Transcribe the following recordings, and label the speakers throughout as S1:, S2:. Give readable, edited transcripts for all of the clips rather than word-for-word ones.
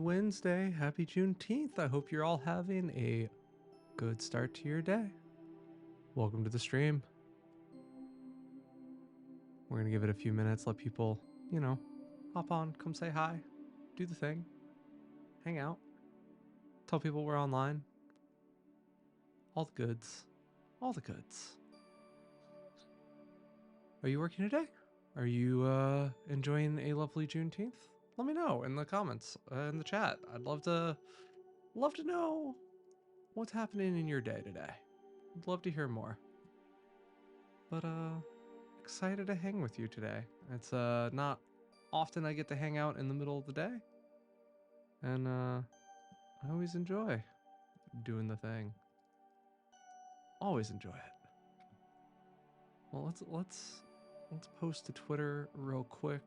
S1: Wednesday. Happy Juneteenth. I hope you're all having a good start to your day. Welcome to the stream. We're going to give it a few minutes, let people, hop on, come say hi, do the thing, hang out, tell people we're online. All the goods. All the goods. Are you working today? Are you enjoying a lovely Juneteenth? Let me know in the comments, in the chat. I'd love to know what's happening in your day today. I'd love to hear more. But excited to hang with you today. It's not often I get to hang out in the middle of the day, and I always enjoy doing the thing. Always enjoy it. Well, let's post to Twitter real quick.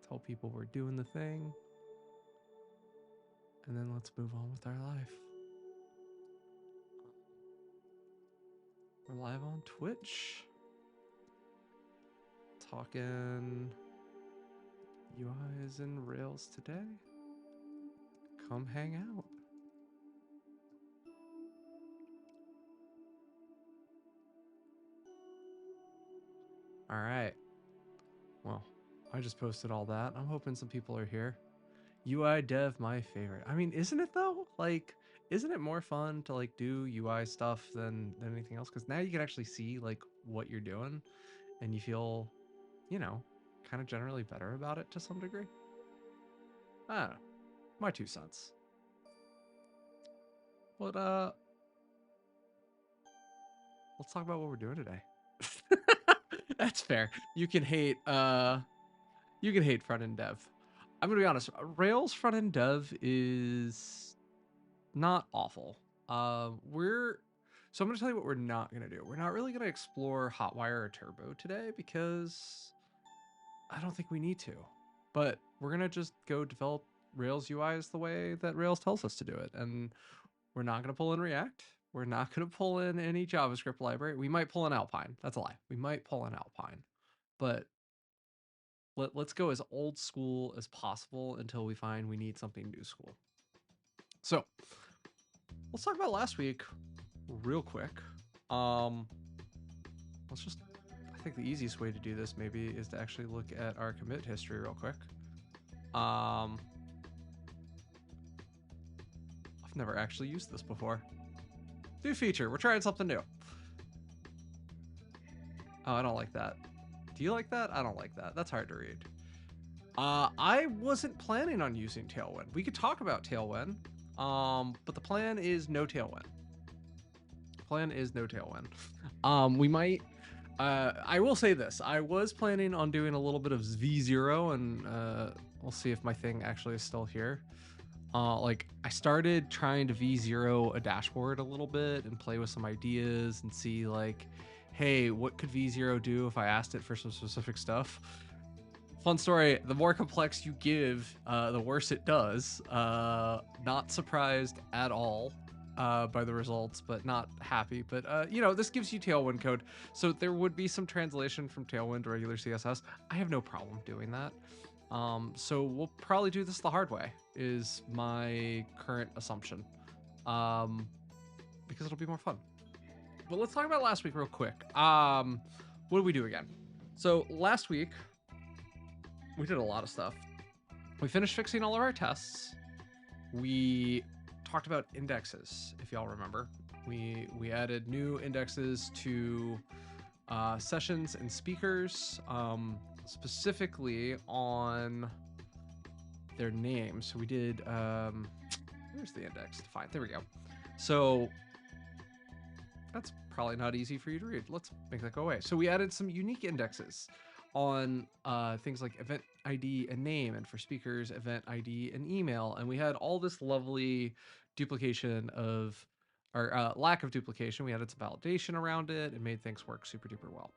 S1: Tell people we're doing the thing, and then let's move on with our life. We're live on Twitch, talking UIs and Rails today. Come hang out. All right. Well, I just posted all that. I'm hoping some people are here. UI dev, my favorite. I mean, isn't it though? Like, isn't it more fun to like do UI stuff than anything else? Because now you can actually see like what you're doing, and you feel, kind of generally better about it to some degree. I don't know. My 2 cents. But let's talk about what we're doing today. That's fair. You can hate front-end dev. I'm gonna be honest, Rails front-end dev is not awful. So I'm gonna tell you what we're not gonna do. We're not really gonna explore Hotwire or Turbo today because I don't think we need to. But we're gonna just go develop Rails UIs the way that Rails tells us to do it. And we're not gonna pull in React. We're not gonna pull in any JavaScript library. We might pull in Alpine. That's a lie. We might pull in Alpine. But let's go as old school as possible until we find we need something new school. So let's talk about last week real quick. Let's just, I think the easiest way to do this maybe is to actually look at our commit history real quick. I've never actually used this before. New feature, we're trying something new. Oh, I don't like that. Do you like that? I don't like that. That's hard to read. I wasn't planning on using Tailwind. We could talk about Tailwind, but the plan is no Tailwind. We might. I will say this. I was planning on doing a little bit of V0, and we'll see if my thing actually is still here. Like I started trying to V0 a dashboard a little bit and play with some ideas and see like, hey, what could V0 do if I asked it for some specific stuff? Fun story, the more complex you give, the worse it does. Not surprised at all by the results, but not happy. But, this gives you Tailwind code. So there would be some translation from Tailwind to regular CSS. I have no problem doing that. So we'll probably do this the hard way, is my current assumption, because it'll be more fun. But let's talk about last week real quick. What did we do again? So last week, we did a lot of stuff. We finished fixing all of our tests. We talked about indexes, if y'all remember. We added new indexes to sessions and speakers, specifically on their names. So we did, where's the index? Fine, there we go. So that's probably not easy for you to read. Let's make that go away. So we added some unique indexes on things like event ID and name, and for speakers, event ID and email. And we had all this lovely duplication of, or lack of duplication. We added some validation around it and made things work super duper well.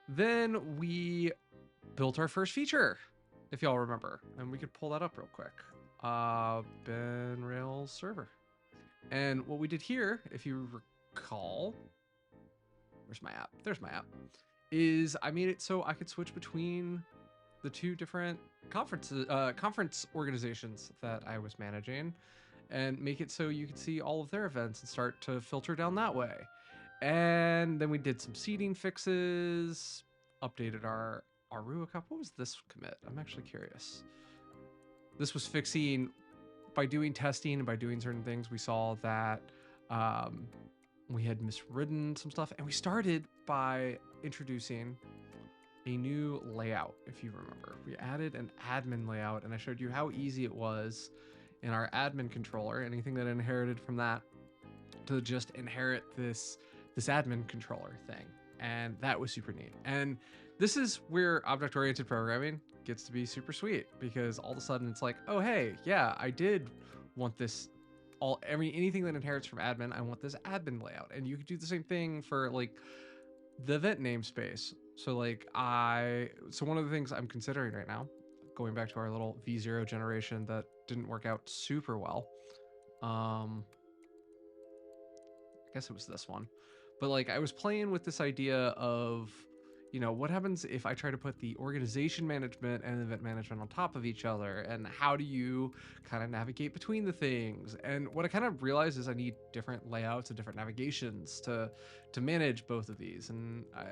S1: Then we built our first feature, if y'all remember, and we could pull that up real quick. Ben Rails server. And what we did here, if you recall, where's my app? There's my app. Is I made it so I could switch between the two different conference organizations that I was managing, and make it so you could see all of their events and start to filter down that way. And then we did some seeding fixes, updated our RUA. What was this commit? I'm actually curious. This was fixing, by doing testing and by doing certain things, we saw that we had miswritten some stuff, and we started by introducing a new layout. If you remember, we added an admin layout, and I showed you how easy it was in our admin controller, anything that inherited from that, to just inherit this admin controller thing. And that was super neat. And this is where object-oriented programming gets to be super sweet, because all of a sudden it's like, oh hey, yeah, I did want this, anything that inherits from admin, I want this admin layout. And you could do the same thing for like the event namespace. So like so one of the things I'm considering right now, going back to our little V0 generation that didn't work out super well, I guess it was this one, but like I was playing with this idea of, you know, what happens if I try to put the organization management and event management on top of each other, and how do you kind of navigate between the things? And what I kind of realized is I need different layouts and different navigations to manage both of these. And I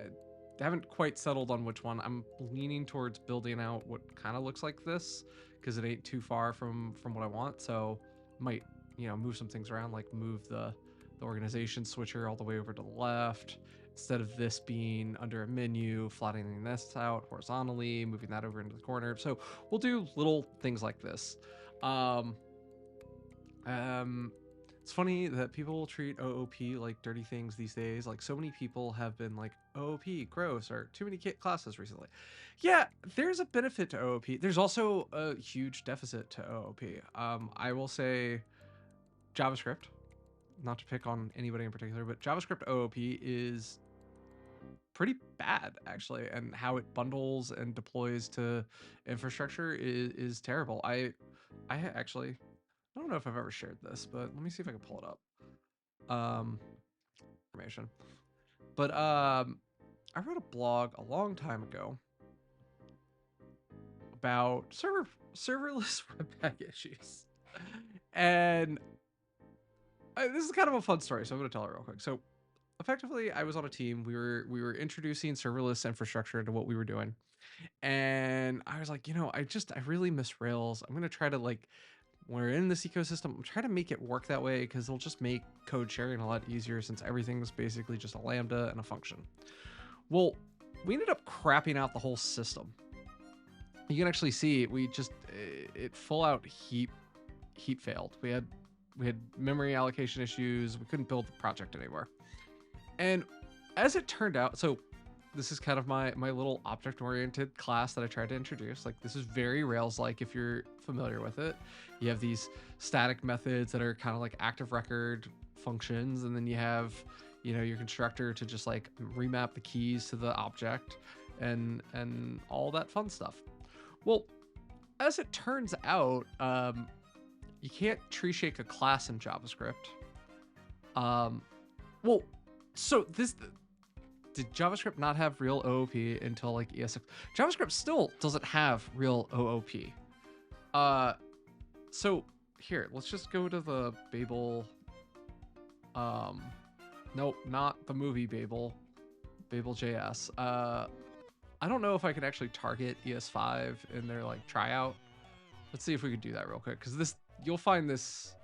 S1: haven't quite settled on which one. I'm leaning towards building out what kind of looks like this, because it ain't too far from what I want. So might, you know, move some things around, like move the organization switcher all the way over to the left, instead of this being under a menu, flattening this out horizontally, moving that over into the corner. So we'll do little things like this. It's funny that people treat OOP like dirty things these days. Like, so many people have been like, OOP, gross, or too many classes recently. Yeah, there's a benefit to OOP. There's also a huge deficit to OOP. I will say JavaScript, not to pick on anybody in particular, but JavaScript OOP is pretty bad actually, and how it bundles and deploys to infrastructure is terrible. I actually, I don't know if I've ever shared this, but let me see if I can pull it up. Information. But I wrote a blog a long time ago about serverless webpack issues, and this is kind of a fun story, so I'm going to tell it real quick. So effectively, I was on a team. We were introducing serverless infrastructure into what we were doing, and I was like, you know, I really miss Rails. I'm gonna try to, like, when we're in this ecosystem, I'm trying to make it work that way, because it'll just make code sharing a lot easier, since everything's basically just a lambda and a function. Well, we ended up crapping out the whole system. You can actually see it full out heap failed. We had memory allocation issues. We couldn't build the project anymore. And as it turned out, so this is kind of my little object-oriented class that I tried to introduce. Like, this is very Rails-like if you're familiar with it. You have these static methods that are kind of like active record functions, and then you have, you know, your constructor to just like remap the keys to the object and all that fun stuff. Well, as it turns out, you can't tree shake a class in JavaScript. Well, so did JavaScript not have real OOP until like ES6? JavaScript still doesn't have real OOP. So here, let's just go to the Babel. Nope, not the movie Babel. Babel.js. I don't know if I could actually target ES5 in their like tryout. Let's see if we could do that real quick, because you'll find this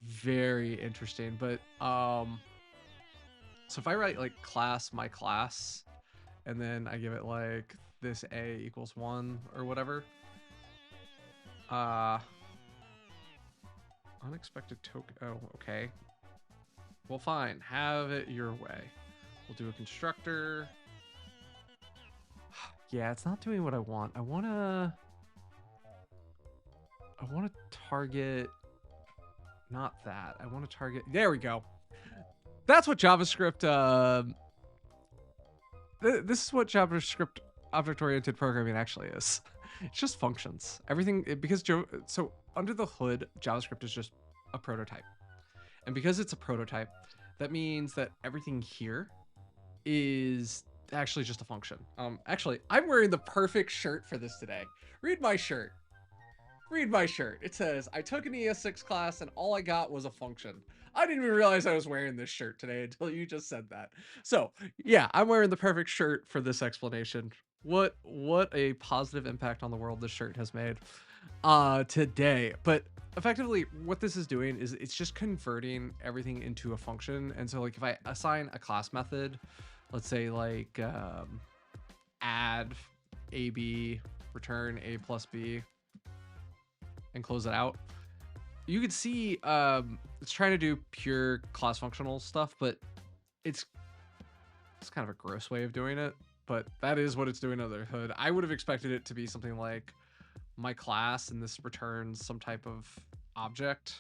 S1: very interesting. But so if I write like my class, and then I give it like this a equals 1 or whatever, unexpected token. Oh, okay. Well, fine. Have it your way. We'll do a constructor. Yeah, it's not doing what I want. I want to target, not that. I want to target. There we go. That's what JavaScript. This is what JavaScript object-oriented programming actually is. It's just functions. Everything, because so under the hood, JavaScript is just a prototype, and because it's a prototype, that means that everything here is actually just a function. Actually, I'm wearing the perfect shirt for this today. Read my shirt. Read my shirt. It says, I took an ES6 class and all I got was a function. I didn't even realize I was wearing this shirt today until you just said that. So yeah, I'm wearing the perfect shirt for this explanation. What a positive impact on the world this shirt has made today. But effectively what this is doing is it's just converting everything into a function. And so like if I assign a class method, let's say like add AB, return A plus B, and close it out, you could see it's trying to do pure class functional stuff, but it's kind of a gross way of doing it, but that is what it's doing under the hood. I would have expected it to be something like my class, and this returns some type of object,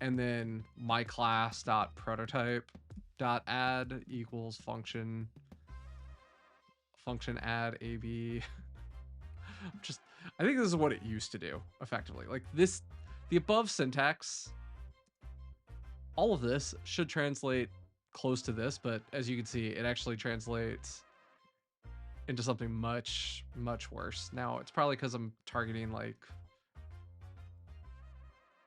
S1: and then my class dot prototype dot add equals function add AB. I think this is what it used to do effectively. Like this, the above syntax, all of this should translate close to this, but as you can see, it actually translates into something much, much worse. Now, it's probably because I'm targeting like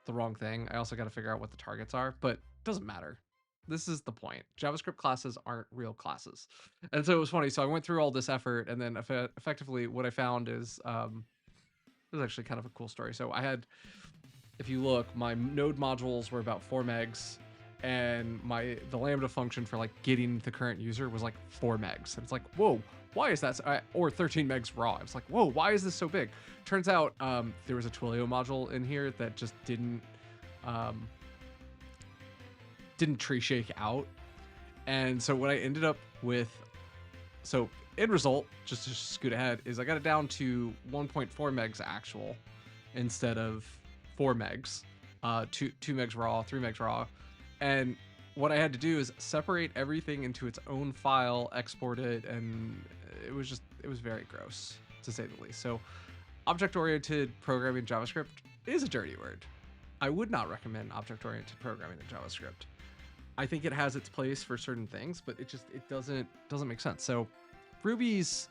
S1: the wrong thing. I also got to figure out what the targets are, but it doesn't matter. This is the point. JavaScript classes aren't real classes. And so it was funny. So I went through all this effort, and then effectively what I found is, it was actually kind of a cool story. So I had, if you look, my node modules were about 4 megs, and the Lambda function for like getting the current user was like 4 megs. And it's like, whoa, why is that? Or 13 megs raw. It's like, whoa, why is this so big? Turns out there was a Twilio module in here that just didn't tree shake out. And so what I ended up with, so end result, just to scoot ahead, is I got it down to 1.4 megs actual instead of 4 megs, 2 megs raw, 3 megs raw. And what I had to do is separate everything into its own file, export it, and it was very gross, to say the least. So object-oriented programming in JavaScript is a dirty word. I would not recommend object-oriented programming in JavaScript. I think it has its place for certain things, but it doesn't make sense. So Ruby's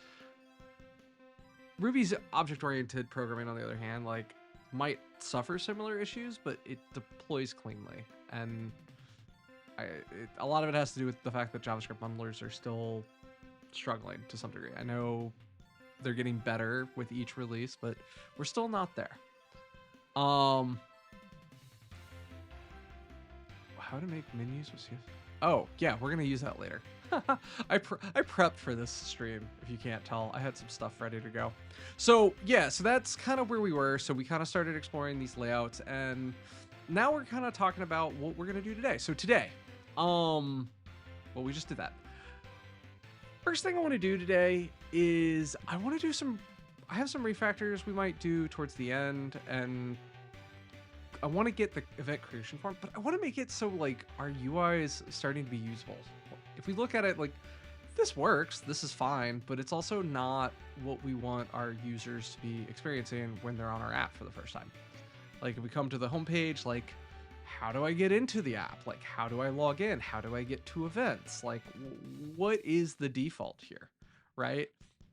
S1: object-oriented programming, on the other hand, like might suffer similar issues, but it deploys cleanly, and a lot of it has to do with the fact that JavaScript bundlers are still struggling to some degree. I know they're getting better with each release, but we're still not there. How to make menus with CS? Oh yeah, we're gonna use that later. I prepped for this stream, if you can't tell. I had some stuff ready to go. So yeah, so that's kind of where we were. So we kind of started exploring these layouts, and now we're kind of talking about what we're gonna do today. So today, well, we just did that. First thing I want to do today is I have some refactors we might do towards the end, and I want to get the event creation form, but I want to make it so like our UI is starting to be usable. If we look at it like this works, this is fine, but it's also not what we want our users to be experiencing when they're on our app for the first time. Like if we come to the homepage, like how do I get into the app? Like how do I log in? How do I get to events? Like what is the default here, right?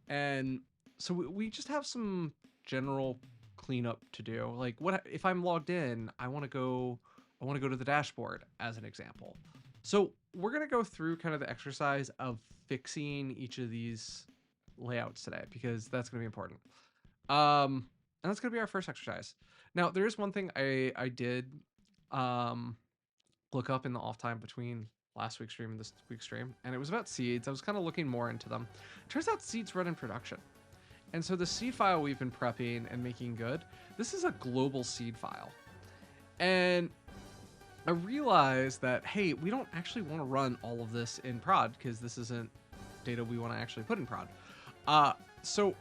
S1: And so we just have some general cleanup to do. Like what if I'm logged in, I want to go to the dashboard as an example. So we're going to go through kind of the exercise of fixing each of these layouts today, because that's going to be important. And that's going to be our first exercise. Now, there is one thing I did look up in the off time between last week's stream and this week's stream, and it was about seeds. I was kind of looking more into them. Turns out seeds run in production. And so the seed file we've been prepping and making good, this is a global seed file. And I realized that, hey, we don't actually want to run all of this in prod, because this isn't data we want to actually put in prod. So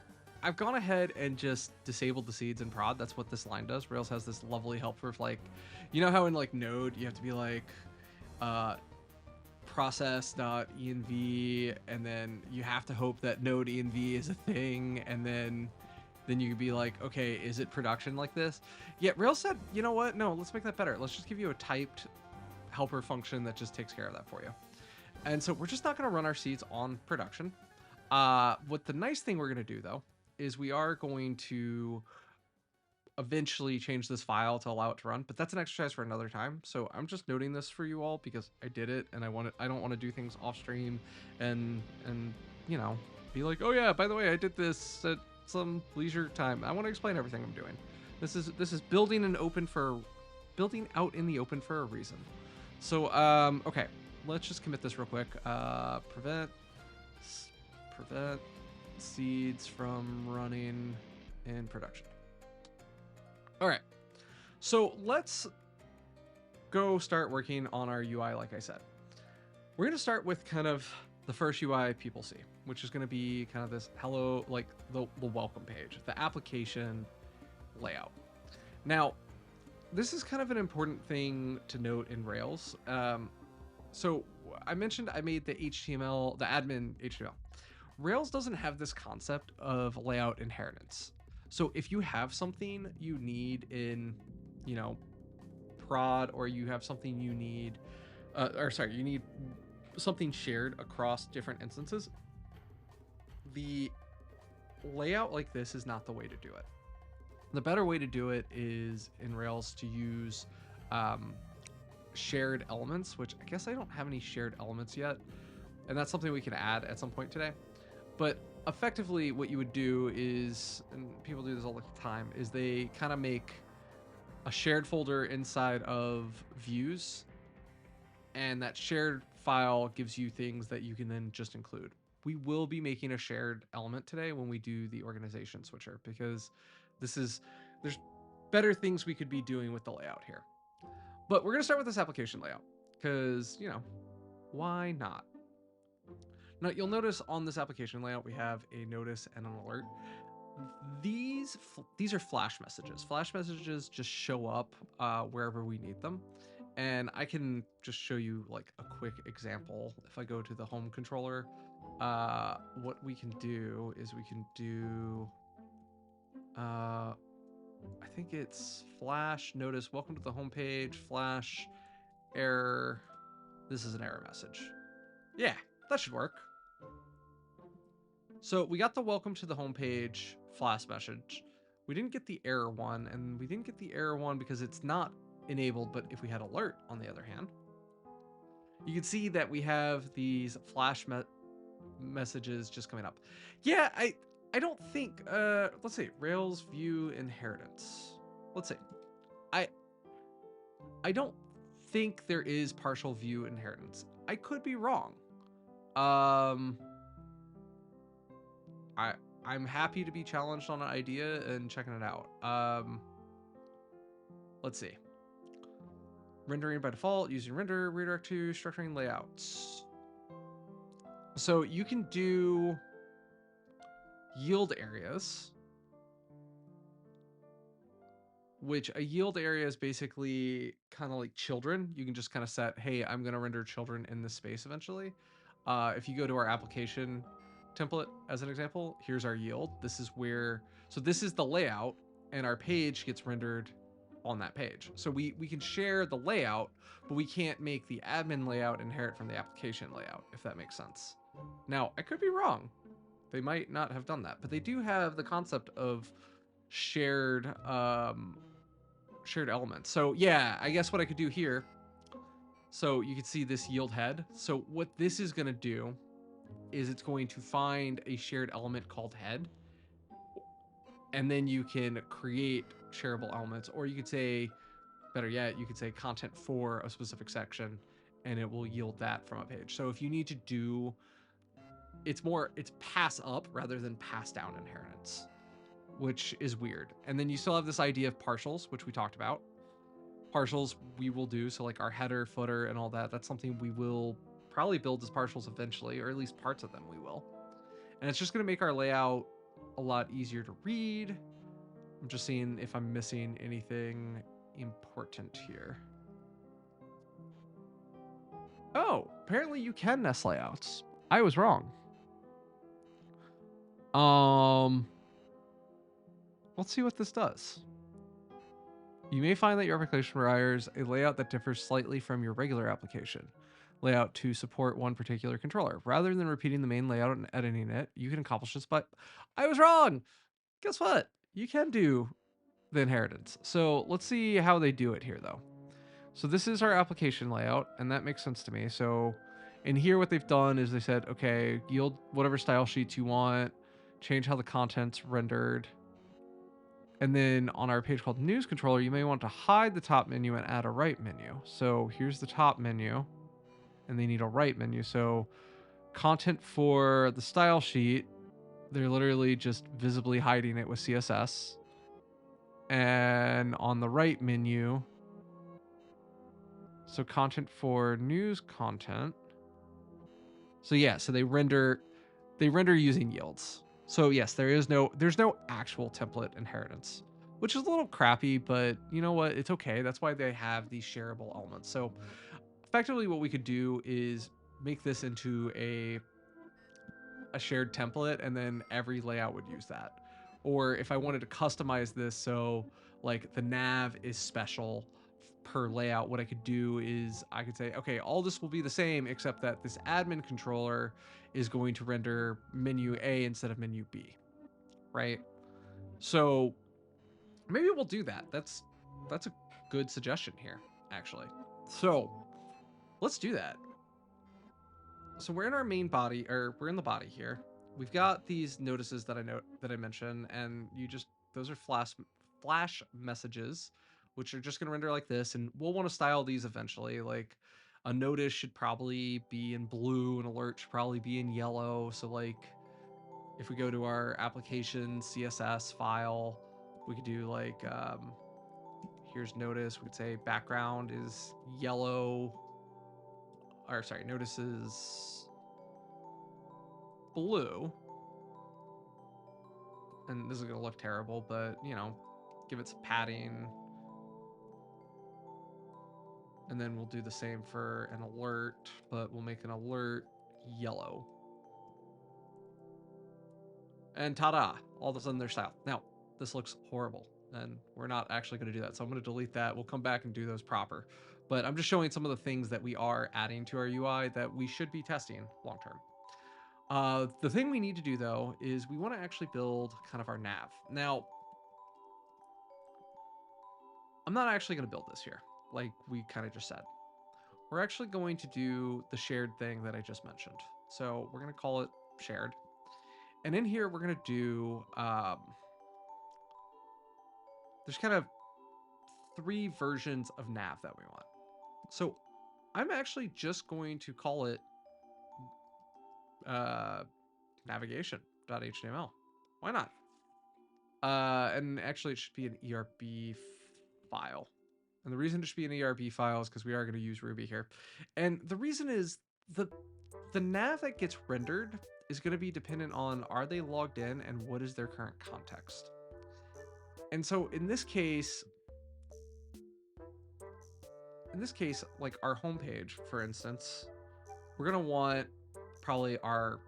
S1: I've gone ahead and just disabled the seeds in prod. That's what this line does. Rails has this lovely helper for like, you know how in like Node, you have to be like process.env, and then you have to hope that node env is a thing, and then you could be like, okay, is it production like this? Yeah, Rails said, you know what? No, let's make that better. Let's just give you a typed helper function that just takes care of that for you. And so we're just not going to run our seeds on production. What the nice thing we're going to do though is we are going to eventually change this file to allow it to run, but that's an exercise for another time. So I'm just noting this for you all because I did it and I don't want to do things off stream and you know, be like, oh yeah, by the way, I did this at some leisure time. I want to explain everything I'm doing. This is building out in the open for a reason. So okay, let's just commit this real quick. Prevent seeds from running in production. All right, so let's go start working on our UI. Like I said, we're going to start with kind of the first UI people see, which is going to be kind of this hello, like the welcome page, the application layout. Now, this is kind of an important thing to note in Rails. So I mentioned I made the HTML, the admin HTML. Rails doesn't have this concept of layout inheritance. So if you have something you need in, you know, prod, or you have something you need, you need something shared across different instances, the layout like this is not the way to do it. The better way to do it is in Rails to use shared elements, which I guess I don't have any shared elements yet. And that's something we can add at some point today. But effectively what you would do is, and people do this all the time, is they kind of make a shared folder inside of views, and that shared file gives you things that you can then just include. We will be making a shared element today when we do the organization switcher, because there's better things we could be doing with the layout here. But we're going to start with this application layout because, you know, why not? Now, you'll notice on this application layout, we have a notice and an alert. These are flash messages. Flash messages just show up wherever we need them. And I can just show you like a quick example. If I go to the home controller, what we can do is we can do, I think it's flash notice, welcome to the home page, flash error. This is an error message. Yeah, that should work. So we got the welcome to the homepage flash message. We didn't get the error one, and we didn't get the error one because it's not enabled. But if we had alert, on the other hand, you can see that we have these flash messages just coming up. Yeah, I don't think, let's see, Rails view inheritance. Let's see. I don't think there is partial view inheritance. I could be wrong. I'm happy to be challenged on an idea and checking it out. Let's see. Rendering by default, using render, redirect to structuring layouts. So you can do yield areas, which a yield area is basically kind of like children. You can just kind of set, hey, I'm going to render children in this space eventually. If you go to our application template as an example, here's our yield. This is where, so this is the layout, and our page gets rendered on that page. So we can share the layout, but we can't make the admin layout inherit from the application layout, if that makes sense. Now, I could be wrong. They might not have done that, but they do have the concept of shared shared elements. So yeah, I guess what I could do here, so you can see this yield head. So what this is going to do is it's going to find a shared element called head, and then you can create shareable elements, or you could say, better yet, you could say content for a specific section, and it will yield that from a page. So if you need to do, it's pass up rather than pass down inheritance, which is weird. And then you still have this idea of partials, which we talked about. Partials we will do, so like our header, footer, and all that, that's something we will probably build as partials eventually, or at least parts of them we will. And it's just going to make our layout a lot easier to read. I'm just seeing if I'm missing anything important here. Oh, apparently you can nest layouts. I was wrong. Let's see what this does. You may find that your application requires a layout that differs slightly from your regular application. layout to support one particular controller. Rather than repeating the main layout and editing it, you can accomplish this by... I was wrong! Guess what? You can do the inheritance. So let's see how they do it here, though. So this is our application layout, and that makes sense to me. So in here, what they've done is they said, okay, yield whatever style sheets you want, change how the content's rendered. And then on our page called News Controller, you may want to hide the top menu and add a right menu. So here's the top menu, and they need a right menu. So content for the style sheet, they're literally just visibly hiding it with CSS. And on the right menu, so content for news content. So yeah, so they render using yields. So yes, there's no actual template inheritance, which is a little crappy, but you know what? It's okay. That's why they have these shareable elements. So effectively what we could do is make this into a shared template, and then every layout would use that. Or if I wanted to customize this, so like the nav is special per layout, what I could do is I could say, okay, all this will be the same except that this admin controller is going to render menu A instead of menu B, right? So maybe we'll do that. That's a good suggestion here, actually. So let's do that. So we're in our main body, or we're in the body here. We've got these notices that I mentioned, and those are flash messages, which are just going to render like this, and we'll want to style these eventually. Like a notice should probably be in blue, an alert should probably be in yellow. So like if we go to our application CSS file, we could do like here's notice. We could say background is yellow, or sorry, notice is blue. And this is going to look terrible, but you know, give it some padding. And then we'll do the same for an alert, but we'll make an alert yellow. And ta-da, all of a sudden they're styled. Now, this looks horrible, and we're not actually going to do that. So I'm going to delete that. We'll come back and do those proper. But I'm just showing some of the things that we are adding to our UI that we should be testing long term. The thing we need to do, though, is we want to actually build kind of our nav. Now, I'm not actually going to build this here, like we kind of just said. We're actually going to do the shared thing that I just mentioned. So we're going to call it shared. And in here, we're going to do, there's kind of 3 versions of nav that we want. So I'm actually just going to call it navigation.html. Why not? And actually, it should be an ERB file. And the reason it should be an ERB file is because we are going to use Ruby here. And the reason is the nav that gets rendered is going to be dependent on, are they logged in and what is their current context? And so in this case, like our homepage, for instance, we're going to want probably our,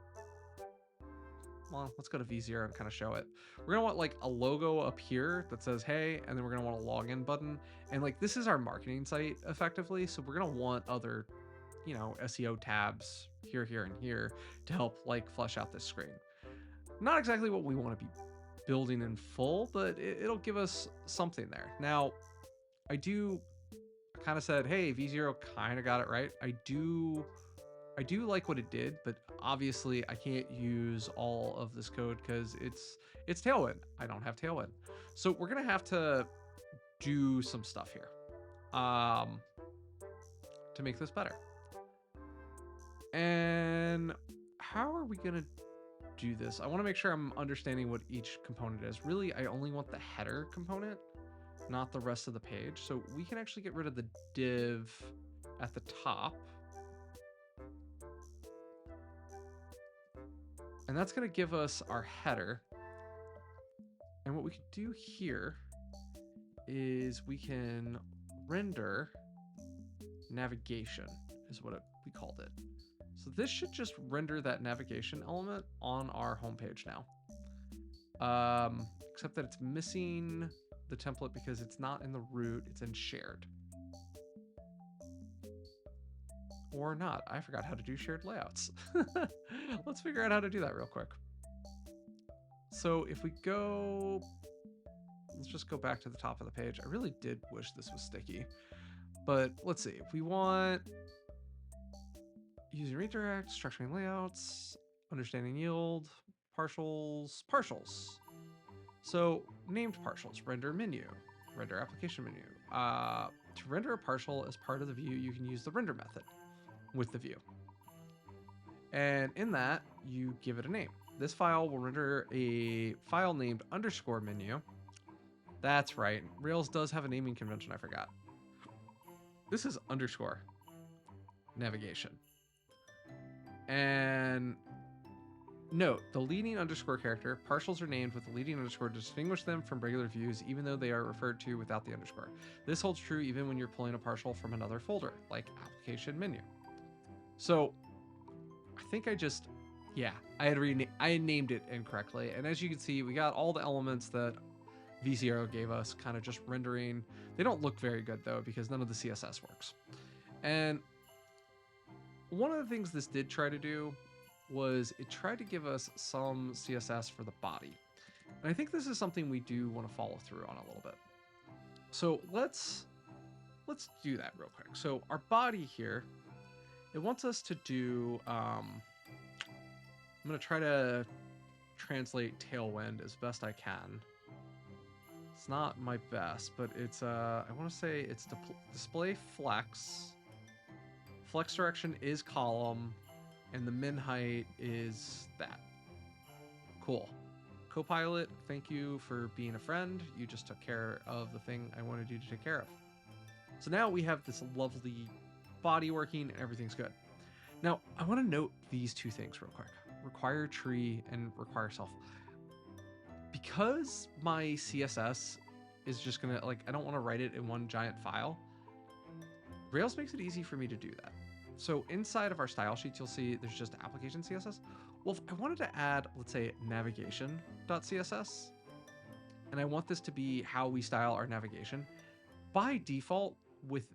S1: well, let's go to V0 and kind of show it. We're gonna want like a logo up here that says, hey, and then we're gonna want a login button. And like, this is our marketing site effectively. So we're gonna want other, you know, SEO tabs here, here, and here to help like flesh out this screen. Not exactly what we want to be building in full, but it'll give us something there. Now, I kind of said, hey, V0 kind of got it right. I do like what it did, but obviously I can't use all of this code because it's Tailwind. I don't have Tailwind. So we're going to have to do some stuff here to make this better. And how are we going to do this? I want to make sure I'm understanding what each component is. Really, I only want the header component, not the rest of the page. So we can actually get rid of the div at the top. And that's going to give us our header. And what we can do here is we can render navigation, is what we called it. So this should just render that navigation element on our homepage now. Except that it's missing the template because it's not in the root, it's in shared. or not. I forgot how to do shared layouts. Let's figure out how to do that real quick. So if we go, let's just go back to the top of the page. I really did wish this was sticky, but let's see. If we want using redirect, structuring layouts, understanding yield, partials. So named partials, render menu, render application menu. To render a partial as part of the view, you can use the render method with the view. And in that, you give it a name. This file will render a file named underscore menu. That's right. Rails does have a naming convention, I forgot. This is underscore navigation. And note, the leading underscore character, partials are named with the leading underscore to distinguish them from regular views, even though they are referred to without the underscore. This holds true even when you're pulling a partial from another folder, like application menu. So I think I had named it incorrectly. And as you can see, we got all the elements that V0 gave us, kind of just rendering. They don't look very good though, because none of the CSS works. And one of the things this did try to do was it tried to give us some CSS for the body. And I think this is something we do want to follow through on a little bit. So let's do that real quick. So our body here, it wants us to do, I'm going to try to translate tailwind as best I can. It's not my best, but it's, I want to say it's display flex. Flex direction is column, and the min height is that. Cool. Copilot, thank you for being a friend. You just took care of the thing I wanted you to take care of. So now we have this lovely body working and everything's good. Now, I want to note these two things real quick. Require tree and require self. Because my CSS is just going to, I don't want to write it in one giant file, Rails makes it easy for me to do that. So inside of our style sheets, you'll see there's just application CSS. Well, if I wanted to add, let's say, navigation.css, and I want this to be how we style our navigation, by default, with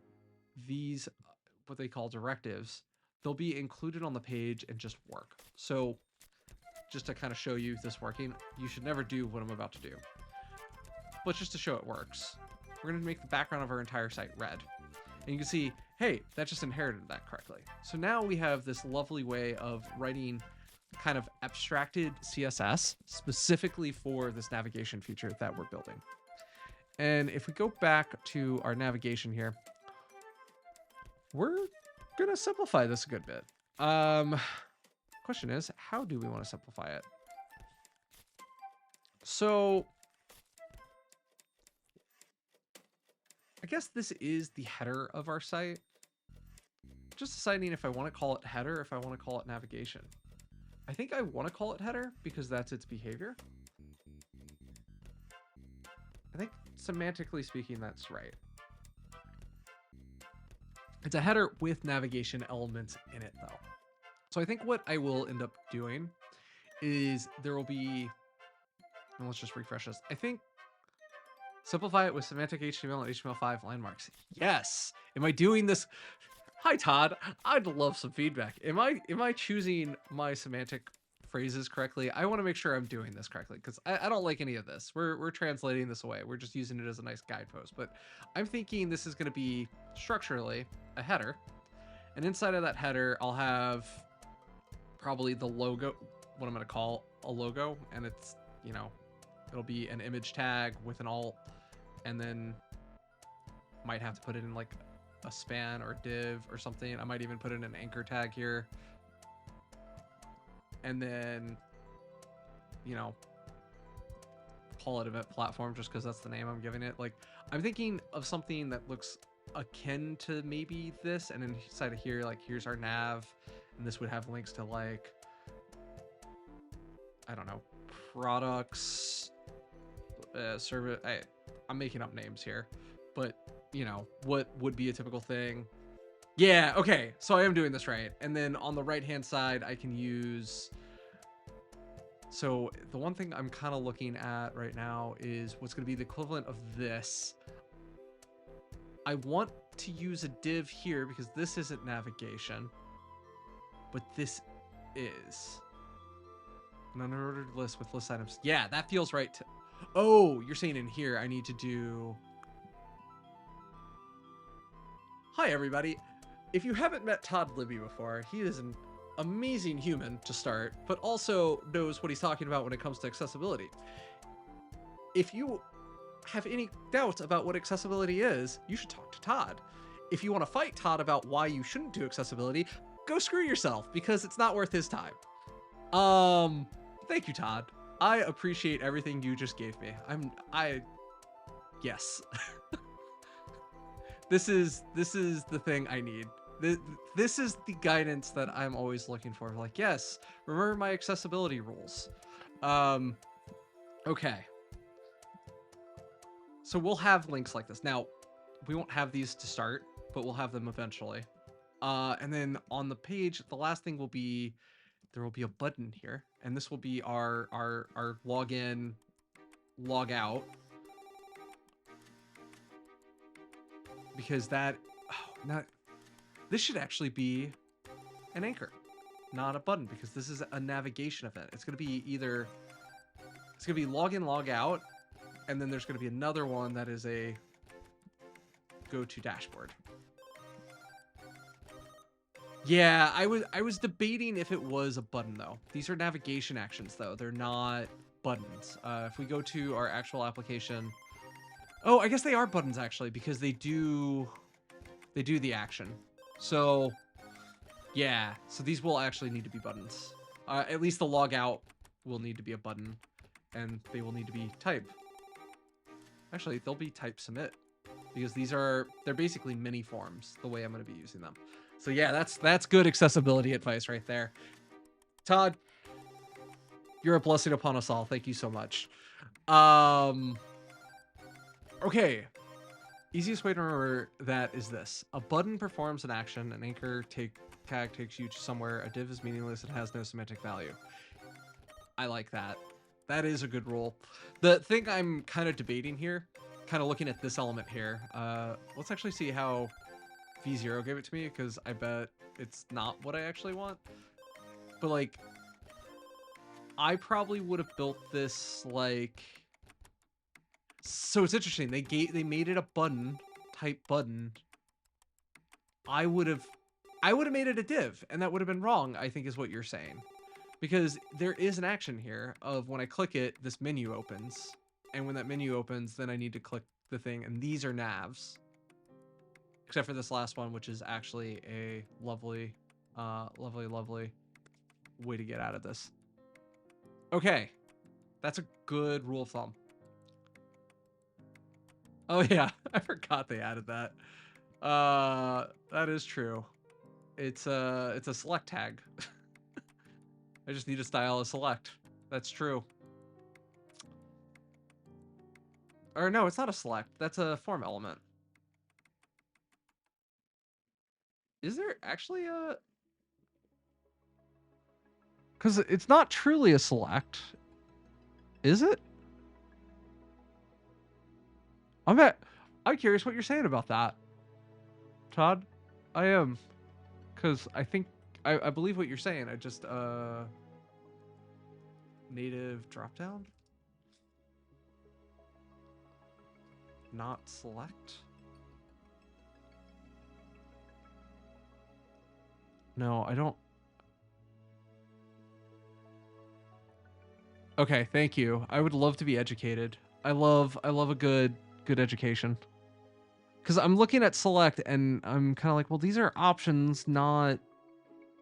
S1: these, what they call directives, they'll be included on the page and just work. So just to kind of show you this working, you should never do what I'm about to do. But just to show it works, we're going to make the background of our entire site red. And you can see, hey, that just inherited that correctly. So now we have this lovely way of writing kind of abstracted CSS specifically for this navigation feature that we're building. And if we go back to our navigation here, we're going to simplify this a good bit. Question is, how do we want to simplify it? So I guess this is the header of our site. Just deciding if I want to call it header, if I want to call it navigation. I think I want to call it header because that's its behavior. I think semantically speaking, that's right. It's a header with navigation elements in it though. So I think what I will end up doing is there will be, and let's just refresh this. I think simplify it with semantic HTML and HTML5 landmarks. Yes. Am I doing this? Hi, Todd. I'd love some feedback. Am I choosing my semantic phrases correctly? I want to make sure I'm doing this correctly because I don't like any of this. We're translating this away. We're just using it as a nice guidepost. But I'm thinking this is going to be structurally a header. And inside of that header, I'll have probably the logo, what I'm going to call a logo. And it's, it'll be an image tag with an alt. And then might have to put it in like a span or div or something. I might even put in an anchor tag here. And then, call it event platform just because that's the name I'm giving it. Like, I'm thinking of something that looks akin to maybe this. And inside of here, like, here's our nav. And this would have links to like, I don't know, products, service. I'm making up names here, but what would be a typical thing? Yeah, okay, so I am doing this right. And then on the right-hand side, I can use, so the one thing I'm kind of looking at right now is what's going to be the equivalent of this. I want to use a div here because this isn't navigation, but this is. An unordered list with list items. Yeah, that feels right. Oh, you're saying in here I need to do... Hi, everybody. If you haven't met Todd Libby before, he is an amazing human to start, but also knows what he's talking about when it comes to accessibility. If you have any doubts about what accessibility is, you should talk to Todd. If you want to fight Todd about why you shouldn't do accessibility, go screw yourself, because it's not worth his time. Thank you, Todd. I appreciate everything you just gave me. Yes. This is the thing I need. This is the guidance that I'm always looking for. Like, yes, remember my accessibility rules. Okay. So we'll have links like this. Now, we won't have these to start, but we'll have them eventually. And then on the page, the last thing will be, there will be a button here, and this will be our login, log out. Because this should actually be an anchor, not a button, because this is a navigation event. It's going to be login, log out, and then there's going to be another one that is a go to dashboard. Yeah, I was debating if it was a button though. These are navigation actions though. They're not buttons. If we go to our actual application, oh, I guess they are buttons actually, because they do the action. So yeah, so these will actually need to be buttons. At least the log out will need to be a button, and they will need to be type. Actually, they'll be type submit, because they're basically mini forms the way I'm going to be using them. So yeah, that's good accessibility advice right there. Todd, you're a blessing upon us all. Thank you so much. Okay. Easiest way to remember that is this. A button performs an action, an anchor tag takes you to somewhere, a div is meaningless, it has no semantic value. I like that. That is a good rule. The thing I'm kind of debating here, kind of looking at this element here, let's actually see how V0 gave it to me, because I bet it's not what I actually want. But like, I probably would have built this like... So it's interesting. They made it a button, type button. I would have made it a div, and that would have been wrong, I think is what you're saying. Because there is an action here of when I click it, this menu opens. And when that menu opens, then I need to click the thing, and these are navs. Except for this last one, which is actually a lovely, lovely way to get out of this. Okay. That's a good rule of thumb. Oh yeah, I forgot they added that. That is true. It's a select tag. I just need to style a select. That's true. Or no, it's not a select. That's a form element. Is there actually a... Because it's not truly a select. Is it? I'm curious what you're saying about that, Todd. I am. Because I think... I believe what you're saying. I just... Native dropdown? Not select? No, I don't... Okay, thank you. I would love to be educated. I love a good education. Because I'm looking at select and I'm kind of like, well, these are options, not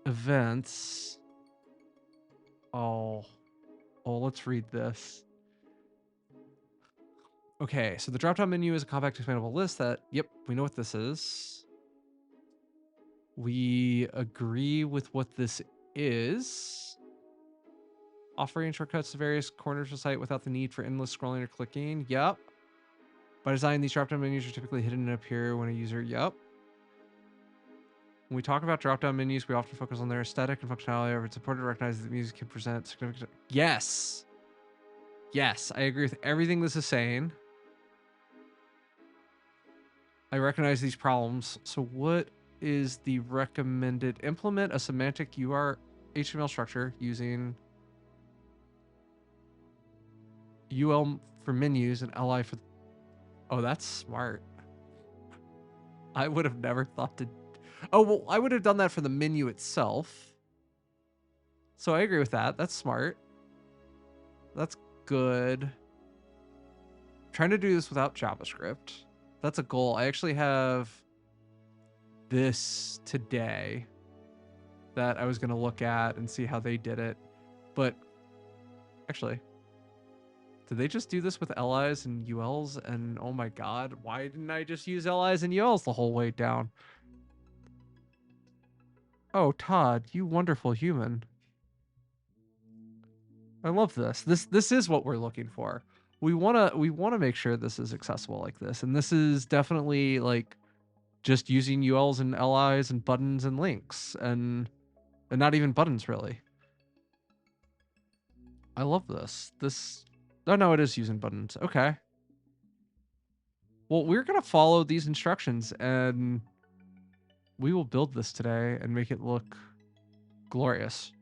S1: events. Oh, let's read this. Okay, so the drop-down menu is a compact expandable list that, yep, we know what this is. We agree with what this is. Offering shortcuts to various corners of the site without the need for endless scrolling or clicking. Yep. By design, these drop-down menus are typically hidden and appear when a user... Yep. When we talk about drop-down menus, we often focus on their aesthetic and functionality. However, it's important to recognize that menus can present significant... Yes! Yes, I agree with everything this is saying. I recognize these problems. So what is the recommended? Implement a semantic UR HTML structure using UL for menus and LI for. Oh, that's smart. I would have never thought to. Oh, well, I would have done that for the menu itself. So I agree with that. That's smart. That's good. I'm trying to do this without JavaScript. That's a goal. I actually have this today that I was going to look at and see how they did it. But actually, did they just do this with LIs and ULs? And oh my God, why didn't I just use LIs and ULs the whole way down? Oh, Todd, you wonderful human. I love this. This is what we're looking for. We wanna make sure this is accessible like this. And this is definitely like just using ULs and LIs and buttons and links and not even buttons really. I love this. Oh no, it is using buttons. Okay. Well, we're gonna follow these instructions and we will build this today and make it look glorious.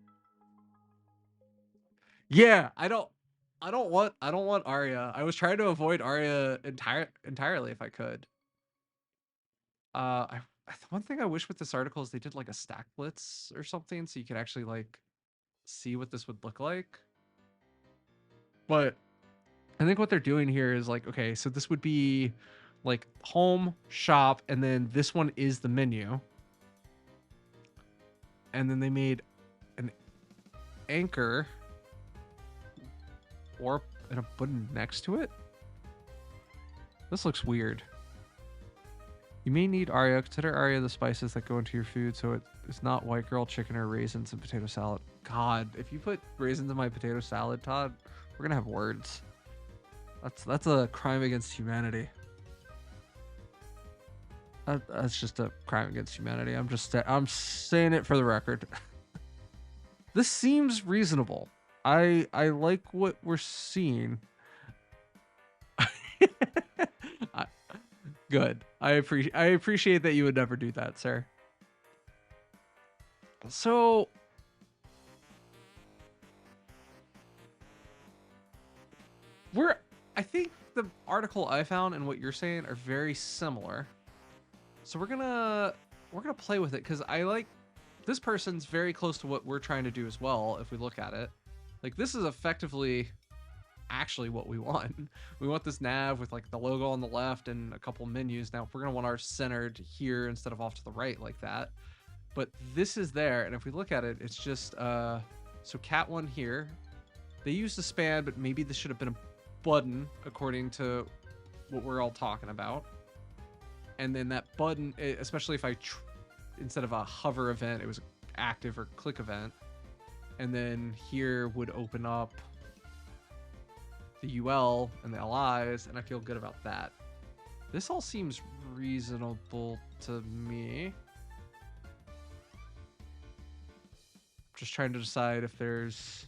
S1: Yeah, I don't want Aria. I was trying to avoid Aria entirely if I could. One thing I wish with this article is they did like a stack blitz or something so you could actually like see what this would look like. But I think what they're doing here is like, okay, so this would be like home, shop, and then this one is the menu. And then they made an anchor or a button next to it. This looks weird. You may need Aria. Consider Aria the spices that go into your food so it's not white girl chicken or raisins and potato salad. God, if you put raisins in my potato salad, Todd, we're gonna have words. That's a crime against humanity. That's just a crime against humanity. I'm saying it for the record. This seems reasonable. I like what we're seeing. Good. I appreciate that you would never do that, sir. So I think the article I found and what you're saying are very similar. So we're gonna play with it because I like this person's very close to what we're trying to do as well. If we look at it, like this is effectively actually what we want. We want this nav with like the logo on the left and a couple menus. Now we're gonna want ours centered here instead of off to the right like that. But this is there, and if we look at it, it's just so cat one here. They used a span, but maybe this should have been a button according to what we're all talking about. And then that button, especially if I instead of a hover event, it was active or click event. And then here would open up the UL and the LIs, and I feel good about that. This all seems reasonable to me. Just trying to decide if this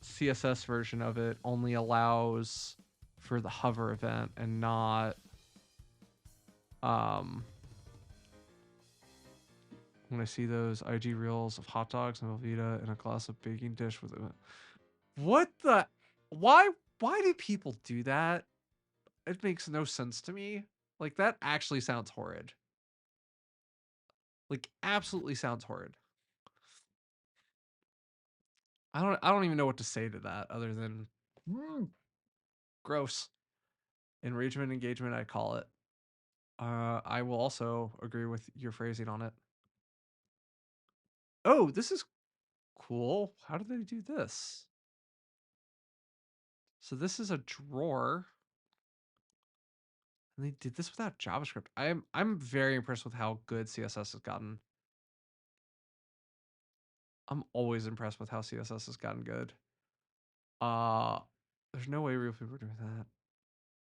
S1: CSS version of it only allows for the hover event and not when I see those IG reels of hot dogs and Velveeta in a glass of baking dish with it. What the why do people do that? It makes no sense to me. Like that actually sounds horrid. Like absolutely sounds horrid. I don't even know what to say to that other than gross. Enragement engagement, I call it. I will also agree with your phrasing on it. Oh, this is cool. How did they do this? So this is a drawer. And they did this without JavaScript. I'm very impressed with how good CSS has gotten. I'm always impressed with how CSS has gotten good. There's no way real people are doing that.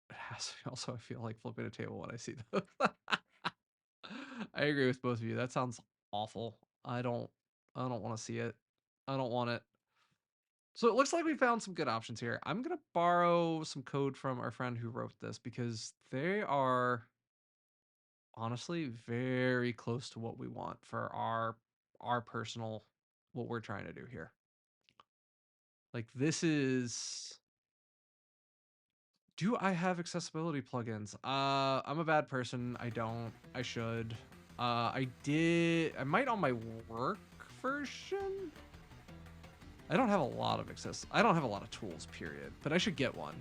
S1: It has to be also I feel like flipping a table when I see those. I agree with both of you. That sounds awful. I don't want to see it. I don't want it. So it looks like we found some good options here. I'm going to borrow some code from our friend who wrote this because they are honestly very close to what we want for our personal what we're trying to do here. Like this is do I have accessibility plugins? I'm a bad person. I don't. I should. I did. I might on my work version. I don't have a lot of access. I don't have a lot of tools, period. But I should get one.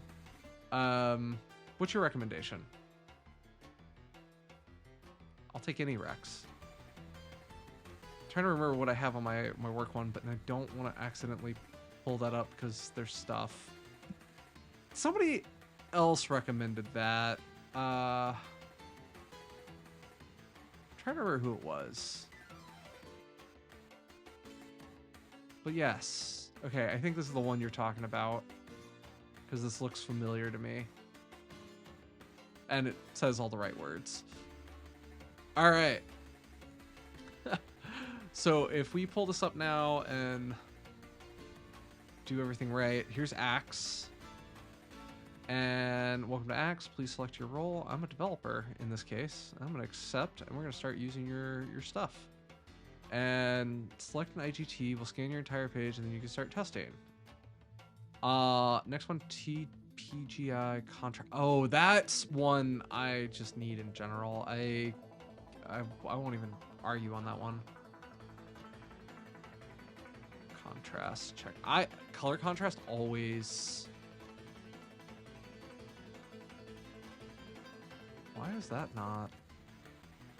S1: What's your recommendation? I'll take any Rex. I'm trying to remember what I have on my work one, but I don't want to accidentally pull that up because there's stuff. Somebody else recommended that. I'm trying to remember who it was. But yes. Okay, I think this is the one you're talking about. Because this looks familiar to me. And it says all the right words. Alright. So if we pull this up now and do everything right, here's Axe. And welcome to Axe. Please select your role. I'm a developer in this case. I'm going to accept, and we're going to start using your stuff. And select an IGT. We'll scan your entire page, and then you can start testing. Next one, TPGI contract. Oh, that's one I just need in general. I won't even argue on that one. Contrast check. Color contrast always. Why is that not?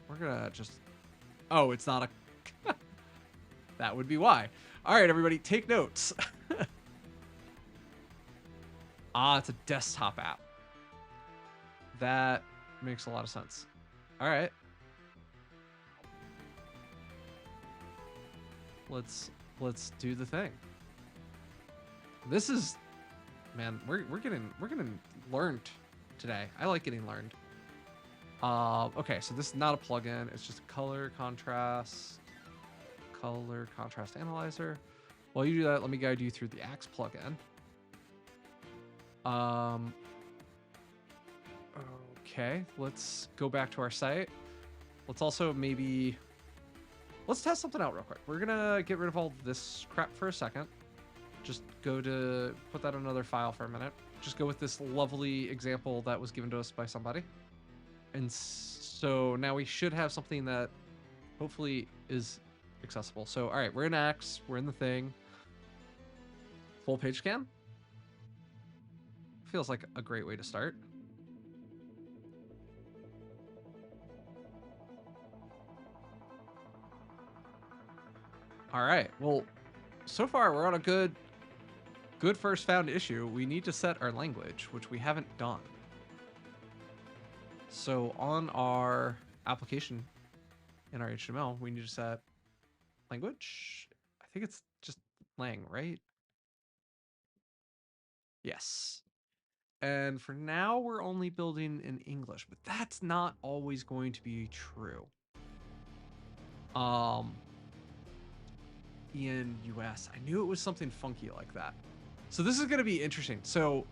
S1: We're gonna just. Oh, it's not a. That would be why. All right, everybody, take notes. It's a desktop app. That makes a lot of sense. All right. Let's do the thing. This is, man, we're getting learned today. I like getting learned. Okay, so this is not a plugin. It's just a color contrast analyzer. While you do that, let me guide you through the Axe plugin. Okay, let's go back to our site. Let's also let's test something out real quick. We're gonna get rid of all this crap for a second. Just go to put that in another file for a minute. Just go with this lovely example that was given to us by somebody. And so now we should have something that hopefully is accessible. So, all right, we're in Axe, we're in the thing. Full page scan. Feels like a great way to start. All right, well, so far we're on a good first found issue. We need to set our language, which we haven't done. So on our application in our HTML, we need to set language. I think it's just lang, right? Yes. And for now, we're only building in English, but that's not always going to be true. In US, I knew it was something funky like that. So this is going to be interesting. So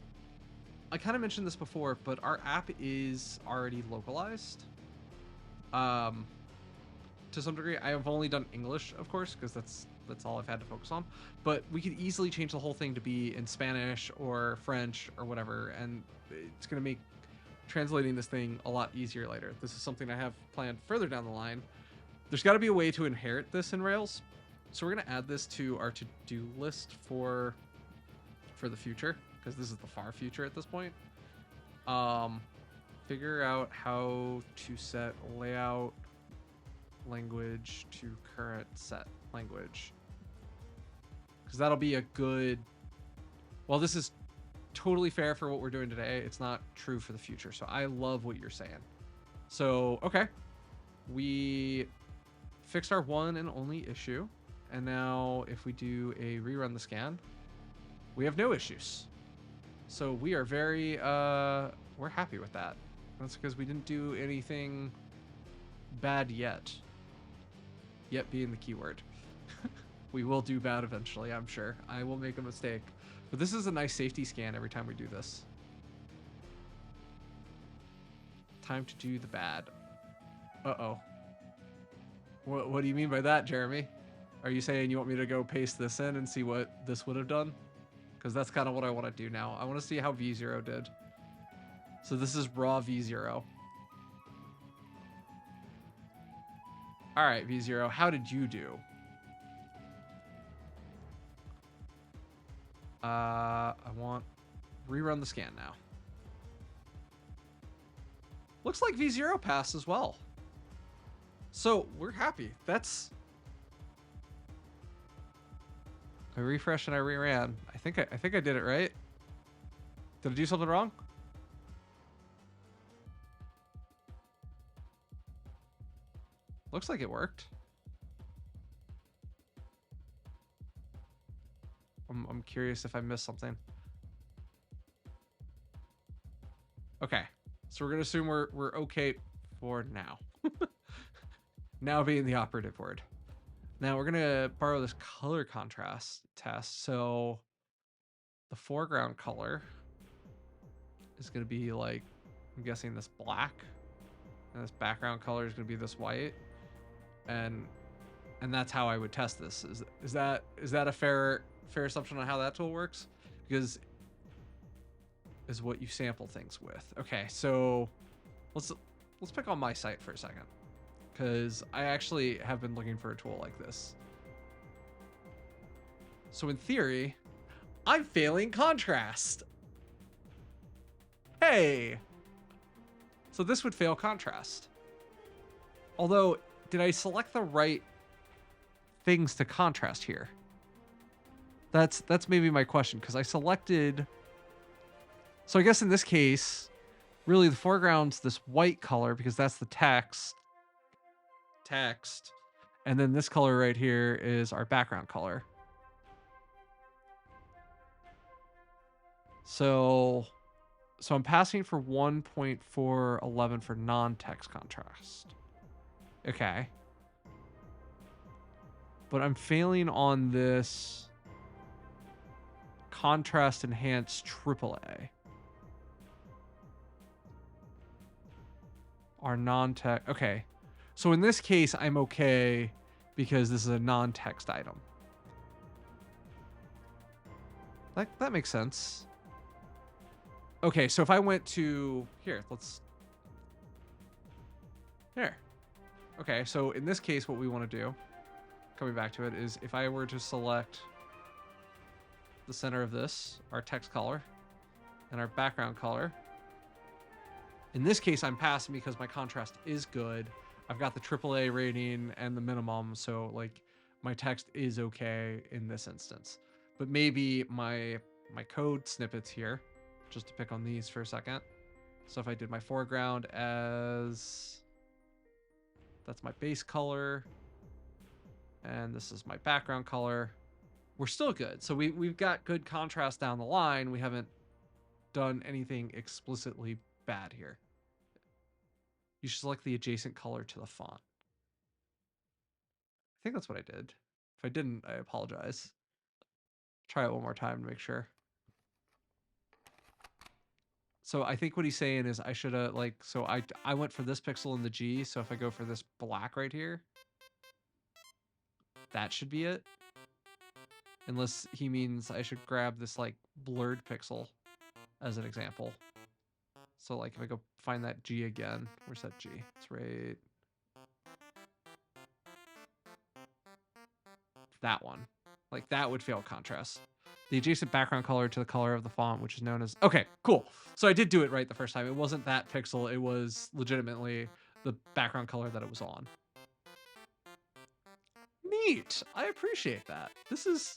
S1: I kind of mentioned this before, but our app is already localized. To some degree, I have only done English, of course, because that's all I've had to focus on. But we could easily change the whole thing to be in Spanish or French or whatever, and it's going to make translating this thing a lot easier later. This is something I have planned further down the line. There's got to be a way to inherit this in Rails, so we're going to add this to our to-do list for the future, because this is the far future at this point. Figure out how to set layout language to current set language, because that'll be a good, well, this is totally fair for what we're doing today. It's not true for the future. So I love what you're saying. So, okay. We fixed our one and only issue. And now if we do a rerun the scan, we have no issues. So we are very, we're happy with that. That's because we didn't do anything bad yet. Yet being the keyword. We will do bad eventually, I'm sure. I will make a mistake. But this is a nice safety scan every time we do this. Time to do the bad. Uh-oh. What do you mean by that, Jeremy? Are you saying you want me to go paste this in and see what this would have done? Because that's kind of what I want to do now. I want to see how V0 did. So this is raw V0. All right, V0, how did you do? I want rerun the scan now. Looks like V0 passed as well. So we're happy. That's... I refreshed and I reran. I think I did it right. Did I do something wrong? Looks like it worked. I'm curious if I missed something. Okay, so we're gonna assume we're okay for now. Now being the operative word. Now we're gonna borrow this color contrast test. So the foreground color is gonna be like, I'm guessing this black, and this background color is gonna be this white, and that's how I would test this. Is that a fair assumption on how that tool works? Because is what you sample things with. Okay, so let's pick on my site for a second, because I actually have been looking for a tool like this. So in theory, I'm failing contrast. Hey! So this would fail contrast. Although, did I select the right things to contrast here? That's maybe my question, because I selected... So I guess in this case, really the foreground's this white color because that's the text. And then this color right here is our background color. So I'm passing for 1.411 for non-text contrast. Okay. But I'm failing on this contrast enhanced AAA. Our non-text. Okay. So in this case, I'm okay because this is a non-text item. That makes sense. Okay, so if I went to here, here. Okay, so in this case, what we want to do, coming back to it, is if I were to select the center of this, our text color, and our background color. In this case, I'm passing because my contrast is good. I've got the AAA rating and the minimum, so like my text is okay in this instance. But maybe my code snippets here, just to pick on these for a second. So if I did my foreground as, that's my base color, and this is my background color, we're still good. So we've got good contrast down the line. We haven't done anything explicitly bad here. You should select the adjacent color to the font. I think that's what I did. If I didn't, I apologize. Try it one more time to make sure. So I think what he's saying is I should have, like, so I went for this pixel in the G, so if I go for this black right here, that should be it. Unless he means I should grab this, like, blurred pixel as an example. So, like, if I go find that G again, where's that G? It's right... that one. Like, that would fail contrast. The adjacent background color to the color of the font, which is known as... Okay, cool. So I did do it right the first time. It wasn't that pixel. It was legitimately the background color that it was on. Neat. I appreciate that. This is...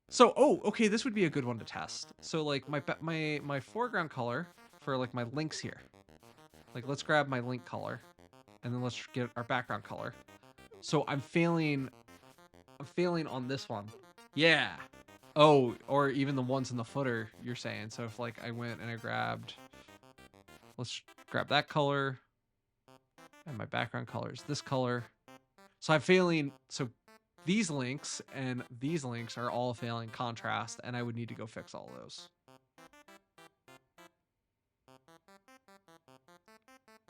S1: So, oh, okay, this would be a good one to test. So, like, my foreground color for, like, my links here. Like, let's grab my link color, and then let's get our background color. So I'm failing on this one. Yeah. Oh, or even the ones in the footer, you're saying. So if, like, I went and I grabbed... Let's grab that color. And my background color is this color. So I'm failing... So these links and these links are all failing contrast, and I would need to go fix all those.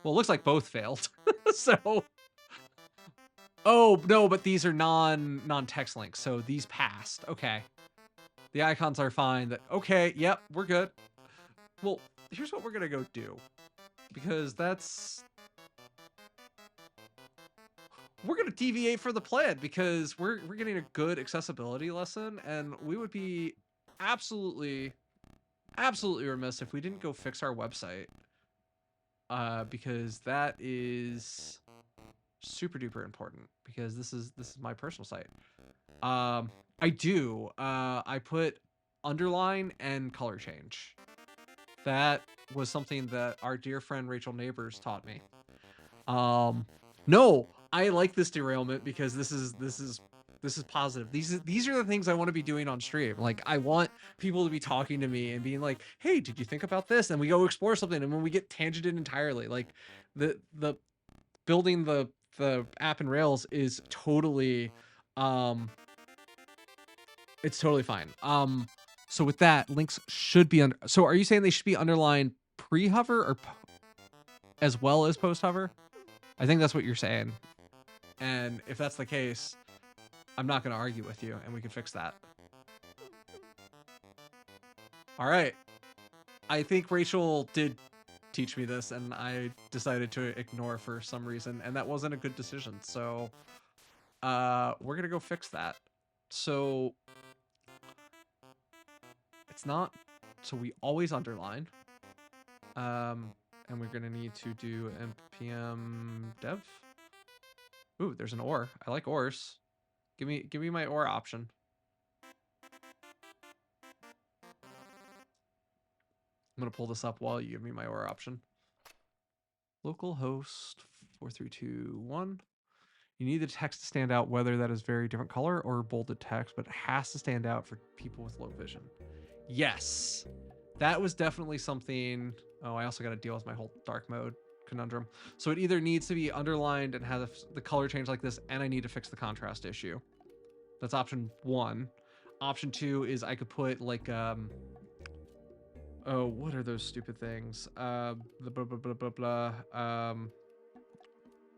S1: Well, it looks like both failed. So, oh no, but these are non-text links, so these passed. Okay, the icons are fine. Okay, yep, we're good. Well, here's what we're gonna go do, because we're gonna deviate for the plan, because we're getting a good accessibility lesson, and we would be absolutely remiss if we didn't go fix our website, because that is super duper important, because this is my personal site. I put underline and color change. That was something that our dear friend Rachel Neighbors taught me. No, I like this derailment because this is positive. These are the things I want to be doing on stream. Like, I want people to be talking to me and being like, "Hey, did you think about this?" And we go explore something, and when we get tangented entirely, like the building the app in Rails is totally it's totally fine. So with that, links should be under. So are you saying they should be underlined pre-hover or as well as post-hover? I think that's what you're saying. And if that's the case, I'm not going to argue with you, and we can fix that. All right. I think Rachel did teach me this, and I decided to ignore for some reason, and that wasn't a good decision. So we're going to go fix that. So it's not, so we always underline. And we're going to need to do npm dev. Ooh, there's an or. I like ors. Give me my or option. I'm going to pull this up while you give me my or option. Localhost 4321. You need the text to stand out, whether that is very different color or bolded text, but it has to stand out for people with low vision. Yes, that was definitely something. Oh, I also got to deal with my whole dark mode conundrum. So it either needs to be underlined and have the color change like this, and I need to fix the contrast issue. That's option 1. Option 2 is I could put like oh, what are those stupid things? Blah blah blah blah blah. I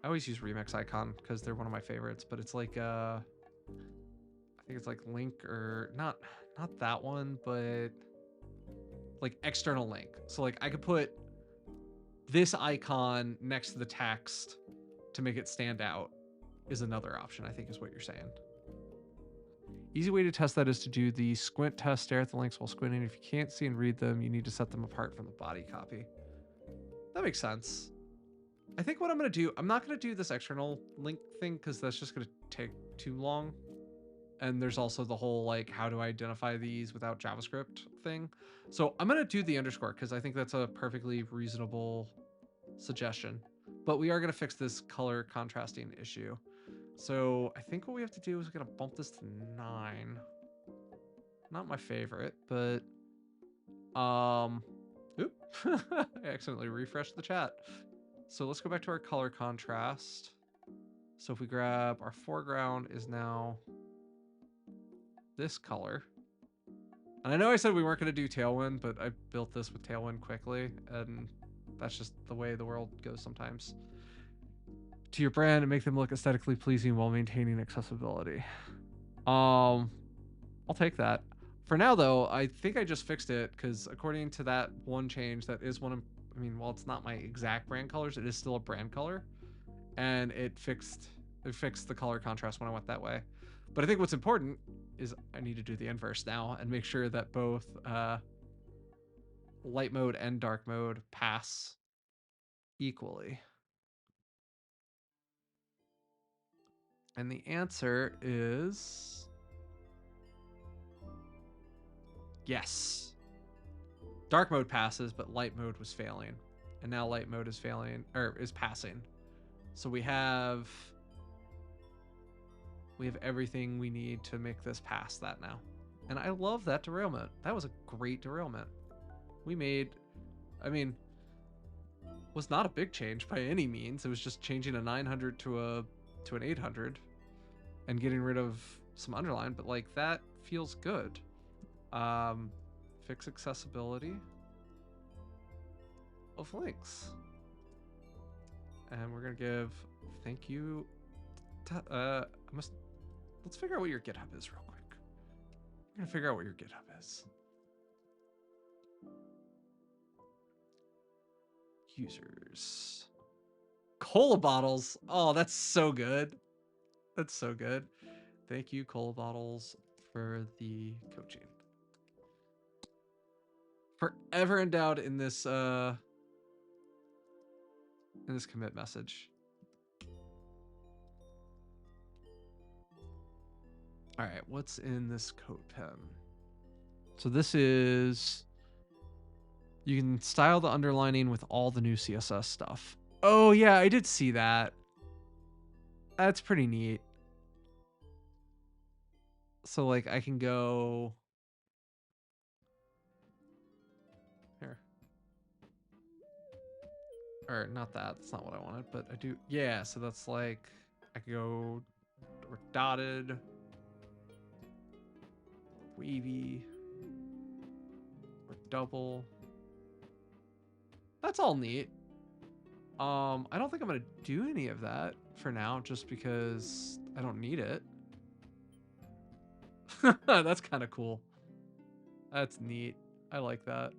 S1: always use remix icon because they're one of my favorites, but it's like I think it's like link, or not that one, but like external link. So like I could put this icon next to the text to make it stand out is another option, I think is what you're saying. Easy way to test that is to do the squint test, stare at the links while squinting. If you can't see and read them, you need to set them apart from the body copy. That makes sense. I think what I'm going to do, I'm not going to do this external link thing because that's just going to take too long. And there's also the whole, like, how do I identify these without JavaScript thing. So I'm going to do the underscore because I think that's a perfectly reasonable suggestion. But we are going to fix this color contrasting issue. So I think what we have to do is we're going to bump this to 9. Not my favorite, but oop. I accidentally refreshed the chat. So let's go back to our color contrast. So if we grab our foreground is now this color. And I know I said we weren't going to do Tailwind, but I built this with Tailwind quickly, and that's just the way the world goes sometimes. To your brand and make them look aesthetically pleasing while maintaining accessibility. I'll take that. For now, though, I think I just fixed it because according to that one change, that is one of, I mean, while it's not my exact brand colors, it is still a brand color, and it fixed the color contrast when I went that way. But I think what's important is I need to do the inverse now and make sure that both light mode and dark mode pass equally. And the answer is yes. Dark mode passes, but light mode was failing. And now light mode is failing, or is passing. So we have everything we need to make this pass that now. And I love that derailment. That was a great derailment. We made, I mean, was not a big change by any means. It was just changing a 900 to an 800. and getting rid of some underline, but like that feels good. Fix accessibility of links. And we're gonna give thank you. Let's figure out what your GitHub is real quick. We're gonna figure out what your GitHub is. Users. Cola bottles. Oh, that's so good. That's so good. Thank you, Cola bottles, for the coaching. Forever endowed in this commit message. All right, what's in this code pen? So this is, you can style the underlining with all the new CSS stuff. Oh yeah, I did see that. That's pretty neat. So like I can go here. Or not that, that's not what I wanted, but I do. Yeah, so that's like, I could go or dotted, or wavy, or double. That's all neat. I don't think I'm gonna do any of that for now, just because I don't need it. That's kind of cool. That's neat. I like that.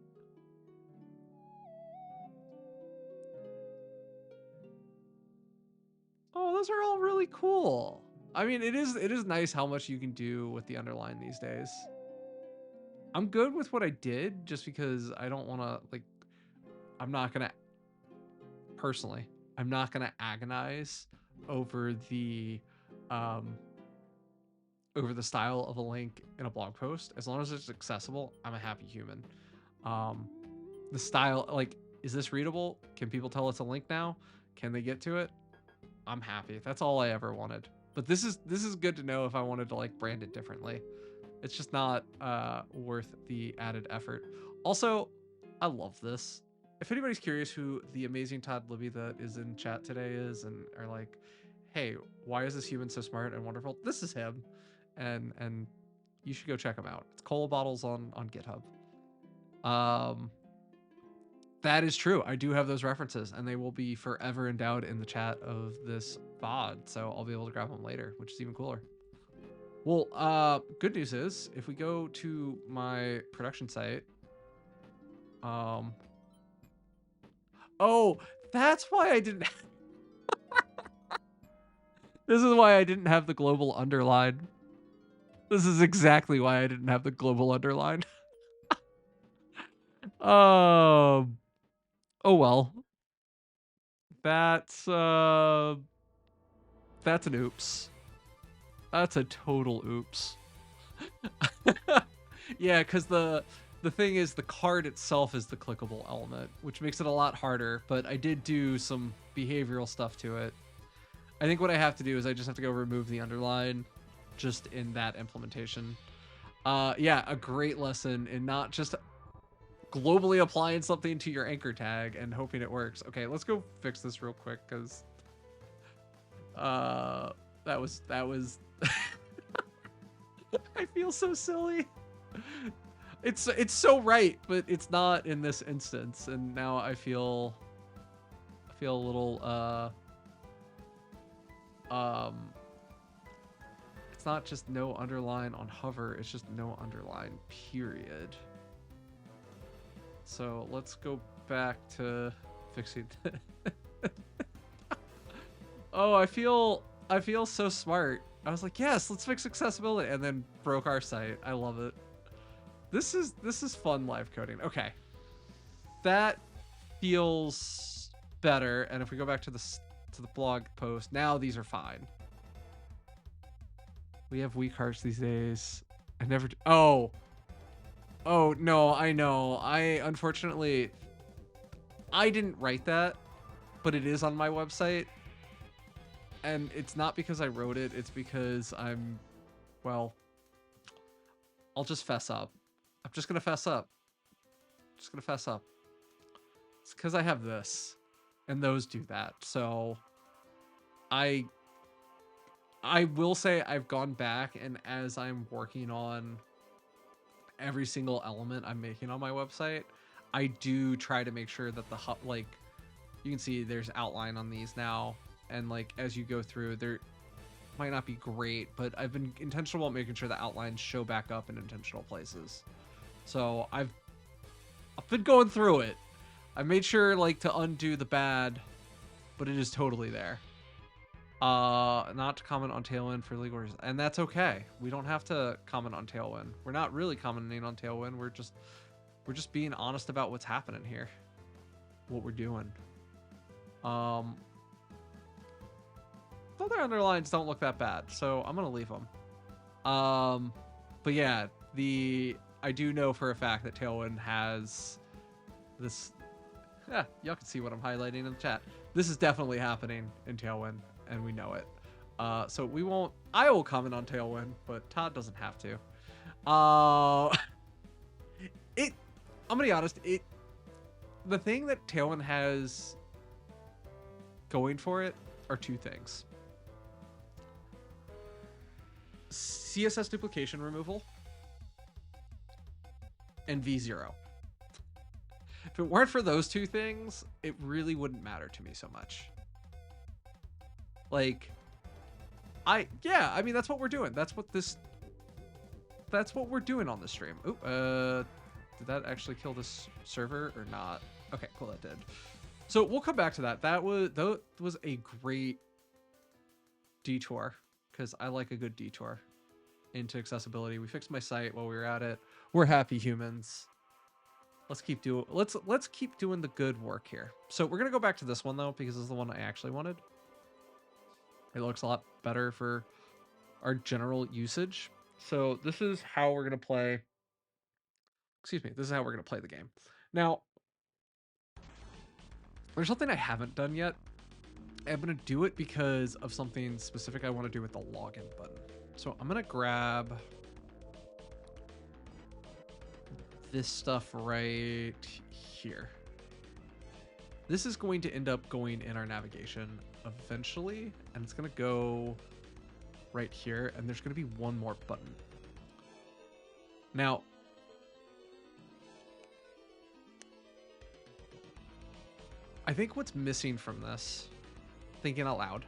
S1: Oh, those are all really cool. I mean, it is nice how much you can do with the underline these days. I'm good with what I did just because I don't want to, like, I'm not going to, personally, I'm not going to agonize over the style of a link in a blog post. As long as it's accessible, I'm a happy human. The style, like, is this readable? Can people tell it's a link now? Can they get to it? I'm happy. That's all I ever wanted. But this is good to know if I wanted to like brand it differently. It's just not worth the added effort. Also, I love this. If anybody's curious who the amazing Todd Libby that is in chat today is and are like, hey, why is this human so smart and wonderful? This is him. And you should go check him out. It's Cola Bottles on GitHub. That is true. I do have those references, and they will be forever endowed in the chat of this VOD, so I'll be able to grab them later, which is even cooler. Well, good news is, if we go to my production site, oh, that's why I didn't. This is why I didn't have the global underline. This is exactly why I didn't have the global underline. Oh well. That's an oops. That's a total oops. Yeah, because the thing is the card itself is the clickable element, which makes it a lot harder, but I did do some behavioral stuff to it. I think what I have to do is I just have to go remove the underline just in that implementation. Yeah, a great lesson in not just globally applying something to your anchor tag and hoping it works. Okay, let's go fix this real quick because that was I feel so silly. It's so right, but it's not in this instance, and now I feel a little it's not just no underline on hover, it's just no underline period. So let's go back to fixing Oh, I feel so smart. I was like, yes, let's fix accessibility, and then broke our site. I love it. This is fun live coding. Okay, that feels better. And if we go back to the blog post, now these are fine. We have weak hearts these days. I never. Oh no, I know. Unfortunately, I didn't write that, but it is on my website. And it's not because I wrote it, it's because well, I'll just fess up. I'm just gonna fess up. Just gonna fess up. It's because I have this, and those do that. So, I I will say I've gone back, and as I'm working on every single element I'm making on my website, I do try to make sure that the like, you can see there's outline on these now, and like as you go through, there might not be great, but I've been intentional about making sure the outlines show back up in intentional places. So I've been going through it. I made sure like to undo the bad, but it is totally there. Not to comment on Tailwind for legal reasons, and that's okay. We don't have to comment on Tailwind. We're not really commenting on Tailwind. We're just being honest about what's happening here, what we're doing. The other underlines don't look that bad, so I'm gonna leave them. But yeah, I do know for a fact that Tailwind has this. Yeah, y'all can see what I'm highlighting in the chat. This is definitely happening in Tailwind, and we know it. So we won't. I will comment on Tailwind, but Todd doesn't have to. I'm gonna be honest. The thing that Tailwind has going for it are two things: CSS duplication removal and V0. If it weren't for those two things, it really wouldn't matter to me so much. Like, I mean, that's what we're doing. That's what we're doing on the stream. Oop, did that actually kill this server or not? Okay, cool, that did. So we'll come back to that. That was a great detour, because I like a good detour into accessibility. We fixed my site while we were at it. We're happy humans. Let's keep doing the good work here. So we're gonna go back to this one though, because this is the one I actually wanted. It looks a lot better for our general usage. So this is how we're gonna play. Excuse me. This is how we're gonna play the game. Now, there's something I haven't done yet. I'm gonna do it because of something specific I want to do with the login button. So I'm gonna grab this stuff right here. This is going to end up going in our navigation eventually, and it's going to go right here, and there's going to be one more button. Now, I think what's missing from this, thinking out loud,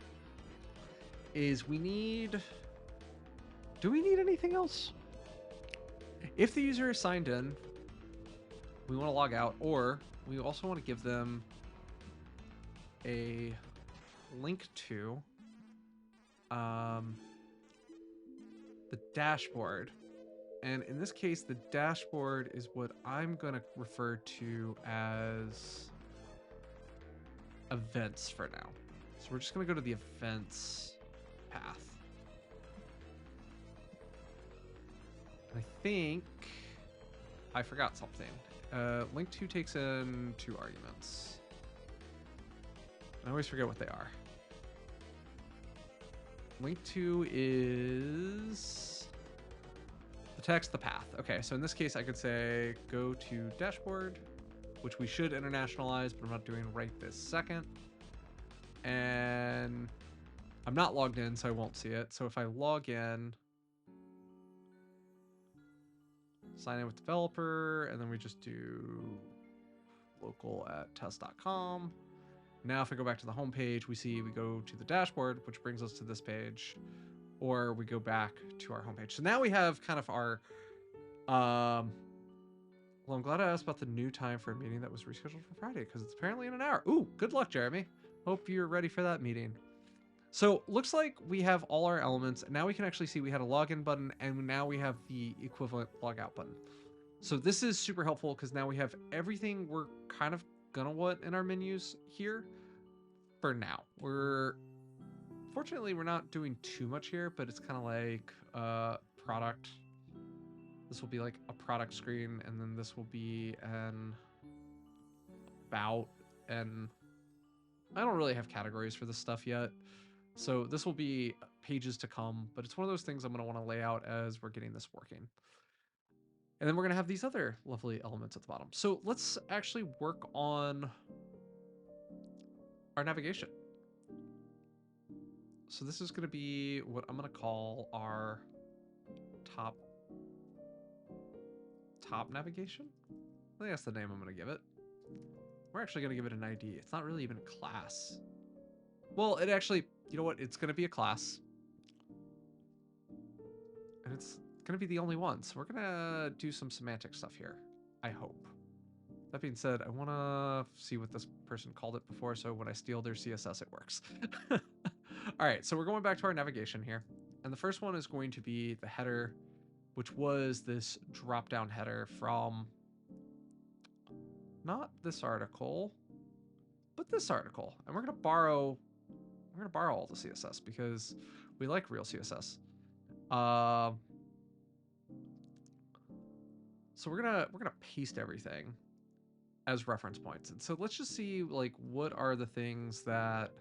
S1: is do we need anything else? If the user is signed in, we want to log out, or we also want to give them a link to the dashboard. And in this case, the dashboard is what I'm going to refer to as events for now. So we're just going to go to the events path. I think I forgot something. Link to takes in 2 arguments. I always forget what they are. Link to is the text, the path. Okay, so in this case, I could say go to dashboard, which we should internationalize, but I'm not doing right this second. And I'm not logged in, so I won't see it. So if I log in, sign in with developer, and then we just do local at test.com. Now, if I go back to the home page, we go to the dashboard, which brings us to this page, or we go back to our homepage. So now we have kind of our, well, I'm glad I asked about the new time for a meeting that was rescheduled for Friday, because it's apparently in an hour. Ooh, good luck, Jeremy. Hope you're ready for that meeting. So looks like we have all our elements. Now we can actually see we had a login button, and now we have the equivalent logout button. So this is super helpful because now we have everything we're kind of gonna want in our menus here for now. Fortunately, we're not doing too much here, but it's kind of like product. This will be like a product screen, and then this will be an about, and I don't really have categories for this stuff yet. So this will be pages to come, but it's one of those things I'm going to want to lay out as we're getting this working. And then we're going to have these other lovely elements at the bottom. So let's actually work on our navigation. So this is going to be what I'm going to call our top navigation. I think that's the name I'm going to give it. We're actually going to give it an ID. It's not really even a class. Well, it actually, you know what? It's going to be a class. And it's going to be the only one. So we're going to do some semantic stuff here. I hope. That being said, I want to see what this person called it before, so when I steal their CSS, it works. All right, so we're going back to our navigation here. And the first one is going to be the header, which was this drop-down header from not this article, but this article. And we're going to borrow all the CSS because we like real CSS. So we're gonna paste everything as reference points. And so let's just see, like, what are the things that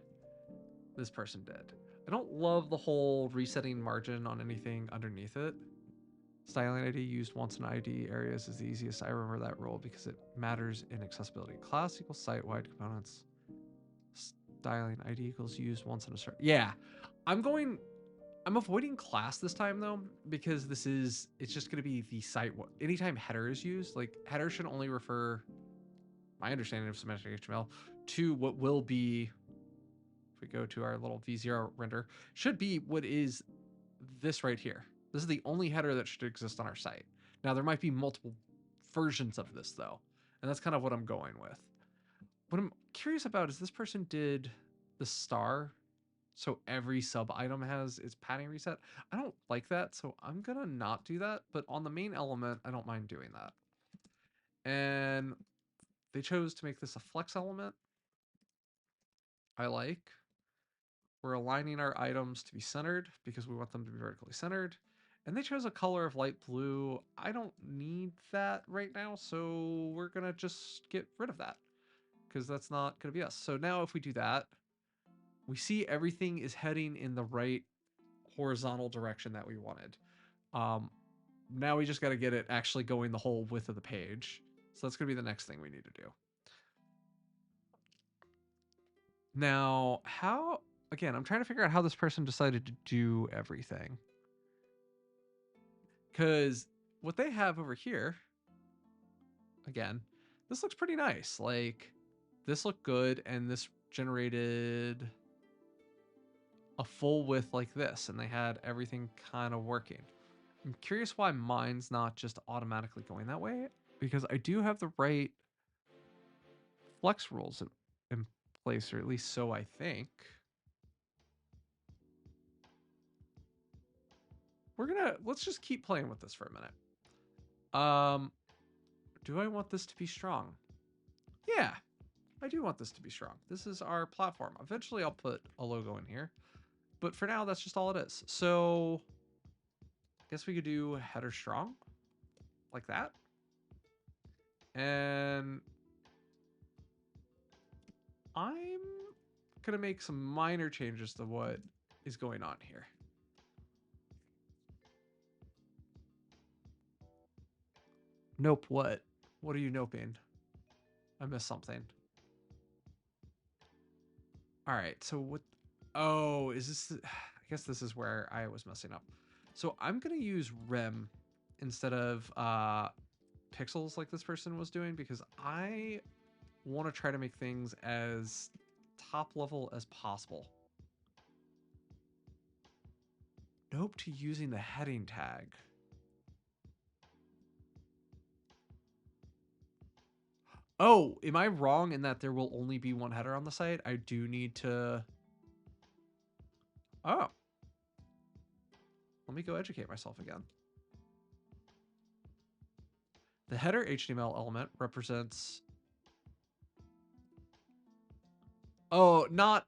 S1: this person did. I don't love the whole resetting margin on anything underneath it. Styling ID used once in ID areas is the easiest. I remember that rule because it matters in accessibility. Class equals site-wide components. Styling ID equals used once in a start. Yeah, I'm avoiding class this time though, because it's just going to be the site. Anytime header is used, like header should only refer, my understanding of semantic HTML, to what will be, if we go to our little V0 render, should be what is this right here. This is the only header that should exist on our site. Now there might be multiple versions of this though, and that's kind of what I'm going with. What I'm curious about is this person did the star, so every sub item has its padding reset. I don't like that, so I'm gonna not do that, but on the main element, I don't mind doing that. And they chose to make this a flex element. I like. We're aligning our items to be centered because we want them to be vertically centered. And they chose a color of light blue. I don't need that right now, so we're gonna just get rid of that because that's not gonna be us. So now if we do that, we see everything is heading in the right horizontal direction that we wanted. Now we just got to get it actually going the whole width of the page. So that's gonna be the next thing we need to do. Now, again, I'm trying to figure out how this person decided to do everything. Because what they have over here, again, this looks pretty nice. Like, this looked good, and this generated a full width like this, and they had everything kind of working. I'm curious why mine's not just automatically going that way, because I do have the right flex rules in place, or at least so I think. Let's just keep playing with this for a minute. Do I want this to be strong? Yeah, I do want this to be strong. This is our platform. Eventually I'll put a logo in here, but for now that's just all it is. So I guess we could do header strong like that. And I'm gonna make some minor changes to what is going on here. Nope, what? What are you noping? I missed something. All right, so what? Oh, is this? I guess this is where I was messing up. So I'm gonna use rem instead of pixels like this person was doing because I want to try to make things as top level as possible. Nope to using the heading tag. Oh, am I wrong in that there will only be one header on the site? I do need to... Oh. Let me go educate myself again. The header HTML element represents... Oh, not...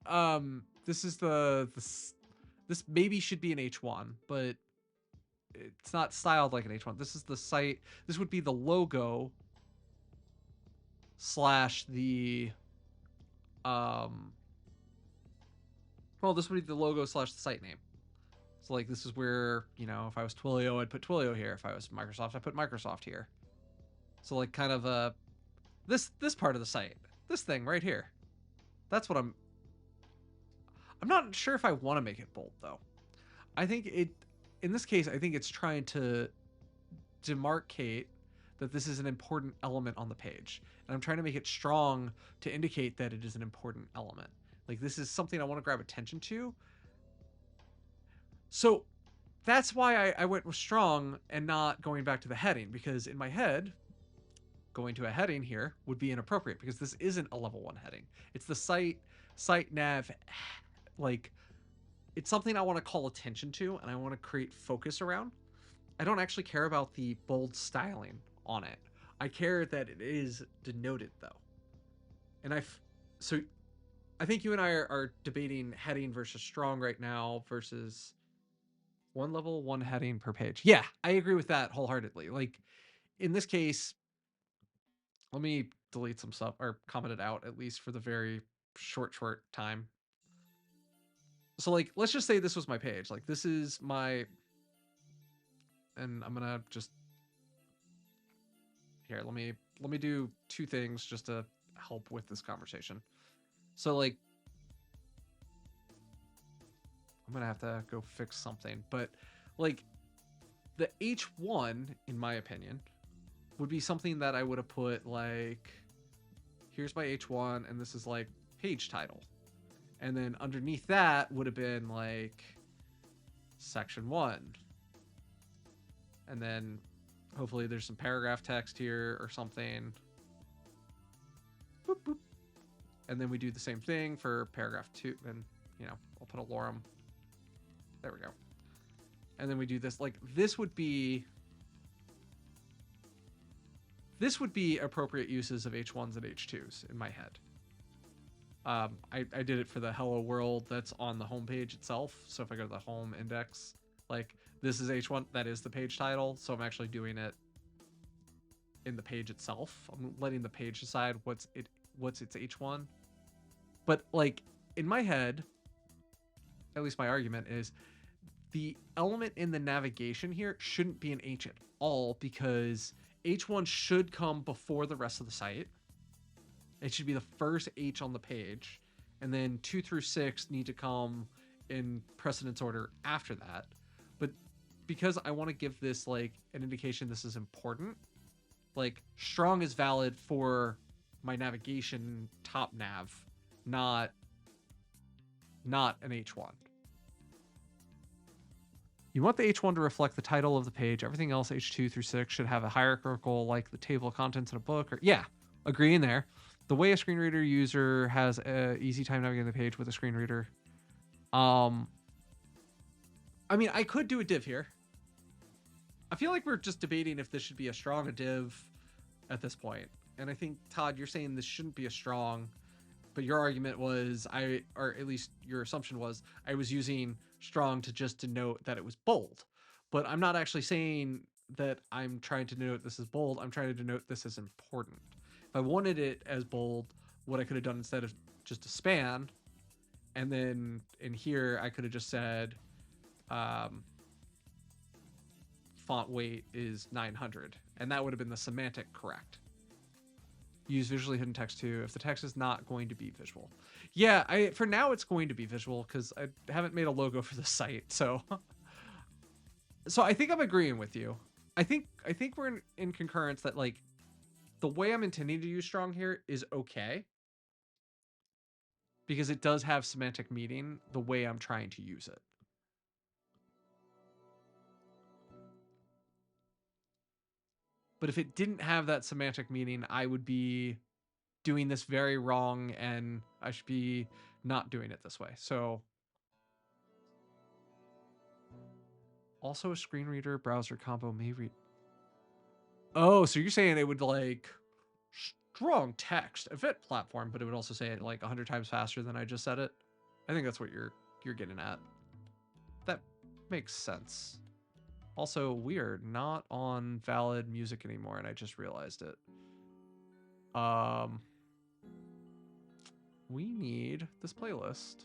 S1: This is this maybe should be an H1, but it's not styled like an H1. This is the site... This would be the logo slash the... Well, this would be the logo slash the site name. So like this is where, you know, if I was Twilio, I'd put Twilio here. If I was Microsoft, I'd put Microsoft here. So like kind of this part of the site, this thing right here. That's what I'm not sure if I want to make it bold though. I think in this case, I think it's trying to demarcate that this is an important element on the page. And I'm trying to make it strong to indicate that it is an important element. Like this is something I want to grab attention to. So that's why I went with strong and not going back to the heading, because in my head, going to a heading here would be inappropriate because this isn't a level 1 heading. It's the site nav, like it's something I want to call attention to and I want to create focus around. I don't actually care about the bold styling on it. I care that it is denoted though. And so I think you and I are debating heading versus strong right now versus one level, one heading per page. Yeah, I agree with that wholeheartedly. Like in this case, let me delete some stuff or comment it out at least for the very short time. So like, let's just say this was my page. Like this is my, and I'm gonna just, here, let me do two things just to help with this conversation. So like, I'm gonna have to go fix something, but like the H1, in my opinion, would be something that I would have put like, here's my H1 and this is like page title. And then underneath that would have been like section 1. And then hopefully there's some paragraph text here or something. Boop, boop. And then we do the same thing for paragraph 2. And, you know, I'll put a lorem. There we go. And then we do this. Like, this would be appropriate uses of H1s and H2s in my head. I did it for the hello world that's on the homepage itself. So if I go to the home index, like this is H1, that is the page title. So I'm actually doing it in the page itself. I'm letting the page decide what's its H1. But like in my head, at least my argument is the element in the navigation here shouldn't be an H at all because H1 should come before the rest of the site. It should be the first H on the page, and then 2 through 6 need to come in precedence order after that. But because I want to give this like an indication this is important, like strong is valid for my navigation top nav, not an H1. You want the H1 to reflect the title of the page. Everything else, H2 through 6, should have a hierarchical, like the table of contents in a book. Or yeah, agreeing there. The way a screen reader user has an easy time navigating the page with a screen reader. I mean, I could do a div here. I feel like we're just debating if this should be a strong div at this point. And I think, Todd, you're saying this shouldn't be a strong, but your argument was, or at least your assumption was, I was using strong to just denote that it was bold. But I'm not actually saying that I'm trying to denote this as bold. I'm trying to denote this as important. If I wanted it as bold, what I could have done instead of just a span, and then in here I could have just said font weight is 900, and that would have been the semantic correct. Use visually hidden text too if the text is not going to be visual. Yeah, for now it's going to be visual because I haven't made a logo for the site, so I think I'm agreeing with you. I think we're in concurrence that like the way I'm intending to use strong here is okay because it does have semantic meaning the way I'm trying to use it. But if it didn't have that semantic meaning, I would be doing this very wrong and I should be not doing it this way. So also a screen reader browser combo may read. Oh, so you're saying it would like strong text event platform, but it would also say it like 100 times faster than I just said it. I think that's what you're getting at. That makes sense. Also, we are not on valid music anymore, and I just realized it. We need this playlist.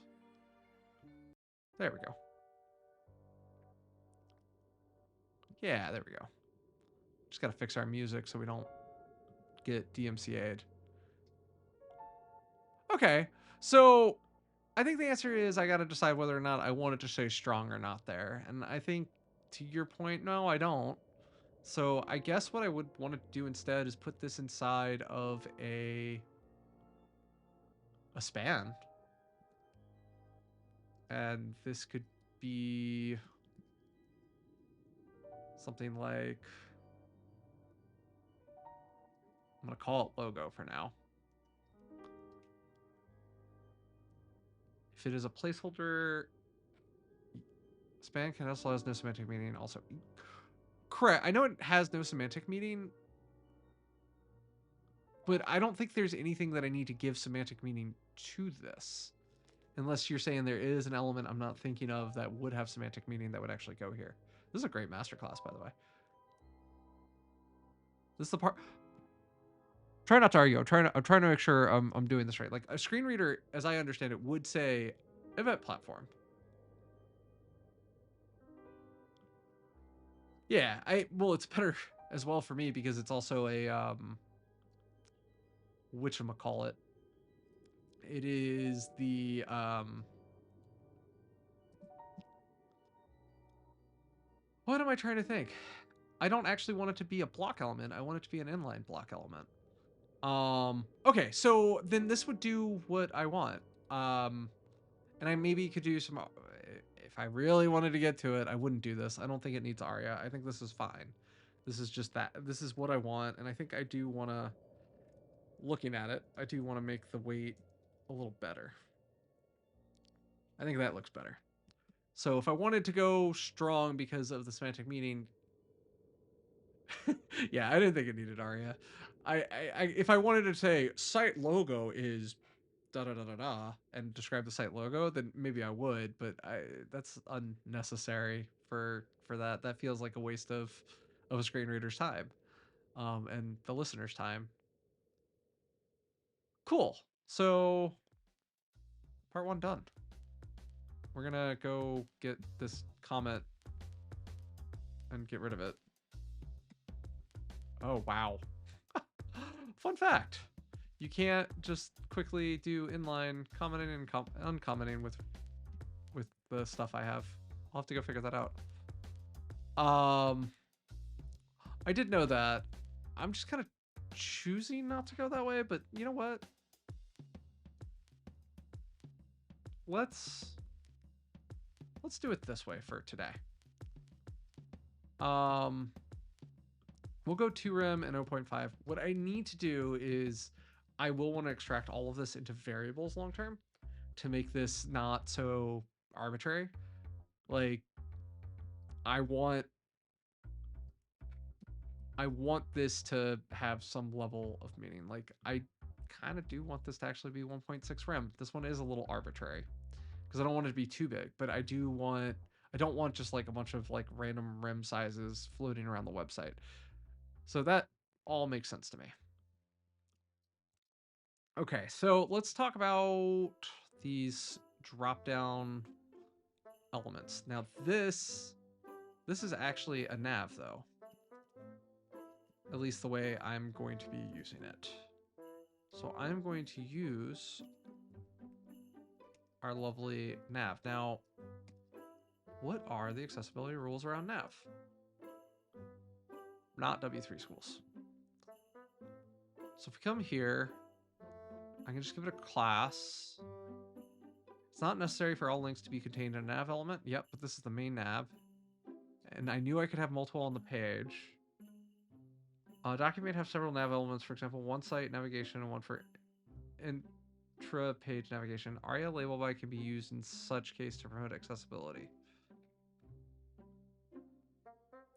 S1: There we go. Yeah, there we go. Just gotta fix our music so we don't get DMCA'd. Okay, so I think the answer is I got to decide whether or not I want it to say strong or not there. And I think to your point, no, I don't. So I guess what I would want to do instead is put this inside of a span. And this could be something like, I'm going to call it logo for now. If it is a placeholder, span can also has no semantic meaning. Also, correct. I know it has no semantic meaning, but I don't think there's anything that I need to give semantic meaning to this. Unless you're saying there is an element I'm not thinking of that would have semantic meaning that would actually go here. This is a great masterclass, by the way. This is the part. Try not to argue. I'm trying to make sure I'm doing this right. Like a screen reader, as I understand it, would say event platform. Yeah, well, it's better as well for me because it's also a whatchamacallit. It is the what am I trying to think? I don't actually want it to be a block element. I want it to be an inline block element. Okay, so then this would do what I want. And I maybe could do some, if I really wanted to get to it, I wouldn't do this. I don't think it needs aria. I think this is fine. This is just that. This is what I want. And I think I do want to, looking at it, I do want to make the weight a little better. I think that looks better. So if I wanted to go strong because of the semantic meaning, yeah, I didn't think it needed aria. If I wanted to say site logo is da da da da da and describe the site logo, then maybe I would, but that's unnecessary for that. That feels like a waste of a screen reader's time, and the listener's time. Cool. So part 1 done. We're gonna go get this comment and get rid of it. Oh wow. Fun fact. You can't just quickly do inline commenting and uncommenting with the stuff I have. I'll have to go figure that out. I did know that. I'm just kind of choosing not to go that way, but you know what? Let's do it this way for today. We'll go 2rem and 0.5. What I need to do is I will want to extract all of this into variables long term to make this not so arbitrary. Like I want this to have some level of meaning. Like I kind of do want this to actually be 1.6 rem. This one is a little arbitrary because I don't want it to be too big, but I don't want just like a bunch of like random rem sizes floating around the website. So that all makes sense to me. Okay, so let's talk about these drop down elements. Now this is actually a nav though. At least the way I'm going to be using it. So I'm going to use our lovely nav. Now, what are the accessibility rules around nav? Not W3 schools. So if we come here, I can just give it a class. It's not necessary for all links to be contained in a nav element. Yep, but this is the main nav. And I knew I could have multiple on the page. Document have several nav elements, for example, one site navigation and one for intra-page navigation. ARIA label by can be used in such case to promote accessibility.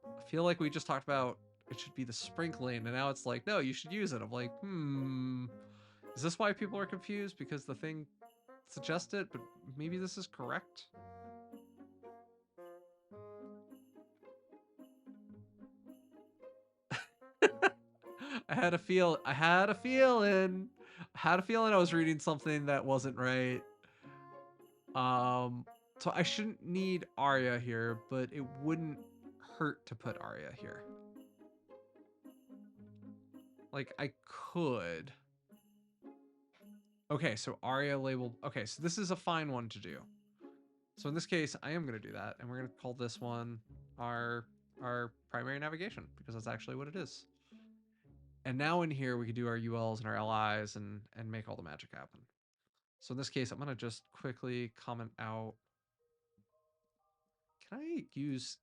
S1: I feel like we just talked about it should be the sprinkling, and now it's like, no, you should use it. I'm like, is this why people are confused? Because the thing suggests it, but maybe this is correct? I had a feeling I was reading something that wasn't right. So I shouldn't need Arya here, but it wouldn't hurt to put Arya here. Like I could. Okay, so ARIA labeled. Okay, so this is a fine one to do. So in this case, I am going to do that, and we're going to call this one our primary navigation, because that's actually what it is. And now in here, we can do our ULs and our LIs and make all the magic happen. So in this case, I'm going to just quickly comment out. Can I use...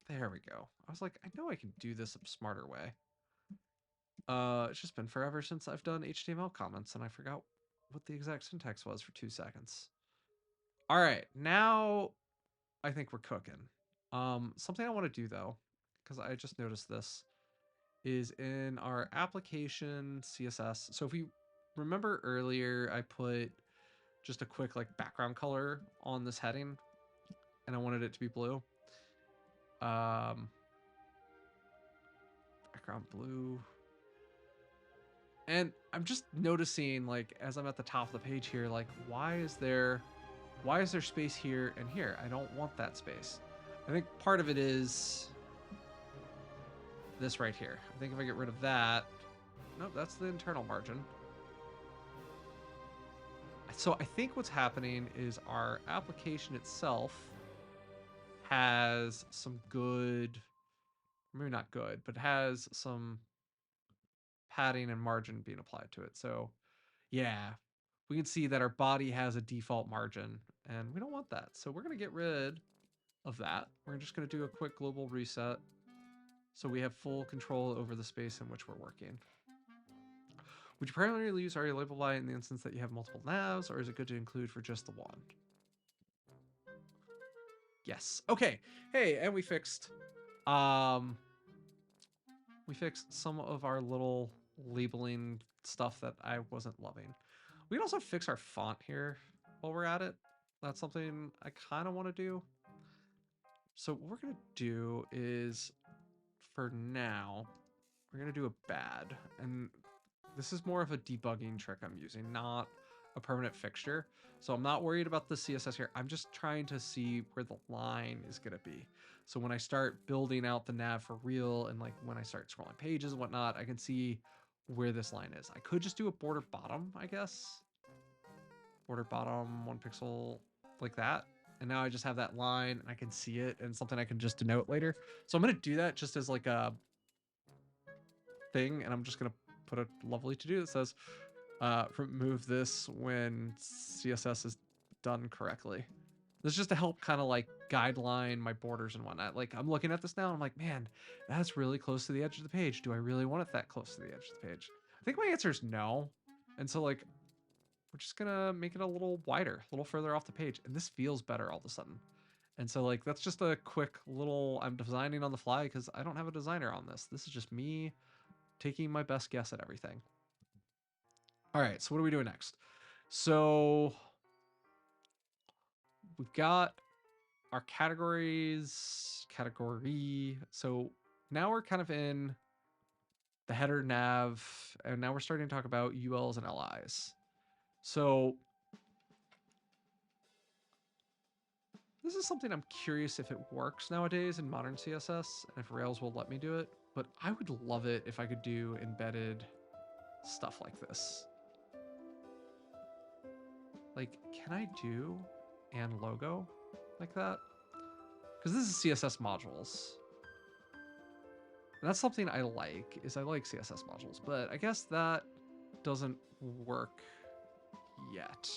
S1: There we go. I was like, I know I can do this a smarter way. It's just been forever since I've done HTML comments, and I forgot what the exact syntax was for 2 seconds. All right, now I think we're cooking. Something I want to do though, because I just noticed this, is in our application CSS. So if we remember earlier, I put just a quick like background color on this heading, and I wanted it to be blue. Background blue. And I'm just noticing, like, as I'm at the top of the page here, like, why is there space here and here? I don't want that space. I think part of it is this right here. I think if I get rid of that, nope, that's the internal margin. So I think what's happening is our application itself has some good, maybe not good, but has some padding and margin being applied to it. So yeah, we can see that our body has a default margin, and we don't want that. So we're going to get rid of that. We're just going to do a quick global reset so we have full control over the space in which we're working. Would you primarily use ARIA label by in the instance that you have multiple navs, or is it good to include for just the one? Yes. Okay. Hey, and we fixed some of our little labeling stuff that I wasn't loving. We can also fix our font here while we're at it. That's something I kind of want to do. So what we're going to do is, for now, we're going to do a bad. And this is more of a debugging trick I'm using, not a permanent fixture. So I'm not worried about the CSS here. I'm just trying to see where the line is going to be. So when I start building out the nav for real, and like when I start scrolling pages and whatnot, I can see where this line is. I could just do a border bottom, I guess. Border bottom 1 pixel like that. And now I just have that line and I can see it, and something I can just denote later. So I'm going to do that just as like a thing. And I'm just going to put a lovely to do that says, remove this when CSS is done correctly. This is just to help kind of like guideline my borders and whatnot. Like I'm looking at this now, and I'm like, man, that's really close to the edge of the page. Do I really want it that close to the edge of the page? I think my answer is no. And so like, we're just gonna make it a little wider, a little further off the page. And this feels better all of a sudden. And so like, that's just a quick little, I'm designing on the fly because I don't have a designer on this. This is just me taking my best guess at everything. All right, so what are we doing next? So we've got our category. So now we're kind of in the header nav, and now we're starting to talk about ULs and LIs. So this is something I'm curious if it works nowadays in modern CSS, and if Rails will let me do it, but I would love it if I could do embedded stuff like this. Like, can I do and logo like that? Because this is CSS modules. And that's something I like, is I like CSS modules, but I guess that doesn't work yet.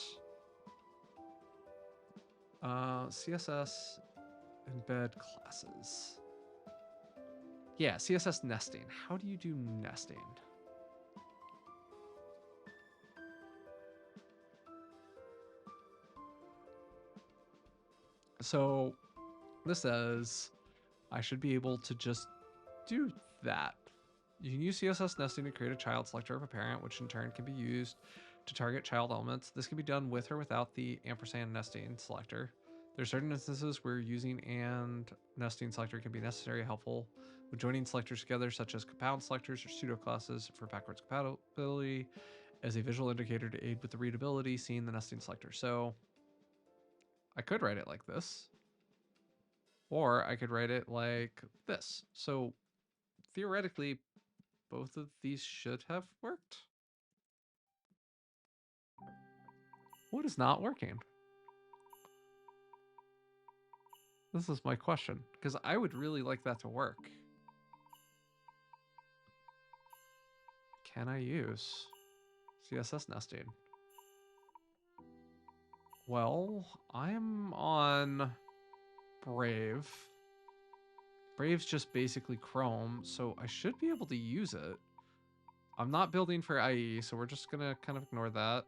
S1: CSS embed classes. Yeah, CSS nesting. How do you do nesting? So this says I should be able to just do that. You can use CSS nesting to create a child selector of a parent, which in turn can be used to target child elements. This can be done with or without the ampersand nesting selector. There are certain instances where using and nesting selector can be necessary and helpful with joining selectors together, such as compound selectors or pseudo classes for backwards compatibility, as a visual indicator to aid with the readability, seeing the nesting selector. So I could write it like this, or I could write it like this. So theoretically, both of these should have worked. What is not working? This is my question, because I would really like that to work. Can I use CSS nesting? Well, I'm on Brave. Brave's just basically Chrome, so I should be able to use it. I'm not building for IE, so we're just gonna kind of ignore that.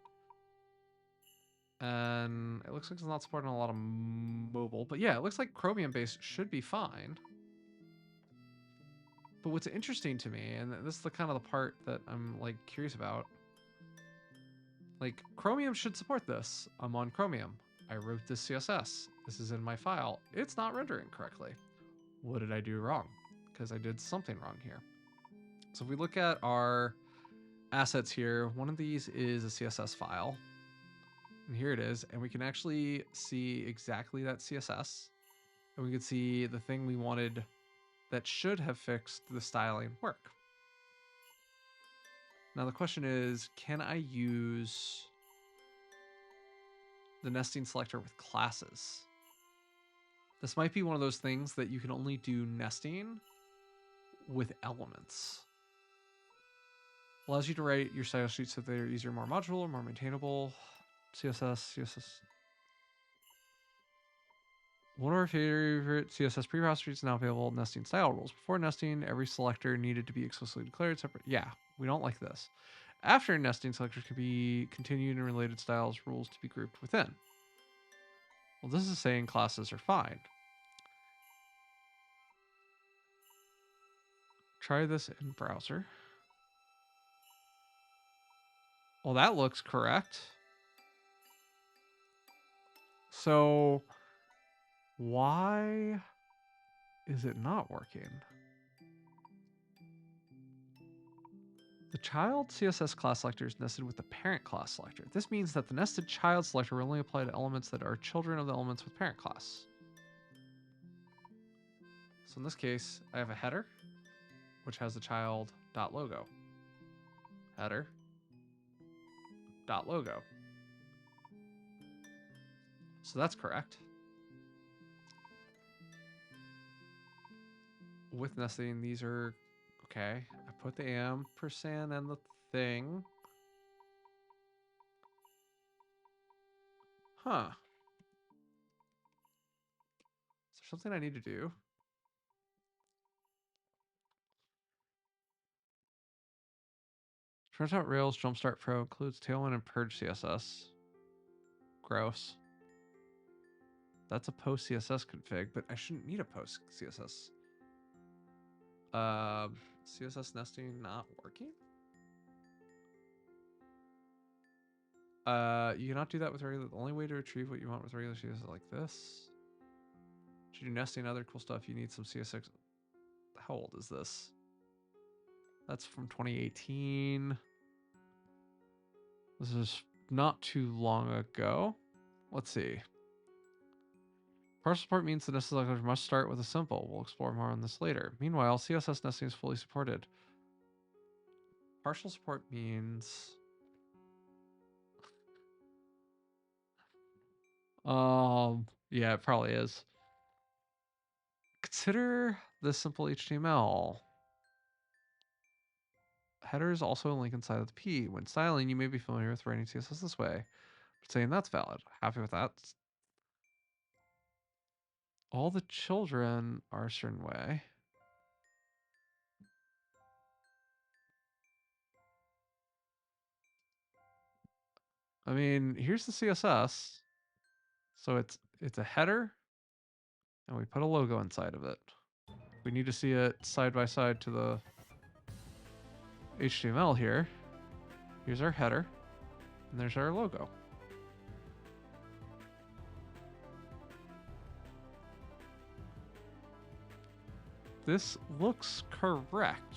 S1: And it looks like it's not supporting a lot of mobile, but yeah, it looks like Chromium based should be fine. But what's interesting to me, and this is the kind of the part that I'm like curious about, like Chromium should support this. I'm on Chromium. I wrote this CSS. This is in my file. It's not rendering correctly. What did I do wrong? Because I did something wrong here. So if we look at our assets here, one of these is a CSS file. And here it is. And we can actually see exactly that CSS. And we can see the thing we wanted that should have fixed the styling work. Now the question is, can I use the nesting selector with classes? This might be one of those things that you can only do nesting with elements. Allows you to write your style sheets so they're easier, more modular, more maintainable. CSS. One of our favorite CSS prerepositories is now available nesting style rules. Before nesting, every selector needed to be explicitly declared separate. Yeah, we don't like this. After nesting, selectors can be continued and related styles rules to be grouped within. Well, this is saying classes are fine. Try this in browser. Well, that looks correct. So why is it not working? The child CSS class selector is nested with the parent class selector. This means that the nested child selector will only apply to elements that are children of the elements with parent class. So in this case, I have a header, which has the child.logo. Header.logo. So that's correct. With nesting, these are okay. I put the ampersand and the thing. Huh. Is there something I need to do? Turns out Rails Jumpstart Pro includes Tailwind and Purge CSS. Gross. That's a post CSS config, but I shouldn't need a post CSS. CSS nesting not working? You cannot do that with regular. The only way to retrieve what you want with regular CSS is like this. To do nesting and other cool stuff, you need some CSS. How old is this? That's from 2018. This is not too long ago. Let's see. Partial support means the nested selector must start with a simple. We'll explore more on this later. Meanwhile, CSS nesting is fully supported. Partial support means... yeah, it probably is. Consider the simple HTML. Header is also a link inside of the P. When styling, you may be familiar with writing CSS this way. But saying that's valid. Happy with that. All the children are a certain way. I mean, here's the CSS. So it's a header, and we put a logo inside of it. We need to see it side by side to the HTML here. Here's our header, and there's our logo. This looks correct.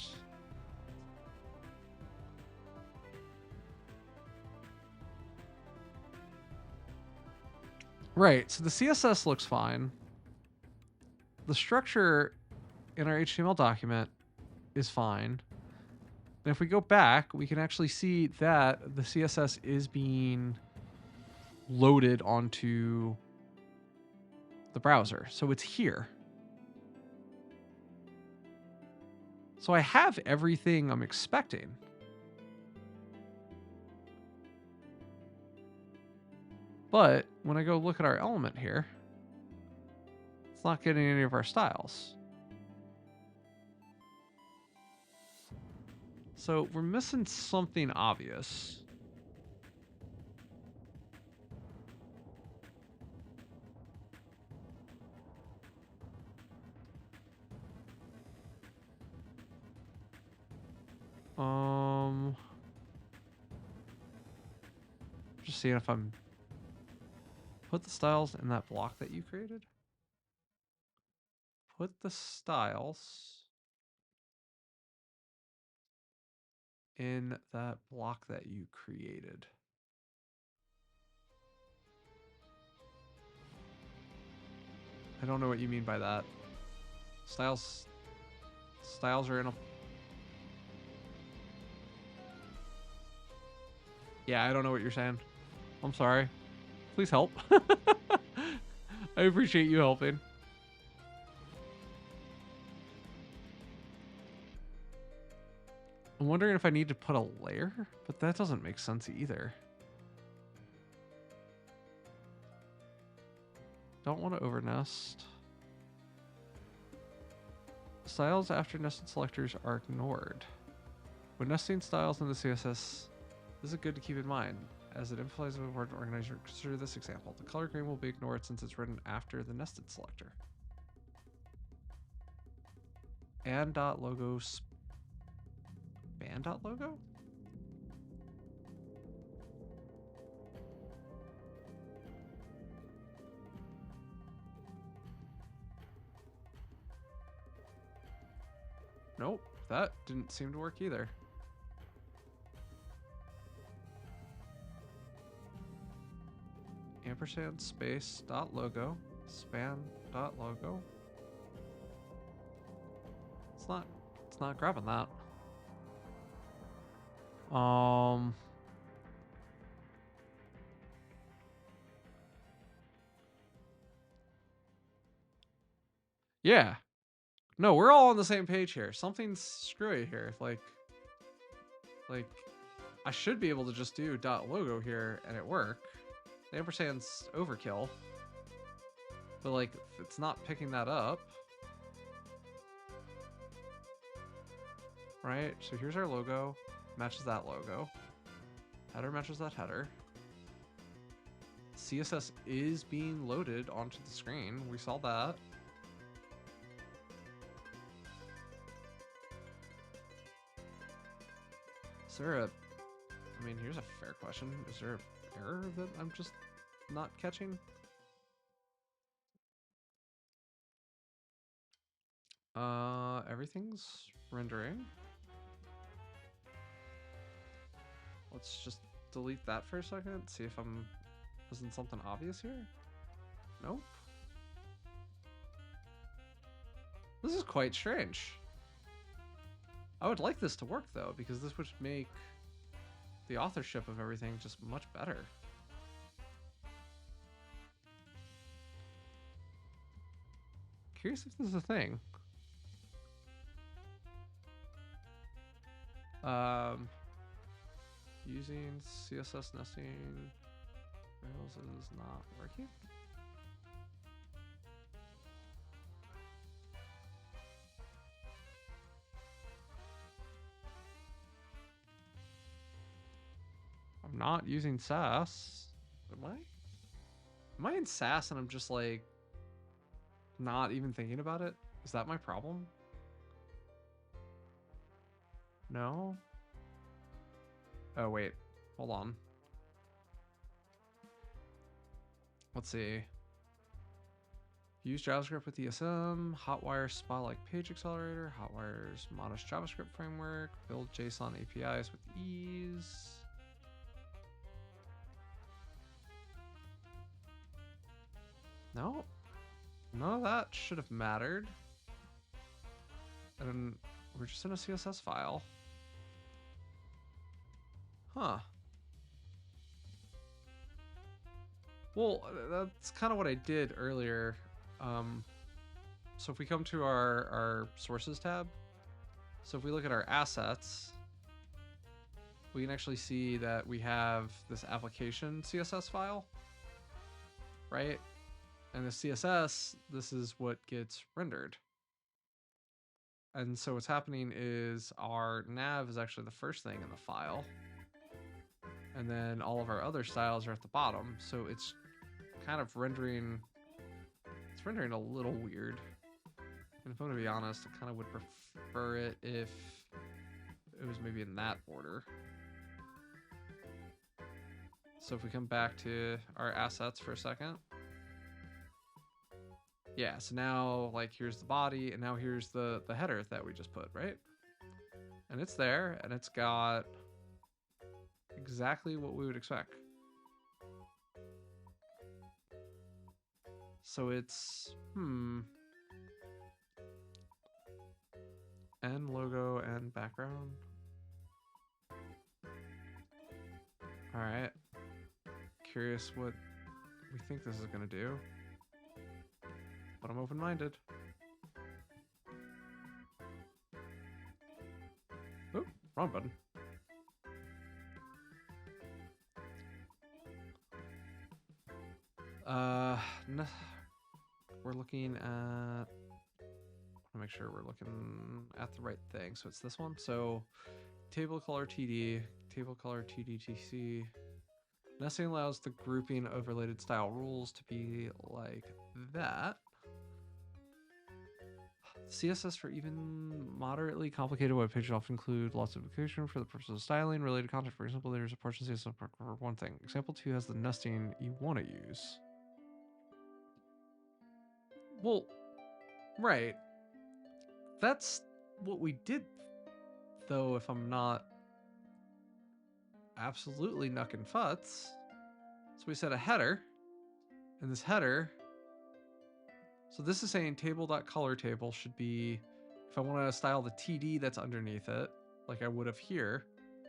S1: Right, so the CSS looks fine. The structure in our HTML document is fine. And if we go back, we can actually see that the CSS is being loaded onto the browser. So it's here. So I have everything I'm expecting. But when I go look at our element here, it's not getting any of our styles. So we're missing something obvious. Just seeing if I'm put the styles in that block that you created. Put the styles in that block that you created. I don't know what you mean by that. Styles are in a... Yeah, I don't know what you're saying. I'm sorry. Please help. I appreciate you helping. I'm wondering if I need to put a layer, but that doesn't make sense either. Don't want to overnest. Styles after nested selectors are ignored. When nesting styles in the CSS, this is good to keep in mind. As it emphasizes an important organizer, consider this example. The color green will be ignored since it's written after the nested selector. And.logo span.logo? Nope, that didn't seem to work either. Ampersand space dot logo span dot logo. It's not grabbing that. Yeah. No, we're all on the same page here. Something's screwy here. Like I should be able to just do dot logo here and it work. The ampersand's overkill. But like it's not picking that up. Right? So here's our logo. Matches that logo. Header matches that header. CSS is being loaded onto the screen. We saw that. Is there a... I mean, here's a fair question. Is there an error that I'm just not catching? Everything's rendering. Let's just delete that for a second. See if I'm missing something obvious here. Nope. This is quite strange. I would like this to work though, because this would make the authorship of everything just much better. Curious if this is a thing. Using CSS nesting Rails is not working. I'm not using Sass. Am I? Am I in Sass and I'm just like not even thinking about it? Is that my problem? No? Oh, wait. Hold on. Let's see. Use JavaScript with ESM, Hotwire Spotlight Page Accelerator, Hotwire's modest JavaScript framework, build JSON APIs with ease. No, none of that should have mattered. And we're just in a CSS file. Huh. Well, that's kind of what I did earlier. So if we come to our sources tab, so if we look at our assets, we can actually see that we have this application CSS file, right? And the CSS, this is what gets rendered. And so what's happening is our nav is actually the first thing in the file. And then all of our other styles are at the bottom. So it's kind of rendering, it's rendering a little weird. And if I'm gonna be honest, I kind of would prefer it if it was maybe in that order. So if we come back to our assets for a second. Yeah, so now like here's the body and now here's the header that we just put, right? And it's there and it's got exactly what we would expect. So it's, and logo and background. All right. Curious what we think this is gonna do, but I'm open-minded. Oh, wrong button. No, we're looking at, make sure we're looking at the right thing. So it's this one. So table color TD, table color TDTC. Nesting allows the grouping of related style rules to be like that. CSS for even moderately complicated web pages often include lots of information for the purpose of styling related content. For example, there's a portion CSS for one thing. Example 2 has the nesting you want to use. Well, right. That's what we did, though, if I'm not absolutely knuckin' futs. So we set a header, and this header, so this is saying table.color table should be, if I want to style the TD that's underneath it, like I would have here,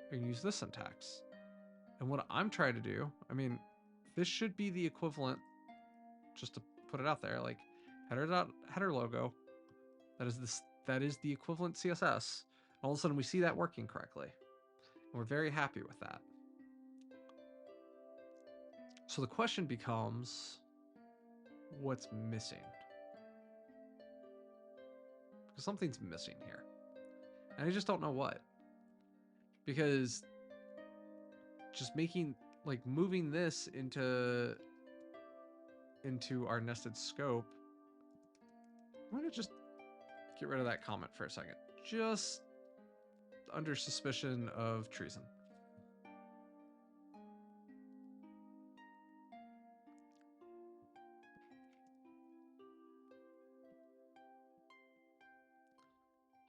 S1: I can use this syntax. And what I'm trying to do, I mean, this should be the equivalent, just to put it out there, like header logo, that is the equivalent CSS. And all of a sudden we see that working correctly. And we're very happy with that. So the question becomes, what's missing? Because something's missing here. And I just don't know what. Because just moving this into our nested scope, I'm gonna just get rid of that comment for a second. Just under suspicion of treason.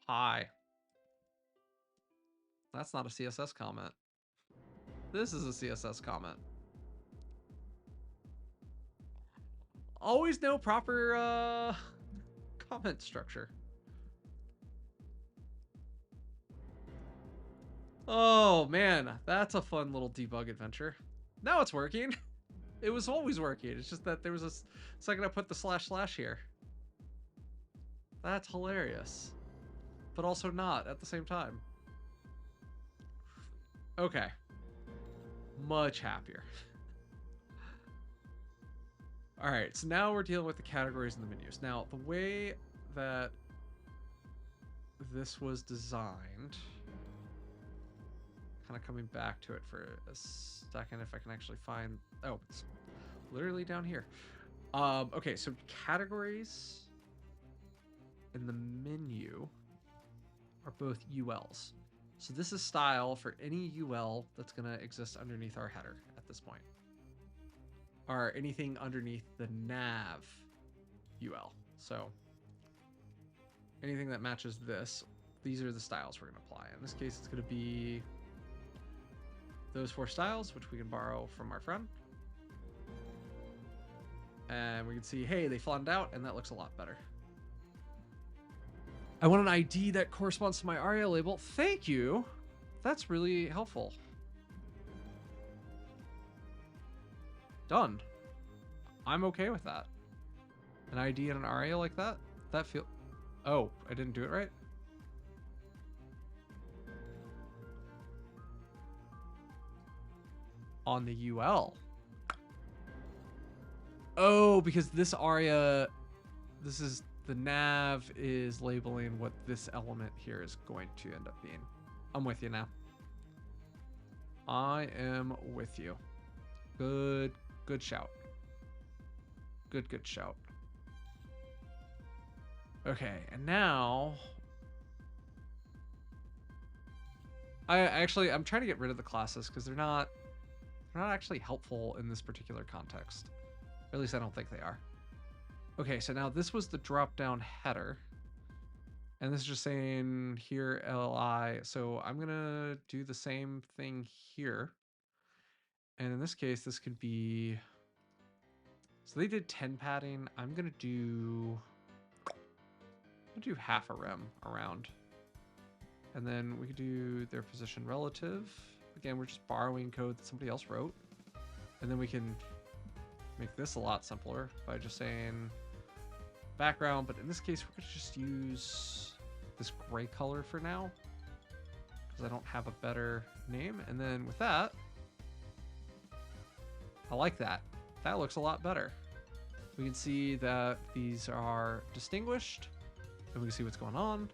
S1: Hi. That's not a CSS comment. This is a CSS comment. Always know proper comment structure. Oh man, that's a fun little debug adventure. Now it's working. It was always working. It's just that there was a second I put the // here. That's hilarious. But also not at the same time. Okay. Much happier. All right, so now we're dealing with the categories and the menus. Now, the way that this was designed, kind of coming back to it for a second, if I can actually find, oh, it's literally down here. Okay, so categories and the menu are both ULs. So this is style for any UL that's gonna exist underneath our header at this point. Or anything underneath the nav UL. So anything that matches this, these are the styles we're gonna apply. In this case, it's gonna be those 4 styles, which we can borrow from our friend. And we can see, hey, they flattened out, and that looks a lot better. I want an ID that corresponds to my ARIA label. Thank you. That's really helpful. Done. I'm okay with that. An ID and an ARIA like that? That feel... Oh, I didn't do it right? On the UL. Oh, because this ARIA... This is... The nav is labeling what this element here is going to end up being. I'm with you now. I am with you. Good shout. Good shout. Okay, and now... I'm trying to get rid of the classes because they're not actually helpful in this particular context. Or at least I don't think they are. Okay, so now this was the drop-down header. And this is just saying here li. So I'm going to do the same thing here. And in this case, this could be... So they did 10 padding. I'm going to do half a rem around. And then we could do their position relative. Again, we're just borrowing code that somebody else wrote. And then we can make this a lot simpler by just saying background. But in this case, we're going to just use this gray color for now, because I don't have a better name. And then with that, I like that. That looks a lot better. We can see that these are distinguished, and we can see what's going on.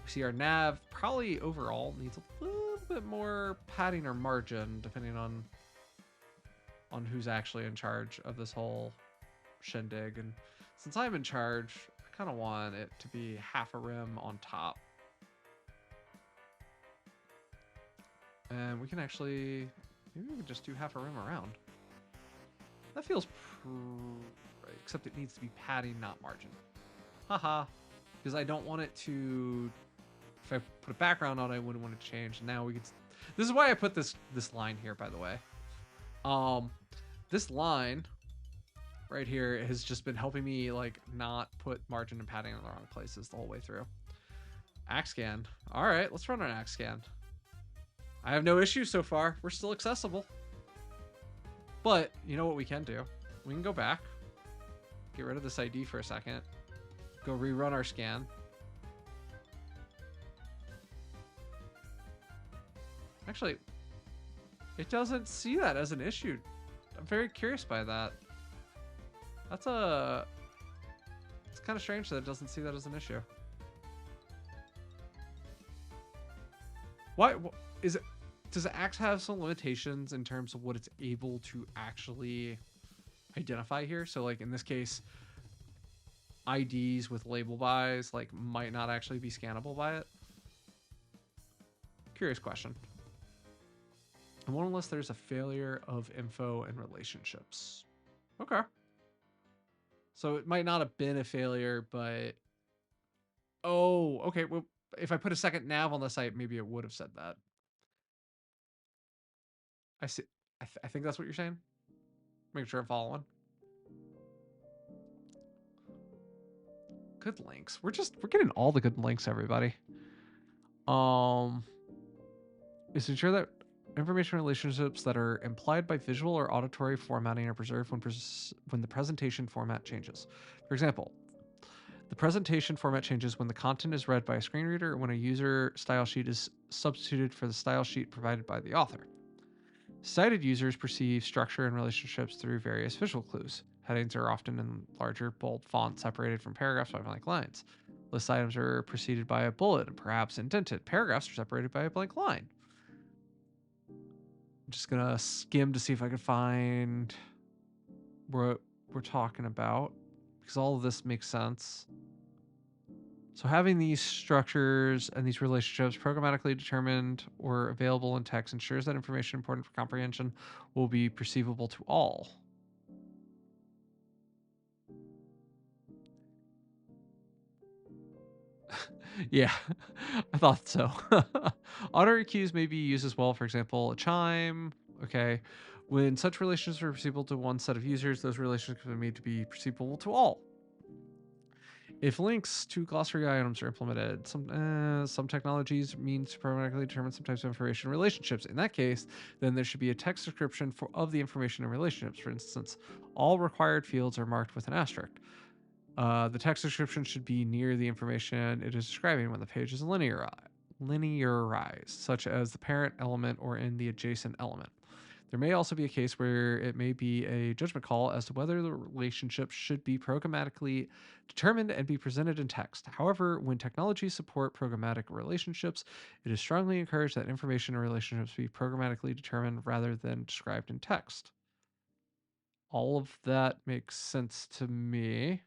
S1: We see our nav probably overall needs a little bit more padding or margin, depending on who's actually in charge of this whole shindig. And since I'm in charge, I kind of want it to be half a rim on top. And we can actually, maybe we can just do half a rim around. That feels right, except it needs to be padding, not margin. Haha, because I don't want it to, if I put a background on it, I wouldn't want it to change. Now we could, this is why I put this line here, by the way. This line right here has just been helping me like not put margin and padding in the wrong places the whole way through. AxScan. All right, let's run an AxScan. I have no issues so far. We're still accessible. But you know what we can do? We can go back, get rid of this ID for a second, go rerun our scan. Actually, it doesn't see that as an issue. I'm very curious by that. It's kind of strange that it doesn't see that as an issue. Why is it? Does Axe have some limitations in terms of what it's able to actually identify here? So like in this case, IDs with label bys like might not actually be scannable by it. Curious question. And one unless there's a failure of info and relationships. Okay. So it might not have been a failure, but oh, okay. Well, if I put a second nav on the site, maybe it would have said that. I see. I think that's what you're saying. Make sure I'm following. Good links. We're getting all the good links, everybody. Is to ensure that information relationships that are implied by visual or auditory formatting are preserved when the presentation format changes. For example, the presentation format changes when the content is read by a screen reader or when a user style sheet is substituted for the style sheet provided by the author. Sighted users perceive structure and relationships through various visual clues. Headings are often in larger, bold font separated from paragraphs by blank lines. List items are preceded by a bullet and perhaps indented. Paragraphs are separated by a blank line. I'm just going to skim to see if I can find what we're talking about, because all of this makes sense. So having these structures and these relationships programmatically determined or available in text ensures that information important for comprehension will be perceivable to all. Yeah, I thought so. Auto cues may be used as well. For example, a chime. Okay. When such relationships are perceivable to one set of users, those relationships are made to be perceivable to all. If links to glossary items are implemented, some technologies mean to permanently determine some types of information in relationships. In that case, then there should be a text description of the information in relationships. For instance, all required fields are marked with an asterisk. The text description should be near the information it is describing when the page is linearized, such as the parent element or in the adjacent element. There may also be a case where it may be a judgment call as to whether the relationship should be programmatically determined and be presented in text. However, when technologies support programmatic relationships, it is strongly encouraged that information in relationships be programmatically determined rather than described in text. All of that makes sense to me.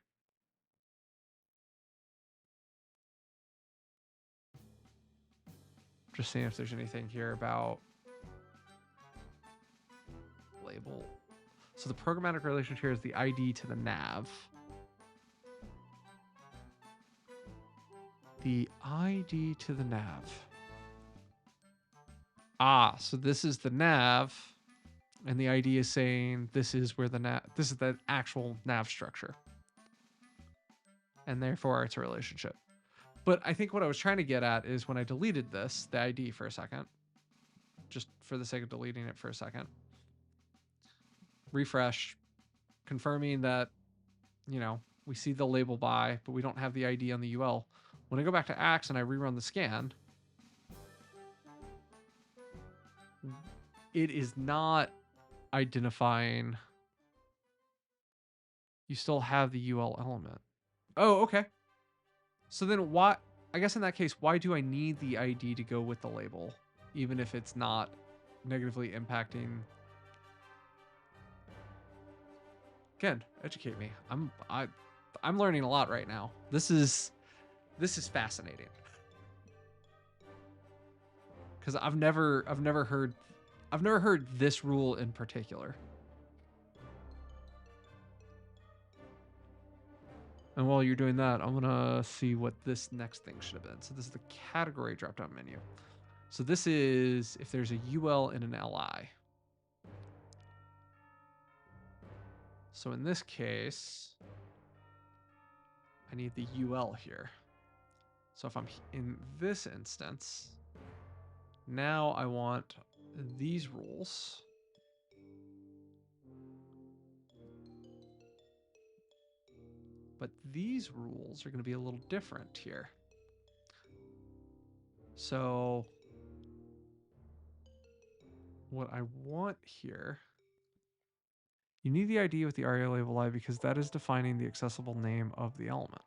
S1: Just seeing if there's anything here about label. So the programmatic relationship here is the ID to the nav. The ID to the nav. Ah, so this is the nav, and the ID is saying this is where the nav, this is the actual nav structure. And therefore it's a relationship. But I think what I was trying to get at is when I deleted this, the ID for a second, just for the sake of deleting it for a second, refresh, confirming that, you know, we see the label by, but we don't have the ID on the UL. When I go back to Axe and I rerun the scan, it is not identifying. You still have the UL element. Oh, okay. So then why, I guess in that case, why do I need the ID to go with the label, even if it's not negatively impacting? Again, educate me. I'm learning a lot right now. This is fascinating. Because I've never heard this rule in particular. And while you're doing that, I'm gonna see what this next thing should have been. So this is the category drop-down menu. So this is if there's a UL and an LI. So in this case, I need the UL here. So if I'm in this instance, now I want these rules. But these rules are going to be a little different here. So what I want here, you need the ID with the ARIA label I because that is defining the accessible name of the element.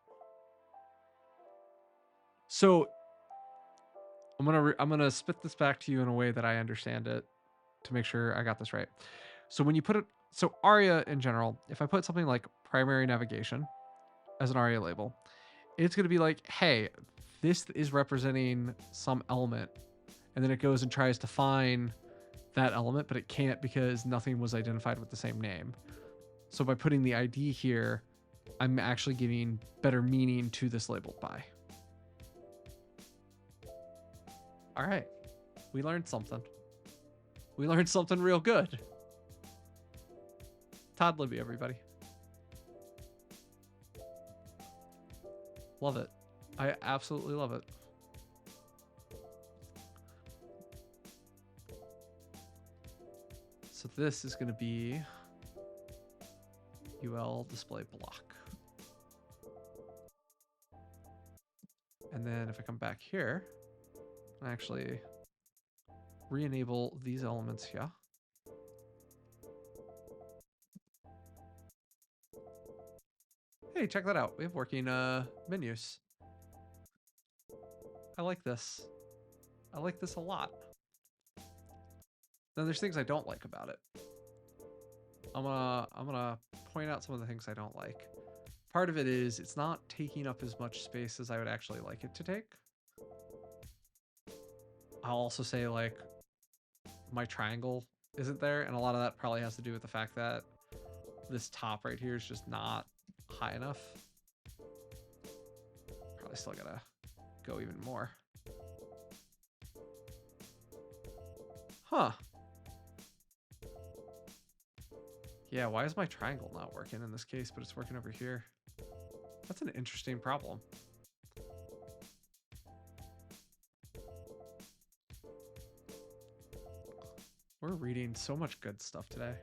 S1: So I'm gonna spit this back to you in a way that I understand it to make sure I got this right. So when you put it, so ARIA in general, if I put something like primary navigation as an ARIA label, it's going to be like, hey, this is representing some element. And then it goes and tries to find that element, but it can't because nothing was identified with the same name. So by putting the ID here, I'm actually giving better meaning to this labeled by. All right. We learned something. We learned something real good. Todd Libby, everybody. Love it. I absolutely love it. So this is going to be UL display block. And then if I come back here, I actually re-enable these elements here. Hey, check that out. We have working menus. I like this. I like this a lot. Then there's things I don't like about it. I'm gonna point out some of the things I don't like. Part of it is it's not taking up as much space as I would actually like it to take. I'll also say like my triangle isn't there, and a lot of that probably has to do with the fact that this top right here is just not high enough. Probably still gotta go even more. Huh. Yeah, why is my triangle not working in this case, but it's working over here? That's an interesting problem. We're reading so much good stuff today.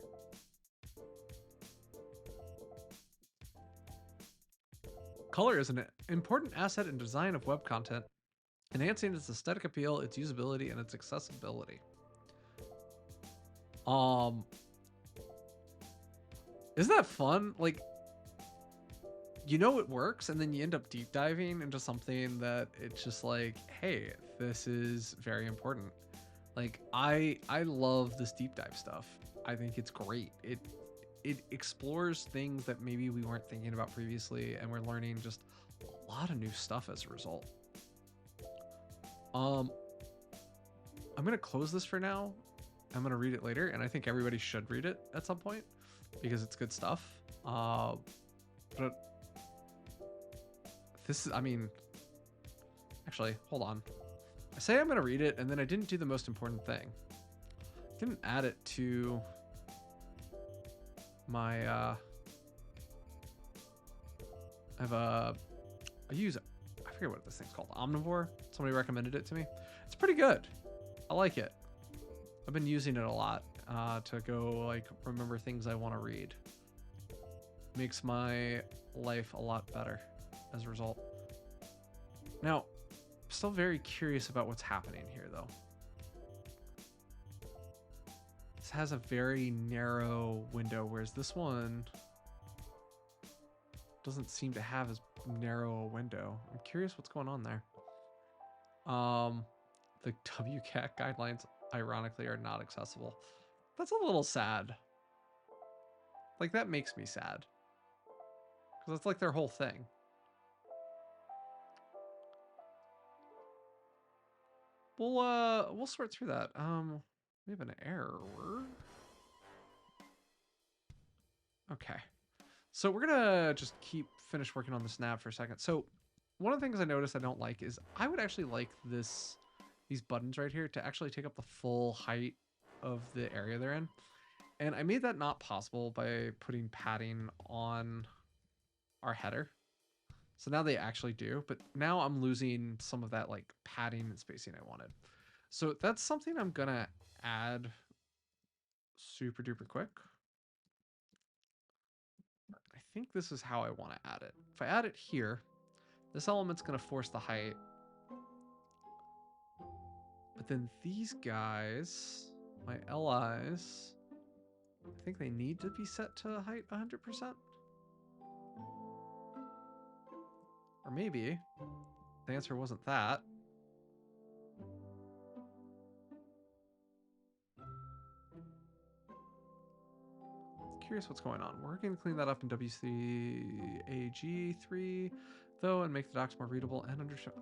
S1: Color is an important asset in design of web content, enhancing its aesthetic appeal, its usability, and its accessibility. Isn't that fun? Like, you know it works, and then you end up deep diving into something that it's just like, hey, this is very important. Like, I love this deep dive stuff. I think it's great. It explores things that maybe we weren't thinking about previously, and we're learning just a lot of new stuff as a result. I'm gonna close this for now. I'm gonna read it later, and I think everybody should read it at some point because it's good stuff. But this is, I mean, actually, hold on. I say I'm gonna read it, and then I didn't do the most important thing. I didn't add it to my I use, I forget what this thing's called, Omnivore. Somebody recommended it to me. It's pretty good. I like it. I've been using it a lot to go like remember things I want to read. Makes my life a lot better as a result. Now, I'm still very curious about what's happening here though. This has a very narrow window, whereas this one doesn't seem to have as narrow a window. I'm curious what's going on there. The WCAT guidelines, ironically, are not accessible. That's a little sad. Like, that makes me sad. Because that's like their whole thing. We'll sort through that. We have an error. Okay. So we're gonna just finish working on this nav for a second. So one of the things I noticed I don't like is I would actually like these buttons right here to actually take up the full height of the area they're in. And I made that not possible by putting padding on our header. So now they actually do, but now I'm losing some of that like padding and spacing I wanted. So that's something I'm gonna add super duper quick. I think this is how I want to add it. If I add it here, this element's going to force the height. But then these guys, my LIs, I think they need to be set to height 100%. Or maybe the answer wasn't that. Curious what's going on. We're going to clean that up in WCAG3 though and make the docs more readable and understood.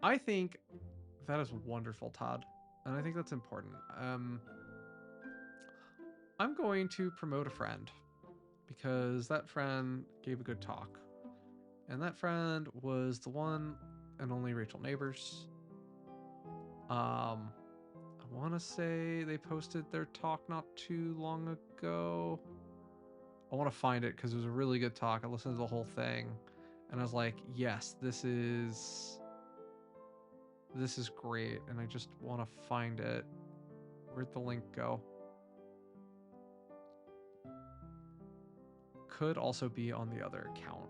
S1: I think that is wonderful, Todd. And I think that's important. I'm going to promote a friend because that friend gave a good talk. And that friend was the one and only Rachel Neighbors. I want to say they posted their talk not too long ago. I want to find it because it was a really good talk. I listened to the whole thing and I was like, yes, this is great. And I just want to find it. Where'd the link go? Could also be on the other account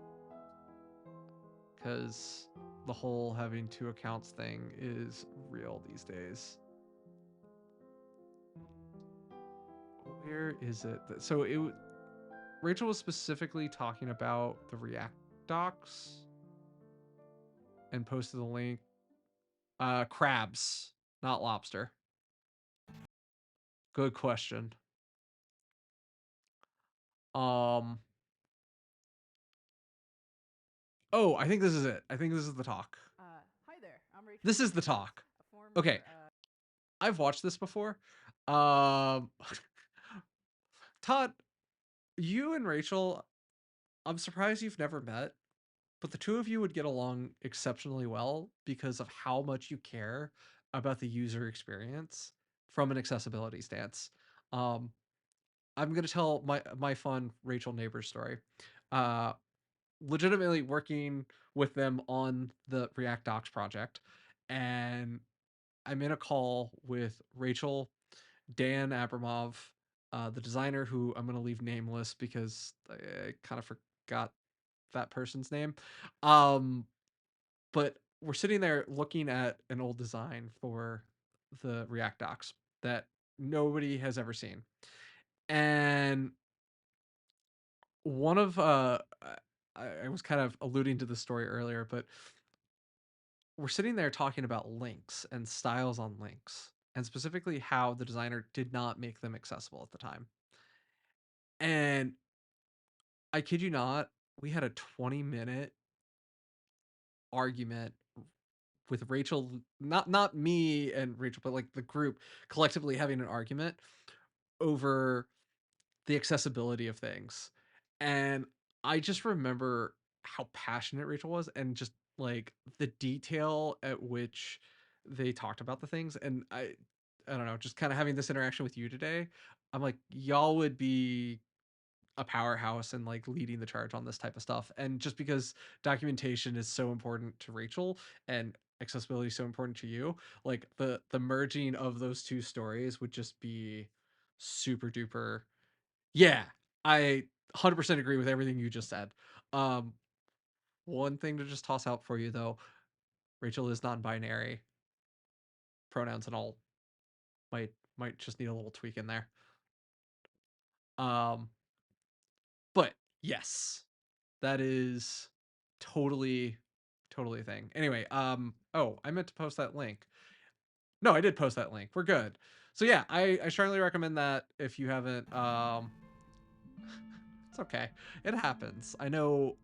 S1: because the whole having two accounts thing is real these days. Where is it? So Rachel was specifically talking about the React docs and posted the link. Crabs, not lobster. Good question. Oh, I think this is it. I think this is the talk.
S2: Hi there, I'm Rachel.
S1: This is the talk.
S2: Former,
S1: okay. I've watched this before. Todd, you and Rachel, I'm surprised you've never met, but the two of you would get along exceptionally well because of how much you care about the user experience from an accessibility stance. I'm going to tell my fun Rachel Neighbors story. legitimately working with them on the React Docs project, and I'm in a call with Rachel, Dan Abramov, the designer who I'm going to leave nameless because I kind of forgot that person's name. But we're sitting there looking at an old design for the React Docs that nobody has ever seen. And one of I was kind of alluding to the story earlier, but we're sitting there talking about links and styles on links, and specifically how the designer did not make them accessible at the time. And I kid you not, we had a 20-minute argument with Rachel, not me and Rachel, but like the group collectively having an argument over the accessibility of things. And I just remember how passionate Rachel was and just like the detail at which they talked about the things. And I don't know, just kind of having this interaction with you today, I'm like, y'all would be a powerhouse and like leading the charge on this type of stuff. And just because documentation is so important to Rachel and accessibility is so important to you, like the merging of those two stories would just be super duper. Yeah, I 100% agree with everything you just said. um One thing to just toss out for you though, Rachel is non-binary. Pronouns and all might just need a little tweak in there. um but yes, that is totally a thing. Anyway, oh, I meant to post that link. No, I did post that link. We're good. So yeah, I strongly recommend that if you haven't. It's okay. It happens. I know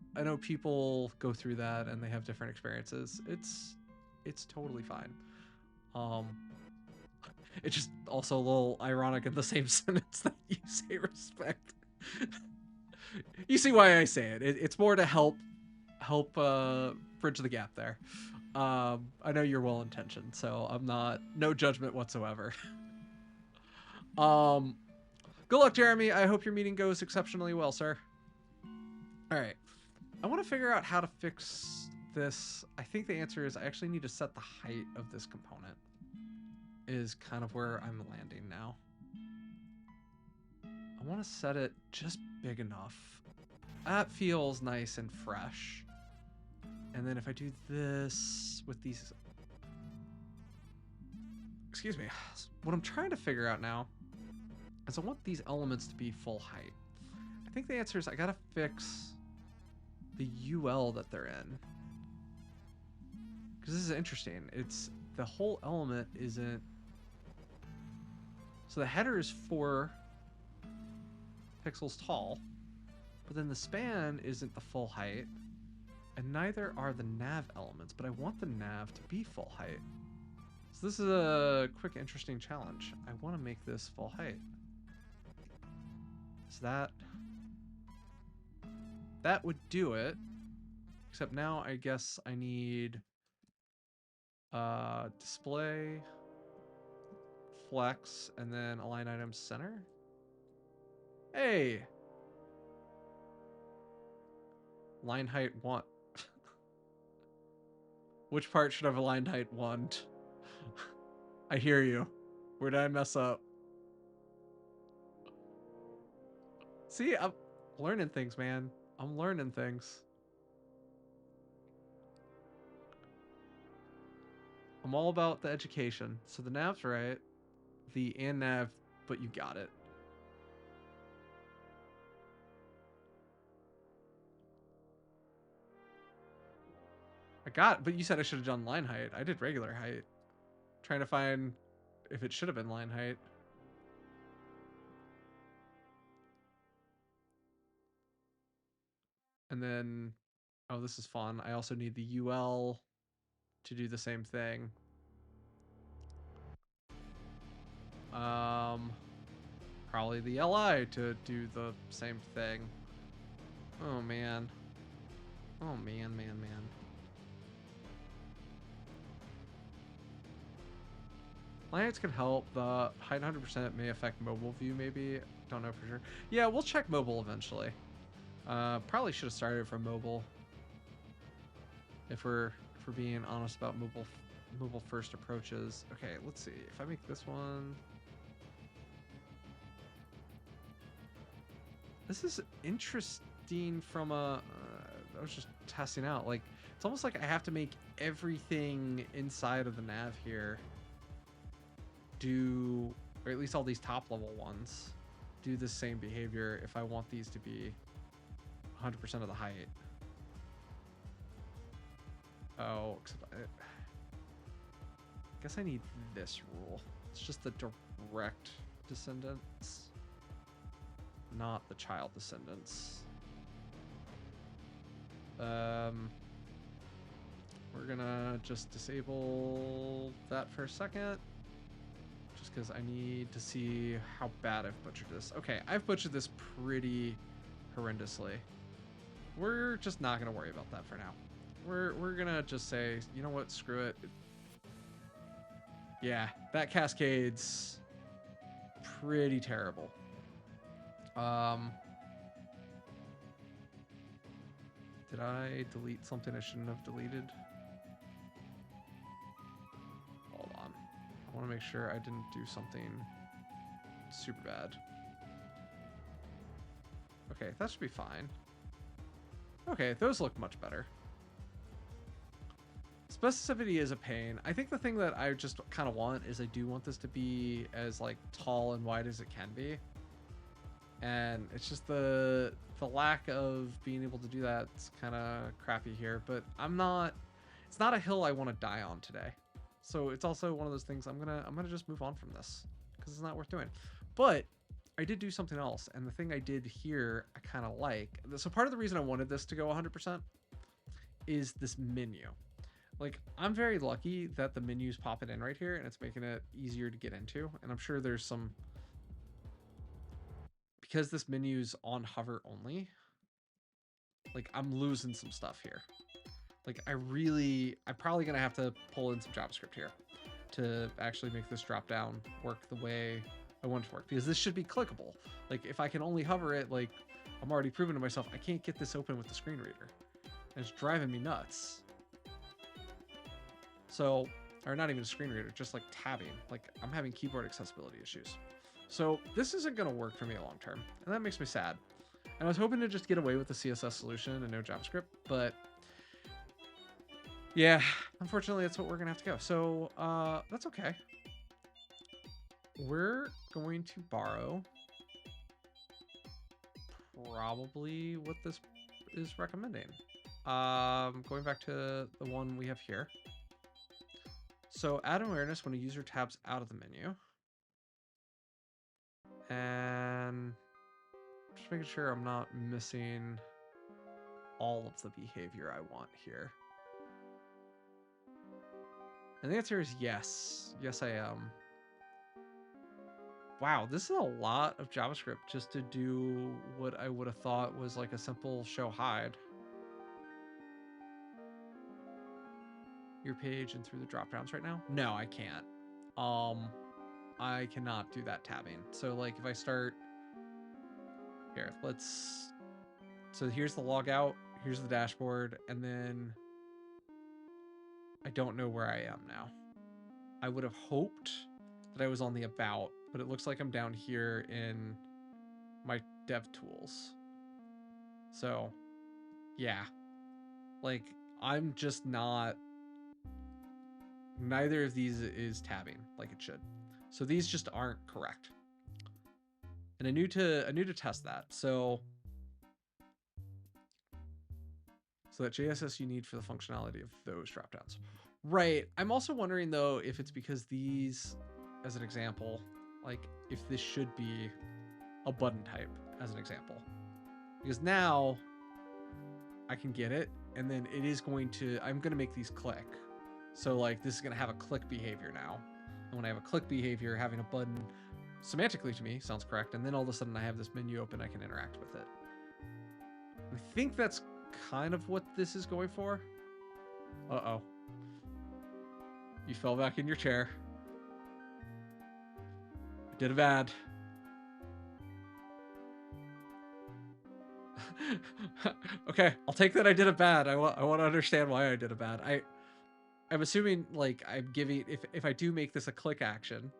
S1: people go through that and they have different experiences. It's totally fine. Um it's just also a little ironic in the same sentence that you say respect. You see why I say it. It's more to help bridge the gap there. I know you're well intentioned, so I'm not, no judgment whatsoever. um Good luck, Jeremy. I hope your meeting goes exceptionally well, sir. All right, I want to figure out how to fix this. I think the answer is I actually need to set the height of this component, is kind of where I'm landing now. I want to set it just big enough. That feels nice and fresh. And then if I do this with these, excuse me, what I'm trying to figure out now is I want these elements to be full height. I think the answer is I gotta fix the UL that they're in, because this is interesting. It's the whole element isn't, so the header is 4 pixels tall, but then the span isn't the full height, and neither are the nav elements, but I want the nav to be full height. So this is a quick, interesting challenge. I want to make this full height. So that would do it. Except now I guess I need display, flex, and then align items center. Hey! Line height 1. Which part should have aligned height 1? I hear you. Where did I mess up? See, I'm learning things, man. I'm learning things. I'm all about the education. So the nav's right. The and nav, but you got it. I got, but you said I should have done line height. I did regular height. Trying to find if it should have been line height. And then, oh, this is fun. I also need the UL to do the same thing. Probably the LI to do the same thing. Oh man. Oh man. Line heights can help. The height 100% may affect mobile view, maybe. Don't know for sure. Yeah, we'll check mobile eventually. Probably should have started from mobile. If we're being honest about mobile first approaches. Okay, let's see. If I make this one, this is interesting from a. I was just testing out. Like, it's almost like I have to make everything inside of the nav here do, or at least all these top level ones, do the same behavior if I want these to be 100% of the height. Oh, except I guess I need this rule. It's just the direct descendants, not the child descendants. We're gonna just disable that for a second, just because I need to see how bad I've butchered this. Okay, I've butchered this pretty horrendously. We're just not gonna worry about that for now. We're gonna just say, you know what, screw it. Yeah, that cascade's pretty terrible. Did I delete something I shouldn't have deleted? Hold on. I want to make sure I didn't do something super bad. Okay, that should be fine. Okay, those look much better. Specificity is a pain. I think the thing that I just kind of want is I do want this to be as like tall and wide as it can be. And it's just the lack of being able to do that's kind of crappy here, but it's not a hill I want to die on today. So it's also one of those things I'm gonna just move on from this because it's not worth doing. But I did do something else, and the thing I did here I kind of like. So part of the reason I wanted this to go 100% is this menu. Like, I'm very lucky that the menu's popping in right here and it's making it easier to get into, and I'm sure there's some, because this menu's on hover only, like, I'm losing some stuff here. Like, I'm probably gonna have to pull in some JavaScript here to actually make this drop down work the way I want it to work, because this should be clickable. Like, if I can only hover it, like, I'm already proving to myself I can't get this open with the screen reader, and it's driving me nuts. So, or not even a screen reader, just like tabbing. Like, I'm having keyboard accessibility issues. So this isn't going to work for me long term, and that makes me sad. And I was hoping to just get away with the CSS solution and no JavaScript, but yeah, unfortunately that's what we're going to have to go. So that's okay. We're going to borrow probably what this is recommending. Going back to the one we have here. So add awareness when a user tabs out of the menu. And just making sure I'm not missing all of the behavior I want here. And the answer is yes. Yes, I am. Wow, this is a lot of JavaScript just to do what I would have thought was like a simple show hide. Your page and through the dropdowns right now? No, I can't. I cannot do that tabbing. So like if I start here, so here's the logout, here's the dashboard, and then I don't know where I am now. I would have hoped that I was on the about, but it looks like I'm down here in my dev tools. So yeah, like I'm just not, neither of these is tabbing like it should. So these just aren't correct. And I knew to test that. So that JSS you need for the functionality of those dropdowns. Right. I'm also wondering though if it's because these, as an example, like if this should be a button type as an example. Because now I can get it, and then it is going to, I'm going to make these click. So like this is going to have a click behavior now. And when I have a click behavior, having a button semantically to me sounds correct. And then all of a sudden I have this menu open, I can interact with it. I think that's kind of what this is going for. Uh-oh. You fell back in your chair. You did a bad. Okay, I'll take that I did it bad. I want to understand why I did it bad. I'm assuming like I'm giving if I do make this a click action,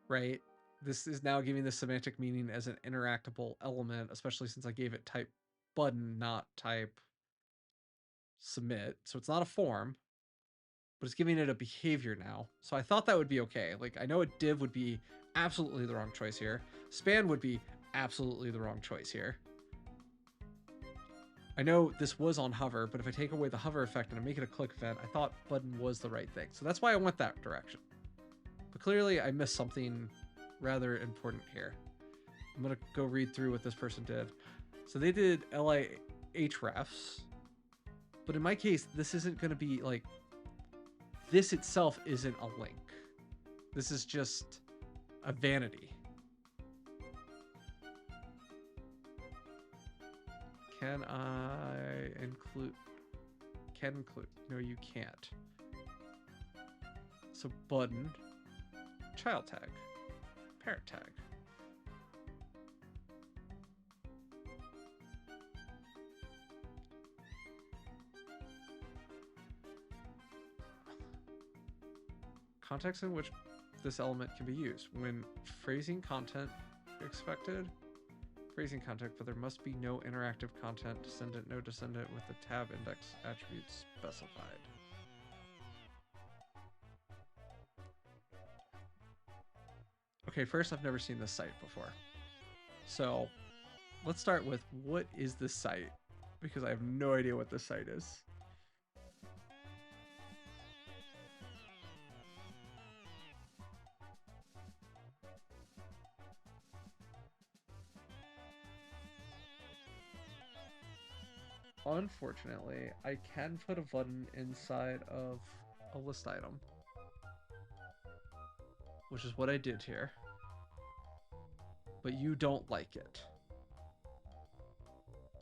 S1: right? This is now giving the semantic meaning as an interactable element, especially since I gave it type button, not type submit. So it's not a form, but it's giving it a behavior now. So I thought that would be okay. Like I know a div would be absolutely the wrong choice here. Span would be absolutely the wrong choice here. I know this was on hover, but if I take away the hover effect and I make it a click event, I thought button was the right thing. So that's why I went that direction. But clearly I missed something rather important here. I'm going to go read through what this person did. So they did LI hrefs, but in my case, this isn't going to be like, this itself isn't a link. This is just a vanity. Can I include? Can include. No, you can't. So button, child tag, parent tag. Context in which this element can be used. When phrasing content expected, phrasing content, but there must be no interactive content, descendant, no descendant with the tab index attributes specified. Okay, first, I've never seen this site before. So let's start with what is this site? Because I have no idea what this site is. Unfortunately, I can put a button inside of a list item, which is what I did here. But you don't like it.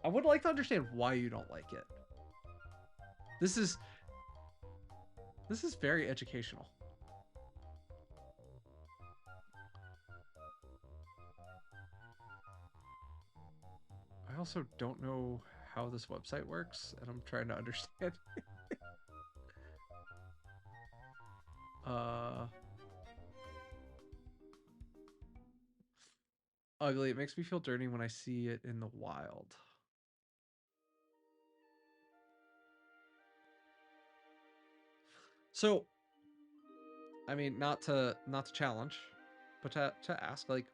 S1: I would like to understand why you don't like it. This is very educational. I also don't know how this website works, and I'm trying to understand. Ugly. It makes me feel dirty when I see it in the wild. So, I mean, not to challenge, but to ask, like,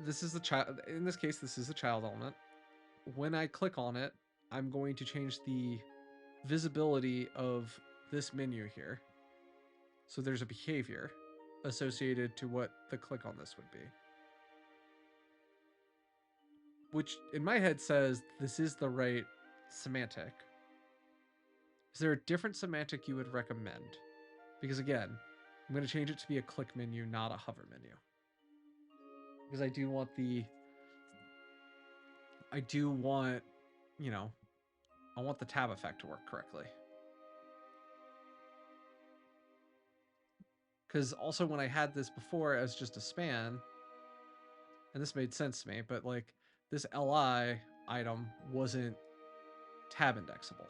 S1: this is the child. In this case, this is a child element. When I click on it, I'm going to change the visibility of this menu here. So there's a behavior associated to what the click on this would be. Which in my head says this is the right semantic. Is there a different semantic you would recommend? Because again, I'm going to change it to be a click menu, not a hover menu. Because I do want, you know, I want the tab effect to work correctly. Because also when I had this before as just a span, and this made sense to me, but like this li item wasn't tab indexable.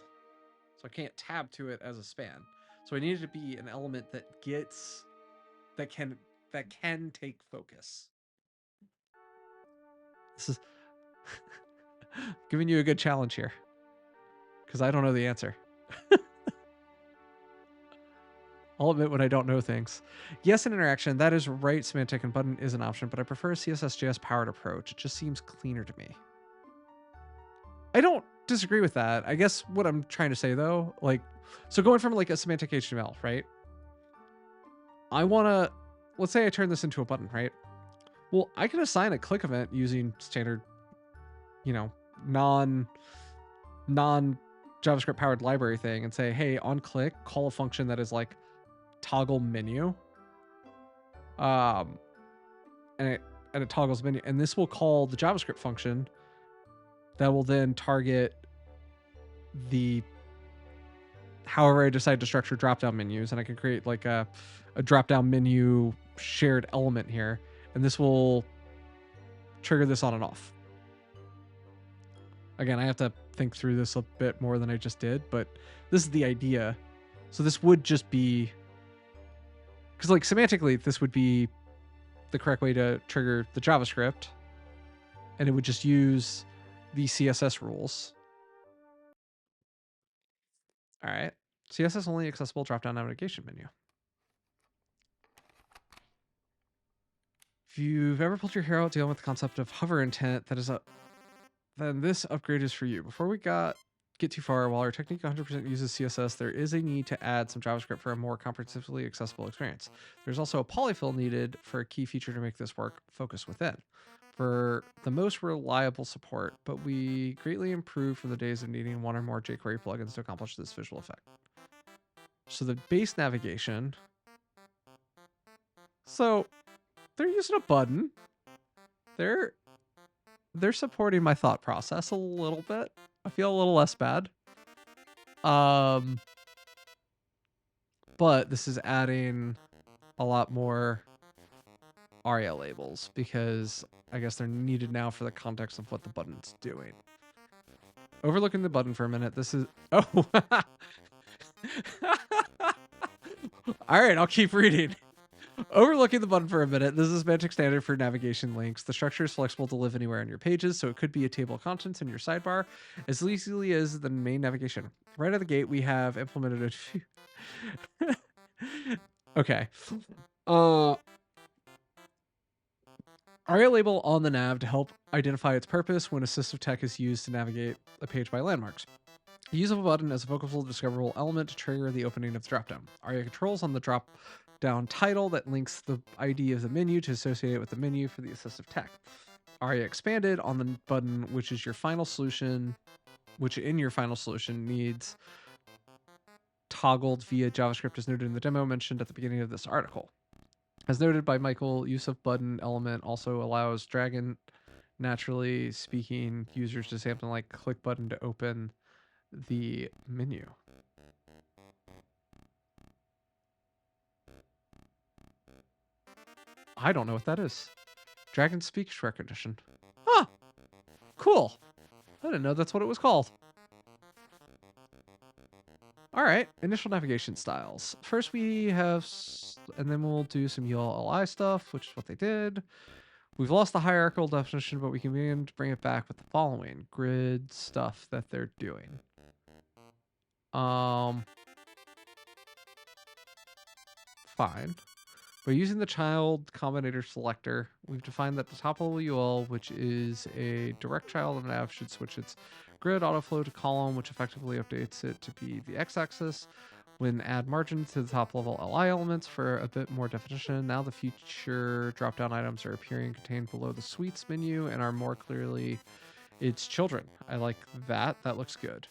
S1: So I can't tab to it as a span. So I needed to be an element that can take focus. This is giving you a good challenge here, because I don't know the answer. I'll admit when I don't know things. Yes, an interaction, that is right, semantic and button is an option, but I prefer a CSS/JS powered approach. It just seems cleaner to me. I don't disagree with that. I guess what I'm trying to say though, like, so going from like a semantic HTML, right? I want to, let's say I turn this into a button, right? Well, I can assign a click event using standard, you know, non JavaScript powered library thing and say, hey, on click, call a function that is like toggle menu. And it toggles menu, and this will call the JavaScript function that will then target the however I decide to structure drop-down menus, and I can create like a drop-down menu shared element here, and this will trigger this on and off. Again, I have to think through this a bit more than I just did, but this is the idea. So this would just be, because like semantically, this would be the correct way to trigger the JavaScript, and it would just use the CSS rules. All right. CSS only accessible drop-down navigation menu. If you've ever pulled your hair out dealing with the concept of hover intent, then this upgrade is for you. Before we get too far, while our technique 100% uses CSS, there is a need to add some JavaScript for a more comprehensively accessible experience. There's also a polyfill needed for a key feature to make this work focus within. For the most reliable support, but we greatly improve from the days of needing one or more jQuery plugins to accomplish this visual effect. So the base navigation. So they're using a button. They're supporting my thought process a little bit. I feel a little less bad. But this is adding a lot more ARIA labels because I guess they're needed now for the context of what the button's doing. Overlooking the button for a minute, this is... Oh! All right, I'll keep reading. Overlooking the button for a minute, this is a semantic standard for navigation links. The structure is flexible to live anywhere on your pages, so it could be a table of contents in your sidebar as easily as the main navigation. Right out of the gate, we have implemented a... Okay. ARIA label on the nav to help identify its purpose when assistive tech is used to navigate a page by landmarks. The use of a button as a focusable discoverable element to trigger the opening of the dropdown. ARIA controls on the dropdown title that links the ID of the menu to associate it with the menu for the assistive tech. ARIA expanded on the button, which is your final solution, which in your final solution needs toggled via JavaScript as noted in the demo mentioned at the beginning of this article. As noted by Michael, use of button element also allows Dragon, naturally speaking, users to say something like click button to open the menu. I don't know what that is. Dragon speech recognition. Huh. Cool. I didn't know that's what it was called. All right, initial navigation styles. First we have, and then we'll do some ULI stuff, which is what they did. We've lost the hierarchical definition, but we can begin to bring it back with the following grid stuff that they're doing. Fine. By using the child combinator selector, we've defined that the top level UL, which is a direct child of nav, should switch its grid autoflow to column, which effectively updates it to be the x-axis. When add margin to the top level LI elements for a bit more definition, now the future drop-down items are appearing contained below the suites menu and are more clearly its children. I like that. That looks good.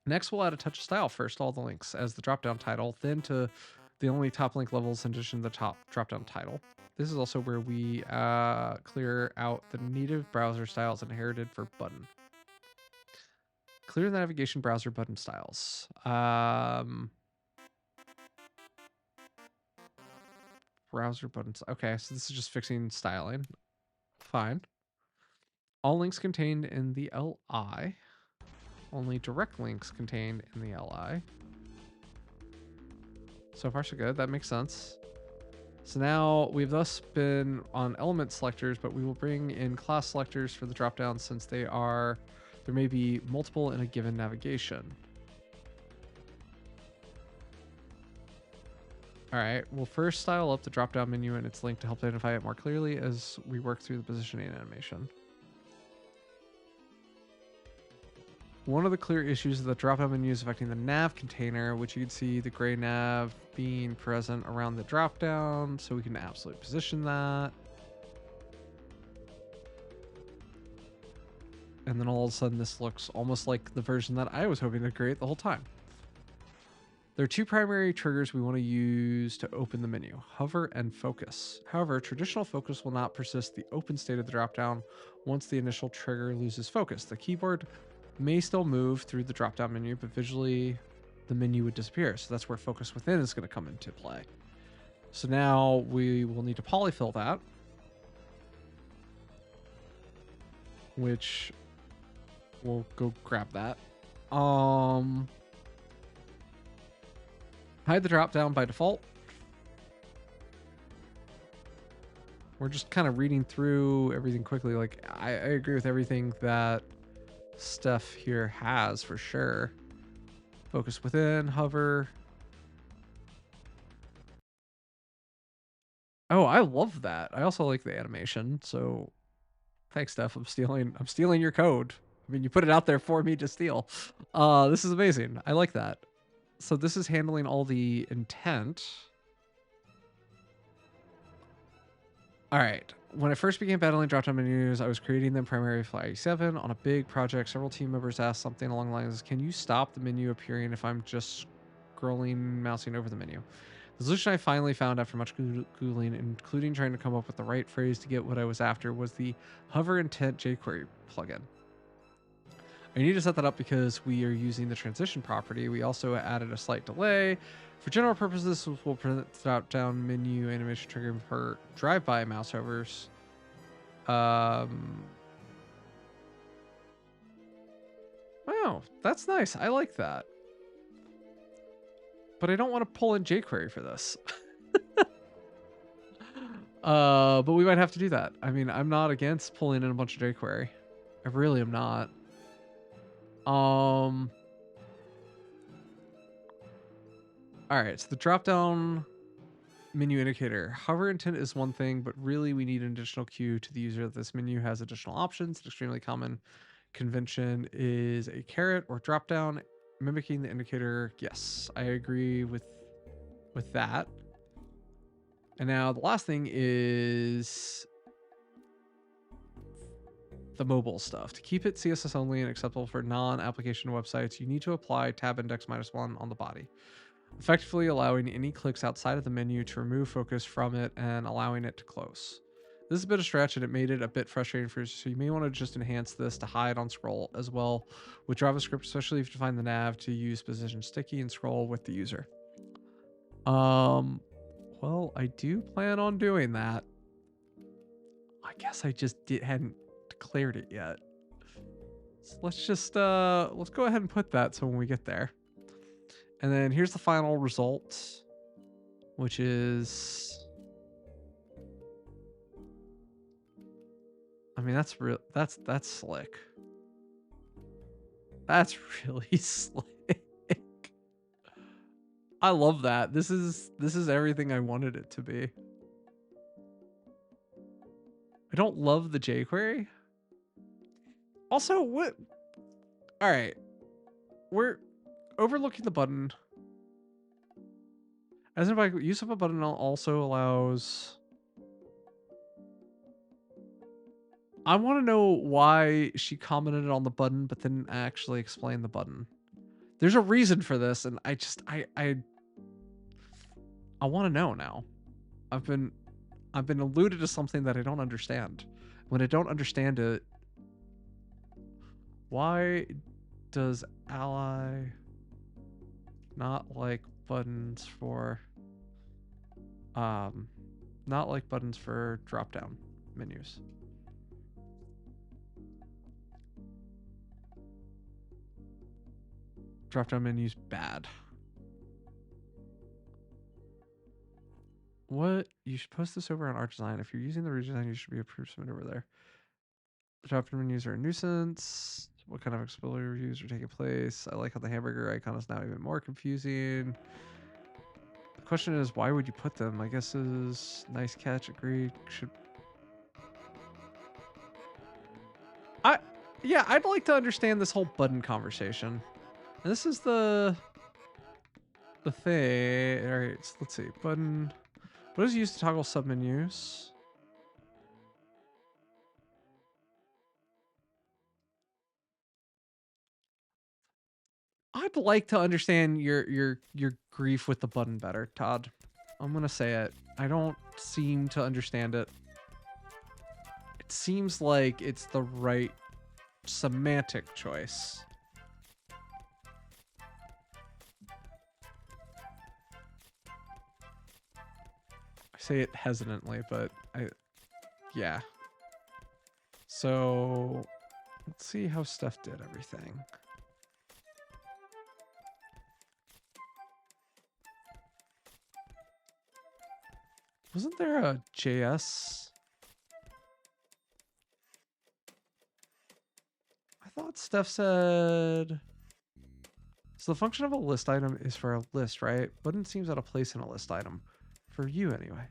S1: Next, we'll add a touch of style first, all the links as the drop-down title, then to the only top link levels in addition to the top drop-down title. This is also where we clear out the native browser styles inherited for button. Clear the navigation browser button styles. Browser buttons. Okay, so this is just fixing styling. Fine. All links contained in the LI. Only direct links contained in the LI. So far, so good. That makes sense. So now we've thus been on element selectors, but we will bring in class selectors for the dropdown since there may be multiple in a given navigation. All right, we'll first style up the drop-down menu and its link to help identify it more clearly as we work through the positioning animation. One of the clear issues is the drop-down menu is affecting the nav container, which you can see the gray nav being present around the drop-down, so we can absolutely position that. And then all of a sudden this looks almost like the version that I was hoping to create the whole time. There are two primary triggers we want to use to open the menu, hover and focus. However, traditional focus will not persist the open state of the dropdown once the initial trigger loses focus. The keyboard may still move through the drop-down menu, but visually the menu would disappear. So that's where focus within is going to come into play. So now we will need to polyfill that. which we'll go grab that. Hide the drop down by default. We're just kind of reading through everything quickly. Like, I agree with everything that Steph here has for sure. Focus within, hover. Oh, I love that. I also like the animation. So thanks, Steph. I'm stealing your code. I mean, you put it out there for me to steal. This is amazing. I like that. So this is handling all the intent. All right. When I first began battling drop-down menus, I was creating them primarily for i7. On a big project, several team members asked something along the lines, can you stop the menu appearing if I'm just scrolling, mousing over the menu? The solution I finally found after much Googling, including trying to come up with the right phrase to get what I was after, was the Hover Intent jQuery plugin. I need to set that up because we are using the transition property. We also added a slight delay. For general purposes, we'll print the drop-down menu animation triggering per drive-by mouse hovers. Wow, that's nice. I like that. But I don't want to pull in jQuery for this. But we might have to do that. I mean, I'm not against pulling in a bunch of jQuery. I really am not. All right, so the drop-down menu indicator. Hover intent is one thing, but really we need an additional cue to the user. This menu has additional options. An extremely common convention is a caret or drop-down mimicking the indicator. Yes, I agree with that. And now the last thing is the mobile stuff. To keep it CSS only and acceptable for non-application websites, you need to apply tab index -1 on the body, effectively allowing any clicks outside of the menu to remove focus from it and allowing it to close. This is a bit of a stretch and it made it a bit frustrating for you, so you may want to just enhance this to hide on scroll as well with JavaScript, especially if you define the nav to use position sticky and scroll with the user. Well, I do plan on doing that. I guess I just hadn't declared it yet. So let's go ahead and put that so when we get there. And then here's the final result, which is, I mean, that's slick. That's really slick. I love that. This is everything I wanted it to be. I don't love the jQuery. Also, what? All right. We're overlooking the button. As if use of a button also allows. I want to know why she commented on the button, but didn't actually explain the button. There's a reason for this, and I want to know now. I've been alluded to something that I don't understand. When I don't understand it, why does ally not like buttons for drop-down menus? Drop-down menus bad. What? You should post this over on art design. If you're using the redesign, you should be approved. Submit over there. The drop-down menus are a nuisance. What kind of exploratory reviews are taking place? I like how the hamburger icon is now even more confusing. The question is, why would you put them? I guess is nice catch. Agreed. Yeah, I'd like to understand this whole button conversation. And this is the thing. All right, so let's see. Button. What is used to toggle submenus? I'd like to understand your grief with the button better, Todd. I'm gonna say it. I don't seem to understand it. It seems like it's the right semantic choice. I say it hesitantly, but yeah. So Let's see how Steph did everything. Wasn't there a JS? I thought Steph said... So the function of a list item is for a list, right? Button seems out of place in a list item. For you, anyway.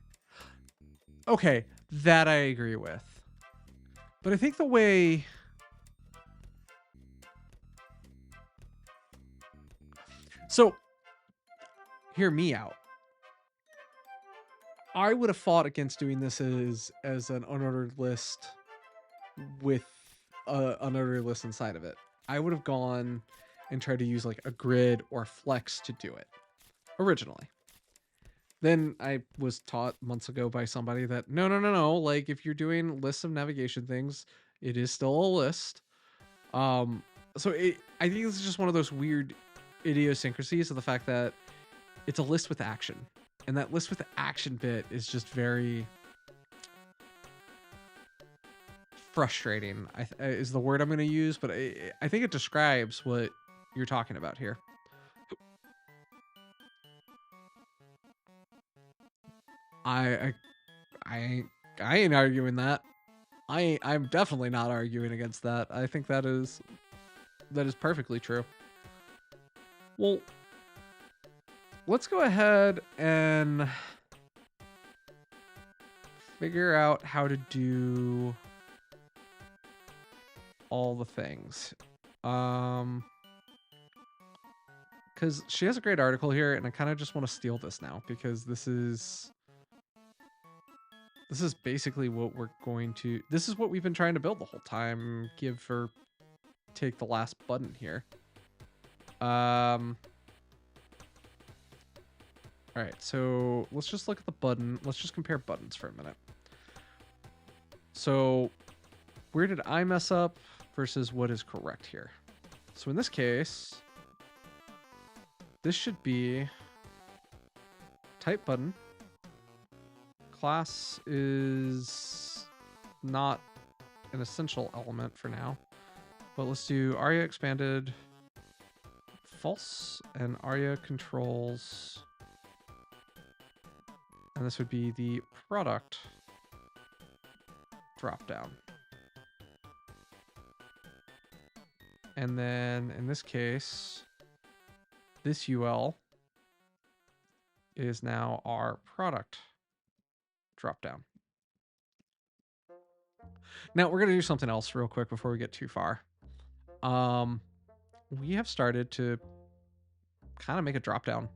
S1: Okay, that I agree with. But I think the way... So, hear me out. I would have fought against doing this as an unordered list with an unordered list inside of it. I would have gone and tried to use like a grid or flex to do it originally. Then I was taught months ago by somebody that no. Like if you're doing lists of navigation things, it is still a list. I think this is just one of those weird idiosyncrasies of the fact that it's a list with action, and that list with action bit is just very frustrating. Is the word I'm going to use, but I think it describes what you're talking about here. I ain't arguing that. I'm definitely not arguing against that. I think that is perfectly true. Well, let's go ahead and figure out how to do all the things. Because she has a great article here, and I kind of just want to steal this now, because this is basically what we're going to... This is what we've been trying to build the whole time. Take the last button here. All right, so let's just look at the button. Let's just compare buttons for a minute. So where did I mess up versus what is correct here? So in this case, this should be type button. Class is not an essential element for now, but let's do ARIA expanded false and ARIA controls. And this would be the product dropdown. And then in this case, this UL is now our product dropdown. Now we're going to do something else real quick before we get too far. We have started to kind of make a dropdown.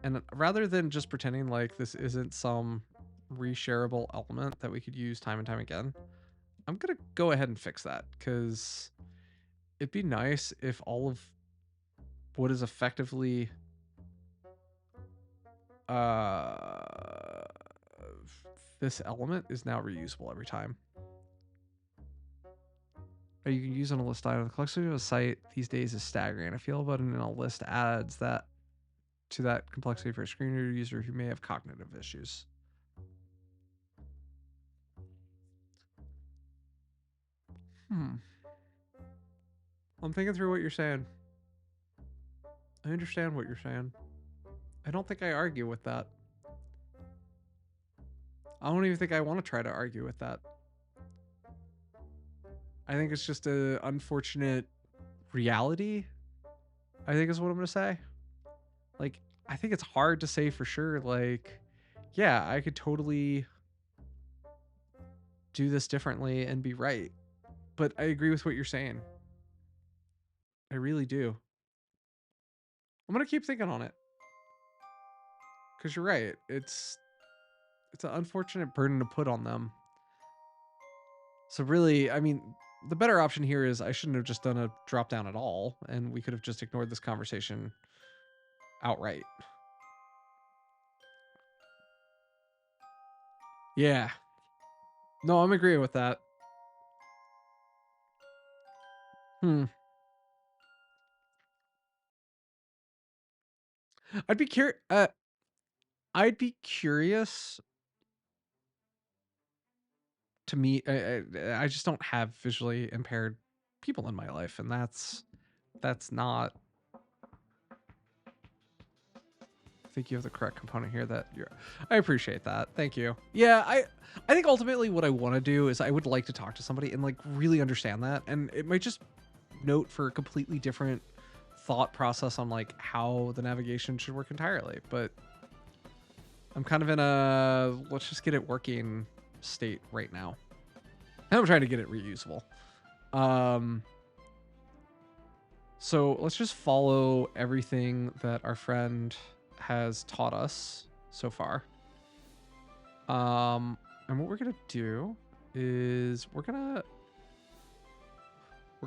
S1: And rather than just pretending like this isn't some reshareable element that we could use time and time again, I'm going to go ahead and fix that, because it'd be nice if all of what is effectively this element is now reusable every time. You can use on a list item. The complexity of a site these days is staggering. I feel a button in a list adds that to that complexity for a screen reader user who may have cognitive issues. I'm thinking through what you're saying. I understand what you're saying. I don't think I argue with that. I don't even think I want to try to argue with that. I think it's just an unfortunate reality, I think is what I'm going to say. Like, I think it's hard to say for sure, like, yeah, I could totally do this differently and be right. But I agree with what you're saying. I really do. I'm going to keep thinking on it. Because you're right. It's an unfortunate burden to put on them. So really, I mean, the better option here is I shouldn't have just done a drop down at all, and we could have just ignored this conversation outright. Yeah. No, I'm agreeing with that. I'd be curious to meet. I just don't have visually impaired people in my life, and that's not. I think you have the correct component here that you're. I appreciate that. Thank you. Yeah, I think ultimately what I want to do is I would like to talk to somebody and like really understand that, and it might just note for a completely different thought process on like how the navigation should work entirely. But I'm kind of in a let's just get it working state right now. And I'm trying to get it reusable. So let's just follow everything that our friend has taught us so far. And what we're gonna do is we're kind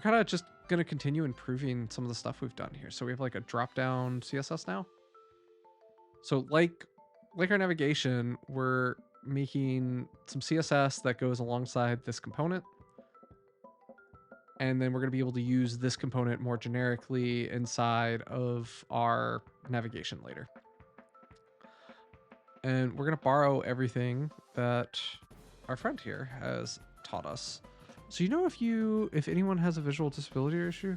S1: of just gonna continue improving some of the stuff we've done here. So we have like a drop-down CSS now. So like our navigation, we're making some CSS that goes alongside this component. And then we're going to be able to use this component more generically inside of our navigation later. And we're going to borrow everything that our friend here has taught us. So you know if anyone has a visual disability or issue?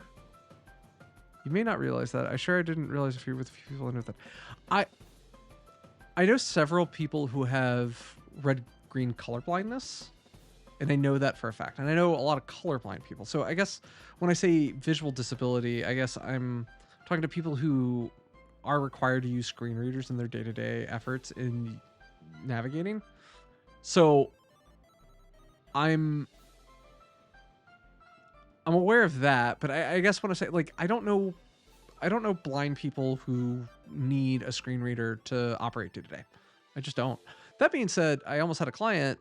S1: You may not realize that. I didn't realize if you're with a few people I know that. I know several people who have red-green color blindness. And I know that for a fact. And I know a lot of colorblind people. So I guess when I say visual disability, I guess I'm talking to people who are required to use screen readers in their day-to-day efforts in navigating. So I'm aware of that, but I guess when I say like I don't know blind people who need a screen reader to operate day-to-day. I just don't. That being said, I almost had a client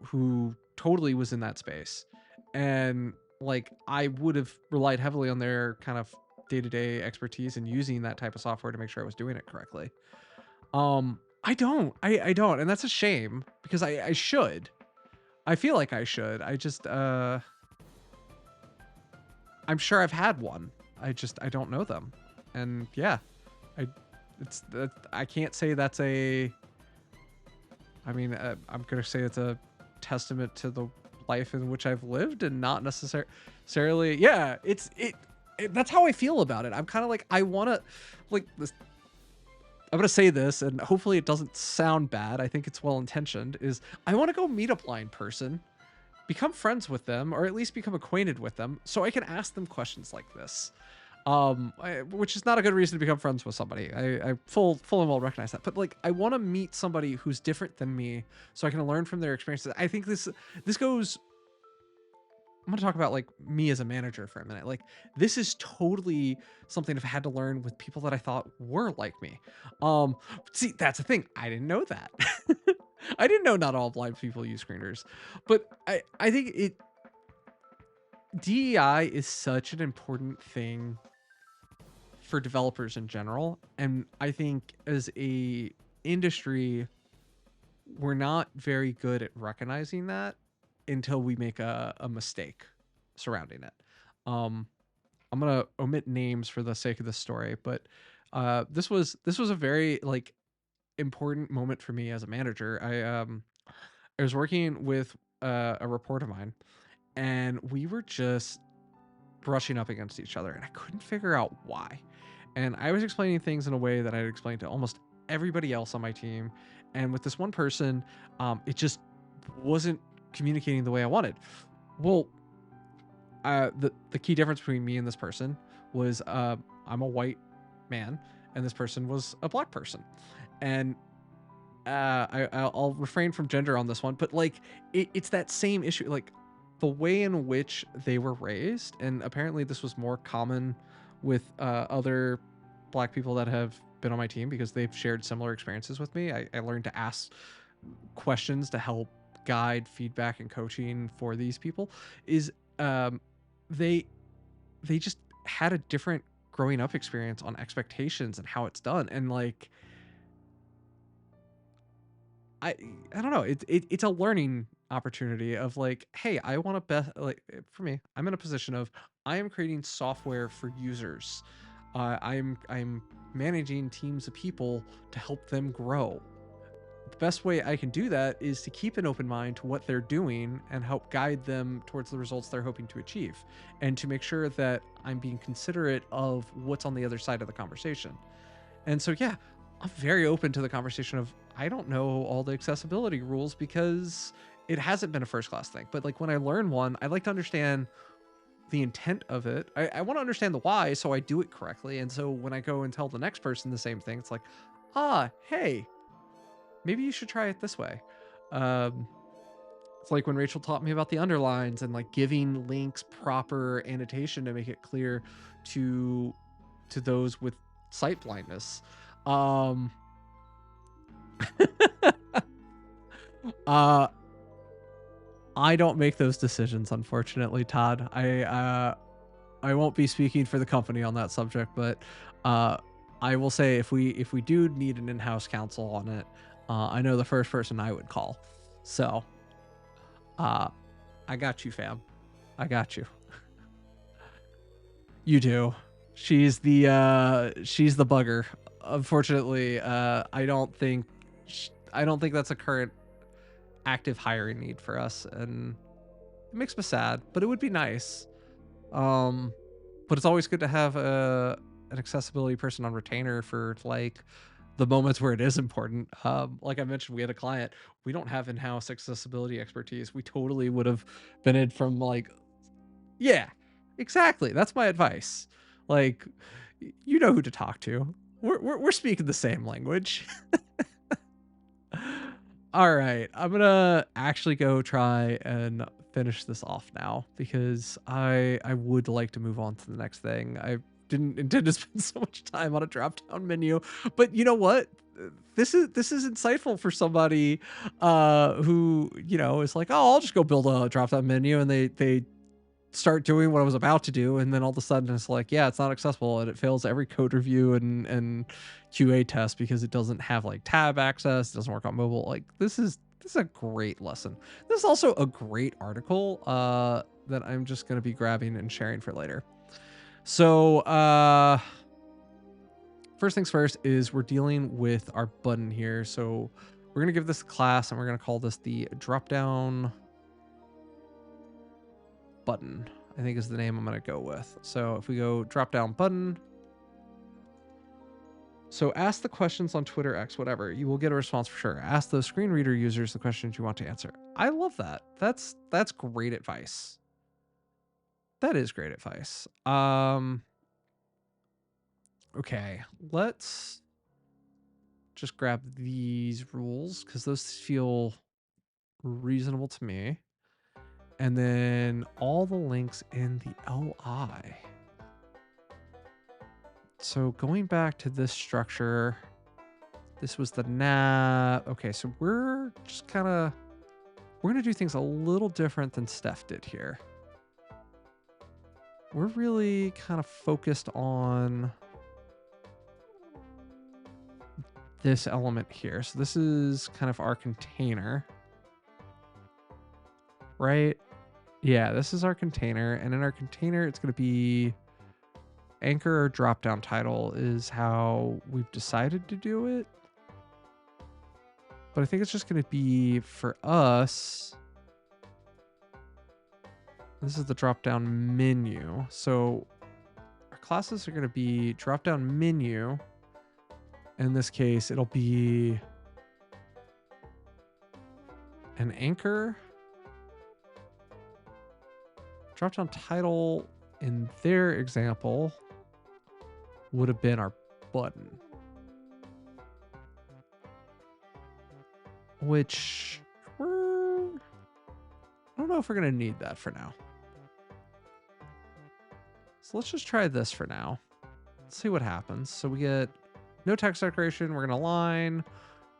S1: who totally was in that space, and like I would have relied heavily on their kind of day-to-day expertise in using that type of software to make sure I was doing it correctly. I don't, and that's a shame because I should. I feel like I should. I just I'm sure I've had one. I don't know them, and yeah, I can't say that's a. I mean, I'm gonna say it's a testament to the life in which I've lived and not necessarily yeah it's that's how I feel about it. I'm kind of like I want to like this. I'm gonna say this and hopefully it doesn't sound bad. I think it's well intentioned. Is I want to go meet a blind person, become friends with them, or at least become acquainted with them so I can ask them questions like this. Which is not a good reason to become friends with somebody. I full and well recognize that. But like, I want to meet somebody who's different than me so I can learn from their experiences. I think this goes. I'm going to talk about like me as a manager for a minute. Like this is totally something I've had to learn with people that I thought were like me. See, that's the thing. I didn't know that. I didn't know not all blind people use screeners, but I think DEI is such an important thing for developers in general, and I think as a industry we're not very good at recognizing that until we make a mistake surrounding it. I'm gonna omit names for the sake of this story, but this was a very like important moment for me as a manager. I was working with a report of mine, and we were just brushing up against each other, and I couldn't figure out why. And I was explaining things in a way that I'd explained to almost everybody else on my team. And with this one person, it just wasn't communicating the way I wanted. Well, the key difference between me and this person was I'm a white man, and this person was a black person. And I'll refrain from gender on this one, but like it's that same issue. Like the way in which they were raised, and apparently this was more common with other black people that have been on my team because they've shared similar experiences with me. I learned to ask questions to help guide feedback and coaching for these people. Is they just had a different growing up experience on expectations and how it's done, and like I don't know. It's a learning opportunity of like, hey, I want to best like for me. I'm in a position of I am creating software for users. I'm managing teams of people to help them grow. the best way I can do that is to keep an open mind to what they're doing and help guide them towards the results they're hoping to achieve, and to make sure that I'm being considerate of what's on the other side of the conversation. And so, yeah, I'm very open to the conversation of, I don't know all the accessibility rules because it hasn't been a first class thing. But like when I learn one, I like to understand the intent of it. I want to understand the why so I do it correctly. And so when I go and tell the next person the same thing, it's like, hey, maybe you should try it this way. It's like when Rachel taught me about the underlines and like giving links proper annotation to make it clear to those with sight blindness. I don't make those decisions, unfortunately, Todd. I won't be speaking for the company on that subject, but I will say if we do need an in-house counsel on it, I know the first person I would call. So, I got you, fam. I got you. You do. She's the bugger. Unfortunately, I don't think that's a current active hiring need for us, and it makes me sad, but it would be nice. But it's always good to have an accessibility person on retainer for like the moments where it is important. Like I mentioned, we had a client, we don't have in-house accessibility expertise. We totally would have been in from like, yeah, exactly. That's my advice. Like, you know who to talk to. We're speaking the same language. All right, I'm gonna actually go try and finish this off now because I would like to move on to the next thing. I didn't intend to spend so much time on a drop-down menu, but you know what? This is insightful for somebody who, you know, is like, oh, I'll just go build a drop-down menu, and they start doing what I was about to do, and then all of a sudden it's like, yeah, it's not accessible, and it fails every code review and QA test because it doesn't have like tab access, it doesn't work on mobile. Like this is a great lesson. This is also a great article that I'm just going to be grabbing and sharing for later. So first things first is we're dealing with our button here. So we're going to give this a class, and we're going to call this the dropdown button, I think is the name I'm going to go with. So if we go drop down button, so ask the questions on Twitter, X, whatever, you will get a response for sure. Ask those screen reader users the questions you want to answer. I love that. That's great advice. That is great advice. Okay, let's just grab these rules because those feel reasonable to me. And then all the links in the LI. So going back to this structure, this was the nav. Okay, so we're just we're going to do things a little different than Steph did here. We're really kind of focused on this element here. So this is kind of our container, right? Yeah, this is our container. And in our container, it's going to be anchor or drop down title is how we've decided to do it. But I think it's just going to be for us. This is the drop down menu. So our classes are going to be drop down menu. In this case, it'll be an anchor. Drop down title in their example would have been our button, which I don't know if we're going to need that for now. So let's just try this for now. Let's see what happens. So we get no text decoration. We're going to line.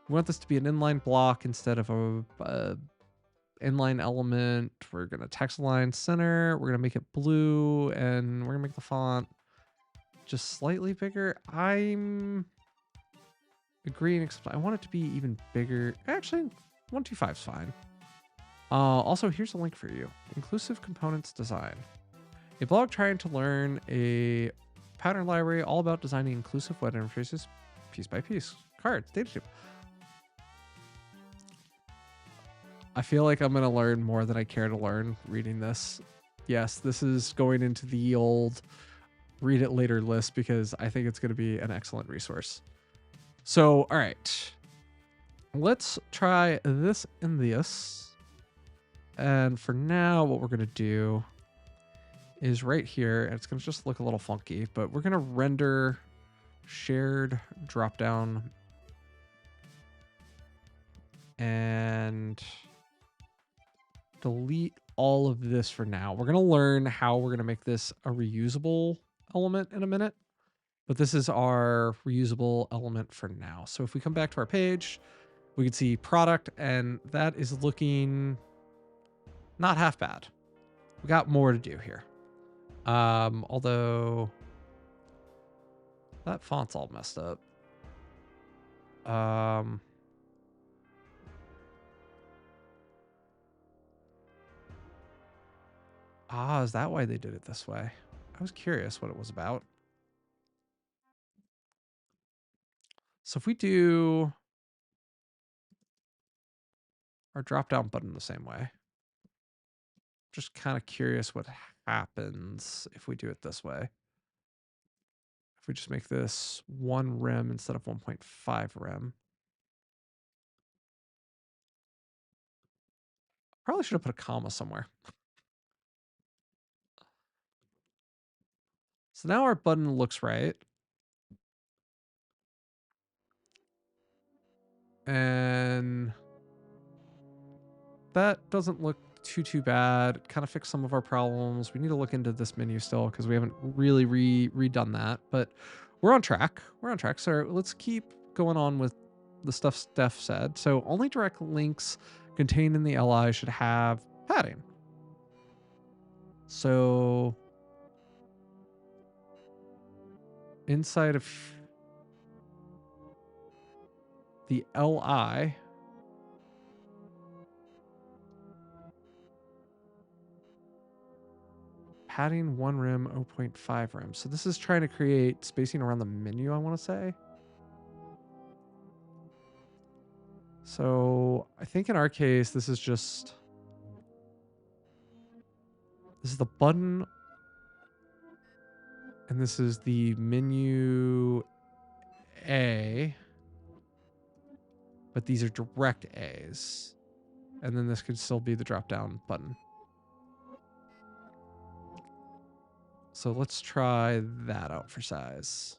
S1: We want this to be an inline block instead of a inline element. We're going to text align center. We're going to make it blue, and we're going to make the font just slightly bigger. I'm agreeing. I want it to be even bigger. Actually, 125 is fine. Also, here's a link for you. Inclusive Components Design. A blog trying to learn a pattern library all about designing inclusive web interfaces piece by piece. Cards, data tube. I feel like I'm going to learn more than I care to learn reading this. Yes, this is going into the old read it later list because I think it's going to be an excellent resource. So, all right. Let's try this and this. And for now, what we're going to do is right here, and it's going to just look a little funky, but we're going to render shared dropdown and delete all of this for now. We're going to learn how we're going to make this a reusable element in a minute, but this is our reusable element for now. So if we come back to our page, we can see product, and that is looking not half bad. We got more to do here. Although that font's all messed up. Is that why they did it this way? I was curious what it was about. So if we do our drop down button the same way, just kind of curious what happens if we do it this way. If we just make this 1 rem instead of 1.5 rem. Probably should have put a comma somewhere. So now our button looks right. And that doesn't look too bad. Kind of fixed some of our problems. We need to look into this menu still because we haven't really redone that, but we're on track. We're on track. So let's keep going on with the stuff Steph said. So only direct links contained in the LI should have padding. So inside of the LI, padding 1 rem, 0.5 rem. So this is trying to create spacing around the menu, I want to say. So I think in our case, this is the button, and this is the menu A, but these are direct A's. And then this could still be the drop down button. So let's try that out for size.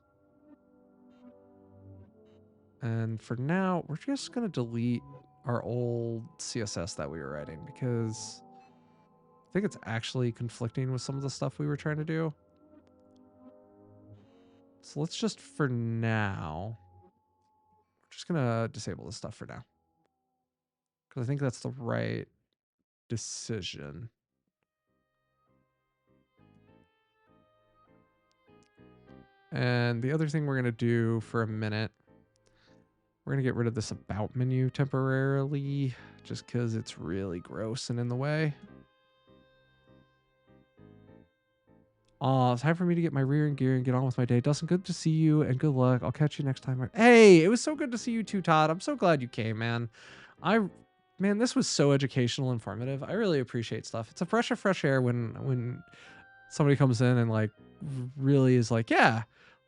S1: And for now, we're just going to delete our old CSS that we were writing because I think it's actually conflicting with some of the stuff we were trying to do. So let's just, for now, we're just going to disable this stuff for now. Because I think that's the right decision. And the other thing we're going to do for a minute, we're going to get rid of this about menu temporarily, just because it's really gross and in the way. It's time for me to get my rear and gear and get on with my day. Dustin, good to see you and good luck. I'll catch you next time. Hey, it was so good to see you too, Todd. I'm so glad you came, man. Man, this was so educational, informative. I really appreciate stuff. It's a fresh of fresh air when somebody comes in and like really is like, yeah,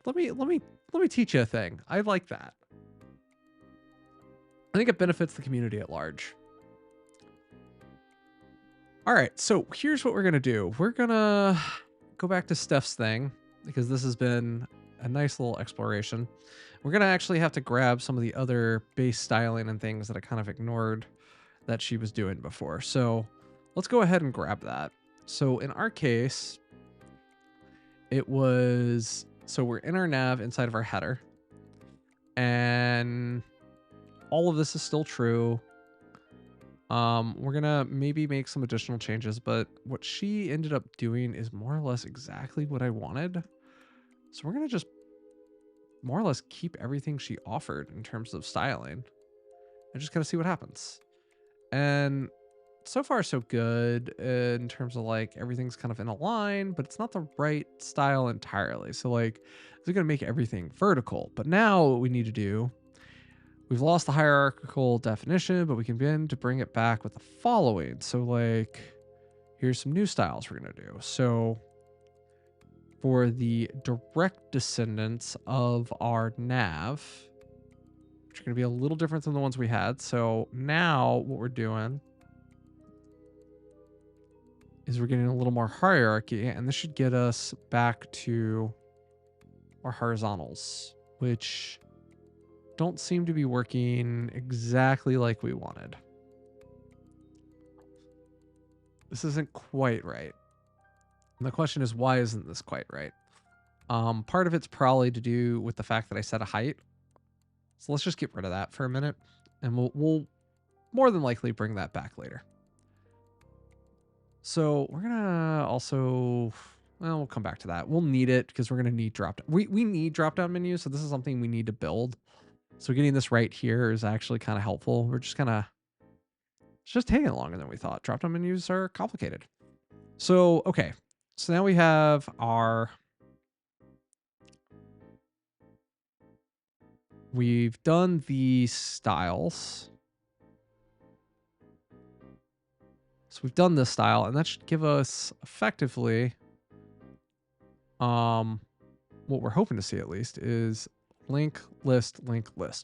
S1: let me teach you a thing. I like that. I think it benefits the community at large. All right, so here's what we're gonna do. We're gonna go back to Steph's thing because this has been a nice little exploration. We're gonna actually have to grab some of the other base styling and things that I kind of ignored that she was doing before. So let's go ahead and grab that. So in our case, it was, so we're in our nav inside of our header, and all of this is still true. We're gonna maybe make some additional changes, but what she ended up doing is more or less exactly what I wanted. So we're gonna just more or less keep everything she offered in terms of styling and just kind of see what happens. And so far so good in terms of like everything's kind of in a line, but it's not the right style entirely. So like, it's gonna make everything vertical. But now what we need to do, we've lost the hierarchical definition, but we can begin to bring it back with the following. So like, here's some new styles we're going to do. So for the direct descendants of our nav, which are going to be a little different than the ones we had. So now what we're doing is we're getting a little more hierarchy, and this should get us back to our horizontals, which don't seem to be working exactly like we wanted. This isn't quite right. And the question is, why isn't this quite right? Part of it's probably to do with the fact that I set a height. So let's just get rid of that for a minute, and we'll more than likely bring that back later. So we're gonna also, well, we'll come back to that. We'll need it because we're gonna need drop. We need drop down menus, so this is something we need to build. So getting this right here is actually kind of helpful. We're just gonna, it's just taking longer than we thought. Drop down menus are complicated. So okay, so now we have our. We've done the styles. So we've done this style, and that should give us effectively what we're hoping to see at least is link list,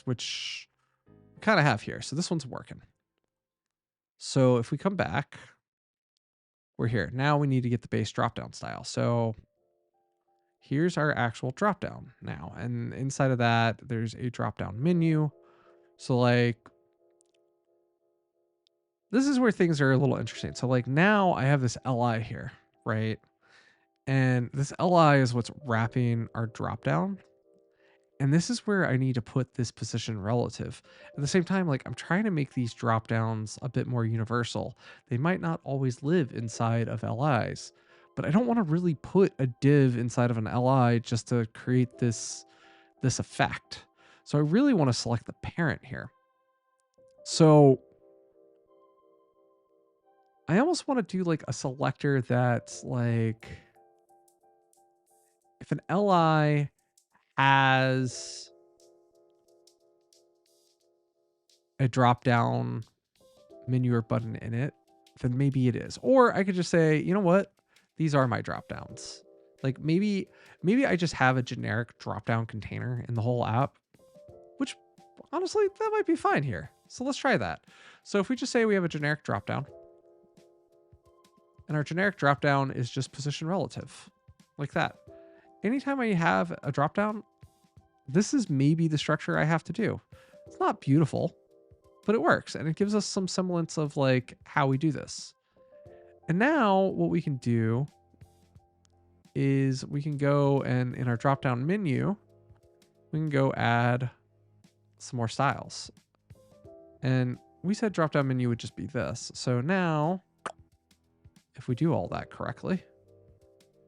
S1: which we kind of have here. So this one's working. So if we come back, we're here. Now we need to get the base dropdown style. So here's our actual dropdown now. And inside of that, there's a dropdown menu. So like, this is where things are a little interesting. So like now I have this LI here, right? And this LI is what's wrapping our dropdown. And this is where I need to put this position relative. At the same time, like I'm trying to make these dropdowns a bit more universal. They might not always live inside of LIs, but I don't want to really put a div inside of an LI just to create this effect. So I really want to select the parent here. So I almost want to do like a selector that's like, if an LI has a drop down menu or button in it, then maybe it is. Or I could just say, you know what? These are my drop downs. Like maybe I just have a generic drop down container in the whole app, which honestly, that might be fine here. So let's try that. So if we just say we have a generic drop down, and our generic drop down is just position relative, like that. Anytime I have a drop down, this is maybe the structure I have to do. It's not beautiful, but it works, and it gives us some semblance of like how we do this. And now what we can do is we can go and in our drop down menu, we can go add some more styles. And we said drop down menu would just be this. So now if we do all that correctly,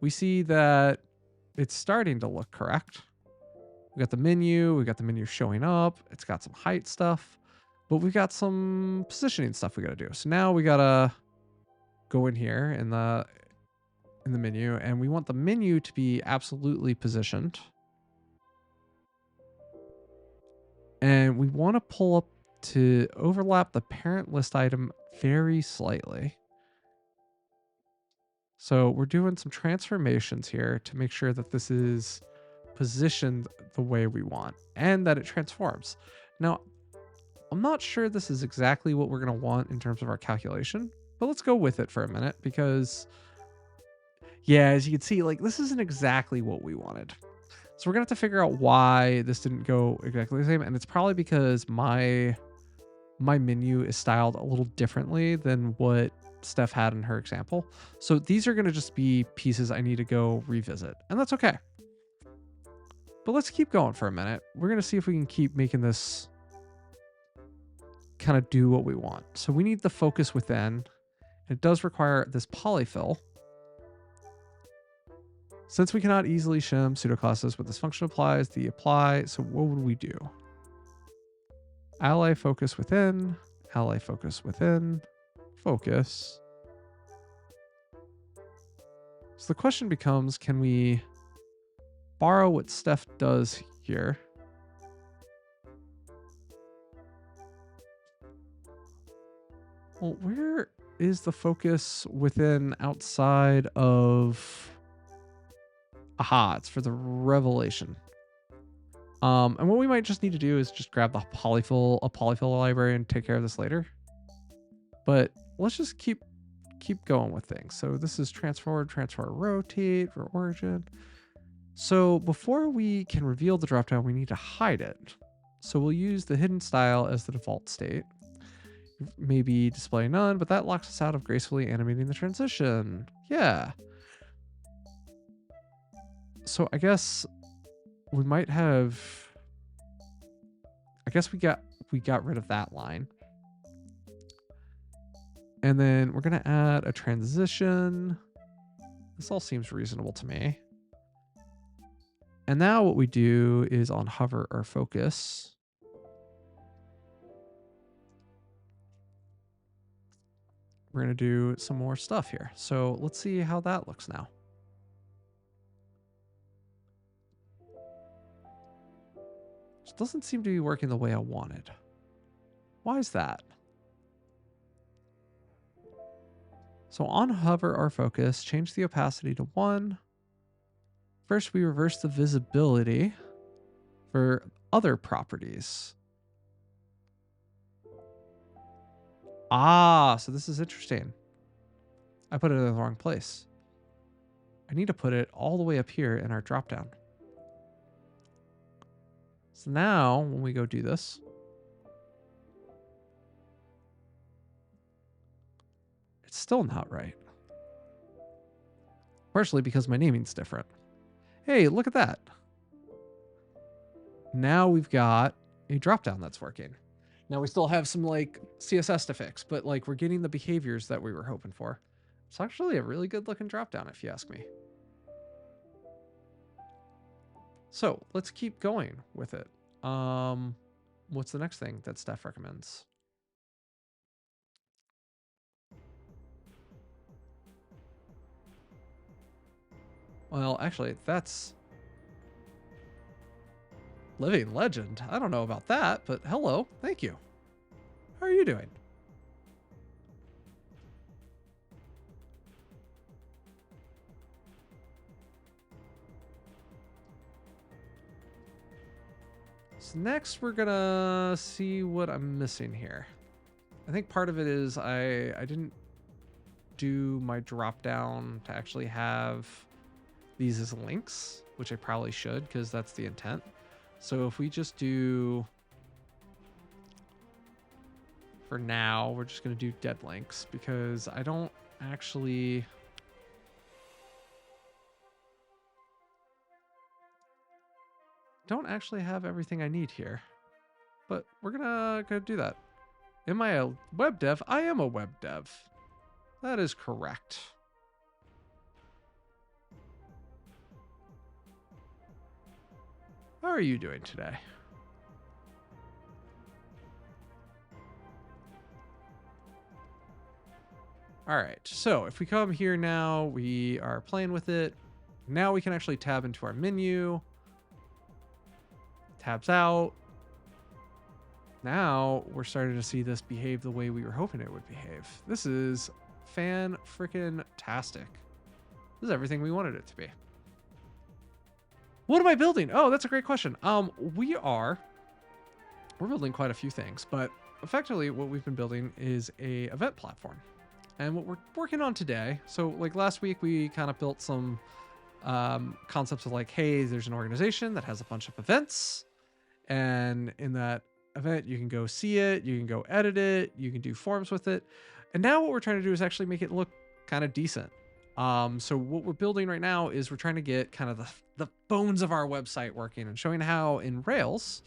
S1: we see that it's starting to look correct. We got the menu showing up. It's got some height stuff, but we've got some positioning stuff we got to do. So now we got to go in here in the menu, and we want the menu to be absolutely positioned. And we want to pull up to overlap the parent list item very slightly. So we're doing some transformations here to make sure that this is positioned the way we want and that it transforms. Now, I'm not sure this is exactly what we're going to want in terms of our calculation, but let's go with it for a minute because, yeah, as you can see, like this isn't exactly what we wanted. So we're going to have to figure out why this didn't go exactly the same. And it's probably because my menu is styled a little differently than what Steph had in her example. So these are going to just be pieces I need to go revisit, and that's okay. But let's keep going for a minute. We're going to see if we can keep making this kind of do what we want. So we need the focus within. It does require this polyfill. Since we cannot easily shim pseudoclasses with this function applies, the apply. So what would we do? Ally focus within, focus. So the question becomes, can we borrow what Steph does here Well, where is the focus within outside of... Aha, it's for the revelation. And what we might just need to do is just grab a polyfill library and take care of this later. But let's just keep going with things. So this is transfer, rotate for origin. So before we can reveal the dropdown, we need to hide it. So we'll use the hidden style as the default state. Maybe display none, but that locks us out of gracefully animating the transition. Yeah. So I guess we might have... I guess we got rid of that line. And then we're going to add a transition. This all seems reasonable to me. And now what we do is on hover or focus. We're going to do some more stuff here. So let's see how that looks now. It doesn't seem to be working the way I wanted. Why is that? So on hover or focus, change the opacity to 1. First, we reverse the visibility for other properties. Ah, so this is interesting. I put it in the wrong place. I need to put it all the way up here in our dropdown. So now, when we go do this, it's still not right. Partially because my naming's different. Hey, look at that. Now we've got a dropdown that's working. Now we still have some like CSS to fix, but like we're getting the behaviors that we were hoping for. It's actually a really good looking dropdown if you ask me. So let's keep going with it. What's the next thing that Steph recommends? Well, actually, that's living legend. I don't know about that, but hello, thank you. How are you doing? So next we're gonna see what I'm missing here. I think part of it is I didn't do my drop down to actually have these as links, which I probably should because that's the intent. So if we just do, for now, we're just going to do dead links because I don't actually have everything I need here, but we're gonna go do that. Am I a web dev? I am a web dev. That is correct. How are you doing today? All right, so if we come here now, we are playing with it. Now we can actually tab into our menu. Tabs out. Now we're starting to see this behave the way we were hoping it would behave. This is fan-frickin-tastic. This is everything we wanted it to be. What am I building? Oh, that's a great question. We're building quite a few things, but effectively what we've been building is a event platform. And what we're working on today, so like last week we kind of built some concepts of like, hey, there's an organization that has a bunch of events, and in that event you can go see it, you can go edit it, you can do forms with it. And now what we're trying to do is actually make it look kind of decent. So what we're building right now is we're trying to get kind of the bones of our website working and showing how in Rails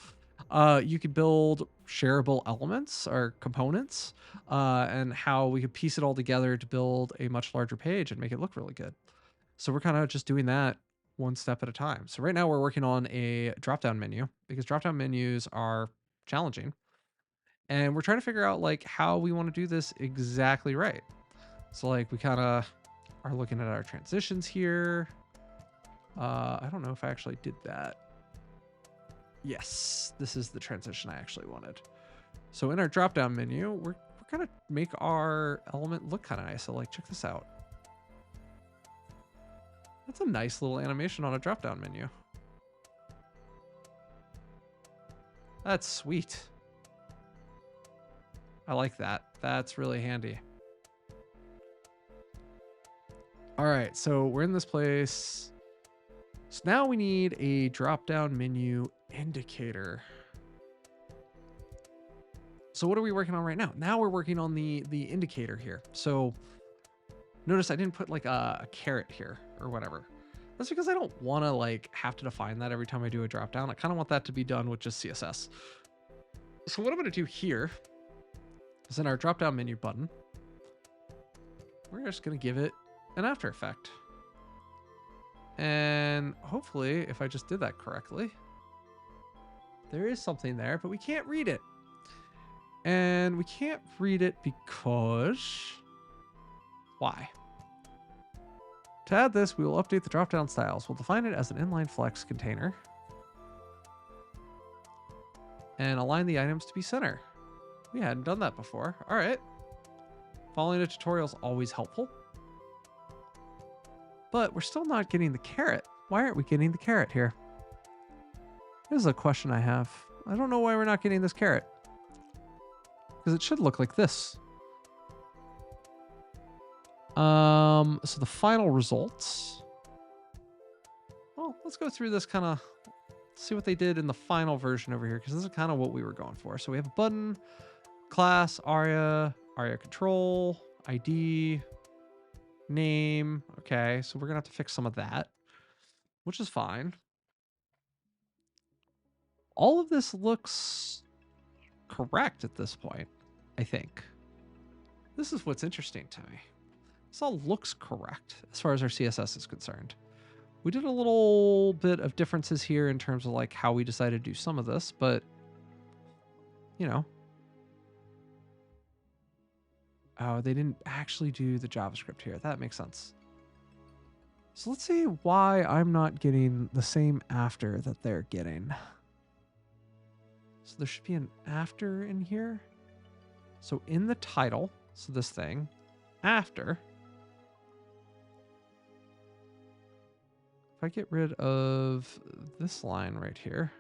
S1: you could build shareable elements or components and how we could piece it all together to build a much larger page and make it look really good. So we're kind of just doing that one step at a time. So right now we're working on a drop-down menu because drop-down menus are challenging. And we're trying to figure out like how we want to do this exactly right. So like we kind of are looking at our transitions here. I don't know if I actually did that. Yes, this is the transition I actually wanted. So in our drop-down menu, we're gonna make our element look kind of nice. So like, check this out. That's a nice little animation on a drop-down menu. That's sweet. I like that. That's really handy. All right, so we're in this place. So now we need a drop-down menu indicator. So what are we working on right now? Now we're working on the indicator here. So notice I didn't put like a caret here or whatever. That's because I don't want to like have to define that every time I do a drop-down. I kind of want that to be done with just CSS. So what I'm going to do here is in our drop-down menu button, we're just going to give it an after effect. And hopefully, if I just did that correctly, there is something there, but we can't read it. And we can't read it because... Why? To add this, we will update the drop-down styles. We'll define it as an inline flex container and align the items to be center. We hadn't done that before. All right. Following a tutorial is always helpful. But we're still not getting the caret. Why aren't we getting the caret here? This is a question I have. I don't know why we're not getting this caret. Because it should look like this. So the final results. Well, let's go through this kind of, see what they did in the final version over here, because this is kind of what we were going for. So we have a button, class, aria control, ID, name. Okay, so we're gonna have to fix some of that, which is fine. All of this looks correct at this point, I think. This is what's interesting to me. This all looks correct as far as our CSS is concerned. We did a little bit of differences here in terms of like how we decided to do some of this, but you know. Oh, they didn't actually do the JavaScript here. That makes sense. So let's see why I'm not getting the same after that they're getting. So there should be an after in here. So in the title, so this thing, after. If I get rid of this line right here.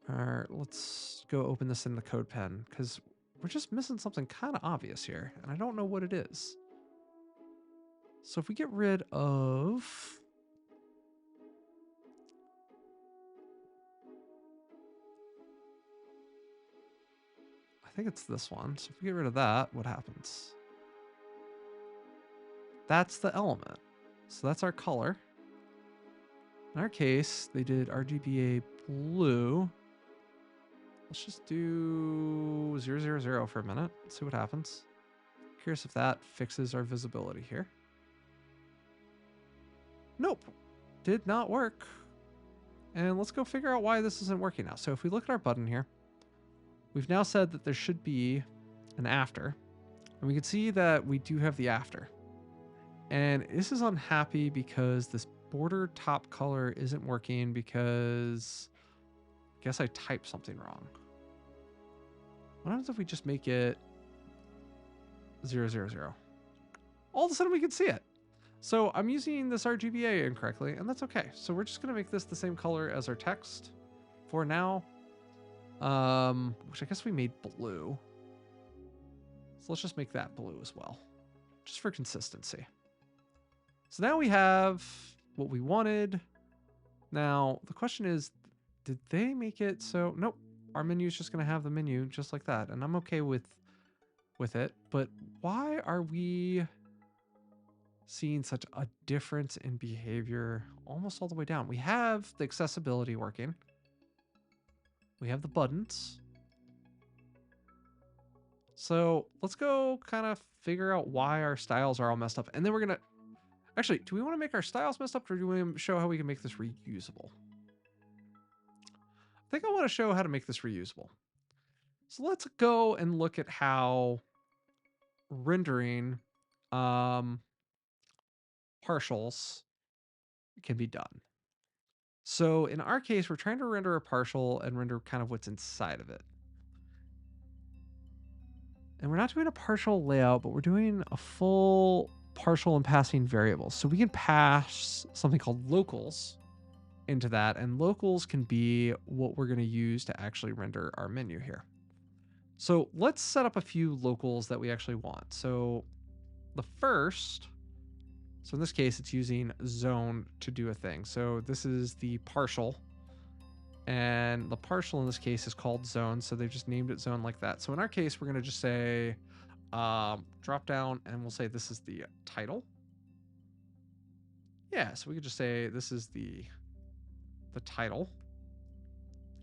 S1: All right, let's go open this in the code pen because we're just missing something kind of obvious here, and I don't know what it is. So if we get rid of... I think it's this one. So if we get rid of that, what happens? That's the element. So that's our color. In our case, they did RGBA blue. Let's just do 000 for a minute. See what happens. Curious if that fixes our visibility here. Nope. Did not work. And let's go figure out why this isn't working now. So if we look at our button here, we've now said that there should be an after. And we can see that we do have the after. And this is unhappy because this border top color isn't working because I guess I typed something wrong. What happens if we just make it 000? All of a sudden we can see it. So I'm using this RGBA incorrectly, and that's okay. So we're just going to make this the same color as our text for now, which I guess we made blue. So let's just make that blue as well, just for consistency. So now we have what we wanted. Now, the question is, did they make it so... Nope, our menu is just going to have the menu just like that, and I'm okay with it. But why are we seeing such a difference in behavior almost all the way down? We have the accessibility working. We have the buttons. So let's go kind of figure out why our styles are all messed up. And then we're going to... Actually, do we want to make our styles messed up, or do we want to show how we can make this reusable? I think I want to show how to make this reusable. So let's go and look at how rendering partials can be done. So in our case, we're trying to render a partial and render kind of what's inside of it. And we're not doing a partial layout, but we're doing a full partial and passing variables. So we can pass something called locals into that, and locals can be what we're going to use to actually render our menu here. So let's set up a few locals that we actually want. So the first, so in this case, it's using zone to do a thing. So this is the partial, and the partial in this case is called zone. So they've just named it zone like that. So in our case, we're going to just say drop down, and we'll say this is the title. Yeah, so we could just say this is the title.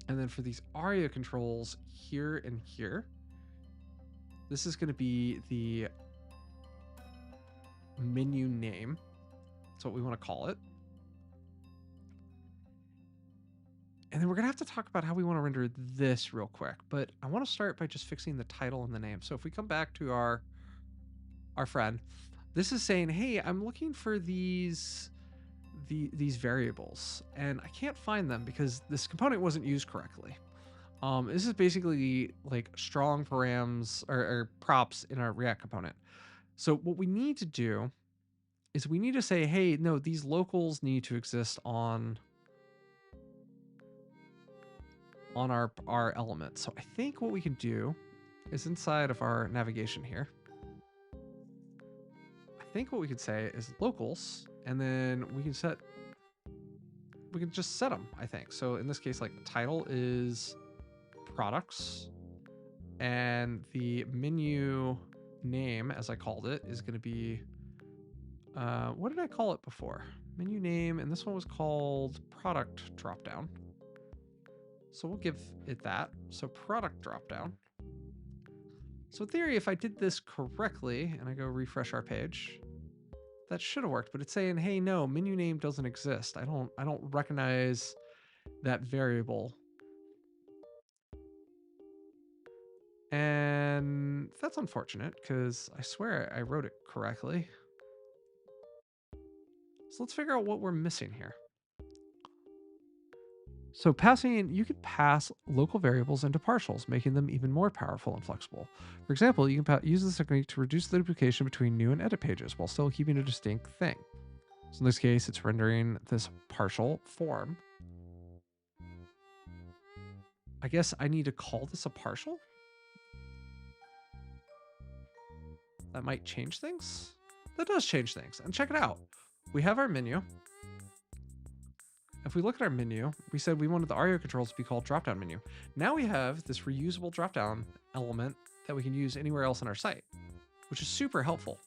S1: And then for these ARIA controls here and here, this is going to be the menu name. That's what we want to call it. And then we're going to have to talk about how we want to render this real quick. But I want to start by just fixing the title and the name. So if we come back to our friend, this is saying, hey, I'm looking for these variables, and I can't find them because this component wasn't used correctly. This is basically like strong params or props in our React component. So what we need to do is we need to say, hey, no, these locals need to exist on our element. So I think what we can do is inside of our navigation here, I think what we could say is locals, and then we can just set them, I think. So in this case, like the title is products, and the menu name, as I called it, is going to be, what did I call it before? Menu name, and this one was called product dropdown. So we'll give it that. So product dropdown. So in theory, if I did this correctly and I go refresh our page, that should have worked, but it's saying, hey, no, menu name doesn't exist. I don't recognize that variable. And that's unfortunate because I swear I wrote it correctly. So let's figure out what we're missing here. So you could pass local variables into partials, making them even more powerful and flexible. For example, you can use this technique to reduce the duplication between new and edit pages while still keeping a distinct thing. So in this case, it's rendering this partial form. I guess I need to call this a partial? That might change things? That does change things. And check it out. We have our menu. If we look at our menu, we said we wanted the ARIA controls to be called dropdown menu. Now we have this reusable dropdown element that we can use anywhere else on our site, which is super helpful.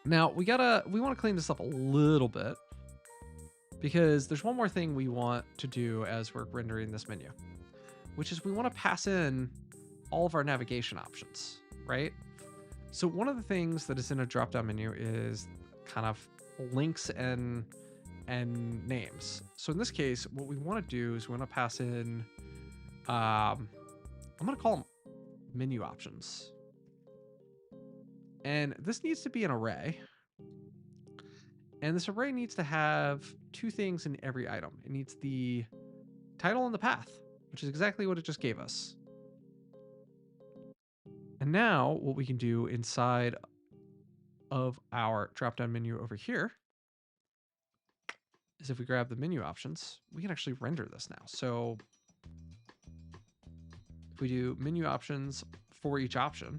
S1: Now we want to clean this up a little bit because there's one more thing we want to do as we're rendering this menu, which is we want to pass in all of our navigation options, right? So one of the things that is in a dropdown menu is kind of links and names. So in this case, what we want to do is we want to pass in, I'm going to call them menu options. And this needs to be an array. And this array needs to have two things in every item. It needs the title and the path, which is exactly what it just gave us. And now what we can do inside of our drop-down menu over here is if we grab the menu options, we can actually render this now. So if we do menu options for each option,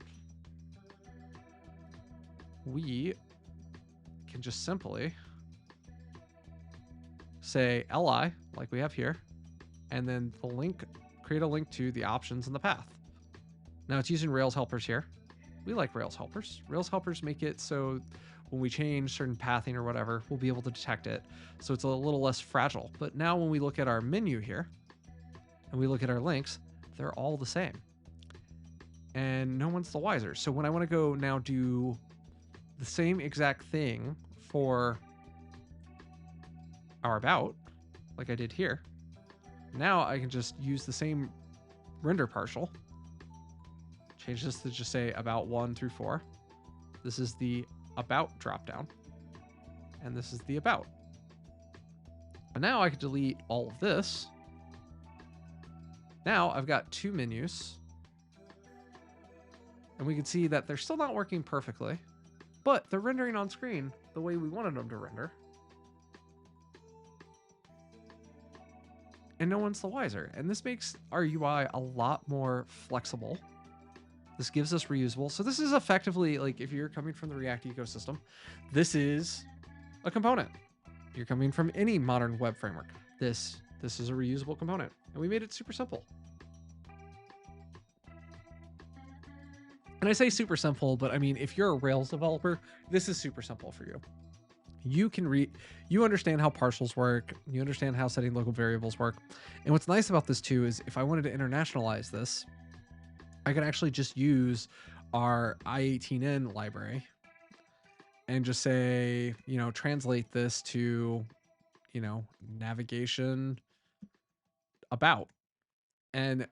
S1: we can just simply say li, like we have here, and then the link, create a link to the options and the path. Now it's using Rails helpers here. We like Rails helpers. Rails helpers make it so when we change certain pathing or whatever, we'll be able to detect it. So it's a little less fragile. But now when we look at our menu here and we look at our links, they're all the same. And no one's the wiser. So when I want to go now do the same exact thing for our about, like I did here, now I can just use the same render partial. Change this to just say about 1 through 4. This is the about dropdown, and this is the about. And now I can delete all of this. Now I've got two menus And we can see that they're still not working perfectly, but they're rendering on screen the way we wanted them to render. And no one's the wiser. And this makes our UI a lot more flexible. This gives us reusable. So this is effectively, like, if you're coming from the React ecosystem, this is a component. If you're coming from any modern web framework, this is a reusable component. And we made it super simple. And I say super simple, but I mean, if you're a Rails developer, this is super simple for you. You can you understand how partials work. You understand how setting local variables work. And what's nice about this too is if I wanted to internationalize this, I can actually just use our I18N library and just say, you know, translate this to, you know, navigation about. And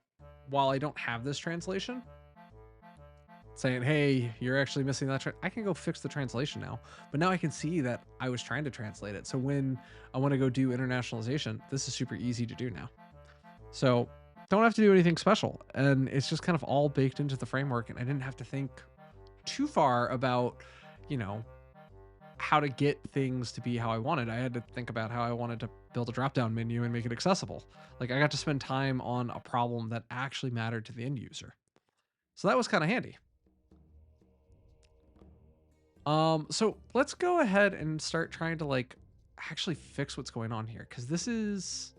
S1: while I don't have this translation, saying, hey, you're actually missing that. I can go fix the translation now. But now I can see that I was trying to translate it. So when I want to go do internationalization, this is super easy to do now. So don't have to do anything special. And it's just kind of all baked into the framework. And I didn't have to think too far about, you know, how to get things to be how I wanted. I had to think about how I wanted to build a drop-down menu and make it accessible. Like I got to spend time on a problem that actually mattered to the end user. So that was kind of handy. So let's go ahead and start trying to like actually fix what's going on here. Cause this is,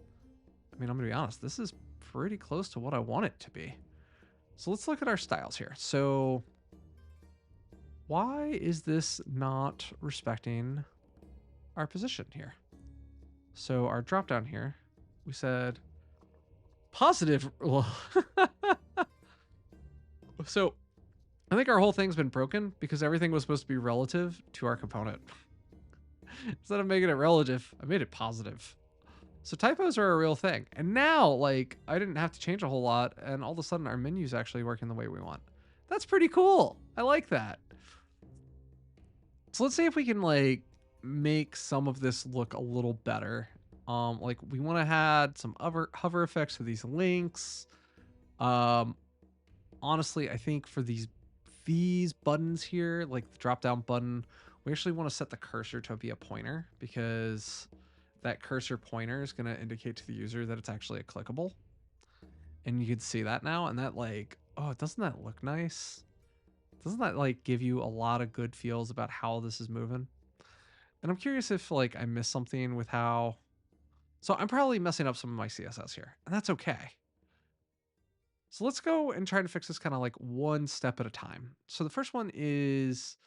S1: I mean, I'm gonna be honest, this is pretty close to what I want it to be. So let's look at our styles here. So why is this not respecting our position here? So our drop down here, we said positive. Well, so I think our whole thing's been broken because everything was supposed to be relative to our component. Instead of making it relative, I made it positive. So typos are a real thing. And now, like, I didn't have to change a whole lot, and all of a sudden our menu's actually working the way we want. That's pretty cool. I like that. So let's see if we can, like, make some of this look a little better. Like, we want to add some hover effects for these links. Honestly, I think for these buttons here, like the drop down button, we actually want to set the cursor to be a pointer because that cursor pointer is going to indicate to the user that it's actually a clickable. And you can see that now. And that like, oh, doesn't that look nice? Doesn't that like give you a lot of good feels about how this is moving? And I'm curious if like I missed something with how, so I'm probably messing up some of my CSS here, and that's okay. So let's go and try to fix this kind of like one step at a time. So the first one is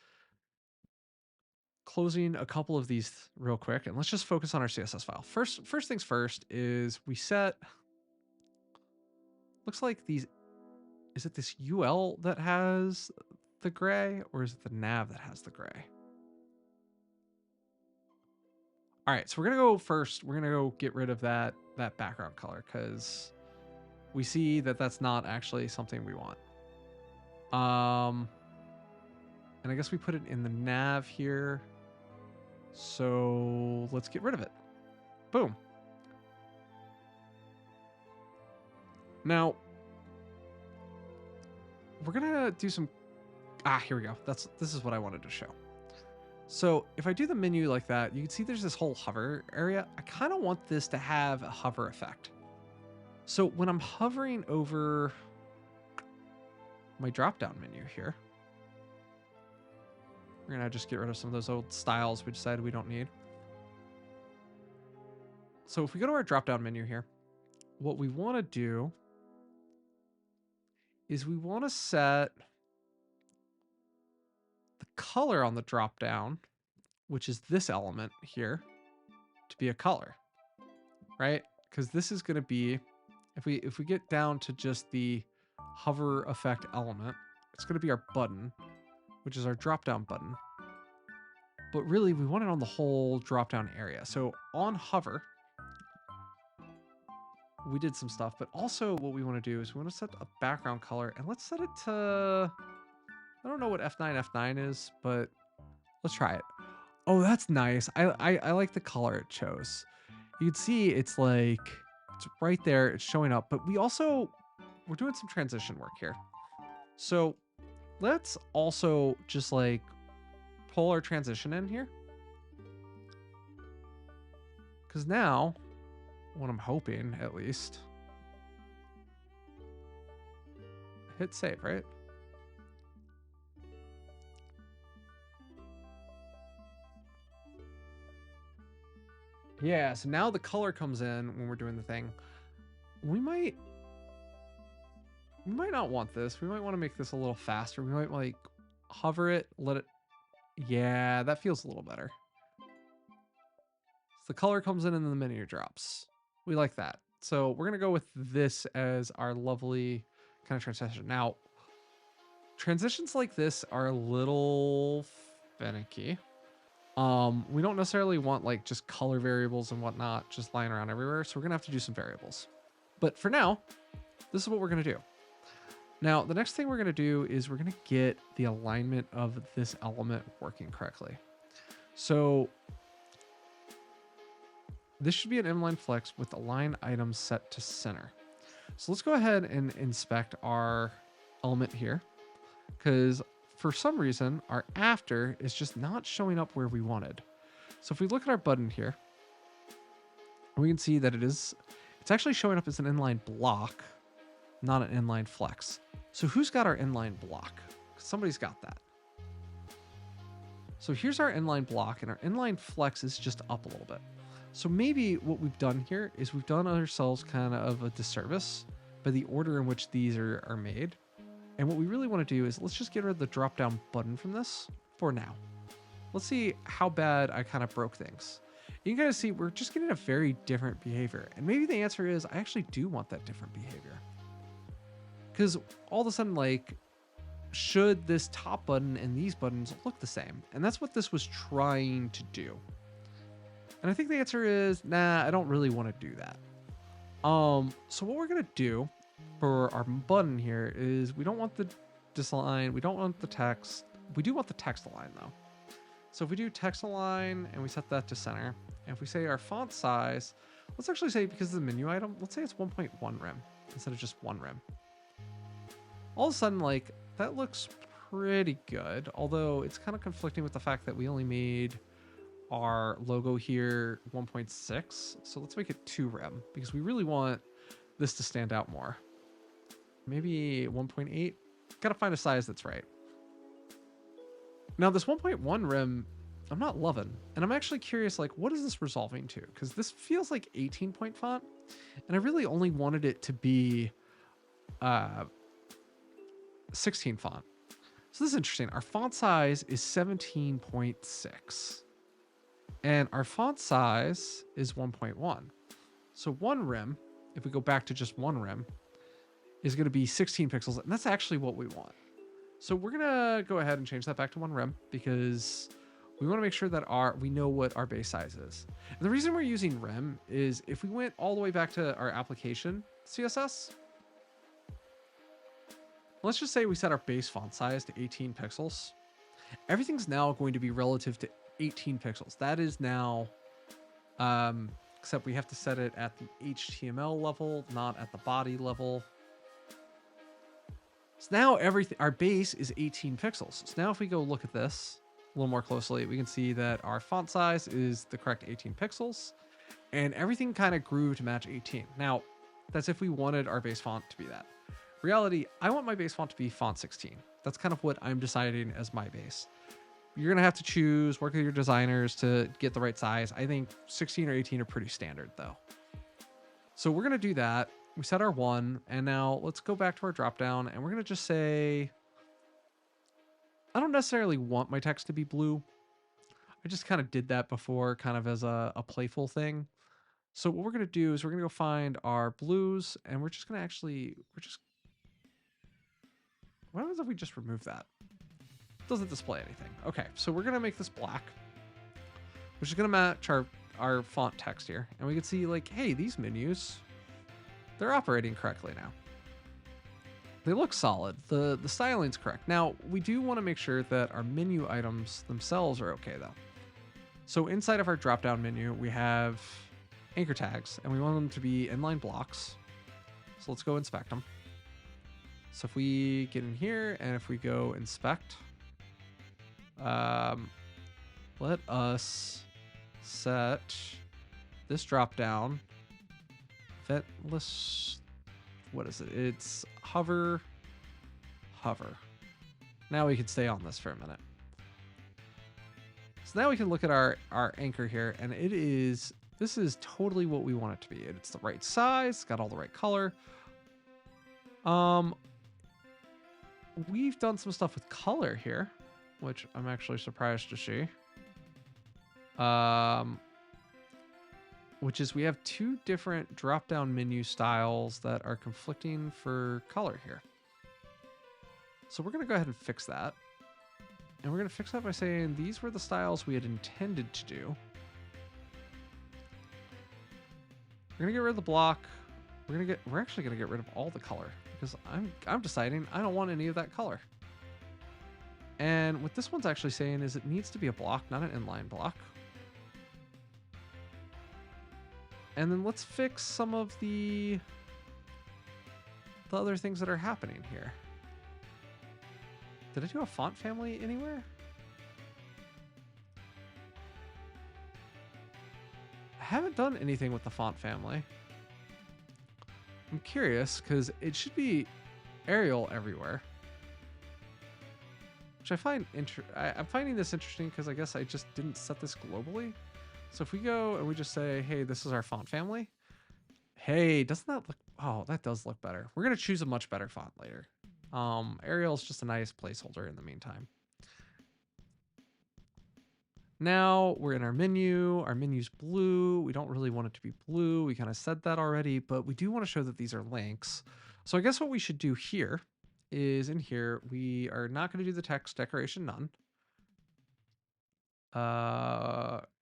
S1: closing a couple of these real quick, and let's just focus on our CSS file. First things first is we set, looks like these, is it this UL that has the gray or is it the nav that has the gray? All right, so we're gonna go first. We're gonna go get rid of that background color because we see that that's not actually something we want. And I guess we put it in the nav here. So let's get rid of it. Boom. Now, we're gonna do some, here we go. This is what I wanted to show. So if I do the menu like that, you can see there's this whole hover area. I kind of want this to have a hover effect. So when I'm hovering over my drop-down menu here, we're gonna just get rid of some of those old styles we decided we don't need. So if we go to our drop-down menu here, what we want to do is we want to set the color on the drop-down, which is this element here, to be a color, right? Because this is going to be, if we get down to just the hover effect element, it's going to be our button, which is our drop-down button. But really, we want it on the whole drop-down area. So on hover, we did some stuff, but also what we want to do is we want to set a background color, and let's set it to, I don't know what F9 is, but let's try it. Oh, that's nice. I like the color it chose. You can see it's like, it's right there, it's showing up, but we're doing some transition work here. So let's also just like pull our transition in here. Because now, what I'm hoping at least, hit save, right? Yeah, so now the color comes in when we're doing the thing. We might not want this. We might want to make this a little faster. We might like hover it, let it. Yeah, that feels a little better. So the color comes in and then the menu drops. We like that. So we're going to go with this as our lovely kind of transition. Now, transitions like this are a little finicky. We don't necessarily want like just color variables and whatnot just lying around everywhere. So we're going to have to do some variables. But for now, this is what we're going to do. Now, the next thing we're going to do is we're going to get the alignment of this element working correctly. So this should be an inline flex with align items set to center. So let's go ahead and inspect our element here, because for some reason our after is just not showing up where we wanted. So if we look at our button here, we can see that it's actually showing up as an inline block, not an inline flex. So who's got our inline block? Somebody's got that. So here's our inline block, and our inline flex is just up a little bit. So maybe what we've done here is we've done ourselves kind of a disservice by the order in which these are made. And what we really want to do is let's just get rid of the drop down button from this for now. Let's see how bad I kind of broke things. You can kind of see we're just getting a very different behavior. And maybe the answer is I actually do want that different behavior. Because all of a sudden, like, should this top button and these buttons look the same? And that's what this was trying to do. And I think the answer is, nah, I don't really want to do that. So what we're going to do for our button here is we don't want the disalign, we don't want the text. We do want the text align though. So if we do text align and we set that to center, and if we say our font size, let's actually say, because of the menu item, let's say it's 1.1 rem instead of just 1 rem. All of a sudden, like, that looks pretty good, although it's kind of conflicting with the fact that we only made our logo here 1.6. So let's make it 2 rem because we really want this to stand out more. Maybe 1.8. Gotta find a size that's right. Now this 1.1 rem, I'm not loving, and I'm actually curious, like, what is this resolving to? Because this feels like 18 point font, and I really only wanted it to be 16 font. So this is interesting. Our font size is 17.6. And our font size is 1.1. So 1 rem, if we go back to just 1 rem, is going to be 16 pixels. And that's actually what we want. So we're going to go ahead and change that back to 1 rem because we want to make sure that we know what our base size is. And the reason we're using rem is if we went all the way back to our application CSS, let's just say we set our base font size to 18 pixels. Everything's now going to be relative to 18 pixels. That is now, except we have to set it at the HTML level, not at the body level. So now our base is 18 pixels. So now if we go look at this a little more closely, we can see that our font size is the correct 18 pixels and everything kind of grew to match 18. Now, that's if we wanted our base font to be that. Reality, I want my base font to be font 16. That's kind of what I'm deciding as my base. You're going to have to choose, work with your designers to get the right size. I think 16 or 18 are pretty standard though. So we're going to do that. We set our 1, and now let's go back to our dropdown, and we're going to just say, I don't necessarily want my text to be blue. I just kind of did that before, kind of as a playful thing. So what we're going to do is we're going to go find our blues, and we're just going to what happens if we just remove that? It doesn't display anything. Okay, so we're going to make this black, which is going to match our font text here. And we can see, like, hey, these menus, they're operating correctly now. They look solid. The styling's correct. Now, we do want to make sure that our menu items themselves are okay, though. So inside of our drop-down menu, we have anchor tags, and we want them to be inline blocks. So let's go inspect them. So if we get in here and if we go inspect, let us set this drop down. Ventless, what is it? It's hover. Now we can stay on this for a minute. So now we can look at our anchor here, and this is totally what we want it to be. It's the right size, it's got all the right color. We've done some stuff with color here, which I'm actually surprised to see. Which is we have two different drop-down menu styles that are conflicting for color here. So we're going to go ahead and fix that. And we're going to fix that by saying these were the styles we had intended to do. We're going to get rid of the block. We're actually going to get rid of all the color because I'm deciding I don't want any of that color. And what this one's actually saying is it needs to be a block, not an inline block. And then let's fix some of the other things that are happening here. Did I do a font family anywhere? I haven't done anything with the font family. I'm curious because it should be Arial everywhere. Which I find I'm finding this interesting because I guess I just didn't set this globally. So if we go and we just say, hey, this is our font family. Hey, doesn't that look, oh, that does look better. We're going to choose a much better font later. Arial is just a nice placeholder in the meantime. Now we're in our menu. Our menu's blue. We don't really want it to be blue. We kind of said that already, but we do want to show that these are links. So I guess what we should do here is in here, we are not going to do the text decoration none.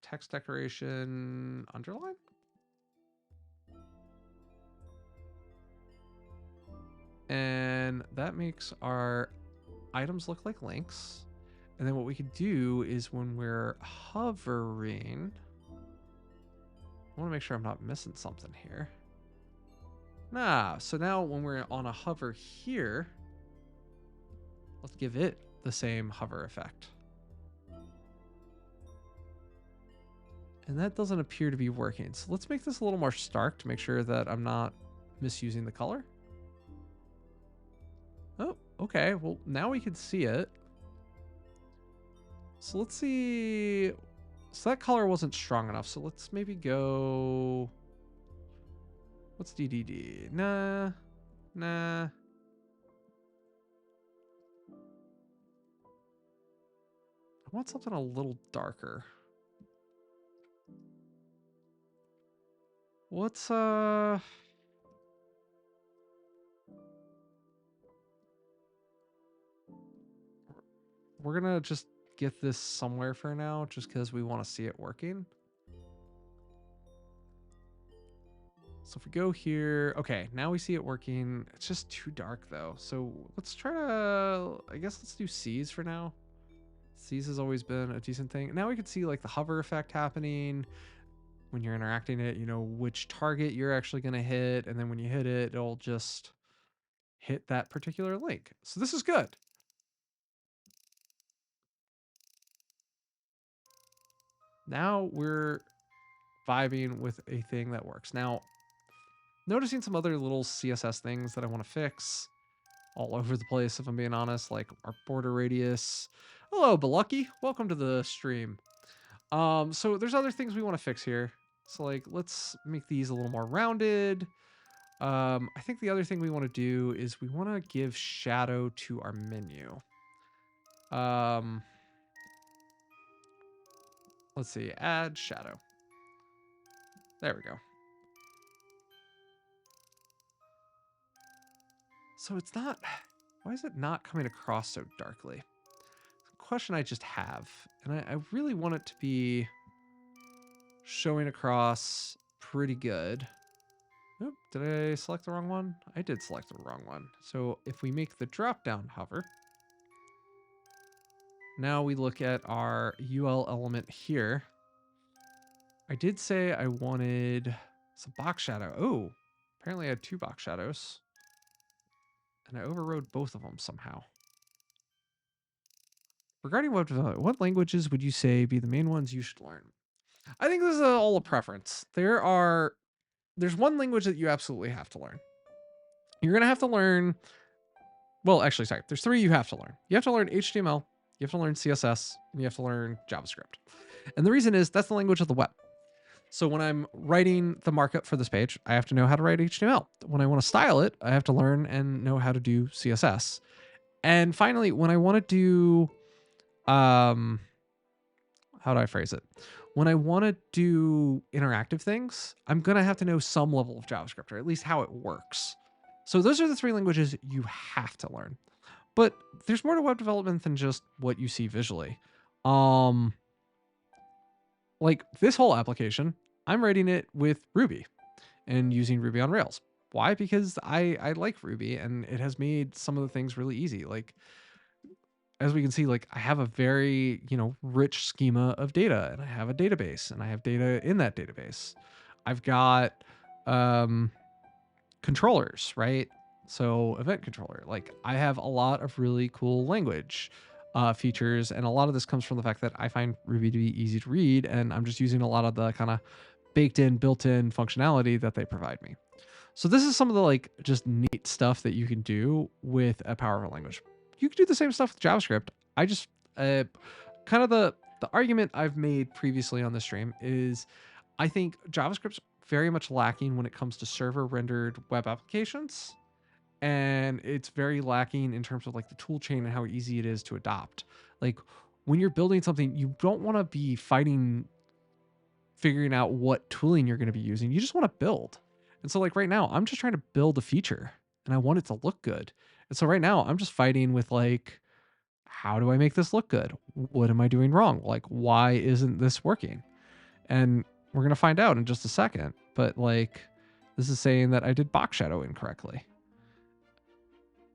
S1: Text decoration underline. And that makes our items look like links. And then what we could do is when we're hovering, I want to make sure I'm not missing something here. Nah, so now when we're on a hover here, let's give it the same hover effect. And that doesn't appear to be working. So let's make this a little more stark to make sure that I'm not misusing the color. Oh, okay. Well, now we can see it. So let's see. So that color wasn't strong enough. So let's maybe go. What's DDD? Nah. I want something a little darker. What's we're gonna just get this somewhere for now just because we want to see it working. So if we go here, okay, now we see it working. It's just too dark though. So let's try to, I guess let's do C's for now. C's has always been a decent thing. Now we can see like the hover effect happening when you're interacting it, you know, which target you're actually going to hit. And then when you hit it, it'll just hit that particular link. So this is good. Now we're vibing with a thing that works. Now, noticing some other little CSS things that I want to fix all over the place, if I'm being honest, like our border radius. Hello, Balucky. Welcome to the stream. So there's other things we want to fix here. So like, let's make these a little more rounded. I think the other thing we want to do is we want to give shadow to our menu. Let's see, add shadow. There we go. So it's not, why is it not coming across so darkly? It's a question I just have. And I really want it to be showing across pretty good. Oop, did I select the wrong one? I did select the wrong one. So if we make the drop down hover, now we look at our UL element here. I did say I wanted some box shadow. Oh, apparently I had two box shadows. and I overrode both of them somehow. Regarding web development, what languages would you say be the main ones you should learn? I think this is all a preference. There's one language that you absolutely have to learn. You're going to have to learn, well, actually, sorry, there's three you have to learn. You have to learn HTML, you have to learn CSS, and you have to learn JavaScript. And the reason is that's the language of the web. So when I'm writing the markup for this page, I have to know how to write HTML. When I want to style it, I have to learn and know how to do CSS. And finally, when I want to do, how do I phrase it? When I want to do interactive things, I'm going to have to know some level of JavaScript, or at least how it works. So those are the three languages you have to learn. But there's more to web development than just what you see visually. Like this whole application, I'm writing it with Ruby and using Ruby on Rails. Why? Because I like Ruby and it has made some of the things really easy. Like, as we can see, like I have a very, rich schema of data and I have a database and I have data in that database. I've got controllers, right? So event controller, like I have a lot of really cool language features. And a lot of this comes from the fact that I find Ruby to be easy to read. And I'm just using a lot of the kind of built-in functionality that they provide me. So this is some of the like just neat stuff that you can do with a powerful language. You can do the same stuff with JavaScript. I just kind of the argument I've made previously on the stream is I think JavaScript's very much lacking when it comes to server rendered web applications. And it's very lacking in terms of like the tool chain and how easy it is to adopt. Like when you're building something, you don't want to be figuring out what tooling you're going to be using. You just want to build. And so like right now, I'm just trying to build a feature and I want it to look good. And so right now I'm just fighting with like, how do I make this look good? What am I doing wrong? Like, why isn't this working? And we're going to find out in just a second. But like, this is saying that I did box shadow incorrectly.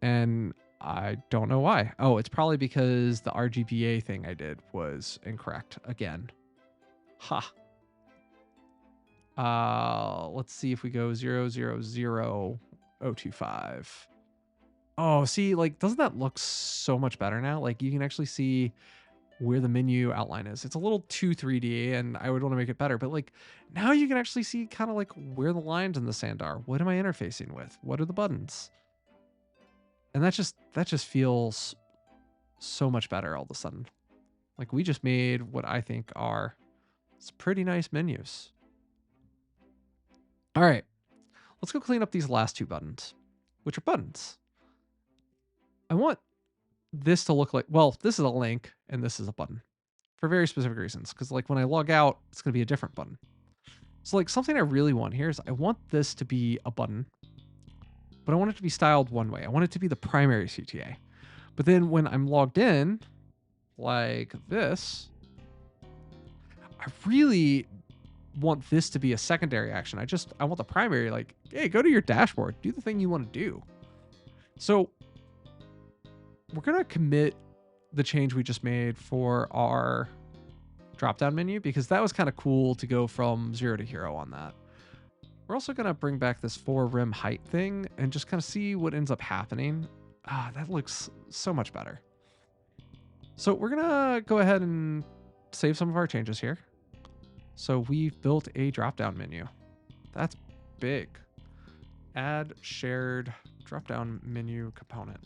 S1: And I don't know why. Oh, it's probably because the RGBA thing I did was incorrect again. Ha. Let's see if we go 000025. Oh, see, like, doesn't that look so much better now? Like, you can actually see where the menu outline is. It's a little too 3D, and I would want to make it better. But, like, now you can actually see kind of, like, where the lines in the sand are. What am I interfacing with? What are the buttons? And that just feels so much better all of a sudden. Like, we just made what I think are some pretty nice menus. All right, let's go clean up these last two buttons, which are buttons. I want this to look like, well, this is a link and this is a button for very specific reasons. Because like when I log out, it's going to be a different button. So like something I really want here is I want this to be a button, but I want it to be styled one way. I want it to be the primary CTA. But then when I'm logged in like this, I really want this to be a secondary action. I want the primary, like, hey, go to your dashboard, do the thing you want to do. So we're going to commit the change we just made for our drop-down menu because that was kind of cool to go from 0 to hero on that. We're also going to bring back this 4 rim height thing and just kind of see what ends up happening. Ah, that looks so much better. So we're going to go ahead and save some of our changes here. So we've built a drop-down menu. That's big. Add shared drop-down menu component.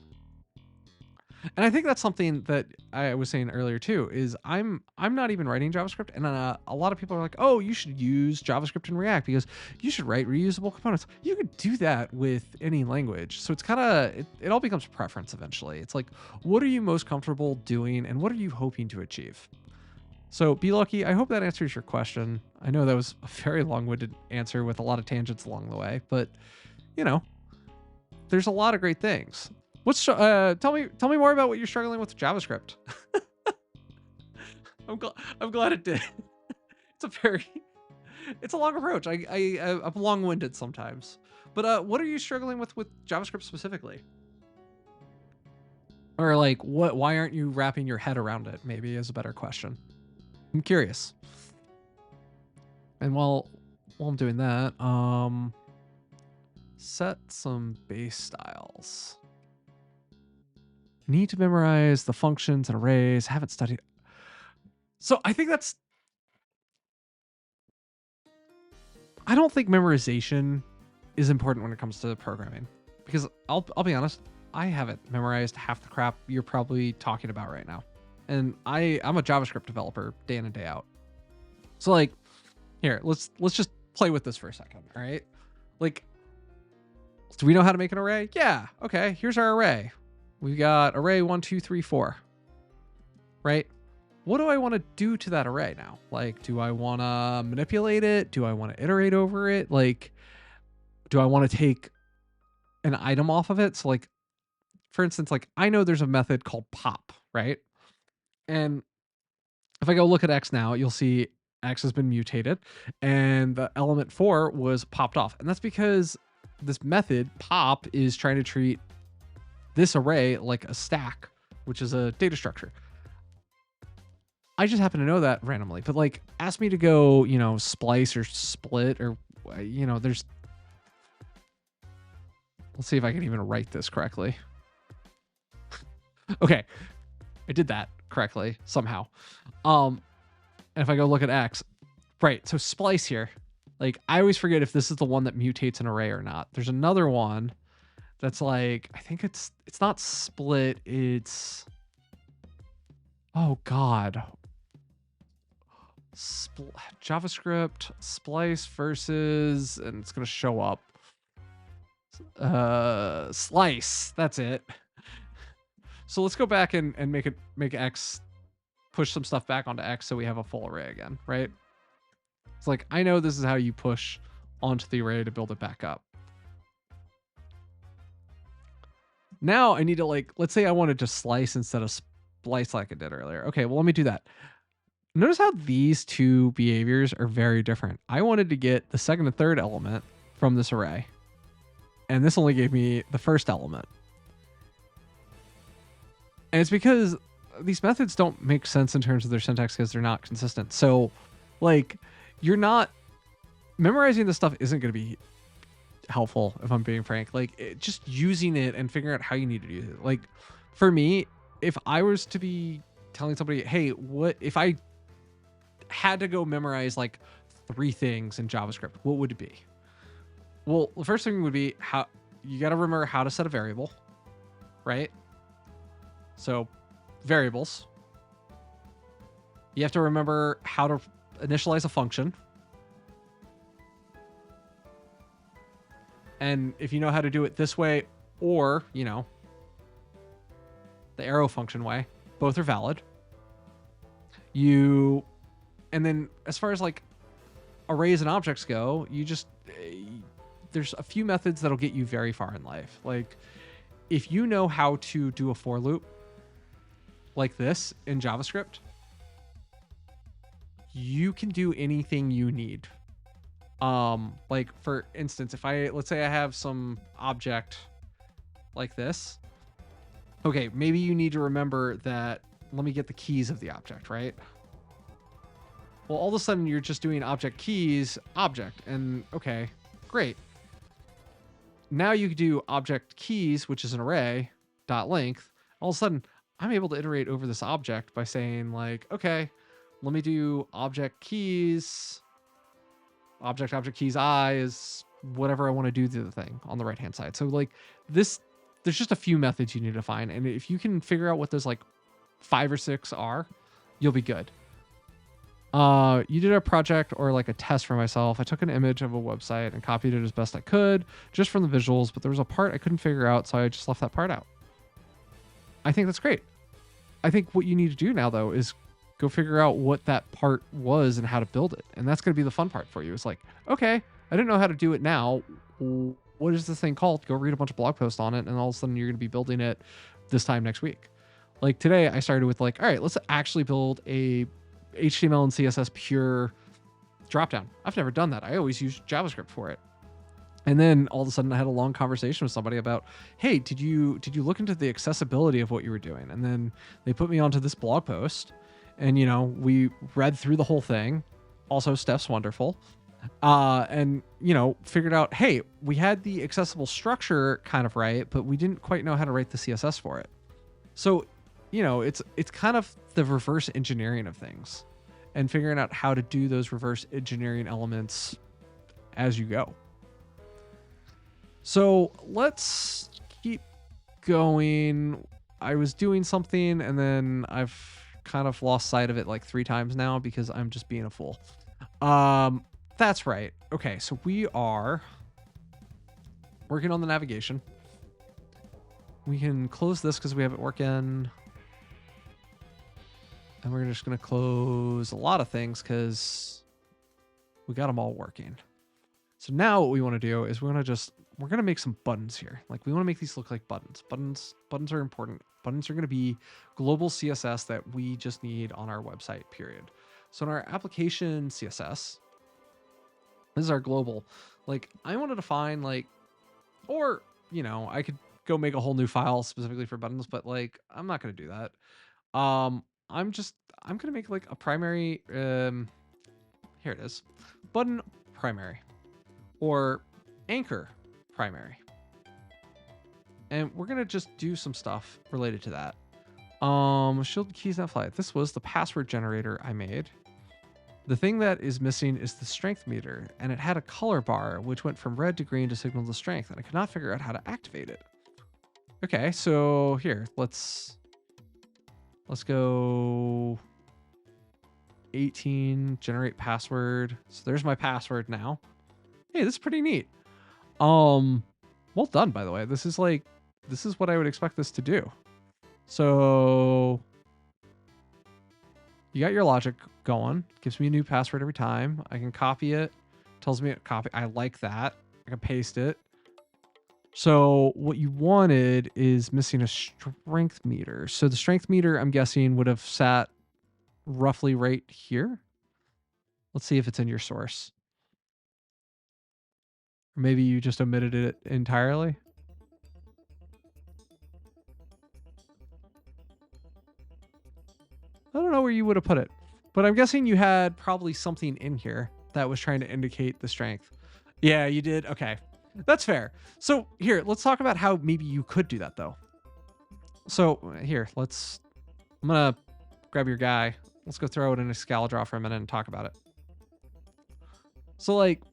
S1: And I think that's something that I was saying earlier too, is I'm not even writing JavaScript. And a lot of people are like, oh, you should use JavaScript and React because you should write reusable components. You could do that with any language. So it's kind of, it all becomes preference eventually. It's like, what are you most comfortable doing and what are you hoping to achieve? So be lucky. I hope that answers your question. I know that was a very long-winded answer with a lot of tangents along the way, but you know, there's a lot of great things. What's tell me more about what you're struggling with JavaScript. I'm glad it did. It's a long approach. I'm long-winded sometimes. But what are you struggling with JavaScript specifically? Or like why aren't you wrapping your head around it? Maybe is a better question. I'm curious. And while I'm doing that, set some base styles. need to memorize the functions and arrays, haven't studied. So I think I don't think memorization is important when it comes to programming, because I'll be honest, I haven't memorized half the crap you're probably talking about right now. And I'm a JavaScript developer day in and day out. So like, here, let's just play with this for a second, all right? Like, do we know how to make an array? Yeah, okay, here's our array. We've got array 1, 2, 3, 4, right? What do I want to do to that array now? Like, do I want to manipulate it? Do I want to iterate over it? Like, do I want to take an item off of it? So like, for instance, like I know there's a method called pop, right? And if I go look at X now, you'll see X has been mutated and the element 4 was popped off. And that's because this method pop is trying to treat this array like a stack, which is a data structure. I just happen to know that randomly, but like ask me to go, you know, splice or split or, you know, let's see if I can even write this correctly. Okay. I did that correctly somehow. And if I go look at X, right. So splice here, like I always forget if this is the one that mutates an array or not. There's another one that's like, I think it's not split. It's, oh God. JavaScript splice versus, and it's going to show up. Slice. That's it. So let's go back and make X, push some stuff back onto X so we have a full array again, right? It's like, I know this is how you push onto the array to build it back up. Now I need to like, let's say I wanted to slice instead of splice like I did earlier. Okay, well, let me do that. Notice how these two behaviors are very different. I wanted to get the second and third element from this array, and this only gave me the first element. And it's because these methods don't make sense in terms of their syntax because they're not consistent. So like you're not memorizing this stuff isn't going to be helpful if I'm being frank. Like just using it and figuring out how you need to use it. Like for me, if I was to be telling somebody, hey, what if I had to go memorize like 3 things in JavaScript, what would it be? Well, the first thing would be how you got to remember how to set a variable, right? So variables. You have to remember how to initialize a function. And if you know how to do it this way, or, you know, the arrow function way, both are valid. And then as far as like arrays and objects go, you just, there's a few methods that'll get you very far in life. Like if you know how to do a for loop like this in JavaScript, you can do anything you need. Like for instance, if let's say I have some object like this. Okay, maybe you need to remember that, let me get the keys of the object, right? Well, all of a sudden you're just doing object keys, object, and okay, great. Now you can do object keys, which is an array, dot length. All of a sudden, I'm able to iterate over this object by saying like, okay, let me do object keys, object keys I is whatever I want to do to the thing on the right-hand side. So like this, there's just a few methods you need to find. And if you can figure out what those like 5 or 6 are, you'll be good. You did a project or like a test for myself. I took an image of a website and copied it as best I could just from the visuals, but there was a part I couldn't figure out, so I just left that part out. I think that's great. I think what you need to do now though is go figure out what that part was and how to build it. And that's going to be the fun part for you. It's like, okay, I didn't know how to do it now. What is this thing called? Go read a bunch of blog posts on it, and all of a sudden you're going to be building it this time next week. Like today I started with like, all right, let's actually build a HTML and CSS pure dropdown. I've never done that. I always use JavaScript for it. And then all of a sudden I had a long conversation with somebody about, hey, did you look into the accessibility of what you were doing? And then they put me onto this blog post, and, you know, we read through the whole thing. Also, Steph's wonderful. And, you know, figured out, hey, we had the accessible structure kind of right, but we didn't quite know how to write the CSS for it. So, it's kind of the reverse engineering of things and figuring out how to do those reverse engineering elements as you go. So let's keep going. I was doing something and then I've kind of lost sight of it like 3 times now because I'm just being a fool. That's right. Okay, so we are working on the navigation. We can close this because we have it working. And we're just going to close a lot of things because we got them all working. So now what we want to do is we're going to make some buttons here. Like we want to make these look like buttons. Buttons are important. Buttons are going to be global CSS that we just need on our website, period. So in our application CSS, this is our global. Like I wanted to find or, I could go make a whole new file specifically for buttons, but like, I'm not going to do that. I'm going to make like a primary, here it is, button primary or anchor primary. And we're going to just do some stuff related to that. Shield keys not fly. This was the password generator I made. The thing that is missing is the strength meter, and it had a color bar which went from red to green to signal the strength, and I could not figure out how to activate it. Okay, so here, let's go 18, generate password. So there's my password now. Hey, this is pretty neat. Well done, by the way. This is what I would expect this to do. So you got your logic going. Gives me a new password every time. I can copy it. Tells me to copy. I like that. I can paste it. So what you wanted is missing a strength meter. So the strength meter, I'm guessing, would have sat roughly right here. Let's see if it's in your source. Or maybe you just omitted it entirely. I don't know where you would have put it, but I'm guessing you had probably something in here that was trying to indicate the strength. Yeah, you did. Okay, that's fair. So here, let's talk about how maybe you could do that though. So here, I'm going to grab your guy. Let's go throw it in a scala draw for a minute and talk about it. So like,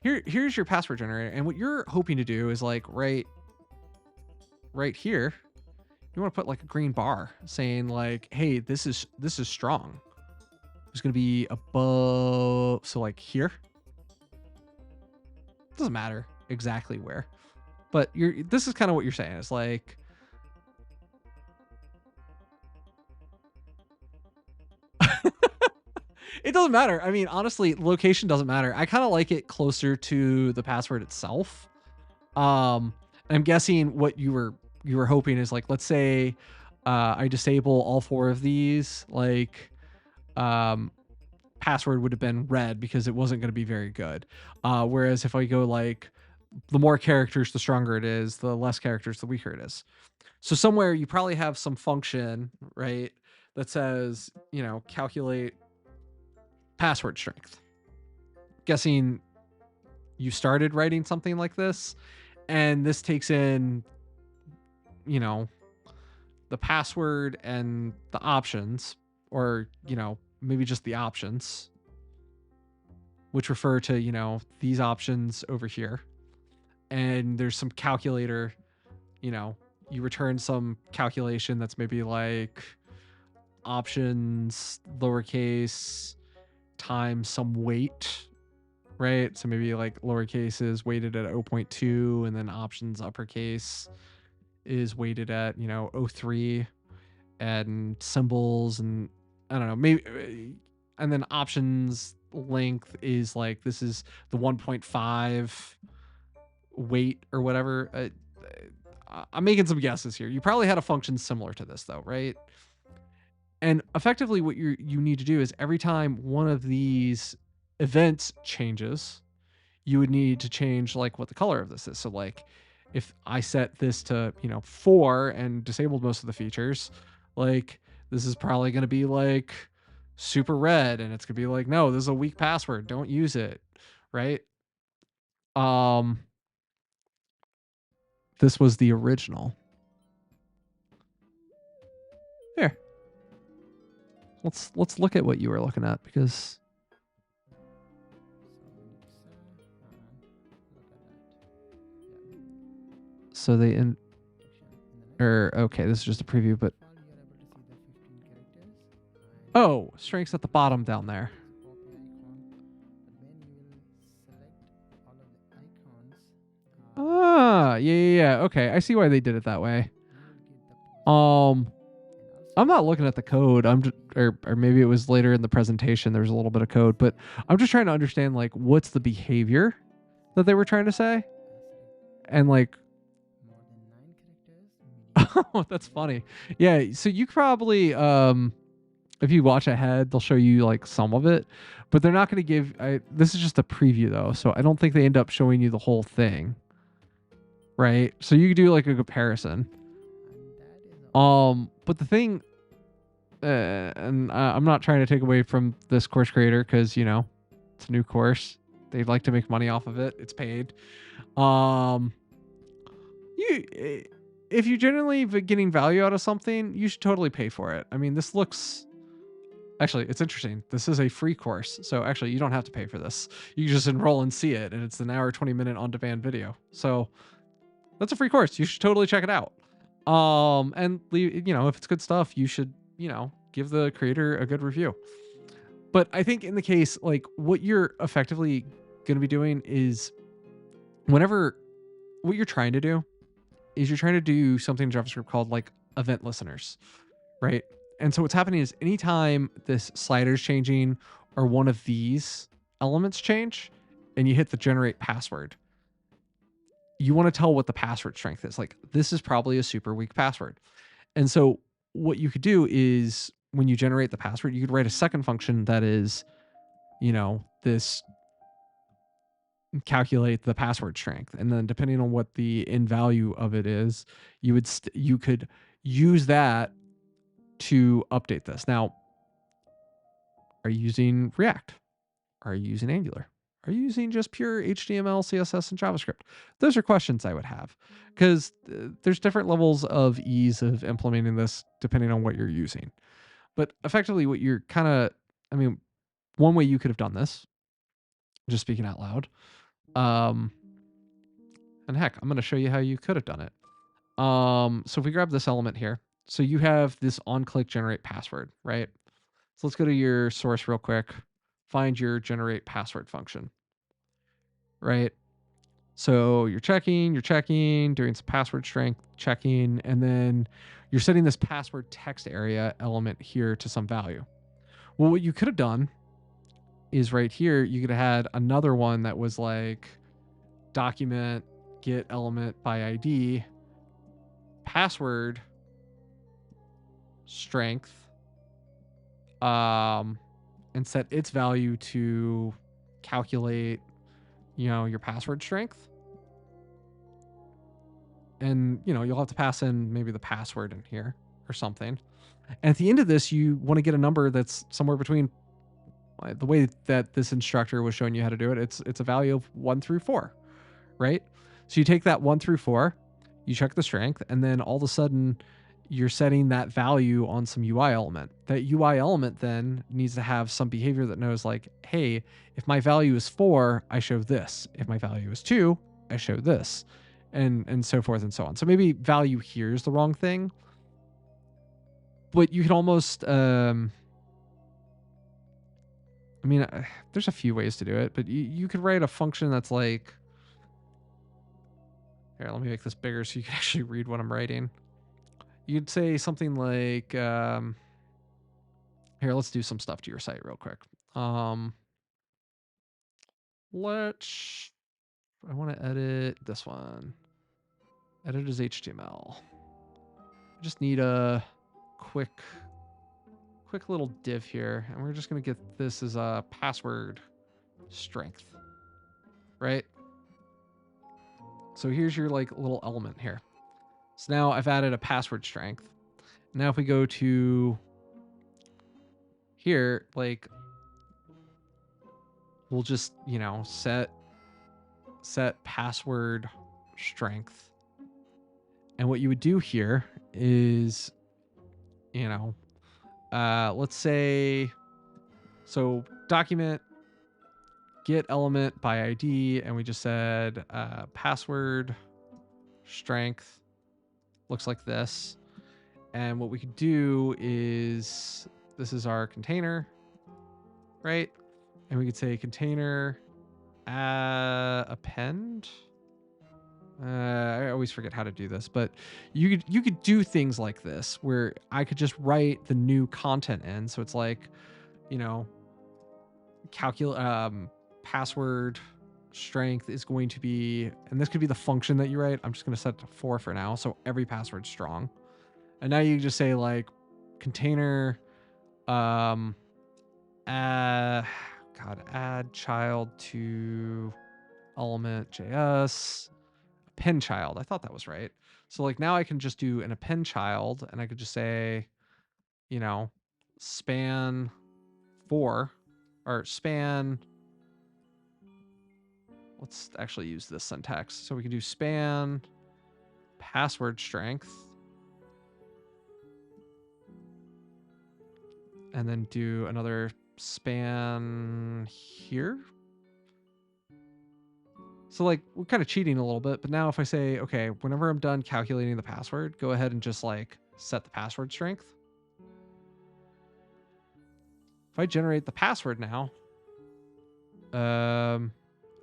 S1: here's your password generator. And what you're hoping to do is like right here, you want to put like a green bar saying like, hey, this is strong. It's going to be above. So like here, doesn't matter exactly where, but this is kind of what you're saying. It's like, it doesn't matter. I mean, honestly, location doesn't matter. I kind of like it closer to the password itself. I'm guessing what you were hoping is like, let's say I disable all 4 of these, like password would have been red because it wasn't going to be very good. Whereas if I go like the more characters, the stronger it is, the less characters, the weaker it is. So somewhere you probably have some function, right, that says, calculate password strength. Guessing you started writing something like this, and this takes in, the password and the options, or, maybe just the options, which refer to, these options over here. And there's some calculator, you return some calculation that's maybe like options, lowercase, times some weight, right? So maybe like lowercase is weighted at 0.2 and then options uppercase is weighted at, 0.3, and symbols and I don't know, maybe, and then options length is like, this is the 1.5 weight or whatever. I'm making some guesses here. You probably had a function similar to this though, right? And effectively what you need to do is every time one of these events changes, you would need to change like what the color of this is. So like if I set this to, 4 and disabled most of the features, like this is probably going to be like super red, and it's going to be like, no, this is a weak password. Don't use it. Right. This was the original. Here. Let's look at what you were looking at, because so they in or okay, this is just a preview, but oh, strengths at the bottom down there. Ah, yeah. Okay, I see why they did it that way. I'm not looking at the code. I'm just, or maybe it was later in the presentation. There was a little bit of code, but I'm just trying to understand like what's the behavior that they were trying to say, and like, oh, that's funny. Yeah, so you probably if you watch ahead, they'll show you like some of it, but they're not going to give. This is just a preview though, so I don't think they end up showing you the whole thing, right? So you do like a comparison. But the thing, and I'm not trying to take away from this course creator, because you know it's a new course. They'd like to make money off of it. It's paid. If you're genuinely getting value out of something, you should totally pay for it. I mean, this looks. Actually, it's interesting. This is a free course, so actually you don't have to pay for this. You can just enroll and see it, and it's an hour 20-minute on-demand video. So that's a free course. You should totally check it out. And you know, if it's good stuff, you should, you know, give the creator a good review. But I think in the case, like what you're effectively going to be doing is whenever what you're trying to do is you're trying to do something in JavaScript called like event listeners, right? And so what's happening is anytime this slider is changing or one of these elements change and you hit the generate password, you want to tell what the password strength is. Like this is probably a super weak password. And so what you could do is when you generate the password, you could write a second function that is, you know, this calculate the password strength. And then depending on what the end value of it is, you could use that to update this. Now, are you using React? Are you using Angular? Are you using just pure HTML, CSS, and JavaScript? Those are questions I would have, because there's different levels of ease of implementing this depending on what you're using. But effectively what you're kind of, I mean, one way you could have done this, just speaking out loud, and heck, I'm going to show you how you could have done it. So if we grab this element here, so you have this on-click generate password, right? So let's go to your source real quick, find your generate password function, right? So you're checking, doing some password strength checking, and then you're setting this password text area element here to some value. Well, what you could have done is right here, you could have had another one that was like document get element by ID, password strength, and set its value to calculate, you know, your password strength. And, you know, you'll have to pass in maybe the password in here or something. And at the end of this, you want to get a number that's somewhere between, the way that this instructor was showing you how to do it, it's a value of 1 through 4, right? So you take that 1 through 4, you check the strength, and then all of a sudden you're setting that value on some UI element. That UI element then needs to have some behavior that knows like, hey, if my value is 4, I show this. If my value is 2, I show this. And so forth and so on. So maybe value here is the wrong thing, but you could almost, I mean, there's a few ways to do it, but you could write a function that's like, here, let me make this bigger so you can actually read what I'm writing. You'd say something like, here, let's do some stuff to your site real quick. I want to edit this one. Edit as HTML. I just need a quick little div here, and we're just going to get this as a password strength, right? So here's your like little element here. So now I've added a password strength. Now if we go to here, like we'll just, you know, set password strength. And what you would do here is you know, let's say, so document get element by ID, and we just said password strength looks like this. And what we could do is, this is our container, right? And we could say container append. I always forget how to do this, but you could do things like this where I could just write the new content in. So it's like, you know, password strength is going to be, and this could be the function that you write. I'm just going to set it to 4 for now. So every password's strong. And now you just say like container, add child to element JS, append child. I thought that was right. So like now I can just do an append child, and I could just say, you know, span 4 or span. Let's actually use this syntax. So we can do span password strength, and then do another span here. So like we're kind of cheating a little bit, but now if I say, okay, whenever I'm done calculating the password, go ahead and just like set the password strength. If I generate the password now,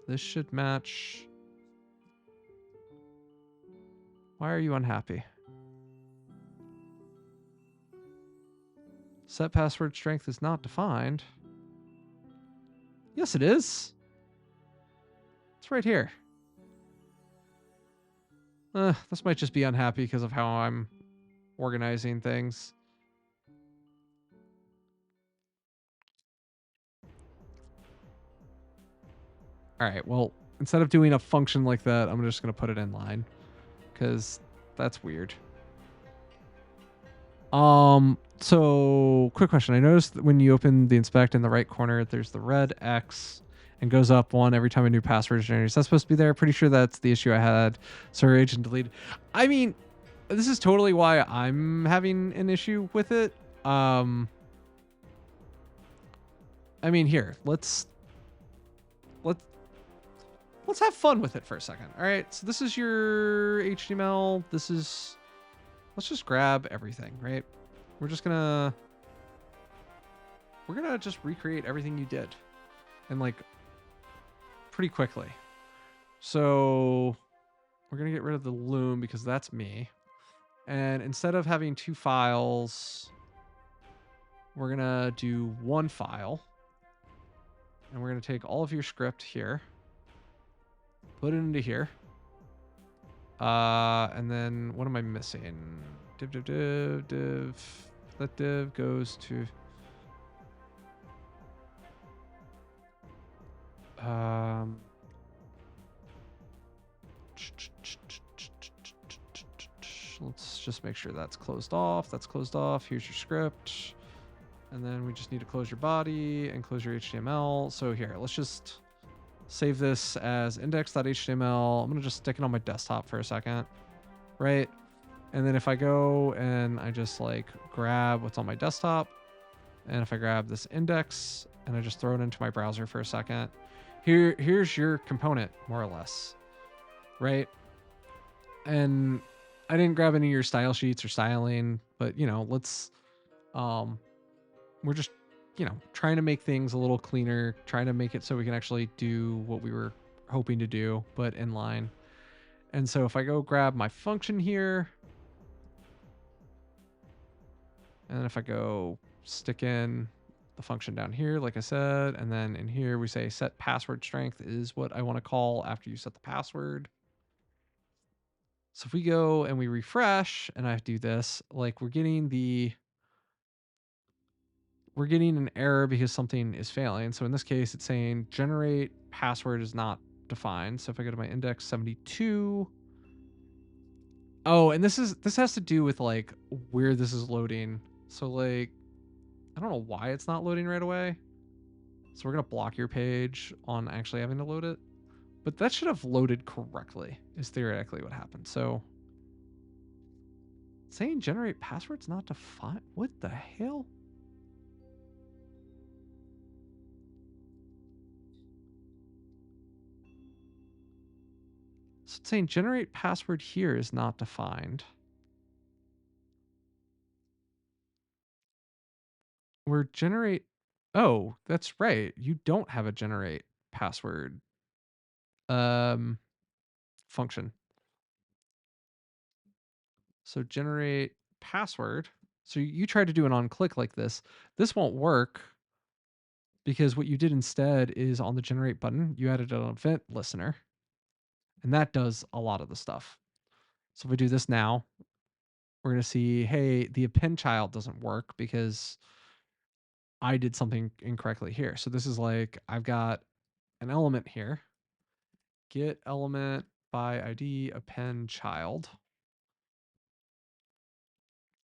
S1: this should match. Why are you unhappy? Set password strength is not defined. Yes, it is. It's right here. This might just be unhappy because of how I'm organizing things. All right, well, instead of doing a function like that, I'm just going to put it in line because that's weird. So quick question. I noticed that when you open the inspect in the right corner, there's the red X and goes up 1 every time a new password is generated. Is that supposed to be there? Pretty sure that's the issue I had. Server agent deleted. I mean, this is totally why I'm having an issue with it. I mean, here, let's have fun with it for a second. All right. So this is your HTML. Let's just grab everything, right? We're gonna just recreate everything you did, and like pretty quickly. So we're gonna get rid of the loom because that's me. And instead of having 2 files, we're gonna do 1 file. And we're gonna take all of your script here, put it into here. And then what am I missing? Div. That div goes to let's just make sure that's closed off. That's closed off. Here's your script. And then we just need to close your body and close your HTML. So here, let's just save this as index.html. I'm going to just stick it on my desktop for a second, right? And then if I go and I just like grab what's on my desktop, and if I grab this index and I just throw it into my browser for a second, here's your component, more or less, right? And I didn't grab any of your style sheets or styling, but you know, let's, we're just, you know, trying to make things a little cleaner, trying to make it so we can actually do what we were hoping to do, but in line. And so if I go grab my function here, and then if I go stick in the function down here, like I said, and then in here we say set password strength is what I want to call after you set the password. So if we go and we refresh and I do this, like we're getting an error because something is failing. So in this case, it's saying generate password is not defined. So if I go to my index 72, oh, and this has to do with like where this is loading. So like, I don't know why it's not loading right away. So we're going to block your page on actually having to load it, but that should have loaded correctly is theoretically what happened. So saying generate passwords not defined. What the hell? So it's saying generate password here is not defined. We're generate. Oh, that's right. You don't have a generate password function. So generate password. So you try to do an on click like this. This won't work because what you did instead is on the generate button, you added an event listener. And that does a lot of the stuff. So if we do this now, we're going to see, hey, the append child doesn't work because I did something incorrectly here. So this is like, I've got an element here, get element by ID append child.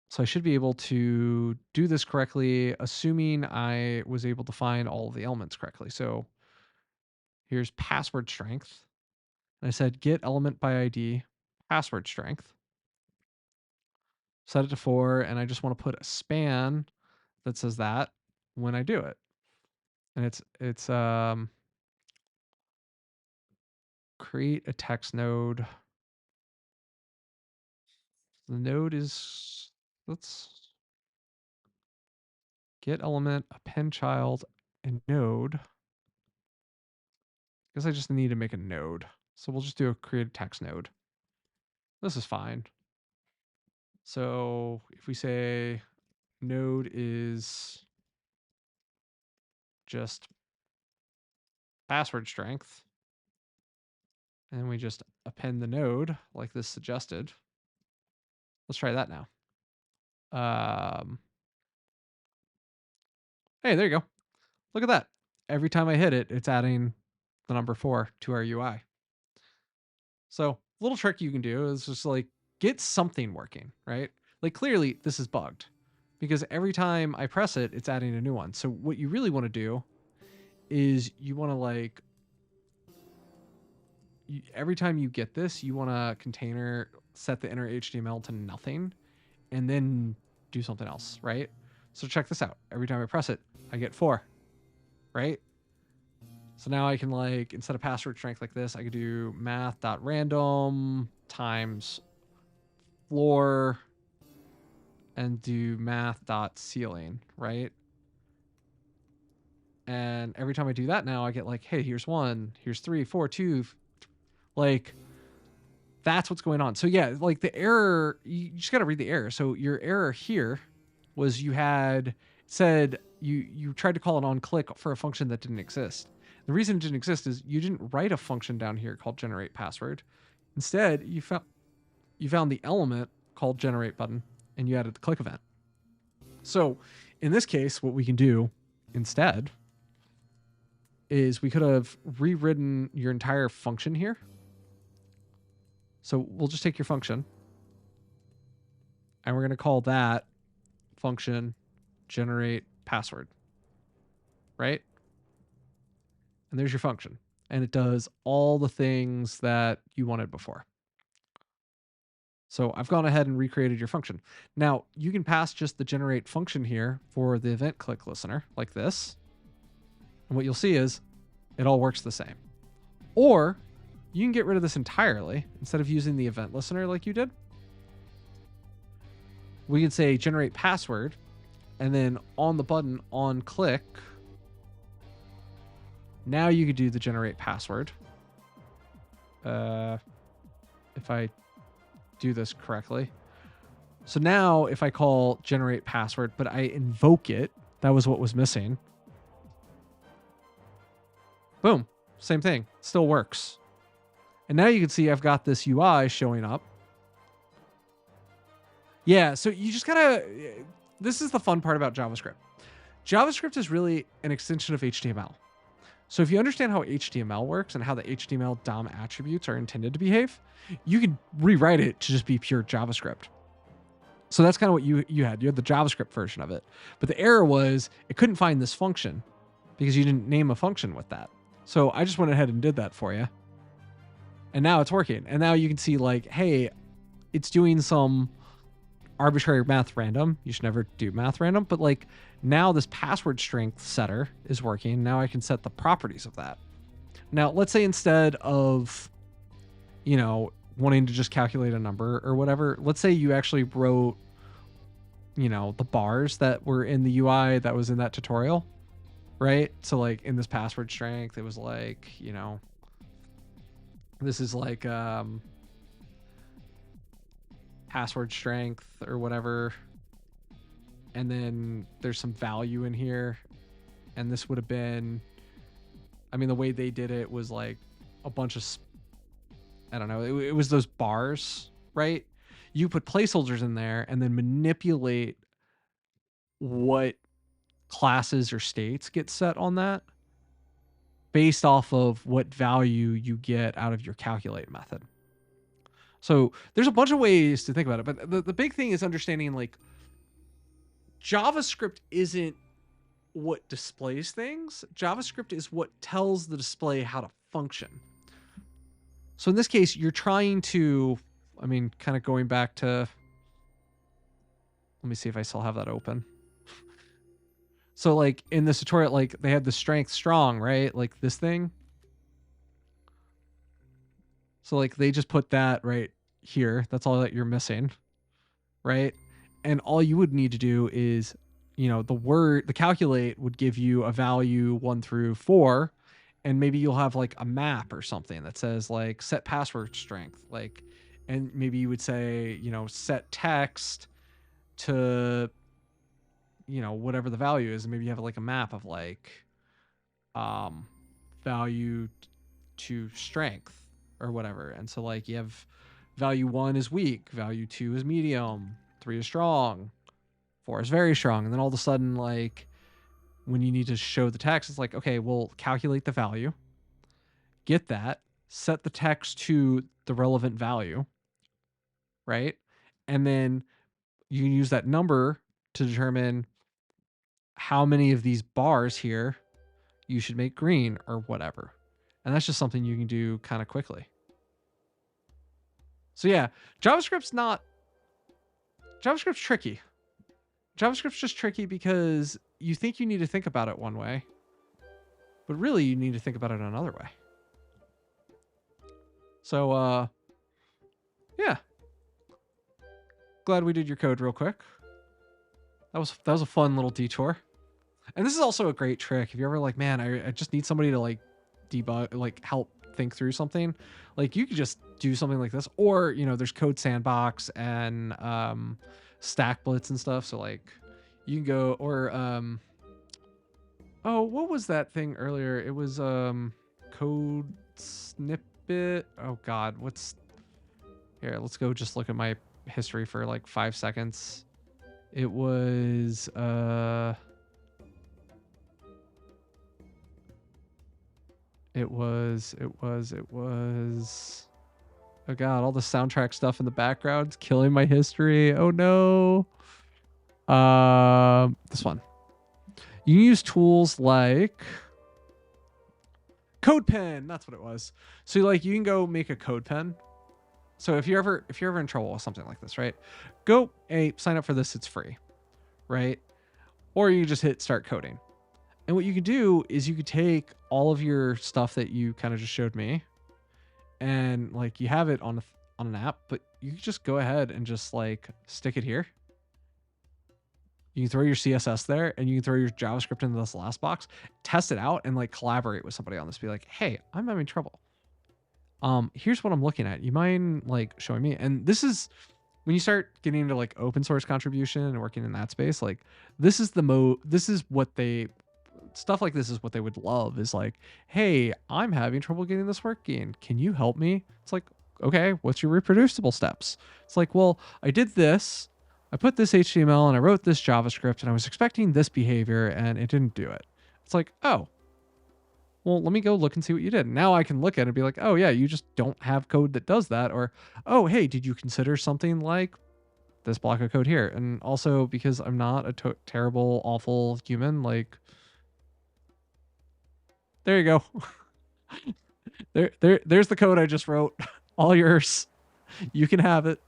S1: So I should be able to do this correctly, assuming I was able to find all of the elements correctly. So here's password strength. And I said get element by ID password strength. Set it to 4, and I just want to put a span that says that when I do it. And it's create a text node. The node is, let's get element, append child, and node. I guess I just need to make a node. So we'll just do a create a text node. This is fine. So if we say node is just password strength, and we just append the node like this suggested. Let's try that now. Hey, there you go. Look at that. Every time I hit it, it's adding the number 4 to our UI. So a little trick you can do is just like get something working, right? Like clearly this is bugged because every time I press it, it's adding a new one. So what you really want to do is you want to like, every time you get this, you want to container set the inner HTML to nothing and then do something else, right? So check this out. Every time I press it, I get 4, right? So now I can like, instead of password strength like this, I could do math.random times floor and do math.ceiling, right? And every time I do that now, I get like, hey, here's 1, here's 3, 4, 2, like that's what's going on. So yeah, like the error, you just got to read the error. So your error here was you had said you tried to call it on click for a function that didn't exist. The reason it didn't exist is you didn't write a function down here called generate password. Instead, you found the element called generate button and you added the click event. So in this case, what we can do instead is we could have rewritten your entire function here. So we'll just take your function and we're going to call that function generate password, right? And there's your function. And it does all the things that you wanted before. So I've gone ahead and recreated your function. Now you can pass just the generate function here for the event click listener like this. And what you'll see is it all works the same. Or you can get rid of this entirely. Instead of using the event listener like you did, we can say generate password and then on the button on click, now you could do the generate password. If I do this correctly. So now if I call generate password, but I invoke it, that was what was missing. Boom, same thing, still works. And now you can see I've got this UI showing up. Yeah, so you just gotta, this is the fun part about JavaScript. JavaScript is really an extension of HTML. So if you understand how HTML works and how the HTML DOM attributes are intended to behave, you can rewrite it to just be pure JavaScript. So that's kind of what you had. You had the JavaScript version of it. But the error was it couldn't find this function because you didn't name a function with that. So I just went ahead and did that for you. And now it's working. And now you can see like, hey, it's doing some arbitrary math random. You should never do math random. But like now this password strength setter is working. Now I can set the properties of that. Now, let's say instead of, wanting to just calculate a number or whatever, let's say you actually wrote, the bars that were in the UI that was in that tutorial, right? So like in this password strength, it was like, this is like password strength or whatever. And then there's some value in here. And this would have been, the way they did it was like a bunch of, I don't know, it was those bars, right? You put placeholders in there and then manipulate what classes or states get set on that based off of what value you get out of your calculate method. So there's a bunch of ways to think about it, but the big thing is understanding like JavaScript isn't what displays things. JavaScript is what tells the display how to function. So in this case, you're trying to, kind of going back to, let me see if I still have that open. So like in this tutorial, like they had the strength strong, right? Like this thing. So like they just put that right here. That's all that you're missing, right? And all you would need to do is, the calculate would give you a value 1 through 4, and maybe you'll have like a map or something that says like set password strength, like, and maybe you would say, set text to, whatever the value is. And maybe you have like a map of like, value to strength or whatever. And so like you have value 1 is weak, value 2 is medium, 3 is strong, 4 is very strong. And then all of a sudden, like when you need to show the text, it's like, okay, we'll calculate the value, get that, set the text to the relevant value, right? And then you can use that number to determine how many of these bars here you should make green or whatever. And that's just something you can do kind of quickly. So yeah, JavaScript's tricky. JavaScript's just tricky because you think you need to think about it one way, but really you need to think about it another way. So, yeah. Glad we did your code real quick. That was a fun little detour. And this is also a great trick. If you're ever like, man, I just need somebody to like debug, like help think through something, like you could just do something like this, or there's Code Sandbox and Stack Blitz and stuff. So like you can go, or oh, what was that thing earlier? It was Code Snippet. Oh God, here? Let's go just look at my history for like 5 seconds. It was It was. Oh God, all the soundtrack stuff in the background's killing my history. Oh no. This one. You can use tools like CodePen. That's what it was. So like you can go make a CodePen. So if you're ever in trouble with something like this, right? Go sign up for this. It's free, right? Or you just hit start coding. And what you can do is you could take all of your stuff that you kind of just showed me, and like you have it on an app, but you can just go ahead and just like stick it here. You can throw your CSS there, and you can throw your JavaScript into this last box, test it out, and like collaborate with somebody on this. Be like, hey, I'm having trouble. Here's what I'm looking at. You mind like showing me? And this is when you start getting into like open source contribution and working in that space. Like this is stuff like this is what they would love, is like, hey, I'm having trouble getting this working. Can you help me? It's like, okay, what's your reproducible steps? It's like, well, I did this. I put this HTML and I wrote this JavaScript and I was expecting this behavior and it didn't do it. It's like, oh, well, let me go look and see what you did. Now I can look at it and be like, oh yeah, you just don't have code that does that. Or, oh, hey, did you consider something like this block of code here? And also, because I'm not a terrible, awful human, like, there you go. There's the code I just wrote. All yours. You can have it.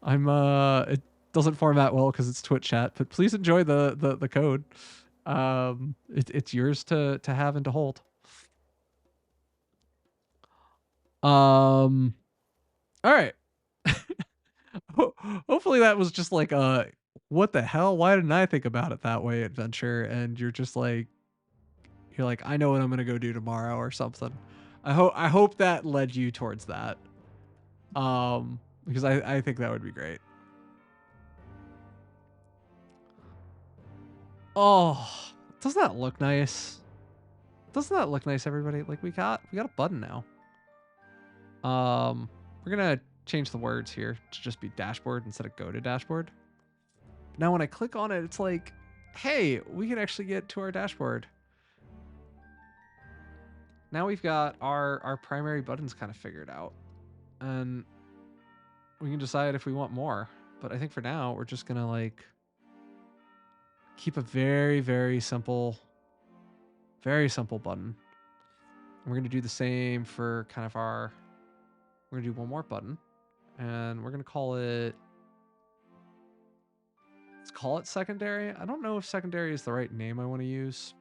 S1: It doesn't format well because it's Twitch chat, but please enjoy the code. It's yours to have and to hold. All right. Hopefully that was just like a what the hell? Why didn't I think about it that way adventure? And you're like, I know what I'm gonna go do tomorrow or something. I hope that led you towards that. Because I think that would be great. Oh, doesn't that look nice? Doesn't that look nice, everybody? Like we got a button now. We're gonna change the words here to just be dashboard instead of go to dashboard. Now when I click on it, it's like, hey, we can actually get to our dashboard. Now we've got our primary buttons kind of figured out. And we can decide if we want more. But I think for now, we're just gonna like keep a very, very simple button. And we're gonna do the same for kind of we're gonna do one more button. And we're gonna call it, let's call it secondary. I don't know if secondary is the right name I want to use.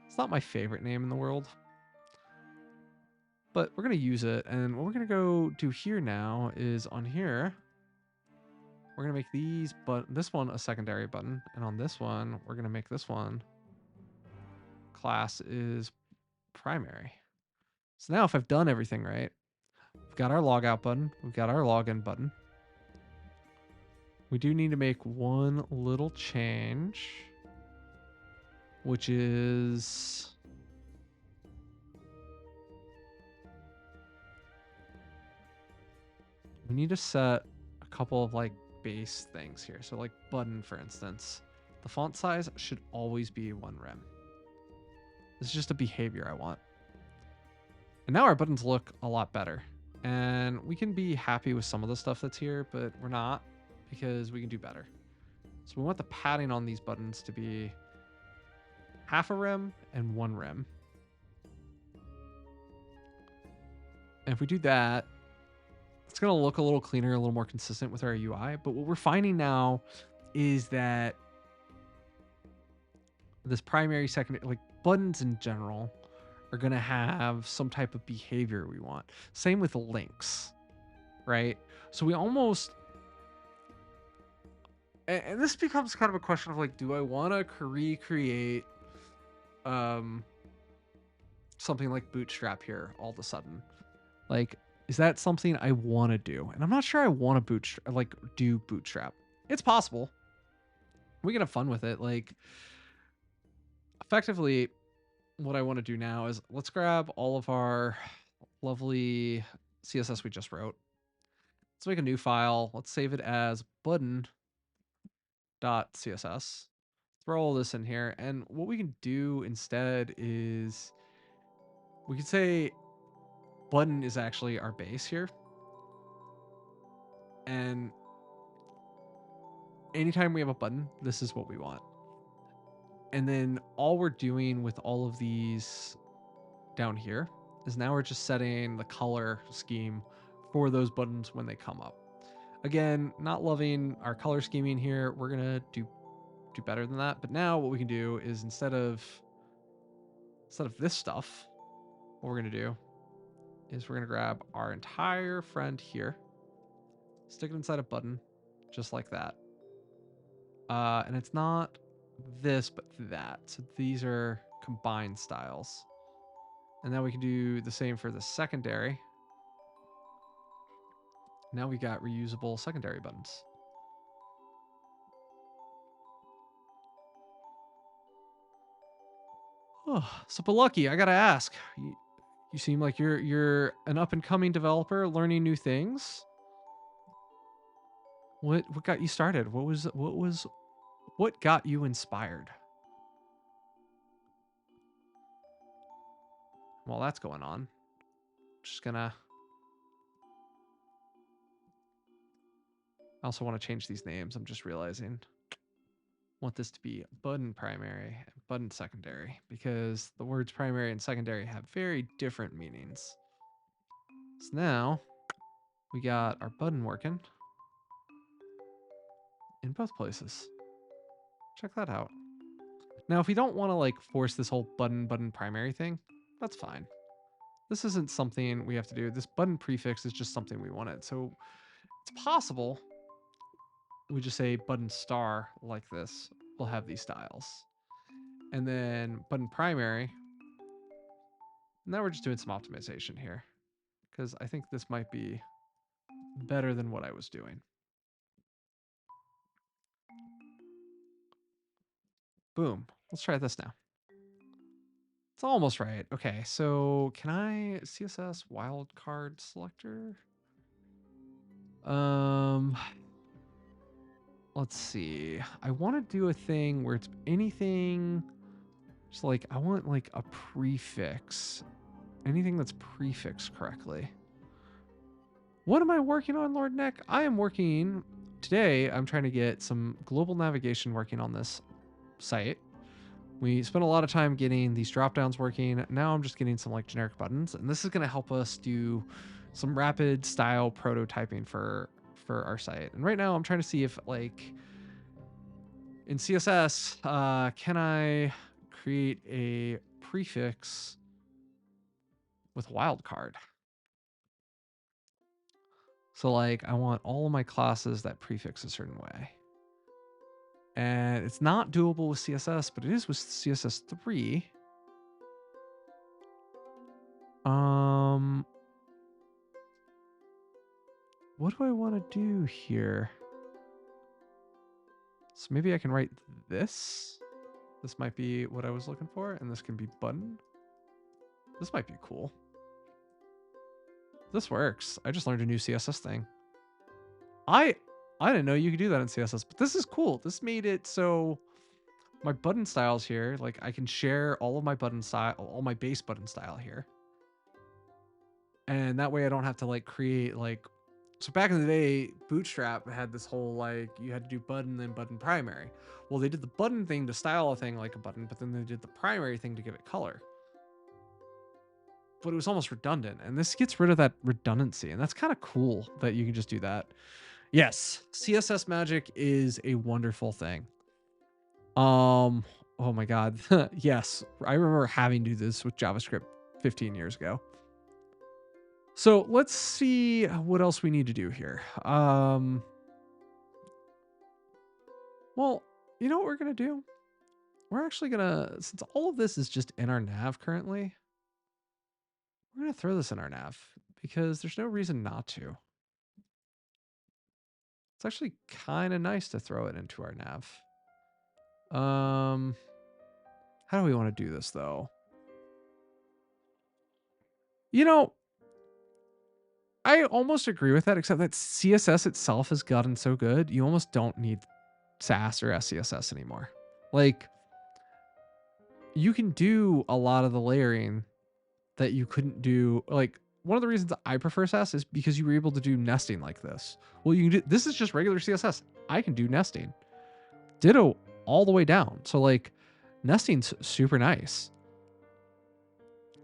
S1: It's not my favorite name in the world. But we're going to use it. And what we're going to go do here now is on here, we're going to make this one a secondary button. And on this one, we're going to make this one class is primary. So now if I've done everything right, we've got our logout button. We've got our login button. We do need to make one little change, which is we need to set a couple of like base things here. So like button, for instance, the font size should always be 1 rem. This is just a behavior I want. And now our buttons look a lot better. And we can be happy with some of the stuff that's here, but we're not because we can do better. So we want the padding on these buttons to be 1/2 rem and 1 rem. And if we do that, it's going to look a little cleaner, a little more consistent with our UI. But what we're finding now is that this primary, secondary, like buttons in general, are going to have some type of behavior we want. Same with links, right? So we almost, and this becomes kind of a question of like, do I want to recreate something like Bootstrap here all of a sudden? Like, is that something I want to do? And I'm not sure I want to do Bootstrap. It's possible. We can have fun with it. Like, effectively, what I want to do now is let's grab all of our lovely CSS we just wrote. Let's make a new file. Let's save it as button.css. Throw all this in here. And what we can do instead is we could say button is actually our base here. And anytime we have a button, this is what we want. And then all we're doing with all of these down here is now we're just setting the color scheme for those buttons when they come up. Again, not loving our color scheming here. We're going to do better than that. But now what we can do is instead of this stuff, what we're going to do is we're going to grab our entire friend here, stick it inside a button just like that. And it's not this, but that. So these are combined styles. And now we can do the same for the secondary. Now we got reusable secondary buttons. Oh, so Lucky, I gotta ask. You seem like you're an up and coming developer, learning new things. What got you started? What got you inspired? While that's going on, I'm just gonna. I also want to change these names. I'm just realizing. Want this to be button primary and button secondary because the words primary and secondary have very different meanings. So now we got our button working. in both places. Check that out. Now, if we don't want to like force this whole button primary thing, that's fine. This isn't something we have to do. This button prefix is just something we wanted. So it's possible we just say button star like this. We'll have these styles. And then button primary. Now we're just doing some optimization here because I think this might be better than what I was doing. Boom. Let's try this now. It's almost right. Okay, so can I CSS wildcard selector? Let's see. I want to do a thing where it's anything. Just like I want like a prefix. Anything that's prefixed correctly. What am I working on, Lord Neck? I am working today. I'm trying to get some global navigation working on this site. We spent a lot of time getting these dropdowns working. Now I'm just getting some like generic buttons, and this is going to help us do some rapid style prototyping for our site. And right now I'm trying to see if like in CSS, can I create a prefix with wildcard? So like I want all of my classes that prefix a certain way. And it's not doable with CSS, but it is with CSS3. What do I want to do here? So maybe I can write this. This might be what I was looking for, and this can be button. This might be cool. This works. I just learned a new CSS thing. I didn't know you could do that in CSS, but this is cool. This made it so my button styles here, like I can share all of my button style, all my base button style here. And that way I don't have to like create like, so back in the day, Bootstrap had this whole like, you had to do button, then button primary. Well, they did the button thing to style a thing like a button, but then they did the primary thing to give it color. But it was almost redundant. And this gets rid of that redundancy. And that's kind of cool that you can just do that. Yes, CSS magic is a wonderful thing. Oh my God. Yes, I remember having to do this with JavaScript 15 years ago. So let's see what else we need to do here. Well, you know what we're going to do? We're actually going to, since all of this is just in our nav currently, we're going to throw this in our nav because there's no reason not to. It's actually kind of nice to throw it into our nav. How do we want to do this though? You know, I almost agree with that, except that CSS itself has gotten so good, you almost don't need Sass or SCSS anymore. Like, you can do a lot of the layering that you couldn't do. Like, one of the reasons I prefer Sass is because you were able to do nesting like this. Well, you can do, this is just regular CSS. I can do nesting. Ditto all the way down. So, like, nesting's super nice.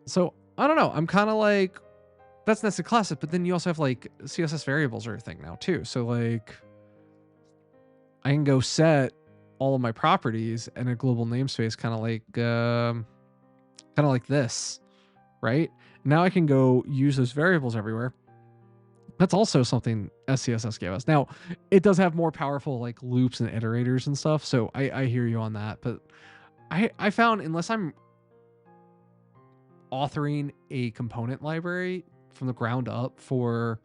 S1: So, I don't know. I'm kind of like, that's nested classes, but then you also have like CSS variables are a thing now too. So like I can go set all of my properties in a global namespace, kind of like this, right? Now I can go use those variables everywhere. That's also something SCSS gave us. Now it does have more powerful like loops and iterators and stuff. So I hear you on that, but I found unless I'm authoring a component library from the ground up for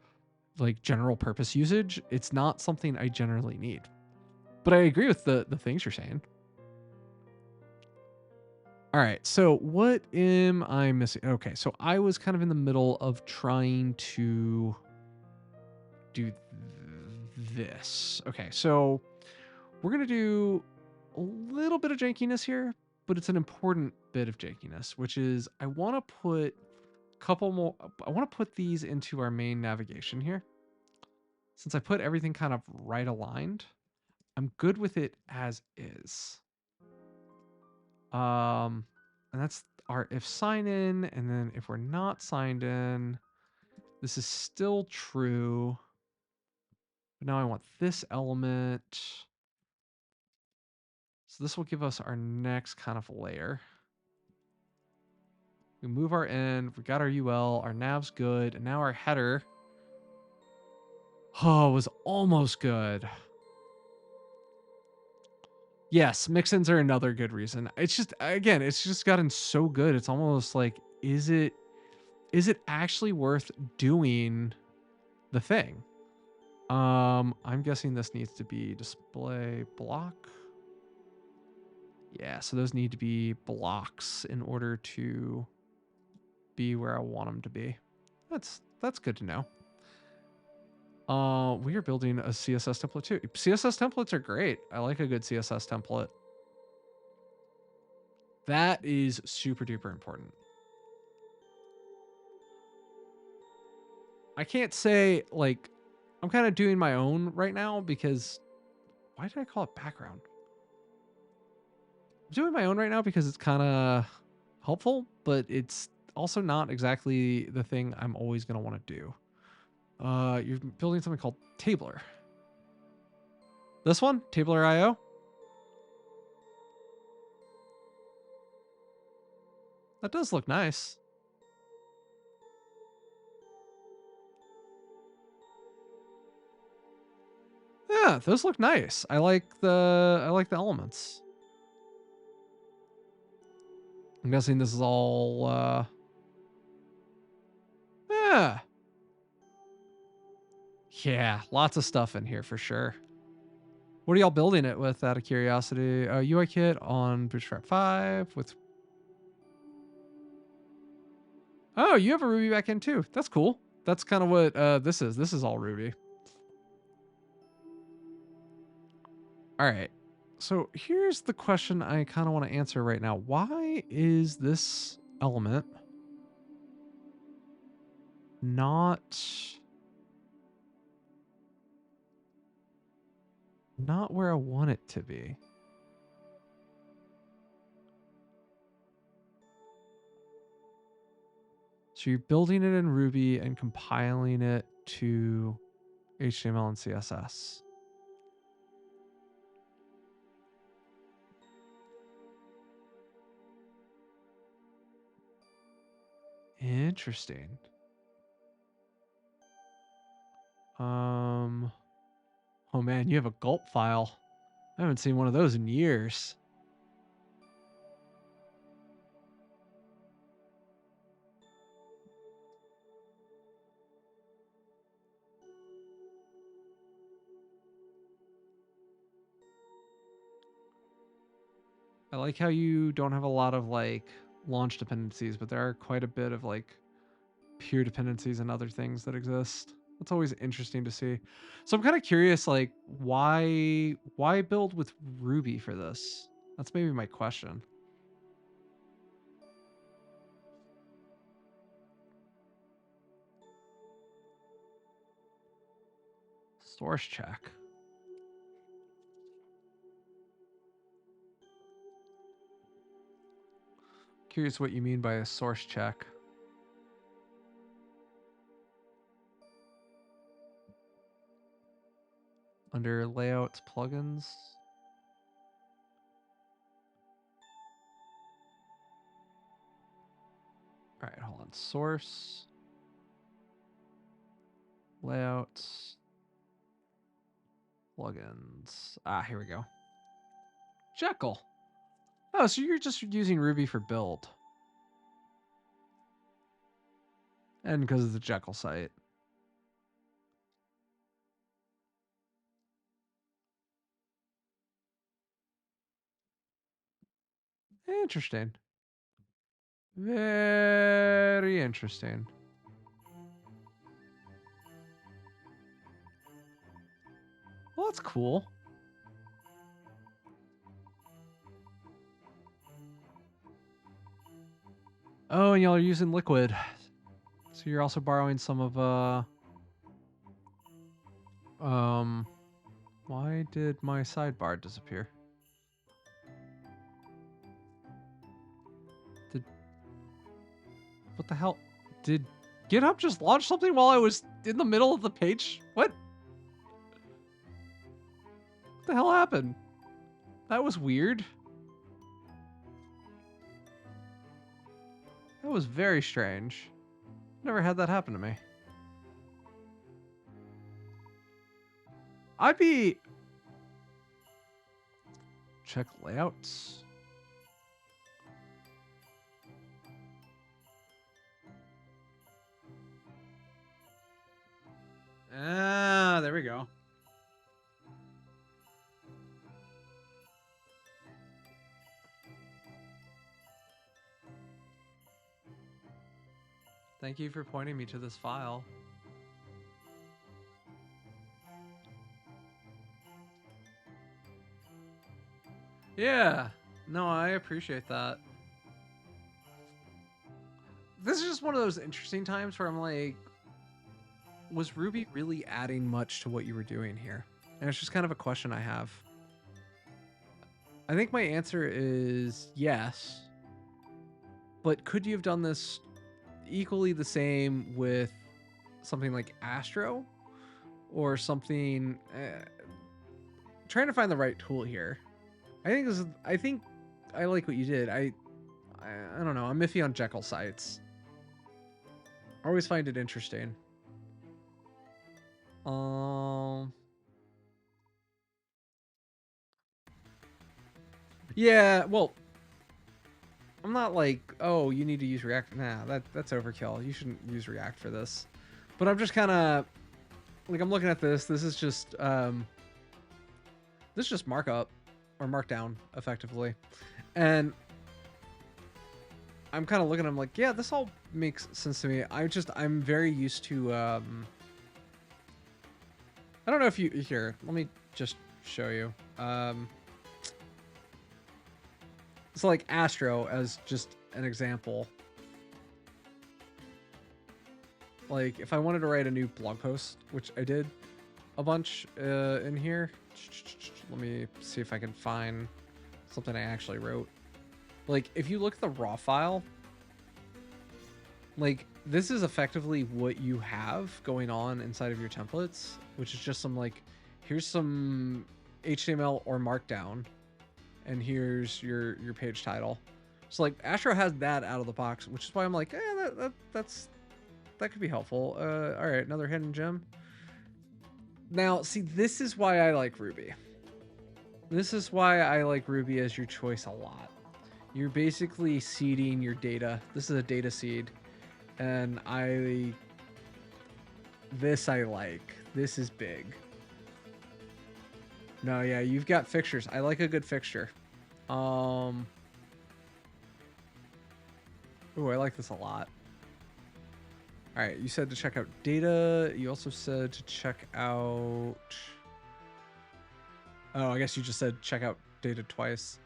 S1: like general purpose usage, it's not something I generally need. But I agree with the things you're saying. All right, so what am I missing? Okay, so I was kind of in the middle of trying to do this. Okay, so we're going to do a little bit of jankiness here, but it's an important bit of jankiness, which is I want to put I want to put these into our main navigation here. Since I put everything kind of right aligned, I'm good with it as is. And that's our if sign in, and then if we're not signed in, this is still true. But now I want this element. So this will give us our next kind of layer. We move our end, we got our UL, our nav's good, and now our header was almost good. Yes, mix-ins are another good reason. It's just, again, it's just gotten so good. It's almost like, is it actually worth doing the thing? I'm guessing this needs to be display block. Yeah, so those need to be blocks in order to be where I want them to be. That's good to know. We are building a CSS template too. CSS templates are great. I like a good CSS template. That is super duper important. I can't say, like, I'm kind of doing my own right now because, why did I call it background? I'm doing my own right now because it's kind of helpful, but it's also not exactly the thing I'm always going to want to do. You're building something called Tabler. This one, Tabler.io. That does look nice. Yeah, those look nice. I like the elements. I'm guessing this is all yeah. Yeah, lots of stuff in here for sure. What are y'all building it with out of curiosity? UI kit on Bootstrap 5 with... Oh, you have a Ruby backend too. That's cool. That's kind of what this is. This is all Ruby. All right. So here's the question I kind of want to answer right now. Why is this element not where I want it to be? So you're building it in Ruby and compiling it to HTML and CSS. Interesting. Oh man, you have a gulp file. I haven't seen one of those in years. I like how you don't have a lot of like launch dependencies, but there are quite a bit of like peer dependencies and other things that exist. That's always interesting to see. So I'm kind of curious, like, why build with Ruby for this? That's maybe my question. Source check. Curious what you mean by a source check. Under layouts, plugins. All right, hold on. Source, layouts, plugins. Ah, here we go. Jekyll. Oh, so you're just using Ruby for build. And because of the Jekyll site. Interesting. Very interesting. Well, that's cool. Oh, and y'all are using Liquid. So you're also borrowing some of why did my sidebar disappear? What the hell? Did GitHub just launch something while I was in the middle of the page? What? What the hell happened? That was weird. That was very strange. Never had that happen to me. I'd be... Check layouts.
S3: Ah, there we go.
S1: Thank you for pointing me to this file. Yeah, no, I appreciate that. This is just one of those interesting times where I'm like, was Ruby really adding much to what you were doing here? And it's just kind of a question I have. I think my answer is yes. But could you have done this equally the same with something like Astro? Or something... trying to find the right tool here. I think I like what you did. I don't know. I'm iffy on Jekyll sites. I always find it interesting. Yeah, well, I'm not like, oh, you need to use React. Nah, that's overkill. You shouldn't use React for this. But I'm just kind of like, I'm looking at this. This is just markup or markdown effectively. And I'm kind of looking, I'm like, yeah, this all makes sense to me. I'm very used to, I don't know if you, here, let me just show you. So like Astro as just an example. Like if I wanted to write a new blog post, which I did a bunch in here. Let me see if I can find something I actually wrote. Like if you look at the raw file, like this is effectively what you have going on inside of your templates, which is just some like, here's some HTML or markdown, and here's your page title. So like Astro has that out of the box, which is why I'm like, that could be helpful. All right, another hidden gem. Now, see, this is why I like Ruby. This is why I like Ruby as your choice a lot. You're basically seeding your data. This is a data seed. And this I like. This is big. No, yeah, you've got fixtures. I like a good fixture. Ooh, I like this a lot. All right, you said to check out data. You also said to check out... Oh, I guess you just said check out data twice.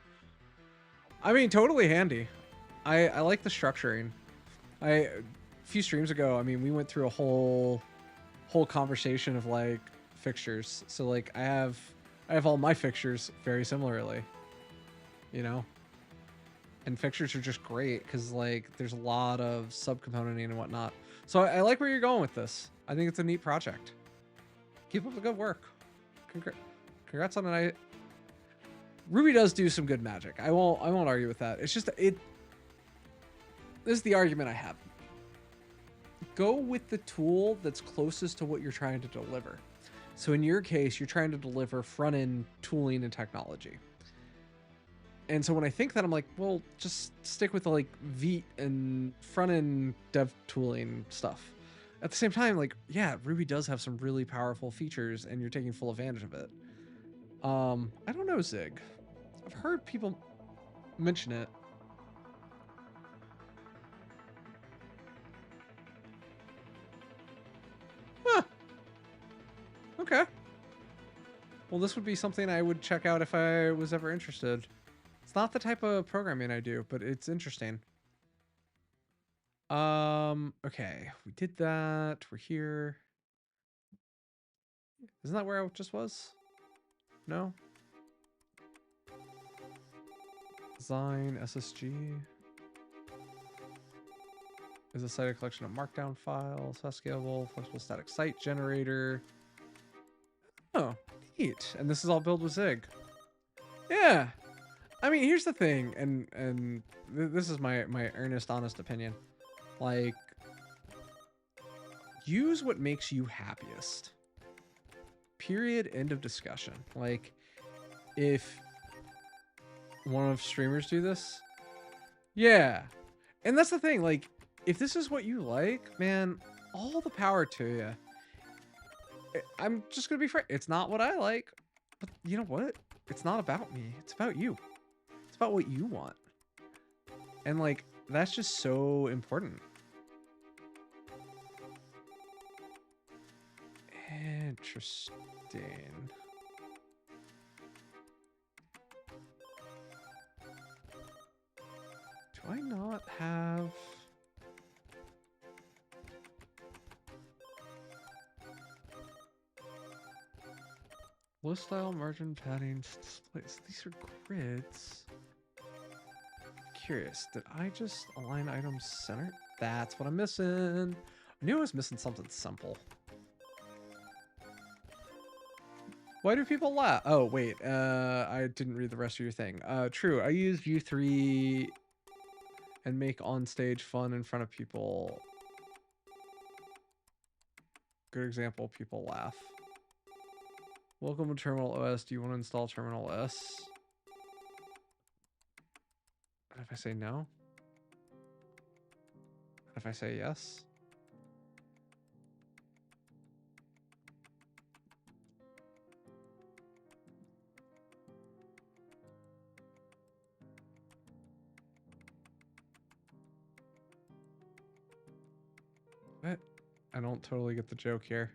S1: I mean, totally handy. I like the structuring. A few streams ago, I mean, we went through a whole conversation of like fixtures. So like I have all my fixtures very similarly, you know? And fixtures are just great because like there's a lot of subcomponenting and whatnot. So I like where you're going with this. I think it's a neat project. Keep up the good work. Congrats on it. Ruby does do some good magic. I won't argue with that. It's just this is the argument I have. Go with the tool that's closest to what you're trying to deliver. So in your case, you're trying to deliver front-end tooling and technology. And so when I think that, I'm like, well, just stick with the like Vite and front-end dev tooling stuff. At the same time, like, yeah, Ruby does have some really powerful features and you're taking full advantage of it. I don't know, Zig. I've heard people mention it. Huh. Okay. Well, this would be something I would check out if I was ever interested. It's not the type of programming I do, but it's interesting. Okay, we did that. We're here. Isn't that where I just was? No? Design, SSG. Is a site a collection of markdown files, how scalable, flexible static site generator. Oh, neat. And this is all built with Zig. Yeah. I mean, here's the thing, and this is my earnest, honest opinion. Like, use what makes you happiest. Period. End of discussion. Like, if one of streamers do this, yeah. And that's the thing. Like, if this is what you like, man, all the power to you. I'm just gonna be frank. It's not what I like, but you know what? It's not about me. It's about you. It's about what you want. And like, that's just so important. Interesting. Do I not have... List style, margin, padding, displays. These are grids. Curious, did I just align items center? That's what I'm missing. I knew I was missing something simple. Why do people laugh? Oh, wait. I didn't read the rest of your thing. True. I use view 3 and make on stage fun in front of people. Good example. People laugh. Welcome to Terminal OS. Do you want to install Terminal OS? And if I say no? And if I say yes? What? I don't totally get the joke here.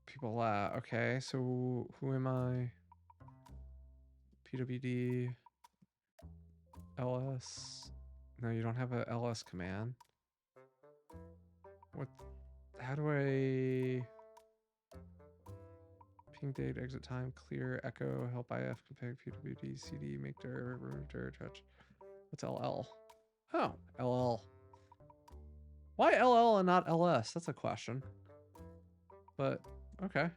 S1: People laugh. Okay, so who am I? PWD LS. No, you don't have a LS command. What? How do I ping date, exit time, clear, echo, help IF, config, PWD, CD, make dir, remove dir, touch. What's LL? Oh, LL. Why LL and not LS? That's a question. But okay.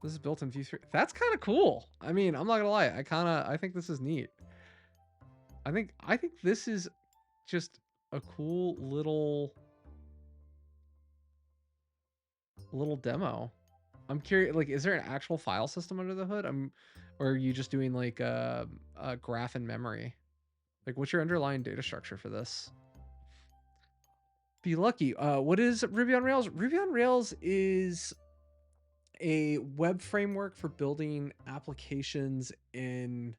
S1: This is built in Vue 3. That's kind of cool. I mean, I'm not gonna lie. I think this is neat. I think this is just a cool little demo. I'm curious, like, is there an actual file system under the hood? Or are you just doing like a graph in memory? Like, what's your underlying data structure for this? Be lucky. What is Ruby on Rails? Ruby on Rails is a web framework for building applications in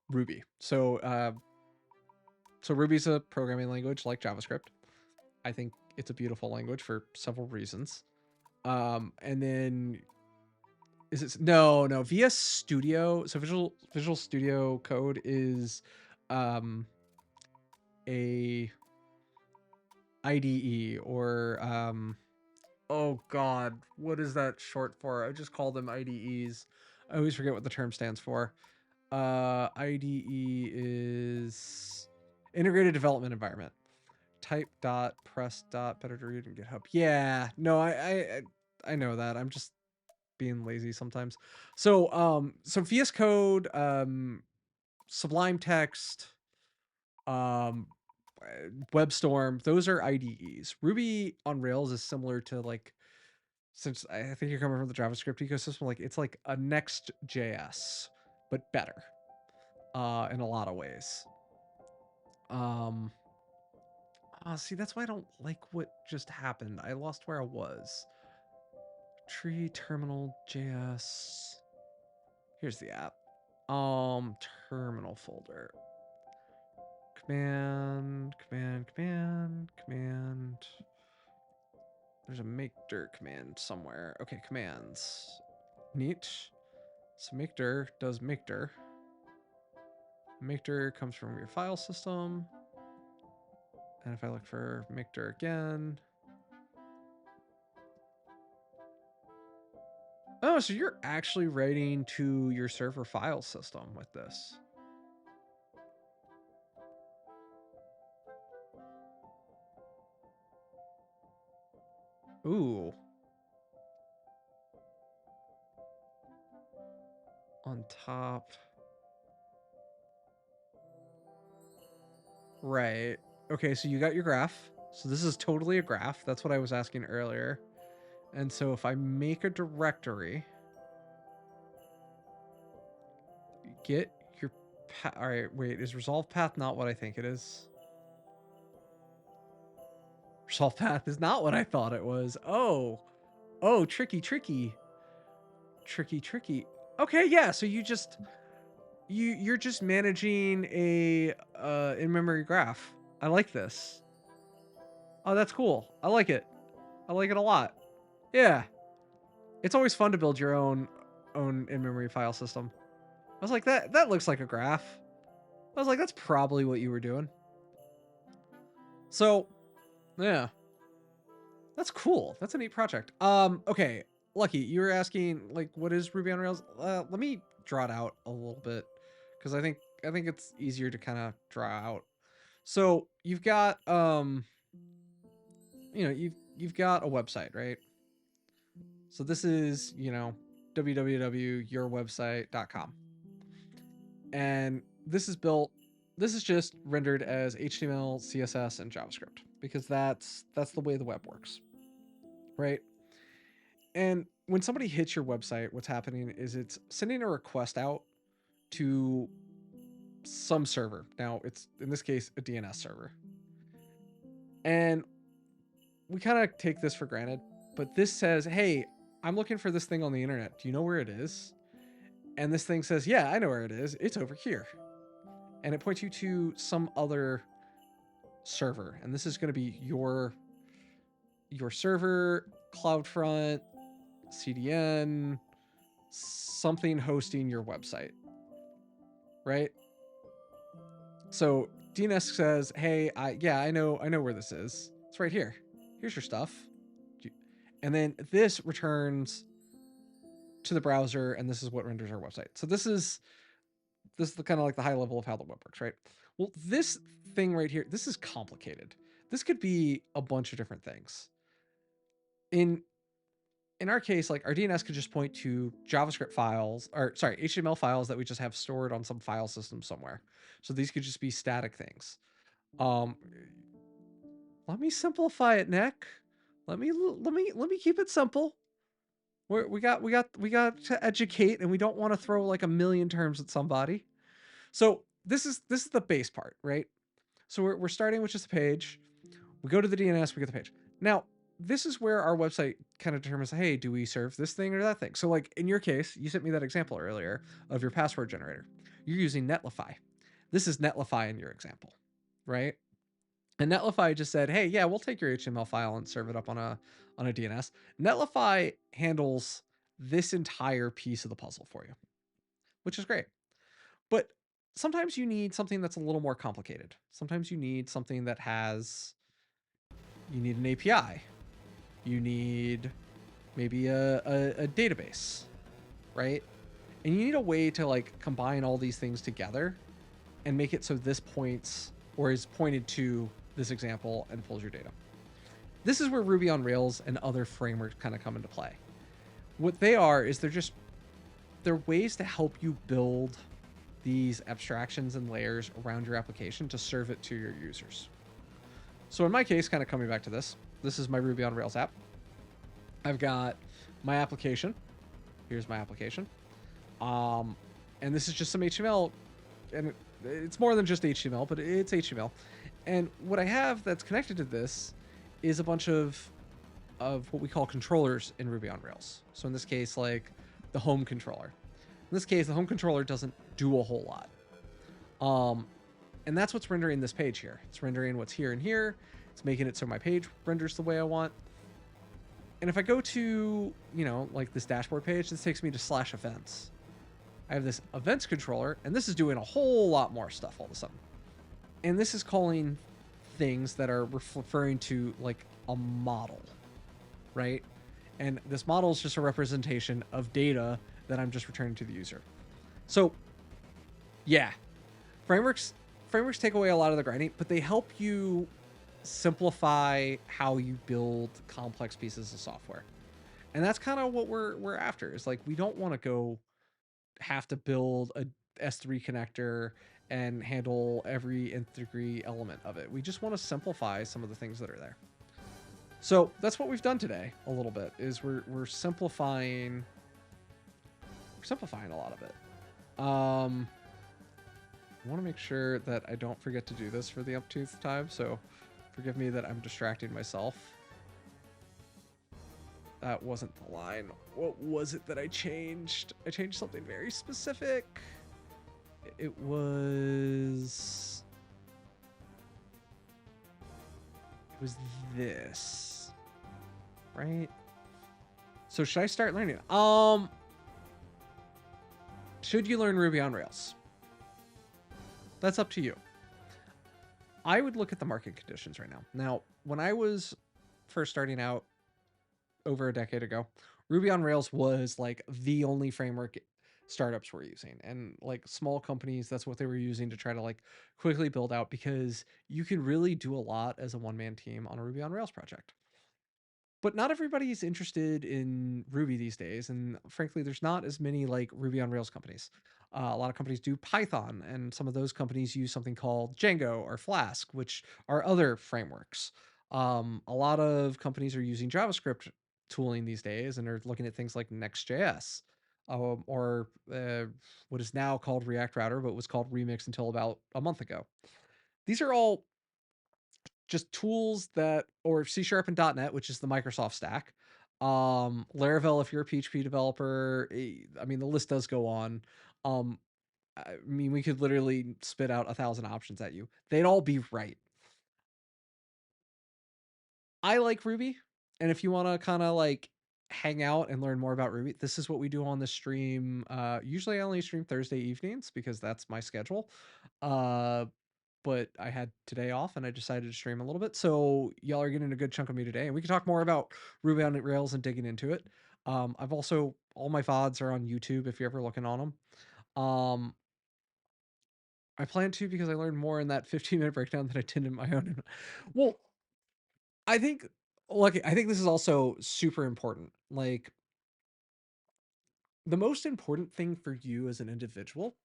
S1: Ruby. So Ruby's a programming language like JavaScript. I think it's a beautiful language for several reasons. And then no VS Studio. So Visual Studio Code is a IDE or oh god, what is that short for? I just call them IDEs. I always forget what the term stands for. IDE is integrated development environment. Type dot press dot better to read in GitHub. Yeah, no, I know that. I'm just being lazy sometimes. So VS Code, Sublime Text, WebStorm, those are IDEs. Ruby on Rails is similar to, like, since I think you're coming from the JavaScript ecosystem, like it's like a Next.js, but better in a lot of ways. See, that's why I don't like what just happened. I lost where I was. Tree terminal JS. Here's the app. Terminal folder. Command. There's a make dir command somewhere. Okay, commands. Neat. So makedir does makedir. Makedir comes from your file system. And if I look for makedir again. Oh, so you're actually writing to your server file system with this. Ooh. On top. Right. Okay, so you got your graph. So this is totally a graph. That's what I was asking earlier. And so if I make a directory, get your path. All right, wait, is resolve path not what I think it is? Resolve path is not what I thought it was. Oh, tricky. Okay, yeah, so you're just managing a in-memory graph. I like this. Oh, that's cool. I like it. I like it a lot. Yeah. It's always fun to build your own in-memory file system. I was like, that looks like a graph. I was like, that's probably what you were doing. So, yeah. That's cool. That's a neat project. Okay. Lucky, you were asking, like, what is Ruby on Rails? Let me draw it out a little bit, because I think it's easier to kind of draw out. So you've got you've got a website, right? So this is, www.yourwebsite.com. And this is just rendered as HTML, CSS, and JavaScript, because that's the way the web works, right? And when somebody hits your website, what's happening is it's sending a request out to some server. Now, it's, in this case, a DNS server. And we kind of take this for granted, but this says, hey, I'm looking for this thing on the internet. Do you know where it is? And this thing says, yeah, I know where it is. It's over here. And it points you to some other server. And this is going to be your server, CloudFront, CDN, something hosting your website, right? So DNS says, hey, I know where this is. It's right here. Here's your stuff. And then this returns to the browser, and this is what renders our website. So this is the kind of like the high level of how the web works, right? Well, this thing right here, this is complicated. This could be a bunch of different things. In our case, like, our DNS could just point to JavaScript files, or sorry, HTML files that we just have stored on some file system somewhere. So these could just be static things. Let me simplify it, Nick. Let me keep it simple. We got to educate, and we don't want to throw like a million terms at somebody. So this is the base part, right? So we're starting with just a page. We go to the DNS, we get the page. Now, this is where our website kind of determines, hey, do we serve this thing or that thing? So like in your case, you sent me that example earlier of your password generator. You're using Netlify. This is Netlify in your example, right? And Netlify just said, hey, yeah, we'll take your HTML file and serve it up on a DNS. Netlify handles this entire piece of the puzzle for you, which is great. But sometimes you need something that's a little more complicated. Sometimes you need something that you need an API. You need maybe a database, right? And you need a way to like combine all these things together and make it so this points or is pointed to this example and pulls your data. This is where Ruby on Rails and other frameworks kind of come into play. What they are is they're ways to help you build these abstractions and layers around your application to serve it to your users. So in my case, kind of coming back to this is my Ruby on Rails app. I've got my application. Here's my application. And this is just some HTML, and it's more than just HTML, but it's HTML. And what I have that's connected to this is a bunch of what we call controllers in Ruby on Rails. So in this case, like the home controller. In this case, the home controller doesn't do a whole lot. And that's what's rendering this page here. It's rendering what's here and here. It's making it so my page renders the way I want. And if I go to, like this dashboard page, this takes me to /events. I have this events controller, and this is doing a whole lot more stuff all of a sudden. And this is calling things that are referring to like a model, right? And this model is just a representation of data that I'm just returning to the user. So yeah, frameworks take away a lot of the grinding, but they help you simplify how you build complex pieces of software. And that's kind of what we're after. Is like, we don't want to have to build a S3 connector and handle every nth degree element of it. We just want to simplify some of the things that are there. So that's what we've done today a little bit, is we're simplifying a lot of it. I want to make sure that I don't forget to do this for the umpteenth time, so forgive me that I'm distracting myself. That wasn't the line. What was it that I changed? I changed something very specific. It was this, right? So should I start learning? Should you learn Ruby on Rails? That's up to you. I would look at the market conditions right now. Now, when I was first starting out over a decade ago, Ruby on Rails was like the only framework startups were using, and like small companies, that's what they were using to try to like quickly build out, because you can really do a lot as a one-man team on a Ruby on Rails project. But not everybody's interested in Ruby these days, and frankly, there's not as many like Ruby on Rails companies. A lot of companies do Python, and some of those companies use something called Django or Flask, which are other frameworks. A lot of companies are using JavaScript tooling these days, and are looking at things like Next.js, or what is now called React Router, but was called Remix until about a month ago. These are all just tools that, or C# and .NET, which is the Microsoft stack. Laravel, if you're a PHP developer, I mean, the list does go on. I mean, we could literally spit out 1,000 options at you. They'd all be right. I like Ruby, and if you want to kind of like hang out and learn more about Ruby, this is what we do on the stream. Usually I only stream Thursday evenings because that's my schedule. But I had today off and I decided to stream a little bit. So y'all are getting a good chunk of me today, and we can talk more about Ruby on Rails and digging into it. I've also, all my VODs are on YouTube if you're ever looking on them. I plan to, because I learned more in that 15-minute breakdown than I did in my own. Well, I think, I think this is also super important. Like, the most important thing for you as an individual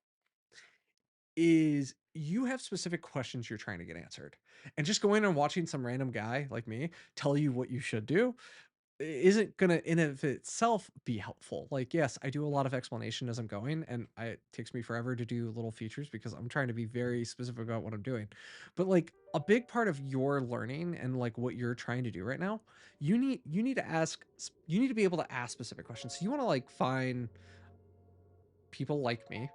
S1: is you have specific questions you're trying to get answered. And just going and watching some random guy like me tell you what you should do isn't going to in of itself be helpful. Like, yes, I do a lot of explanation as I'm going, and it takes me forever to do little features because I'm trying to be very specific about what I'm doing. But like, a big part of your learning and like what you're trying to do right now, you need to be able to ask specific questions. So you want to like find people like me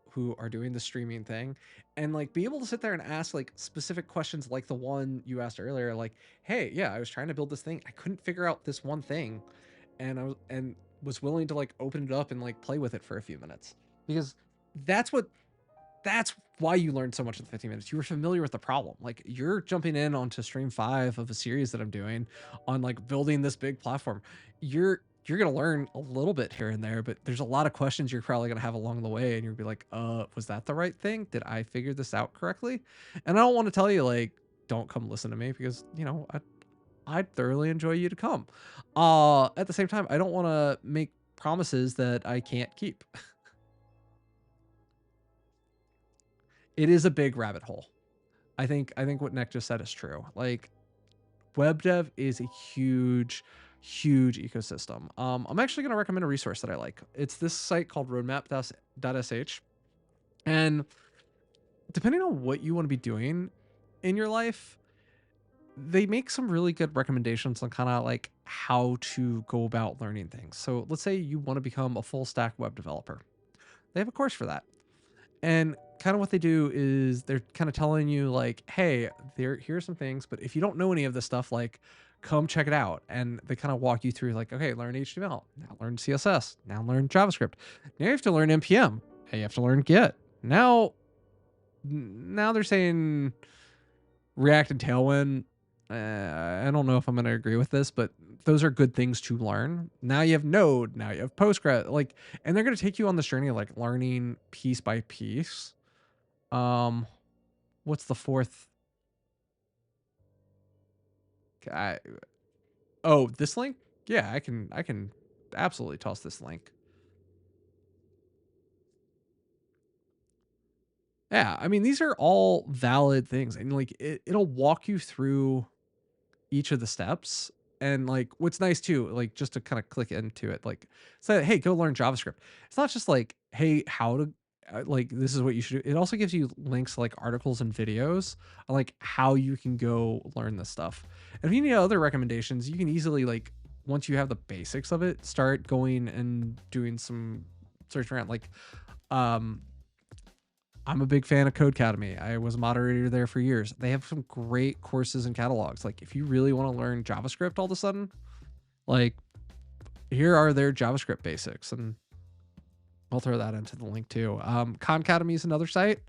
S1: who are doing the streaming thing, and like be able to sit there and ask like specific questions like the one you asked earlier, like, hey, yeah, I was trying to build this thing, I couldn't figure out this one thing, and I was willing to like open it up and like play with it for a few minutes, because that's why you learned so much in the 15 minutes. You were familiar with the problem. Like, you're jumping in onto stream 5 of a series that I'm doing on like building this big platform. You're going to learn a little bit here and there, but there's a lot of questions you're probably going to have along the way, and you'll be like, was that the right thing? Did I figure this out correctly? And I don't want to tell you like, don't come listen to me, because, you know, I'd thoroughly enjoy you to come. At the same time, I don't want to make promises that I can't keep. It is a big rabbit hole. I think what Nick just said is true. Like, web dev is a huge ecosystem. I'm actually going to recommend a resource that I like. It's this site called roadmap.sh. And depending on what you want to be doing in your life, they make some really good recommendations on kind of like how to go about learning things. So let's say you want to become a full stack web developer. They have a course for that. And kind of what they do is they're kind of telling you like, hey, here's some things, but if you don't know any of this stuff, like, come check it out. And they kind of walk you through like, okay, learn HTML, now learn CSS, now learn JavaScript. Now you have to learn NPM. Now you have to learn Git. Now they're saying React and Tailwind. I don't know if I'm going to agree with this, but those are good things to learn. Now you have Node, now you have Postgres, like, and they're going to take you on this journey of like learning piece by piece. What's the fourth? Oh, this link? Yeah, I can absolutely toss this link. Yeah, I mean, these are all valid things, and like it'll walk you through each of the steps. And like what's nice too, like just to kind of click into it, like say, hey, go learn JavaScript. It's not just like, hey, how to like this is what you should do. It also gives you links to like articles and videos on like how you can go learn this stuff. And if you need other recommendations, you can easily like once you have the basics of it, start going and doing some search around. Like I'm a big fan of Codecademy. I was a moderator there for years. They have some great courses and catalogs. Like if you really want to learn JavaScript all of a sudden, like here are their JavaScript basics, and I'll throw that into the link too. Khan Academy is another site.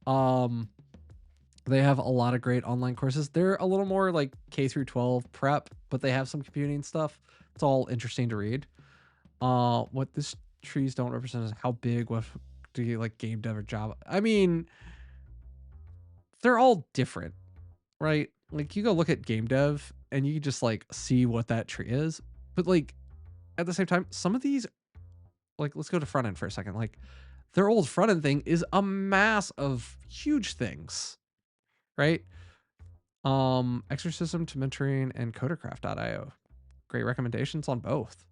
S1: They have a lot of great online courses. They're a little more like K through 12 prep, but they have some computing stuff. It's all interesting to read. What this trees don't represent is how big, what do you like game dev or Java? I mean, they're all different, right? Like you go look at game dev and you just like see what that tree is. But like at the same time, some of these, like let's go to front end for a second. Like their old front end thing is a mass of huge things, right? Exorcism to mentoring and codercraft.io. Great recommendations on both.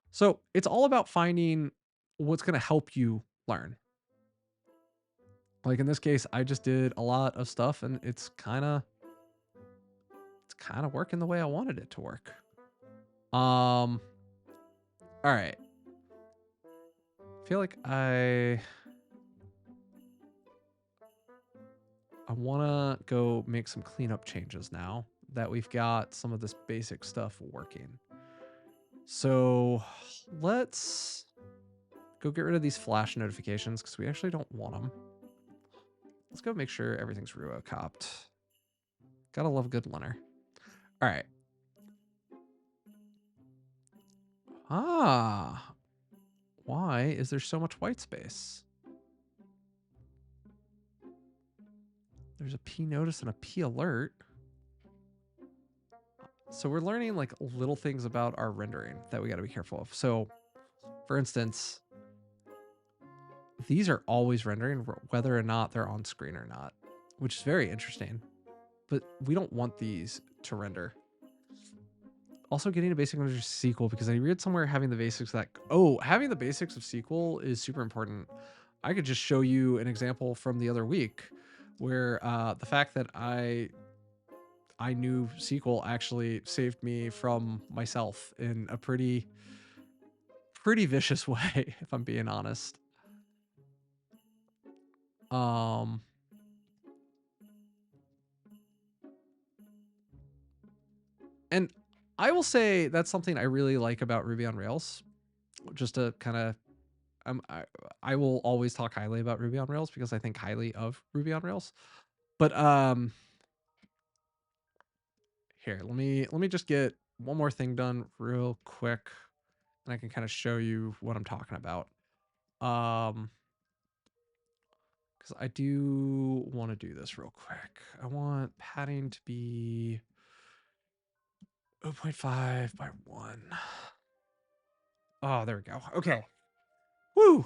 S1: So it's all about finding what's going to help you learn. Like in this case, I just did a lot of stuff and it's kind of working the way I wanted it to work. All right. I feel like I want to go make some cleanup changes now that we've got some of this basic stuff working. So let's go get rid of these flash notifications because we actually don't want them. Let's go make sure everything's ruocopped. Gotta love a good linter. All right. Why is there so much white space? There's a P notice and a P alert. So we're learning like little things about our rendering that we got to be careful of. So for instance, these are always rendering whether or not they're on screen or not, which is very interesting, but we don't want these to render. Also getting a basic knowledge of SQL, because I read somewhere having the basics having the basics of SQL is super important. I could just show you an example from the other week where the fact that I knew SQL actually saved me from myself in a pretty vicious way, if I'm being honest. And I will say that's something I really like about Ruby on Rails. Just to kind of, I will always talk highly about Ruby on Rails because I think highly of Ruby on Rails. But here, let me just get one more thing done real quick, and I can kind of show you what I'm talking about. Because I do want to do this real quick. I want padding to be 0.5 by 1. Oh, there we go. Okay. Woo!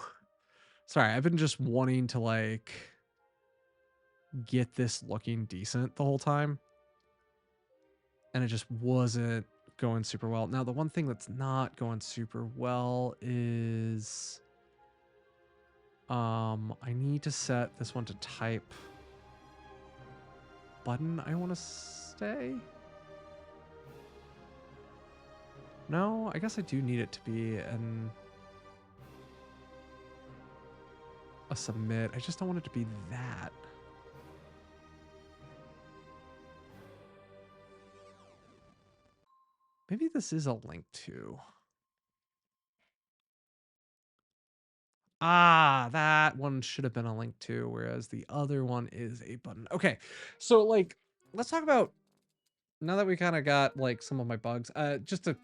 S1: Sorry, I've been just wanting to like get this looking decent the whole time. And it just wasn't going super well. Now, the one thing that's not going super well is I need to set this one to type button I want to stay. No, I guess I do need it to be a submit. I just don't want it to be that. Maybe this is a link to. Ah, that one should have been a link to, whereas the other one is a button. Okay, so like, let's talk about, now that we kind of got like some of my bugs, just to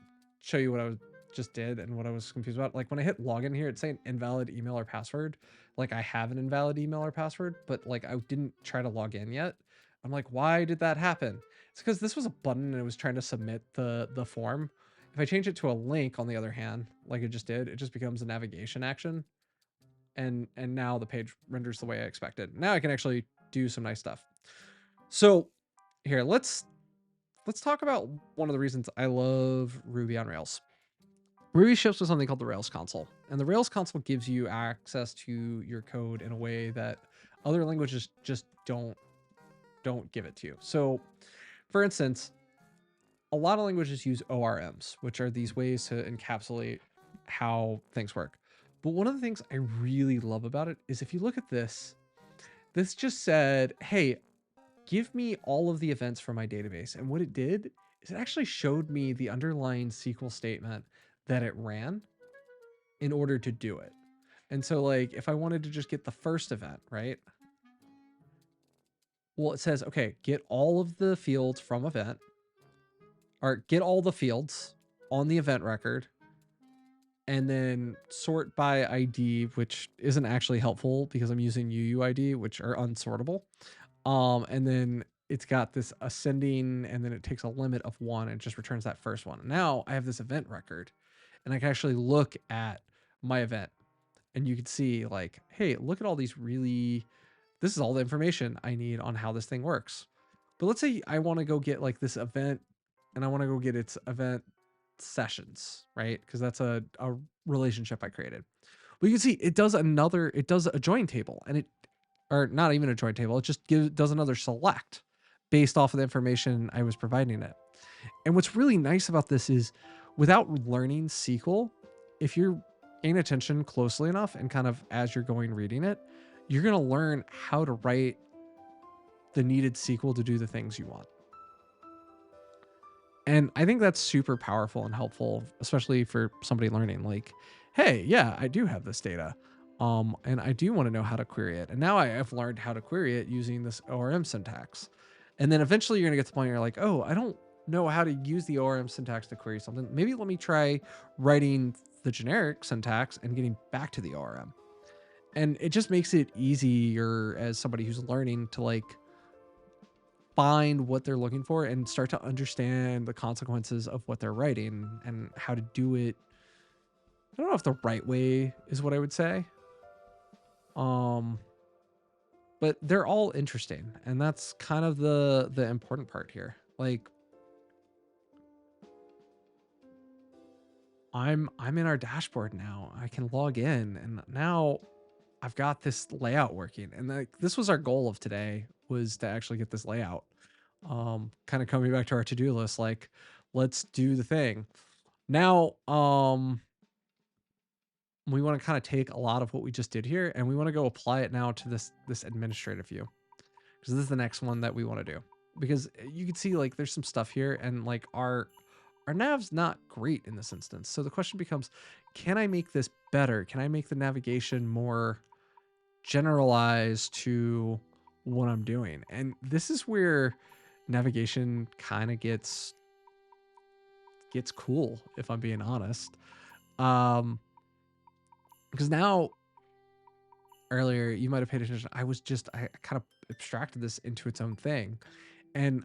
S1: show you what I just did and what I was confused about. Like when I hit login here, it's saying invalid email or password. Like I have an invalid email or password, but like I didn't try to log in yet. I'm like, why did that happen? It's because this was a button and it was trying to submit the form. If I change it to a link, on the other hand, like it just did, it just becomes a navigation action. And now the page renders the way I expected. Now I can actually do some nice stuff. So here, let's talk about one of the reasons I love Ruby on Rails. Ruby ships with something called the Rails console, and the Rails console gives you access to your code in a way that other languages just don't give it to you. So, for instance, a lot of languages use ORMs, which are these ways to encapsulate how things work. But one of the things I really love about it is if you look at this, this just said, hey, give me all of the events from my database. And what it did is it actually showed me the underlying SQL statement that it ran in order to do it. And so like, if I wanted to just get the first event, right? Well, it says, okay, get all of the fields from event, or get all the fields on the event record, and then sort by ID, which isn't actually helpful because I'm using UUID, which are unsortable. And then it's got this ascending, and then it takes a limit of 1 and just returns that first one. Now I have this event record, and I can actually look at my event, and you can see like, hey, look at all these really, this is all the information I need on how this thing works. But let's say I want to go get like this event, and I want to go get its event sessions, right? Because that's a relationship I created. Well, you can see it does a join table, and it, or not even a join table, it just does another select based off of the information I was providing it. And what's really nice about this is, without learning SQL, if you're paying attention closely enough and kind of as you're going reading it, you're going to learn how to write the needed SQL to do the things you want. And I think that's super powerful and helpful, especially for somebody learning like, hey, yeah, I do have this data. And I do want to know how to query it. And now I have learned how to query it using this ORM syntax. And then eventually you're going to get to the point where you're like, oh, I don't know how to use the ORM syntax to query something. Maybe let me try writing the generic syntax and getting back to the ORM. And it just makes it easier as somebody who's learning to like find what they're looking for and start to understand the consequences of what they're writing and how to do it. I don't know if the right way is what I would say. But they're all interesting, and that's kind of the important part here. Like, I'm in our dashboard now. I can log in, and now I've got this layout working. And like, this was our goal of today, was to actually get this layout. Kind of coming back to our to-do list, like, let's do the thing. Now, we want to kind of take a lot of what we just did here, and we want to go apply it now to this administrative view, because this is the next one that we want to do. Because you can see like there's some stuff here, and like our nav's not great in this instance. So the question becomes, can I make this better? Can I make the navigation more generalized to what I'm doing? And this is where navigation kind of gets cool, if I'm being honest. Because now, earlier you might have paid attention, I kind of abstracted this into its own thing. And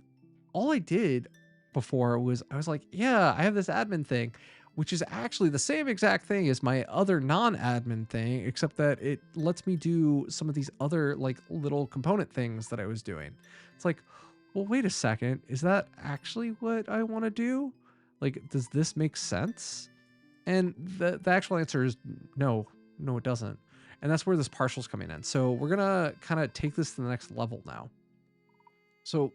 S1: all I did before was, I was like, yeah, I have this admin thing, which is actually the same exact thing as my other non-admin thing, except that it lets me do some of these other like little component things that I was doing. It's like, well, wait a second, is that actually what I want to do? Like, does this make sense? And the actual answer is no, it doesn't. And that's where this partial's coming in. So we're gonna kind of take this to the next level now. So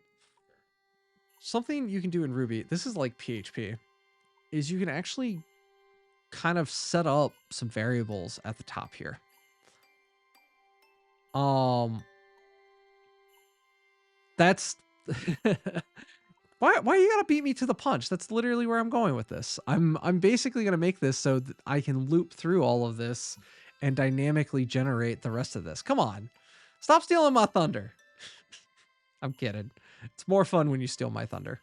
S1: something you can do in Ruby, this is like PHP, is you can actually kind of set up some variables at the top here. That's Why you gotta beat me to the punch? That's literally where I'm going with this. I'm basically gonna make this so that I can loop through all of this and dynamically generate the rest of this. Come on. Stop stealing my thunder. I'm kidding. It's more fun when you steal my thunder.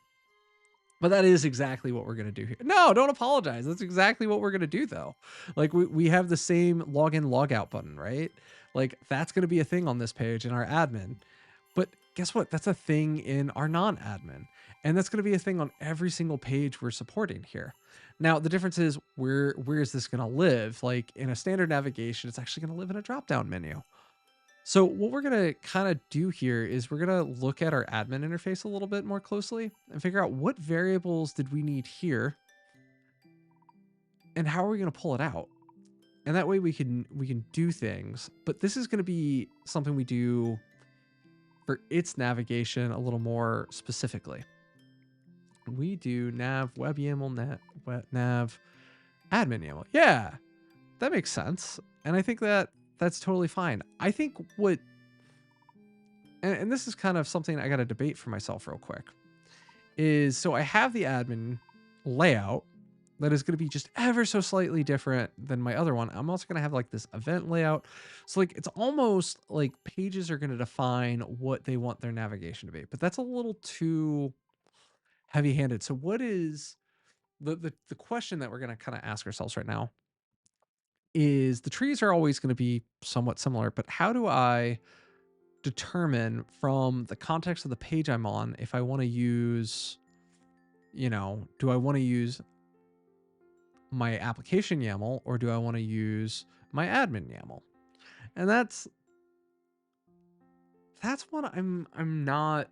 S1: But that is exactly what we're going to do here. No, don't apologize. That's exactly what we're going to do, though. Like, we have the same login, logout button, right? Like, that's going to be a thing on this page in our admin. But guess what? That's a thing in our non-admin. And that's going to be a thing on every single page we're supporting here. Now, the difference is where is this going to live? Like, in a standard navigation, it's actually going to live in a drop-down menu. So what we're going to kind of do here is we're going to look at our admin interface a little bit more closely and figure out what variables did we need here and how are we going to pull it out. And that way we can do things, but this is going to be something we do for its navigation a little more specifically. We do nav web YAML nav admin YAML. Yeah, that makes sense. And I think that's totally fine. I think what, and this is kind of something I got to debate for myself real quick, is so I have the admin layout that is going to be just ever so slightly different than my other one. I'm also going to have like this event layout. So like, it's almost like pages are going to define what they want their navigation to be, but that's a little too heavy handed. So what is the question that we're going to kind of ask ourselves right now is the trees are always going to be somewhat similar, but how do I determine from the context of the page I'm on if I want to use, do I want to use my application YAML or do I want to use my admin YAML? And that's what I'm not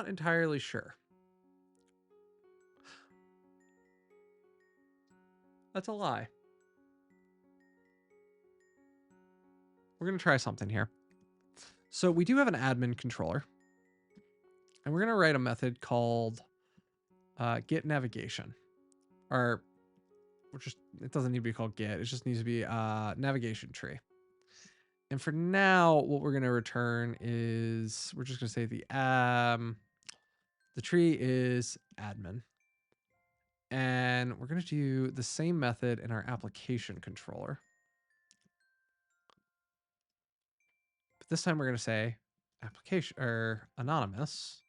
S1: entirely sure. That's a lie. We're going to try something here. So we do have an admin controller, and we're going to write a method called get navigation, or it doesn't need to be called get. It just needs to be navigation tree. And for now, what we're going to return is we're just going to say the tree is admin. And we're going to do the same method in our application controller. But this time we're going to say application or anonymous.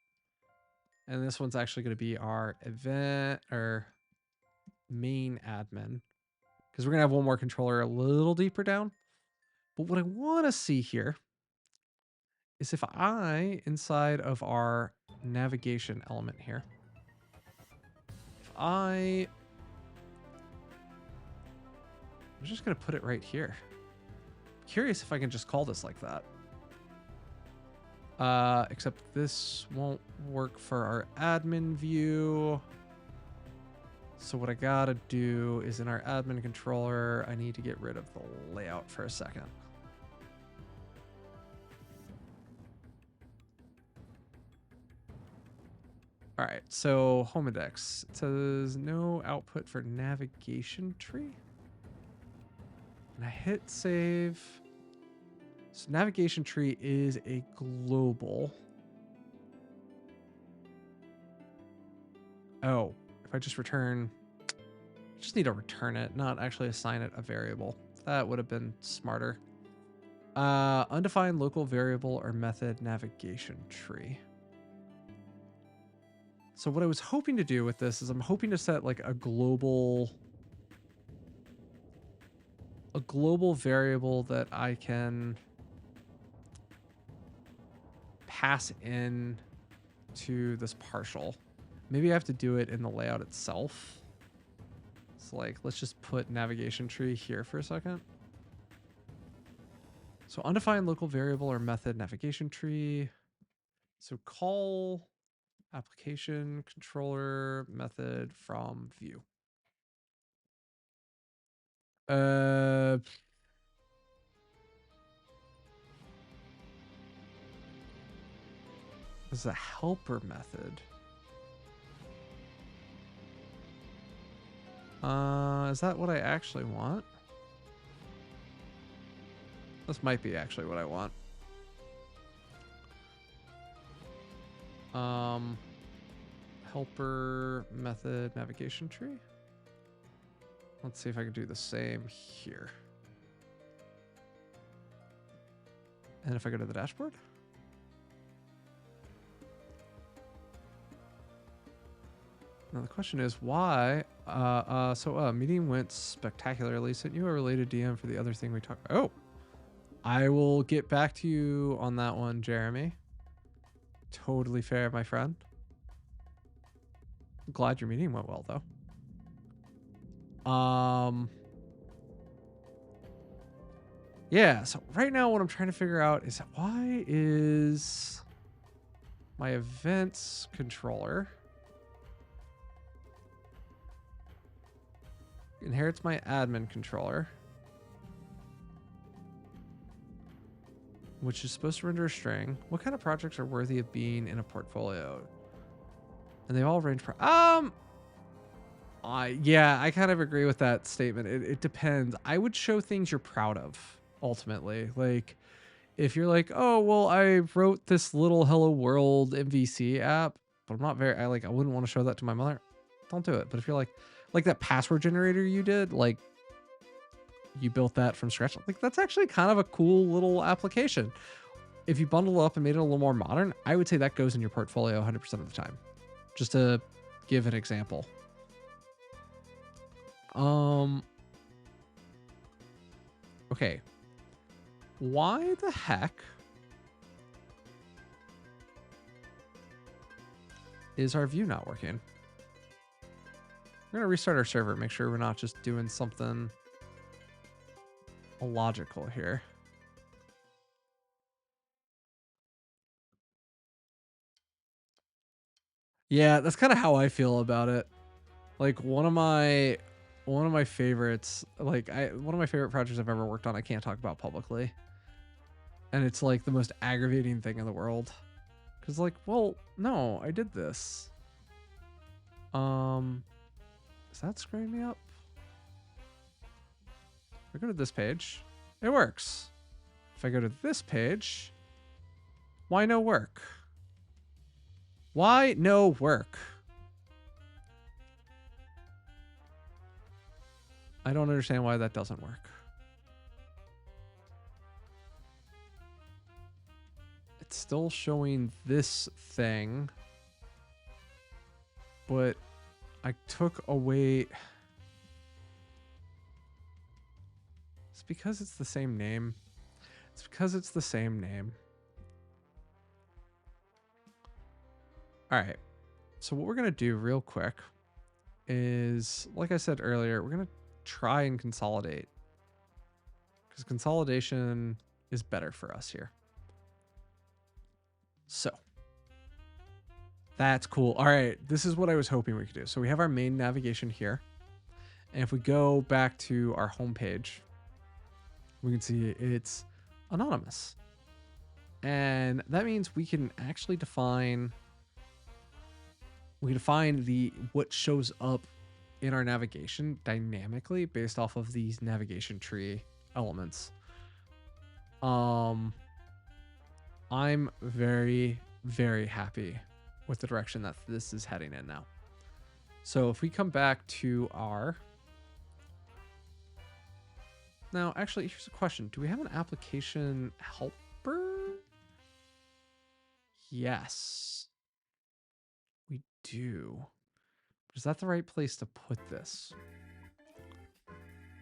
S1: And this one's actually going to be our event or main admin, because we're going to have one more controller a little deeper down. But what I want to see here is if I, inside of our navigation element here, I'm just going to put it right here. I'm curious if I can just call this like that. Except this won't work for our admin view. So what I gotta do is in our admin controller, I need to get rid of the layout for a second. All right, so home index. It says no output for navigation tree. And I hit save. So navigation tree is a global. Oh, if I just return, I just need to return it, not actually assign it a variable. That would have been smarter. Undefined local variable or method navigation tree. So what I was hoping to do with this is I'm hoping to set like a global variable that I can pass in to this partial. Maybe I have to do it in the layout itself. So like, let's just put navigation tree here for a second. So undefined local variable or method navigation tree. So call application controller method from view. This is a helper method. Is that what I actually want? This might be actually what I want. Helper method navigation tree. Let's see if I can do the same here. And if I go to the dashboard. Now the question is why? Meeting went spectacularly. Sent you a related DM for the other thing we talked about. Oh, I will get back to you on that one, Jeremy. Totally fair, my friend. Glad your meeting went well, though. Yeah, so right now what I'm trying to figure out is why is my events controller inherits my admin controller, which is supposed to render a string. What kind of projects are worthy of being in a portfolio? And they all range from yeah, I kind of agree with that statement. It depends. I would show things you're proud of, ultimately. Like, if you're like, oh, well, I wrote this little Hello World MVC app, but I'm not I wouldn't want to show that to my mother. Don't do it. But if you're like that password generator you did, like, you built that from scratch, like, that's actually kind of a cool little application. If you bundle it up and made it a little more modern, I would say that goes in your portfolio 100% of the time. Just to give an example. Okay. Why the heck is our view not working? We're going to restart our server, make sure we're not just doing something illogical here. Yeah, that's kind of how I feel about it. Like one of my favorites, one of my favorite projects I've ever worked on, I can't talk about publicly. And it's like the most aggravating thing in the world. Cause like, well, no, I did this. Is that screwing me up? If I go to this page, it works. If I go to this page, why no work? Why no work? I don't understand why that doesn't work. It's still showing this thing, but I took away... It's because it's the same name. It's because it's the same name. All right. So what we're going to do real quick is, like I said earlier, we're going to try and consolidate, because consolidation is better for us here. So that's cool. All right, this is what I was hoping we could do. So we have our main navigation here, and if we go back to our home page, we can see it's anonymous, and that means we can actually define what shows up in our navigation dynamically based off of these navigation tree elements. I'm very, very happy with the direction that this is heading in now. So if we come back to our... Now, actually, here's a question. Do we have an application helper? Yes, we do. Is that the right place to put this?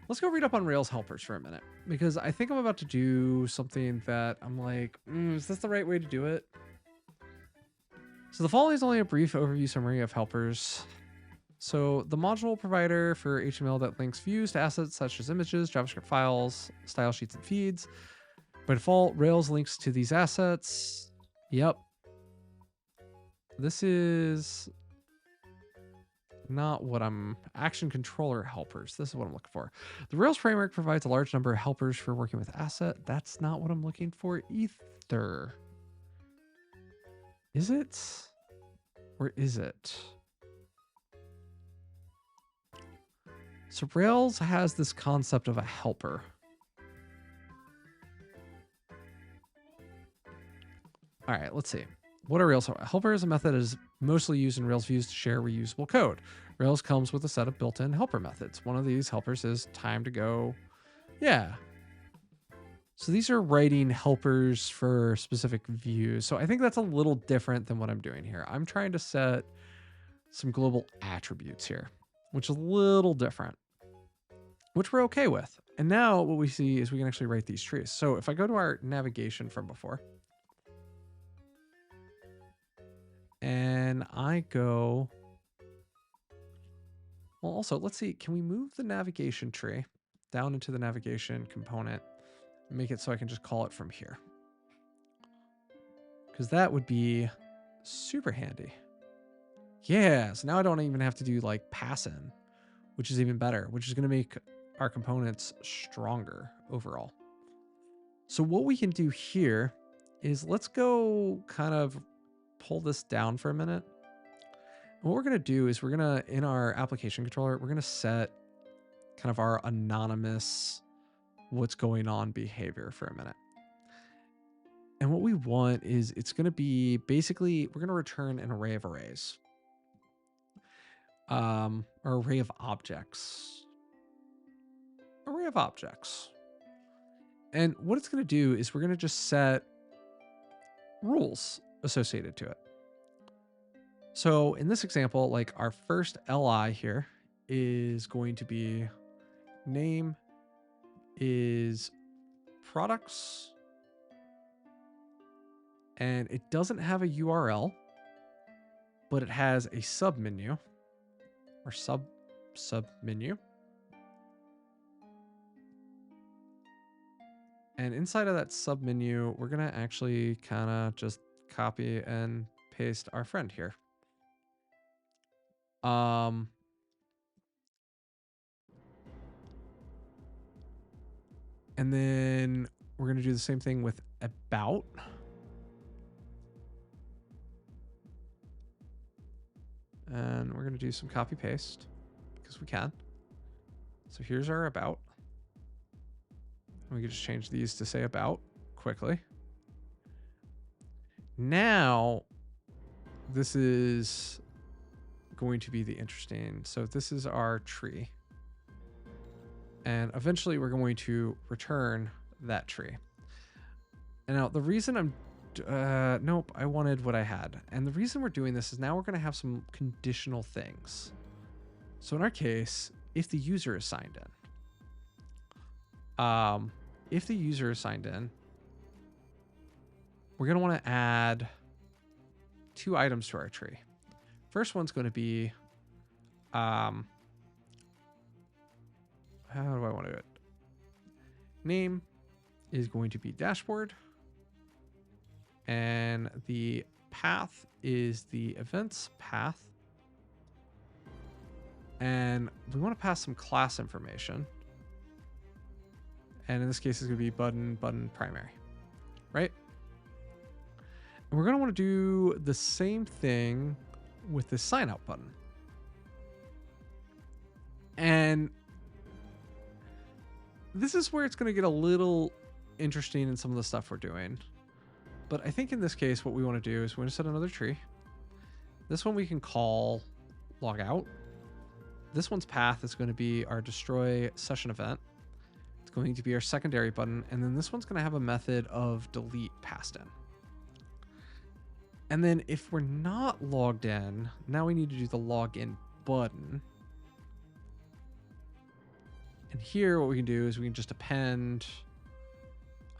S1: Let's go read up on Rails helpers for a minute, because I think I'm about to do something that I'm like, is this the right way to do it? So the following is only a brief overview summary of helpers. So the module provider for HTML that links views to assets such as images, JavaScript files, style sheets, and feeds. By default, Rails links to these assets. Yep. This is not what I'm... Action controller helpers. This is what I'm looking for. The Rails framework provides a large number of helpers for working with asset. That's not what I'm looking for either. Is it? Or is it? So Rails has this concept of a helper. All right, let's see. what are Rails? Helper is a method that is mostly used in Rails views to share reusable code. Rails comes with a set of built-in helper methods. One of these helpers is time to go. Yeah. So these are writing helpers for specific views. So I think that's a little different than what I'm doing here. I'm trying to set some global attributes here, which is a little different, which we're okay with. And now what we see is we can actually write these trees. So if I go to our navigation from before, and I go, well, also, let's see, can we move the navigation tree down into the navigation component and make it so I can just call it from here? Because that would be super handy. Yeah, so now I don't even have to do like pass in, which is even better, which is going to make our components stronger overall. So what we can do here is let's go kind of pull this down for a minute. And what we're going to do is we're going to, in our application controller, we're going to set kind of our anonymous what's going on behavior for a minute. And what we want is it's going to be basically, we're going to return an array of arrays. Or array of objects. Array of objects. And what it's going to do is we're going to just set rules associated to it. So in this example, like our first li here is going to be name is products, and it doesn't have a URL, but it has a submenu or submenu. And inside of that submenu, we're going to actually kind of just copy and paste our friend here. And then we're going to do the same thing with about. And we're going to do some copy paste because we can. So here's our about. We can just change these to say about quickly. Now, this is going to be the interesting. So this is our tree. And eventually we're going to return that tree. And now the reason I'm, nope, I wanted what I had. And the reason we're doing this is now we're going to have some conditional things. So in our case, if the user is signed in, if the user is signed in, we're going to want to add 2 items to our tree. First one's going to be, how do I want to do it? Name is going to be dashboard. And the path is the events path. And we want to pass some class information. And in this case, it's going to be button primary, right? And we're going to want to do the same thing with the sign out button. And this is where it's going to get a little interesting in some of the stuff we're doing. But I think in this case, what we want to do is we're going to set another tree. This one we can call log out. This one's path is going to be our destroy session event. It's going to be our secondary button. And then this one's going to have a method of delete passed in. And then if we're not logged in, now we need to do the login button. And here what we can do is we can just append,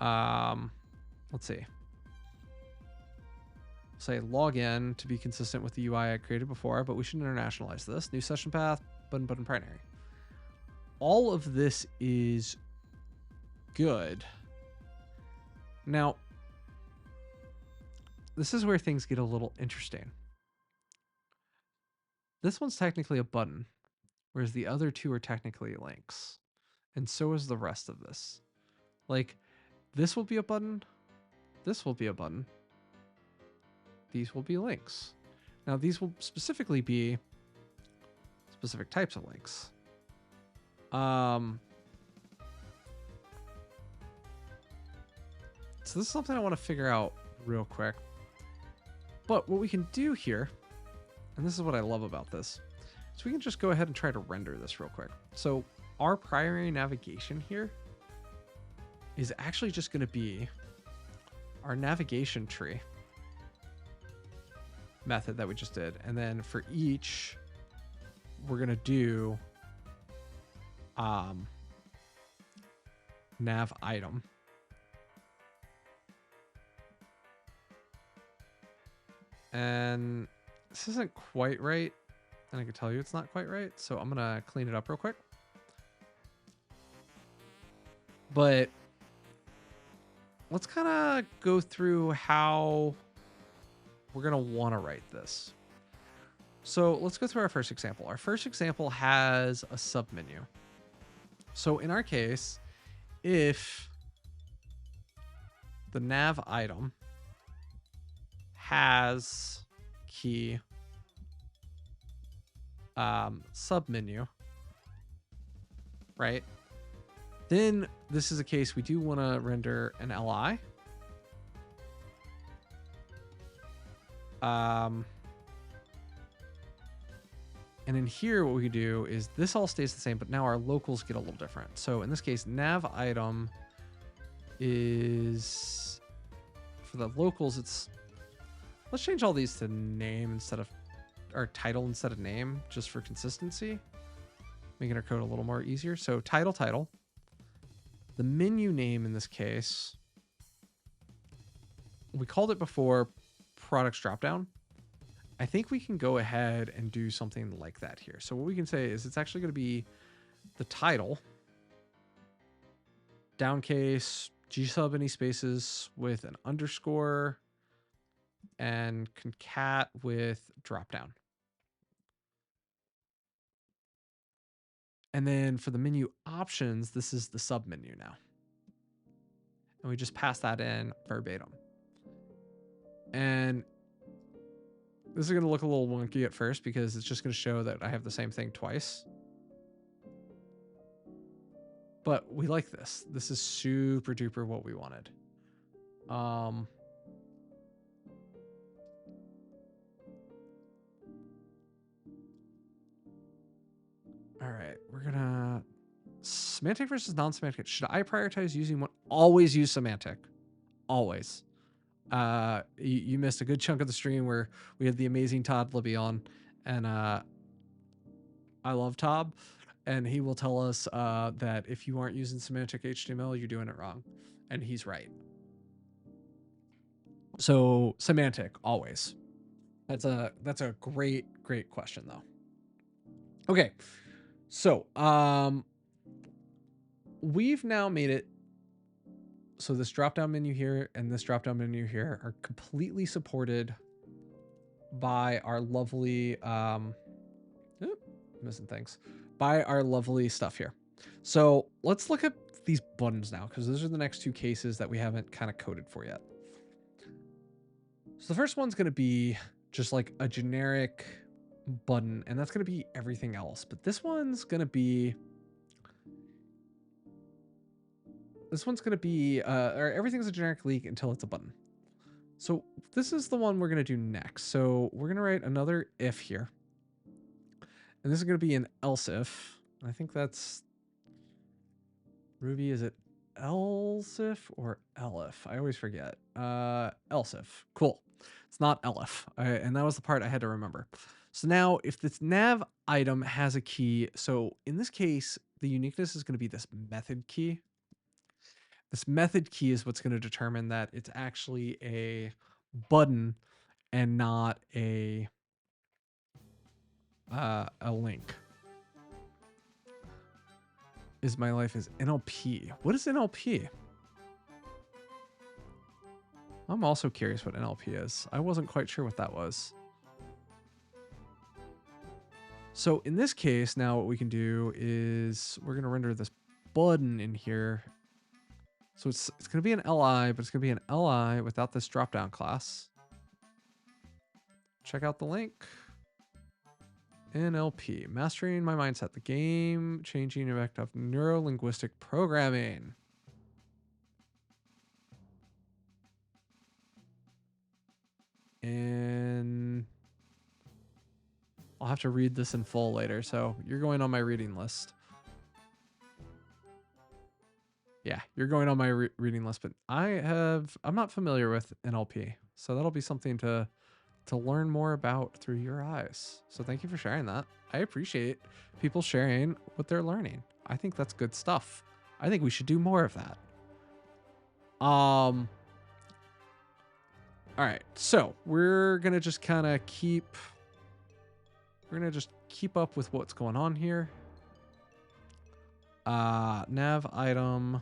S1: let's see. Say login to be consistent with the UI I created before, but we should internationalize this. New session path, button primary. All of this is good. Now, this is where things get a little interesting. This one's technically a button, whereas the other 2 are technically links. And so is the rest of this. Like, this will be a button. This will be a button. These will be links. Now, these will specifically be specific types of links. So this is something I want to figure out real quick. But what we can do here, and this is what I love about this, so we can just go ahead and try to render this real quick. So our primary navigation here is actually just going to be our navigation tree method that we just did. And then for each, we're going to do nav item. And this isn't quite right. And I can tell you it's not quite right. So I'm going to clean it up real quick. But let's kind of go through how we're going to want to write this. So let's go through our first example. Our first example has a submenu. So in our case, if the nav item has key submenu, right? Then this is a case we do want to render an li. And in here, what we do is this all stays the same, but now our locals get a little different. So in this case, nav item is, for the locals, it's, let's change all these to name instead of, or title instead of name, just for consistency, making our code a little more easier. So title. The menu name in this case, we called it before products dropdown. I think we can go ahead and do something like that here. So what we can say is it's actually going to be the title, downcase, gsub any spaces with an underscore, and concat with dropdown. And then for the menu options, this is the sub menu now. And we just pass that in verbatim. And this is going to look a little wonky at first because it's just going to show that I have the same thing twice. But we like this. This is super duper what we wanted. All right, we're gonna semantic versus non-semantic. Should I prioritize using one? Always use semantic. Always. You missed a good chunk of the stream where we had the amazing Todd Libby on, and I love Todd, and he will tell us that if you aren't using semantic HTML, you're doing it wrong, and he's right. So semantic always. That's a great question though. Okay, so we've now made it so this drop-down menu here and this drop-down menu here are completely supported by our lovely missing things, by our lovely stuff here. So let's look at these buttons now, because those are the next two cases that we haven't kind of coded for yet. So the first one's going to be just like a generic button, and that's going to be everything else. But this one's going to be or everything's a generic leak until it's a button. So this is the one we're going to do next. So we're going to write another if here. And this is going to be an else if. I think that's Ruby. Is it else if or elif? I always forget. Else if. Cool. It's not elif. And that was the part I had to remember. So now if this nav item has a key, so in this case, the uniqueness is going to be this method key. This method key is what's going to determine that it's actually a button and not a link. Is my life is NLP. What is NLP? I'm also curious what NLP is. I wasn't quite sure what that was. So in this case, now what we can do is we're going to render this button in here. So it's going to be an LI, but it's going to be an LI without this dropdown class. Check out the link. NLP, Mastering My Mindset, the game-changing effect of neuro-linguistic programming. And I'll have to read this in full later, so you're going on my reading list. Yeah, you're going on my reading list, but I'm not familiar with NLP, so that'll be something to learn more about through your eyes. So thank you for sharing that. I appreciate people sharing what they're learning. I think that's good stuff. I think we should do more of that. All right, so we're gonna just kind of keep up with what's going on here. Nav item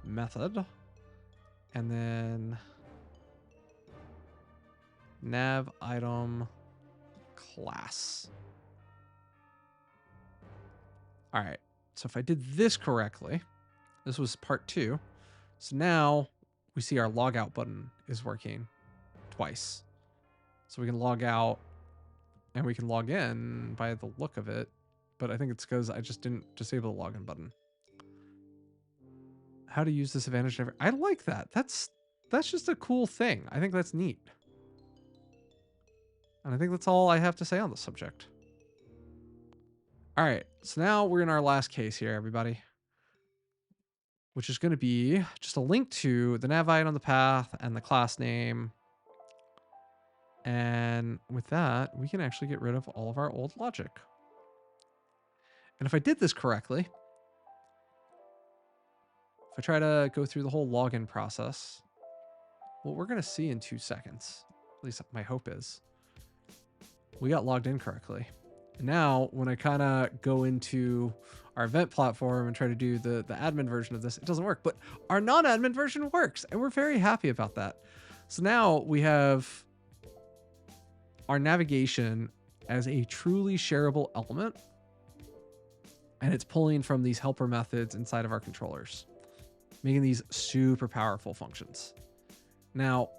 S1: method, and then nav item class. All right, so if I did this correctly, this was part 2. So now we see our logout button is working twice. So we can log out and we can log in by the look of it, but I think it's because I just didn't disable the login button. How to use this advantage never. I like that. That's just a cool thing. I think that's neat. And I think that's all I have to say on the subject. All right, so now we're in our last case here, everybody, which is going to be just a link to the nav item, the path, and the class name. And with that, we can actually get rid of all of our old logic. And if I did this correctly, if I try to go through the whole login process, what we're going to see in 2 seconds, at least my hope is, we got logged in correctly. And now when I kind of go into our event platform and try to do the admin version of this, it doesn't work, but our non-admin version works. And we're very happy about that. So now we have our navigation as a truly shareable element. And it's pulling from these helper methods inside of our controllers, making these super powerful functions. Now,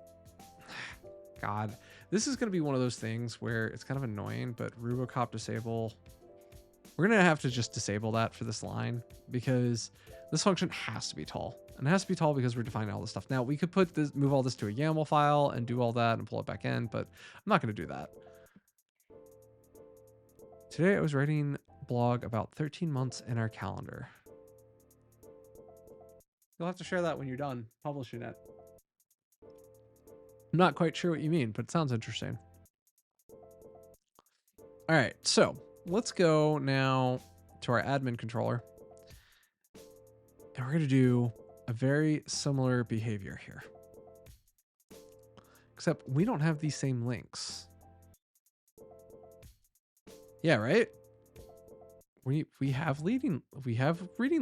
S1: God, this is going to be one of those things where it's kind of annoying, but Rubocop disable, we're going to have to just disable that for this line because this function has to be tall. And it has to be tall because we're defining all this stuff. Now, we could move all this to a YAML file and do all that and pull it back in, but I'm not going to do that. Today, I was writing a blog about 13 months in our calendar. You'll have to share that when you're done publishing it. I'm not quite sure what you mean, but it sounds interesting. All right, so let's go now to our admin controller. And we're going to do a very similar behavior here. Except we don't have these same links. Yeah, right? We have reading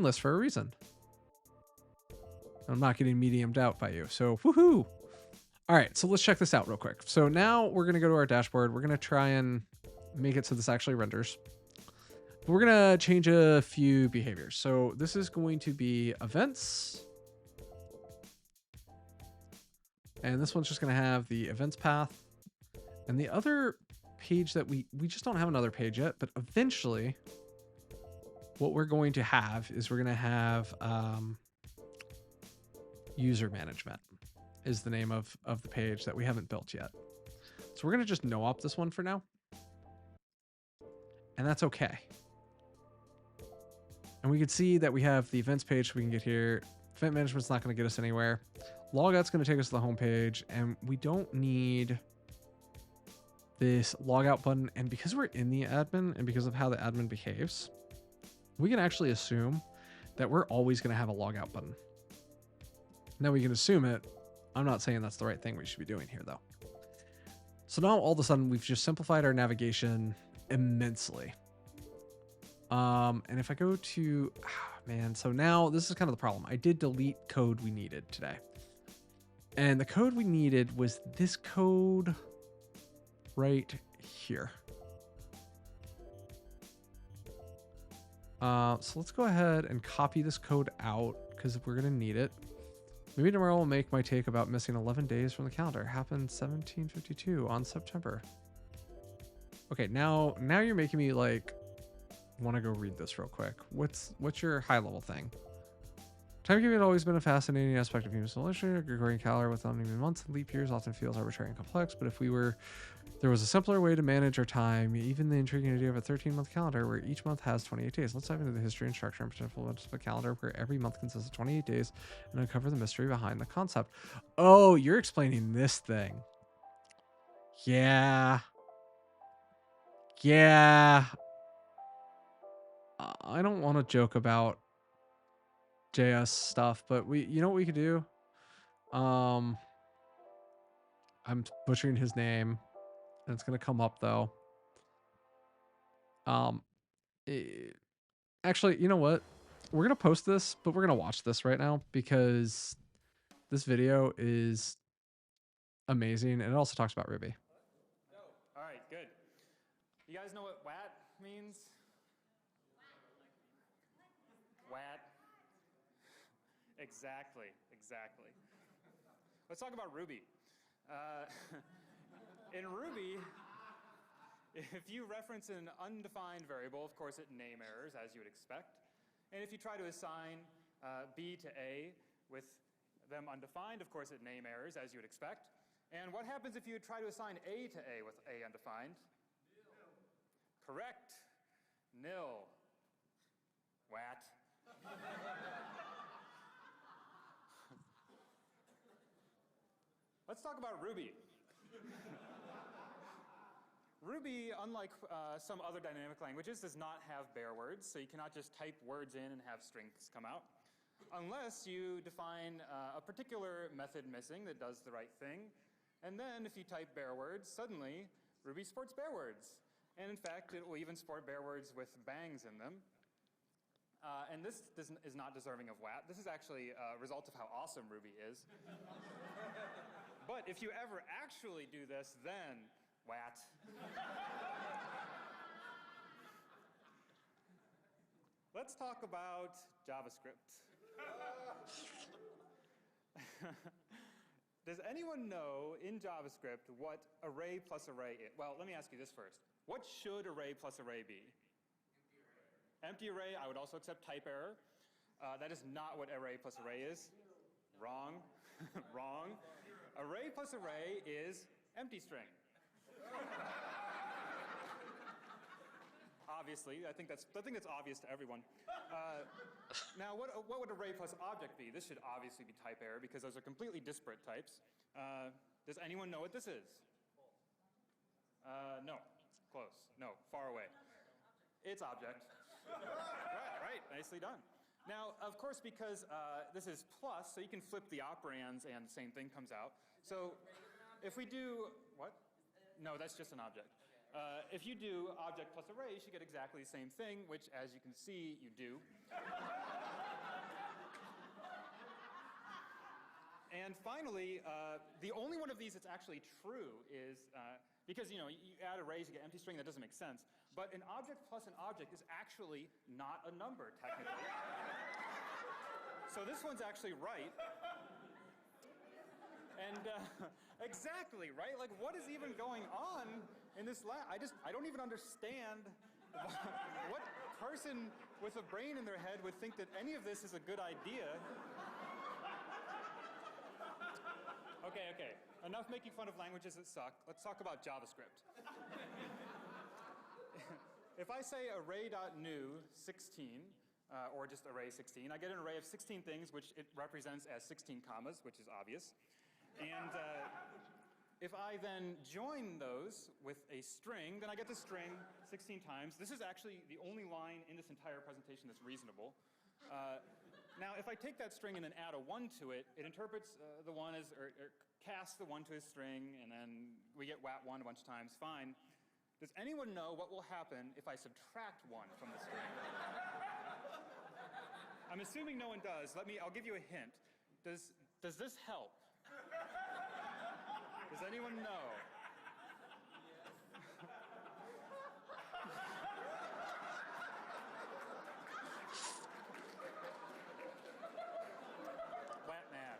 S1: lists for a reason. I'm not getting mediumed out by you, so woohoo! All right, so let's check this out real quick. So now we're going to go to our dashboard. We're going to try and make it so this actually renders. But we're going to change a few behaviors. So this is going to be events. And this one's just going to have the events path. And the other page that we just don't have another page yet, but eventually what we're going to have is we're going to have user management. Is the name of the page that we haven't built yet. So we're going to just no-op this one for now. And that's okay. And we can see that we have the events page we can get here. Event management's not going to get us anywhere. Logout's going to take us to the home page, and we don't need this logout button. And because we're in the admin and because of how the admin behaves, we can actually assume that we're always going to have a logout button. Now we can assume it. I'm not saying that's the right thing we should be doing here, though. So now all of a sudden we've just simplified our navigation immensely. And if I go to, man, so now this is kind of the problem. I did delete code we needed today. And the code we needed was this code right here. So let's go ahead and copy this code out because we're going to need it. Maybe tomorrow will make my take about missing 11 days from the calendar. Happened 1752 on September. Okay, now you're making me like want to go read this real quick. What's your high level thing? Timekeeping had always been a fascinating aspect of human civilization. A Gregorian calendar with uneven months and leap years often feels arbitrary and complex, but if there was a simpler way to manage our time, even the intriguing idea of a 13-month calendar where each month has 28 days. Let's dive into the history and structure and potential of a calendar where every month consists of 28 days and uncover the mystery behind the concept. Oh, you're explaining this thing. Yeah. Yeah. I don't want to joke about JS stuff, but you know what we could do? I'm butchering his name, and it's gonna come up though. Actually, you know what? We're gonna post this, but we're gonna watch this right now because this video is amazing, and it also talks about Ruby.
S4: All right, good. You guys know what WAT means? WAT. Exactly. Let's talk about Ruby. In Ruby, if you reference an undefined variable, of course it name errors, as you would expect. And if you try to assign B to A with them undefined, of course it name errors, as you would expect. And what happens if you try to assign A to A with A undefined? Nil. Correct. Nil. WAT. Let's talk about Ruby. Ruby, unlike some other dynamic languages, does not have bare words, so you cannot just type words in and have strings come out, unless you define a particular method missing that does the right thing. And then if you type bare words, suddenly Ruby supports bare words. And in fact, it will even support bare words with bangs in them. And this is not deserving of WAT. This is actually a result of how awesome Ruby is. But if you ever actually do this, then WAT. Let's talk about JavaScript. Does anyone know in JavaScript what array plus array is? Well, let me ask you this first. What should array plus array be? Empty array. I would also accept type error. That is not what array plus array is. Wrong. Wrong. Array plus array is empty string. Obviously, I think that's obvious to everyone. Now, what would array plus object be? This should obviously be type error because those are completely disparate types. Does anyone know what this is? No. Close. No. Far away. It's object. Right. Nicely done. Now, of course, because this is plus, so you can flip the operands and the same thing comes out. So if we do, what? No, that's just an object. If you do object plus array, you should get exactly the same thing, which, as you can see, you do. And finally, the only one of these that's actually true is, because you add arrays, you get empty string, that doesn't make sense. But an object plus an object is actually not a number, technically. So this one's actually right. And exactly, right? Like, what is even going on in this lab? I don't even understand what person with a brain in their head would think that any of this is a good idea. Okay. Enough making fun of languages that suck. Let's talk about JavaScript. If I say array.new 16, or just array 16, I get an array of 16 things, which it represents as 16 commas, which is obvious. And if I then join those with a string, then I get the string 16 times. This is actually the only line in this entire presentation that's reasonable. Now, if I take that string and then add a 1 to it, it interprets the 1 as, or casts the 1 to a string, and then we get wat1 a bunch of times. Fine. Does anyone know what will happen if I subtract 1 from the string? I'm assuming no one does. I'll give you a hint. Does this help? Does anyone know? Wet man.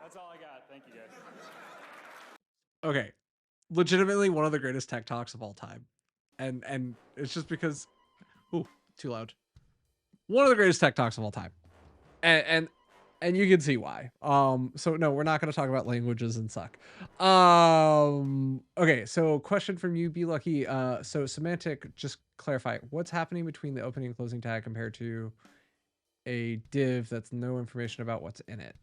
S4: That's all I got. Thank you, guys.
S1: Okay. legitimately one of the greatest tech talks of all time. And it's just because, ooh, too loud. One of the greatest tech talks of all time. And you can see why. So no, we're not going to talk about languages and suck. Okay, so question from you, Be Lucky. So semantic, just clarify what's happening between the opening and closing tag compared to a div that's no information about what's in it.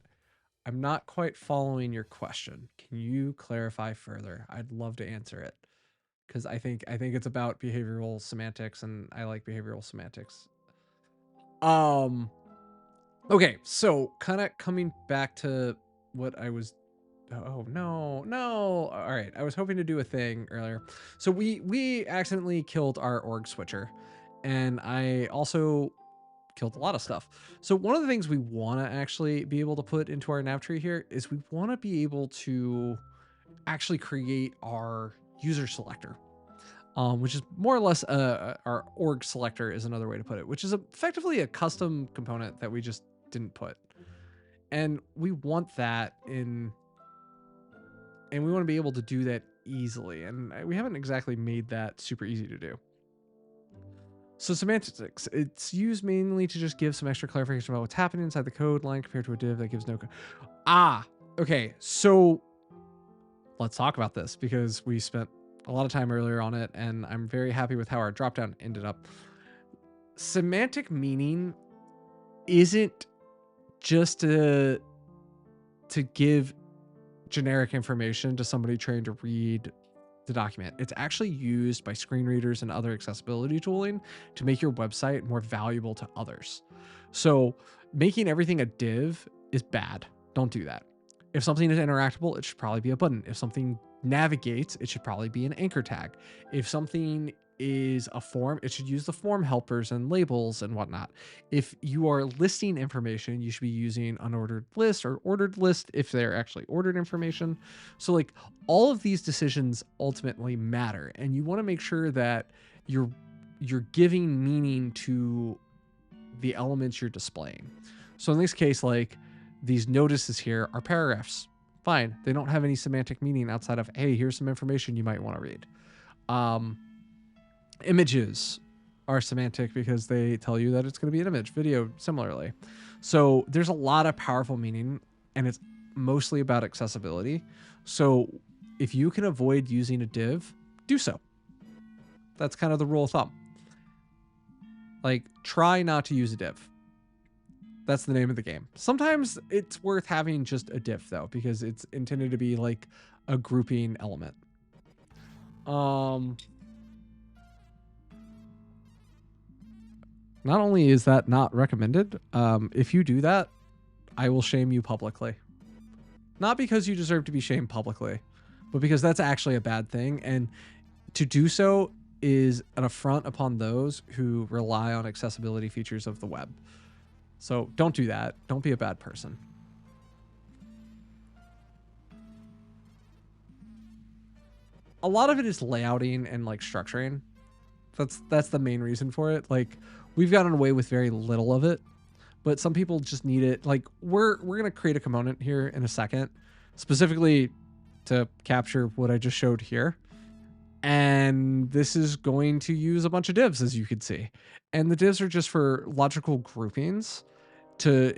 S1: I'm not quite following your question. Can you clarify further? I'd love to answer it because I think it's about behavioral semantics, and I like behavioral semantics. Okay, so kind of coming back to what I was. Oh no. All right, I was hoping to do a thing earlier. So we accidentally killed our org switcher, and I also killed a lot of stuff. So one of the things we want to actually be able to put into our nav tree here is we want to be able to actually create our user selector, which is more or less our org selector is another way to put it, which is effectively a custom component that we just didn't put. And we want that in, and we want to be able to do that easily. And we haven't exactly made that super easy to do. So semantics, it's used mainly to just give some extra clarification about what's happening inside the code line compared to a div that gives no code. Okay. So let's talk about this because we spent a lot of time earlier on it, and I'm very happy with how our dropdown ended up. Semantic meaning isn't just to give generic information to somebody trying to read the document. It's actually used by screen readers and other accessibility tooling to make your website more valuable to others. So making everything a div is bad. Don't do that. If something is interactable, it should probably be a button. If something navigates, it should probably be an anchor tag. If something is a form, it should use the form helpers and labels and whatnot. If you are listing information, you should be using unordered list or ordered list if they're actually ordered information. So like all of these decisions ultimately matter, and you want to make sure that you're giving meaning to the elements you're displaying. So in this case, like these notices here are paragraphs. Fine. They don't have any semantic meaning outside of, hey, here's some information you might want to read. Images are semantic because they tell you that it's going to be an image. Video, similarly. So there's a lot of powerful meaning, and it's mostly about accessibility. So if you can avoid using a div, do so. That's kind of the rule of thumb. Like, try not to use a div. That's the name of the game. Sometimes it's worth having just a div, though, because it's intended to be like a grouping element. Not only is that not recommended, if you do that, I will shame you publicly. Not because you deserve to be shamed publicly, but because that's actually a bad thing. And to do so is an affront upon those who rely on accessibility features of the web. So don't do that. Don't be a bad person. A lot of it is layouting and like structuring. That's the main reason for it. Like, we've gotten away with very little of it, but some people just need it. Like, we're going to create a component here in a second, specifically to capture what I just showed here. And this is going to use a bunch of divs, as you can see. And the divs are just for logical groupings to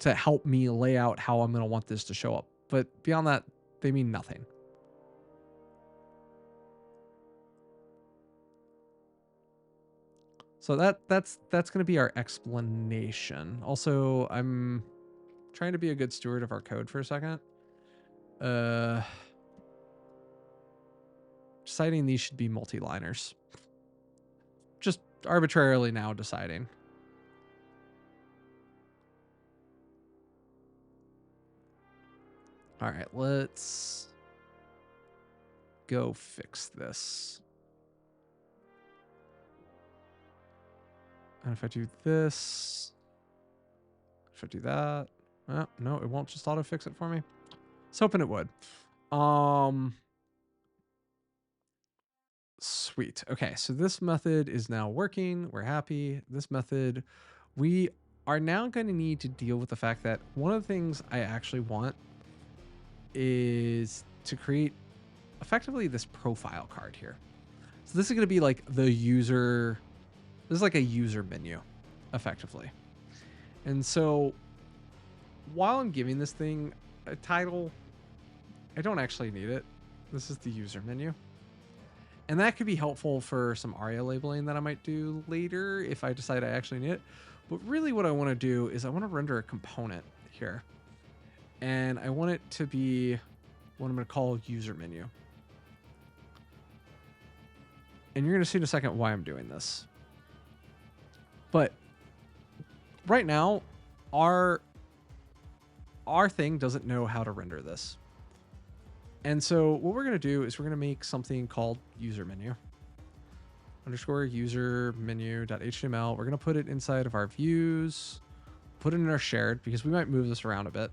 S1: help me lay out how I'm going to want this to show up. But beyond that, they mean nothing. So that's going to be our explanation. Also, I'm trying to be a good steward of our code for a second. Deciding these should be multi-liners. Just arbitrarily now deciding. All right, let's go fix this. And if I do this, if I do that, no, it won't just auto fix it for me. I was hoping it would. Sweet. Okay, so this method is now working. We're happy. This method, we are now going to need to deal with the fact that one of the things I actually want is to create effectively this profile card here. So this is going to be like the user. This is like a user menu, effectively. And so while I'm giving this thing a title, I don't actually need it. This is the user menu. And that could be helpful for some ARIA labeling that I might do later if I decide I actually need it. But really what I want to do is I want to render a component here. And I want it to be what I'm going to call user menu. And you're going to see in a second why I'm doing this. But right now, our thing doesn't know how to render this. And so what we're going to do is we're going to make something called user menu underscore user menu.html. We're going to put it inside of our views, put it in our shared because we might move this around a bit.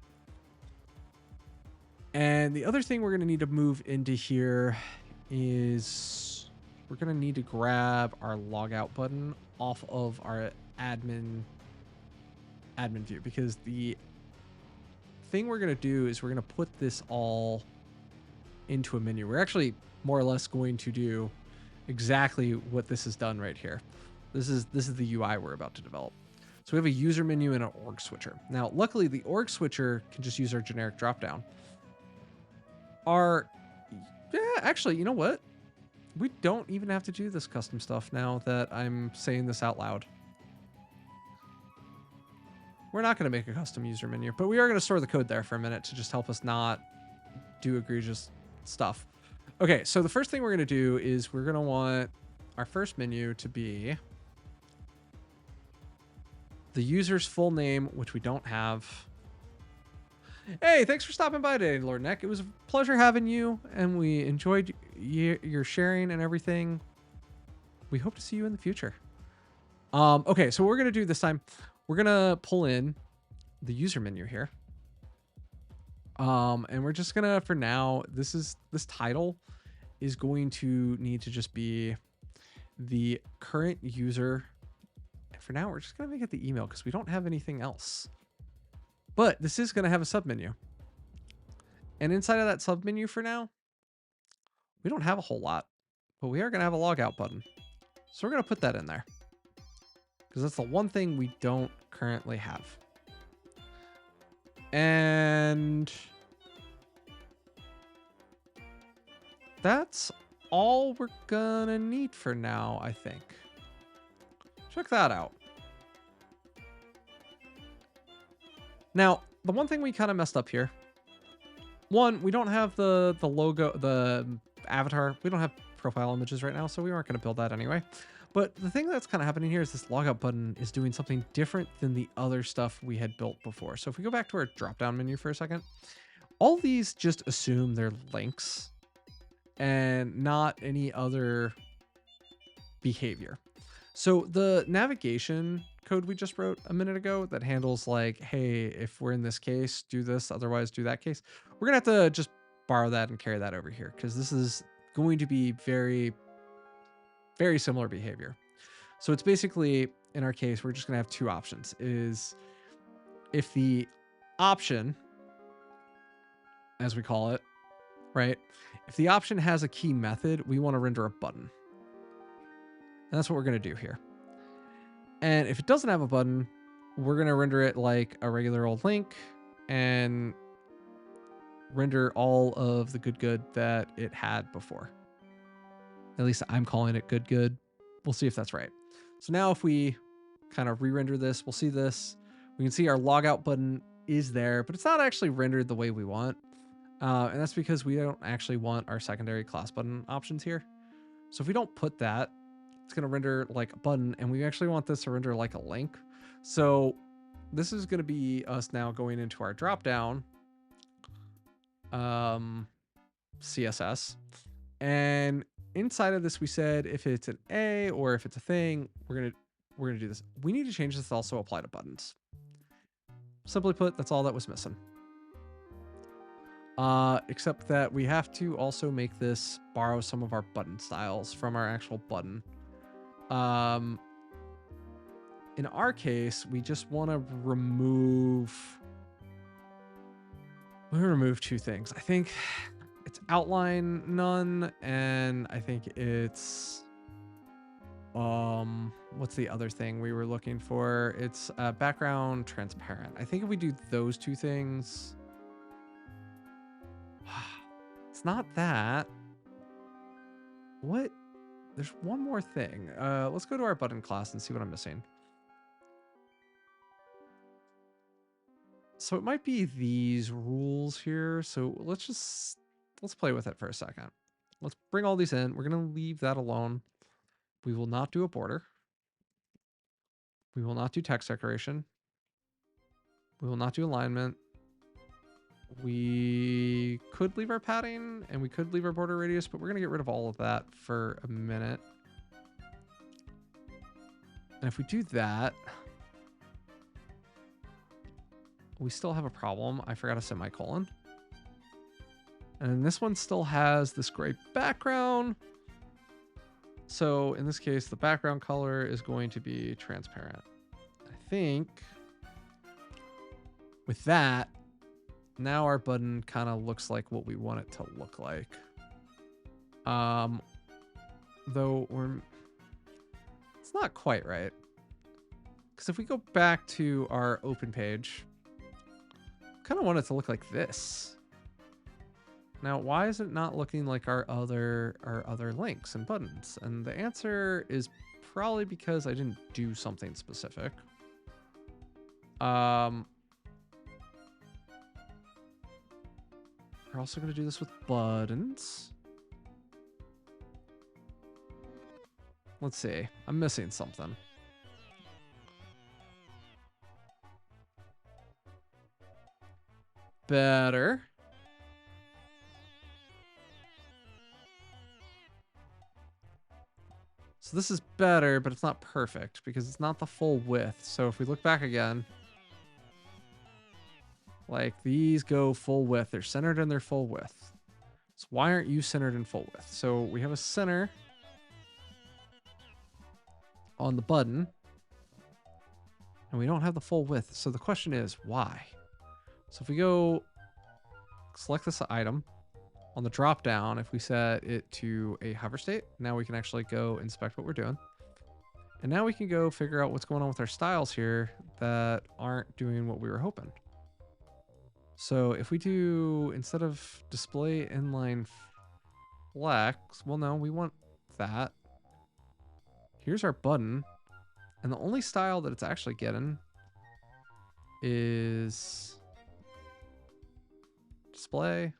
S1: And the other thing we're going to need to move into here is we're going to need to grab our logout button off of our admin view, because the thing we're going to do is we're going to put this all into a menu. We're actually more or less going to do exactly what this has done right here. This is the UI we're about to develop. So we have a user menu and an org switcher. Now, luckily the org switcher can just use our generic dropdown. Actually, you know what? We don't even have to do this custom stuff now that I'm saying this out loud. We're not going to make a custom user menu, but we are going to store the code there for a minute to just help us not do egregious stuff. Okay, so the first thing we're going to do is we're going to want our first menu to be the user's full name, which we don't have. Hey, thanks for stopping by today, Lord Neck. It was a pleasure having you, and we enjoyed your sharing and everything. We hope to see you in the future. Okay, so what we're going to do this time, we're going to pull in the user menu here. And we're just gonna, for now, this title is going to need to just be the current user. And for now, we're just gonna make it the email because we don't have anything else. But this is gonna have a submenu. And inside of that submenu for now, we don't have a whole lot, but we are gonna have a logout button. So we're gonna put that in there because that's the one thing we don't currently have. And that's all we're gonna need for now, I think. Check that out. Now, the one thing we kind of messed up here. One, we don't have the logo, the avatar. We don't have profile images right now, so we aren't going to build that anyway. But the thing that's kind of happening here is this logout button is doing something different than the other stuff we had built before. So if we go back to our drop-down menu for a second, all these just assume they're links and not any other behavior. So the navigation code we just wrote a minute ago that handles like, hey, if we're in this case, do this, otherwise do that case. We're gonna have to just borrow that and carry that over here because this is going to be very, very similar behavior. So it's basically, in our case, we're just gonna have two options. Is if the option, as we call it, right? If the option has a key method, we want to render a button. And that's what we're going to do here. And if it doesn't have a button, we're going to render it like a regular old link and render all of the good that it had before. At least I'm calling it good. We'll see if that's right. So now if we kind of re-render this, we'll see this. We can see our logout button is there, but it's not actually rendered the way we want. And that's because we don't actually want our secondary class button options here. So if we don't put that, it's going to render like a button, and we actually want this to render like a link. So this is going to be us now going into our dropdown CSS. And inside of this, we said if it's an A or if it's a thing, we're going to do this. We need to change this to also apply to buttons. Simply put, that's all that was missing. Except that we have to also make this borrow some of our button styles from our actual button. In our case, we just want to remove two things. I think it's outline none, and I think it's what's the other thing we were looking for? It's background transparent. I think if we do those two things, it's not that. What? There's one more thing. Let's go to our button class and see what I'm missing. So it might be these rules here. So let's play with it for a second. Let's bring all these in. We're going to leave that alone. We will not do a border. We will not do text decoration. We will not do alignment. We could leave our padding and we could leave our border radius, but we're going to get rid of all of that for a minute. And if we do that, we still have a problem. I forgot a semicolon. And then this one still has this gray background. So in this case, the background color is going to be transparent. I think with that, now our button kind of looks like what we want it to look like. Though it's not quite right. Because if we go back to our open page, kind of want it to look like this. Now, why is it not looking like our other links and buttons? And the answer is probably because I didn't do something specific. We're also going to do this with buttons. Let's see. I'm missing something. Better. So this is better, but it's not perfect because it's not the full width. So if we look back again, like these go full width. They're centered in their full width. So why aren't you centered in full width? So we have a center on the button and we don't have the full width. So the question is why? So if we go select this item on the drop down, if we set it to a hover state, now we can actually go inspect what we're doing. And now we can go figure out what's going on with our styles here that aren't doing what we were hoping. So if we do, instead of display inline flex, well, no, we want that. Here's our button. And the only style that it's actually getting is display,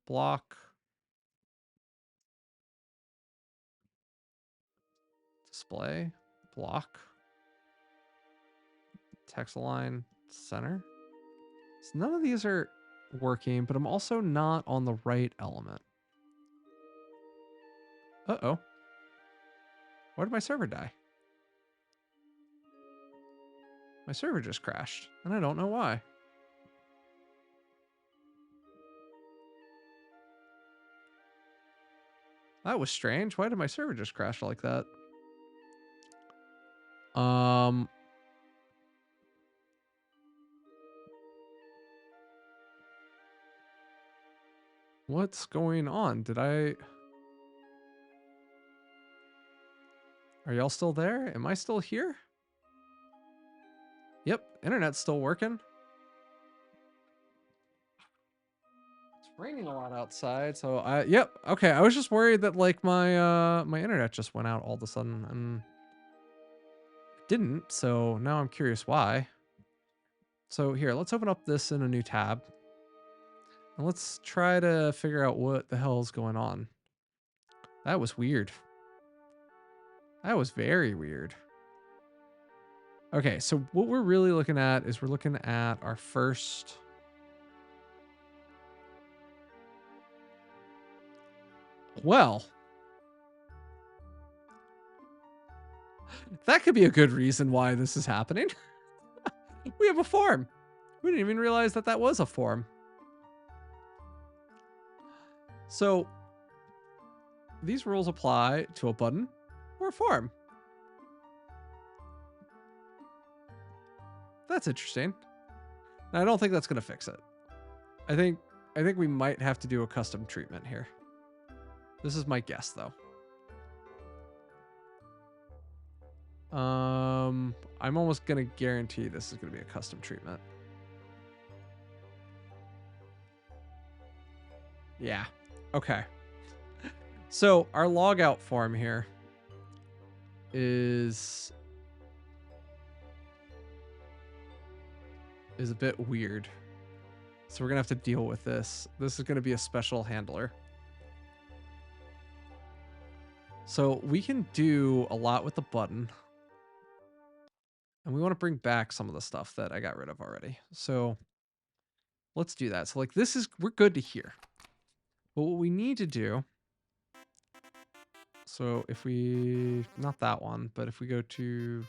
S1: block, display, block, text align, center. So none of these are working, but I'm also not on the right element. Uh-oh. Why did my server die? My server just crashed, and I don't know why. That was strange. Why did my server just crash like that? What's going on? Are y'all still there? Am I still here? Yep, internet's still working. It's raining a lot outside, so yep, okay. I was just worried that like my my internet just went out all of a sudden and it didn't, so now I'm curious why. So here, let's open up this in a new tab. And let's try to figure out what the hell is going on. That was weird. That was very weird. Okay, so what we're really looking at is we're looking at our first... Well, that could be a good reason why this is happening. We have a form. We didn't even realize that that was a form. So these rules apply to a button or a form. That's interesting. Now, I don't think that's going to fix it. I think I think we might have to do a custom treatment here. This is my guess, though. I'm almost going to guarantee this is going to be a custom treatment. Yeah. Okay. So our logout form here is a bit weird. So we're going to have to deal with this. This is going to be a special handler. So we can do a lot with the button. And we want to bring back some of the stuff that I got rid of already. So let's do that. So like this is, we're good to here. But what we need to do, so if we, not that one, but if we go to,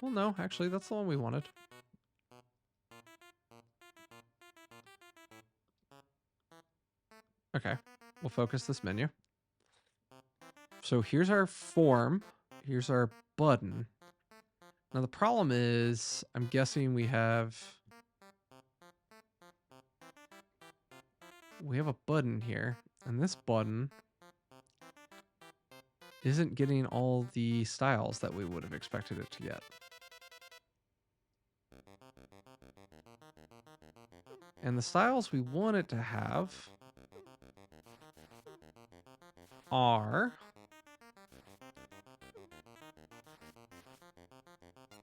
S1: well, no, actually that's the one we wanted. Okay, we'll focus this menu. So here's our form. Here's our button. Now the problem is, I'm guessing we have a button here, and this button isn't getting all the styles that we would have expected it to get. And the styles we want it to have are,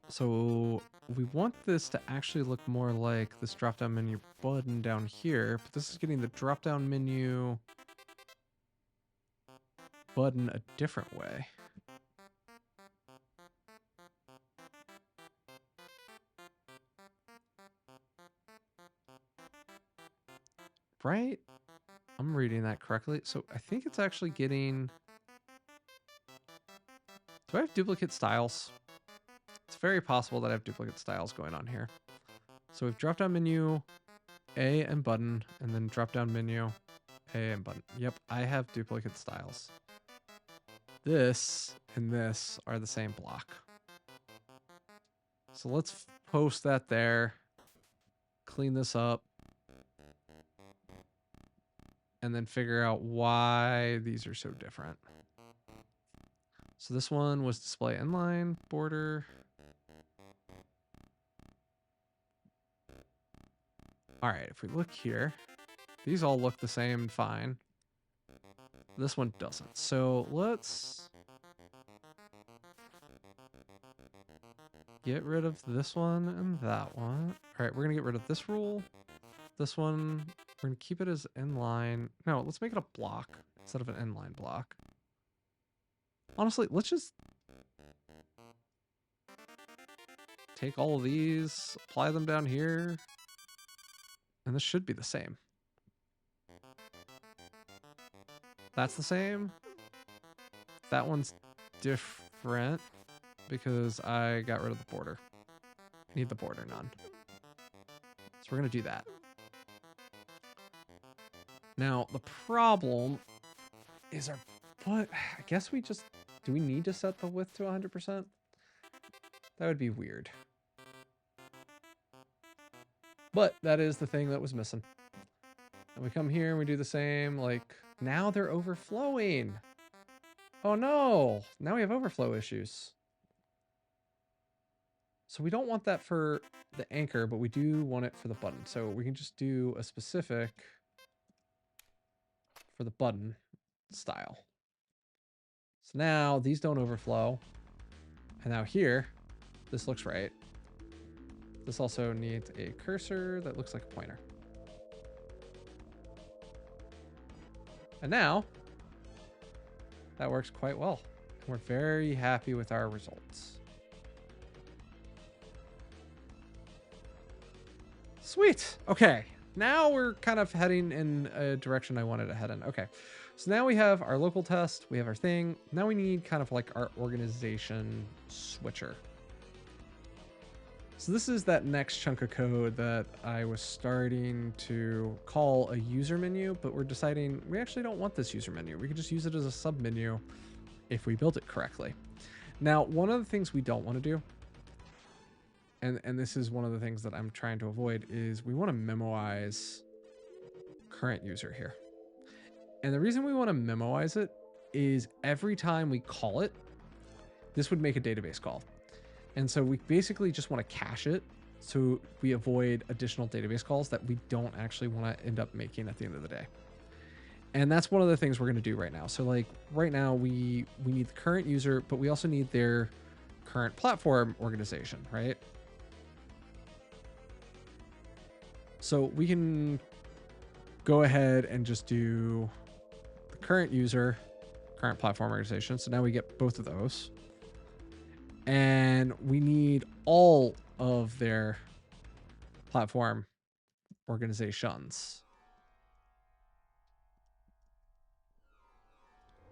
S1: so we want this to actually look more like this drop-down menu button down here, but this is getting the drop-down menu button a different way. Right? I'm reading that correctly. So I think it's actually getting, do I have duplicate styles? It's very possible that I have duplicate styles going on here. So we've drop down menu, A and button, and then drop down menu, A and button. Yep, I have duplicate styles. This and this are the same block. So let's post that there, clean this up, and then figure out why these are so different. So this one was display inline, border. All right, if we look here, these all look the same fine. This one doesn't. So let's get rid of this one and that one. All right, we're gonna get rid of this rule. This one, we're gonna keep it as inline. No, let's make it a block instead of an inline block. Honestly, let's just take all of these, apply them down here, and this should be the same. That's the same. That one's different because I got rid of the border. Need the border none. So we're going to do that. Now, the problem is our, but I guess we just, do we need to set the width to 100%? That would be weird. But that is the thing that was missing. And we come here and we do the same, like, now they're overflowing. Oh no, now we have overflow issues. So we don't want that for the anchor, but we do want it for the button. So we can just do a specific for the button style. So now these don't overflow. And now here, this looks right. This also needs a cursor that looks like a pointer. And now that works quite well. We're very happy with our results. Sweet. Okay. Now we're kind of heading in a direction I wanted to head in. Okay. So now we have our local test. We have our thing. Now we need kind of like our organization switcher. So this is that next chunk of code that I was starting to call a user menu, but we're deciding we actually don't want this user menu. We could just use it as a sub menu if we build it correctly. Now, one of the things we don't want to do and this is one of the things that I'm trying to avoid, is we want to memoize current user here. And the reason we want to memoize it is every time we call it, this would make a database call. And so we basically just want to cache it so we avoid additional database calls that we don't actually want to end up making at the end of the day. And that's one of the things we're going to do right now. So like right now we need the current user, but we also need their current platform organization, right? So we can go ahead and just do the current user, current platform organization. So now we get both of those. And we need all of their platform organizations.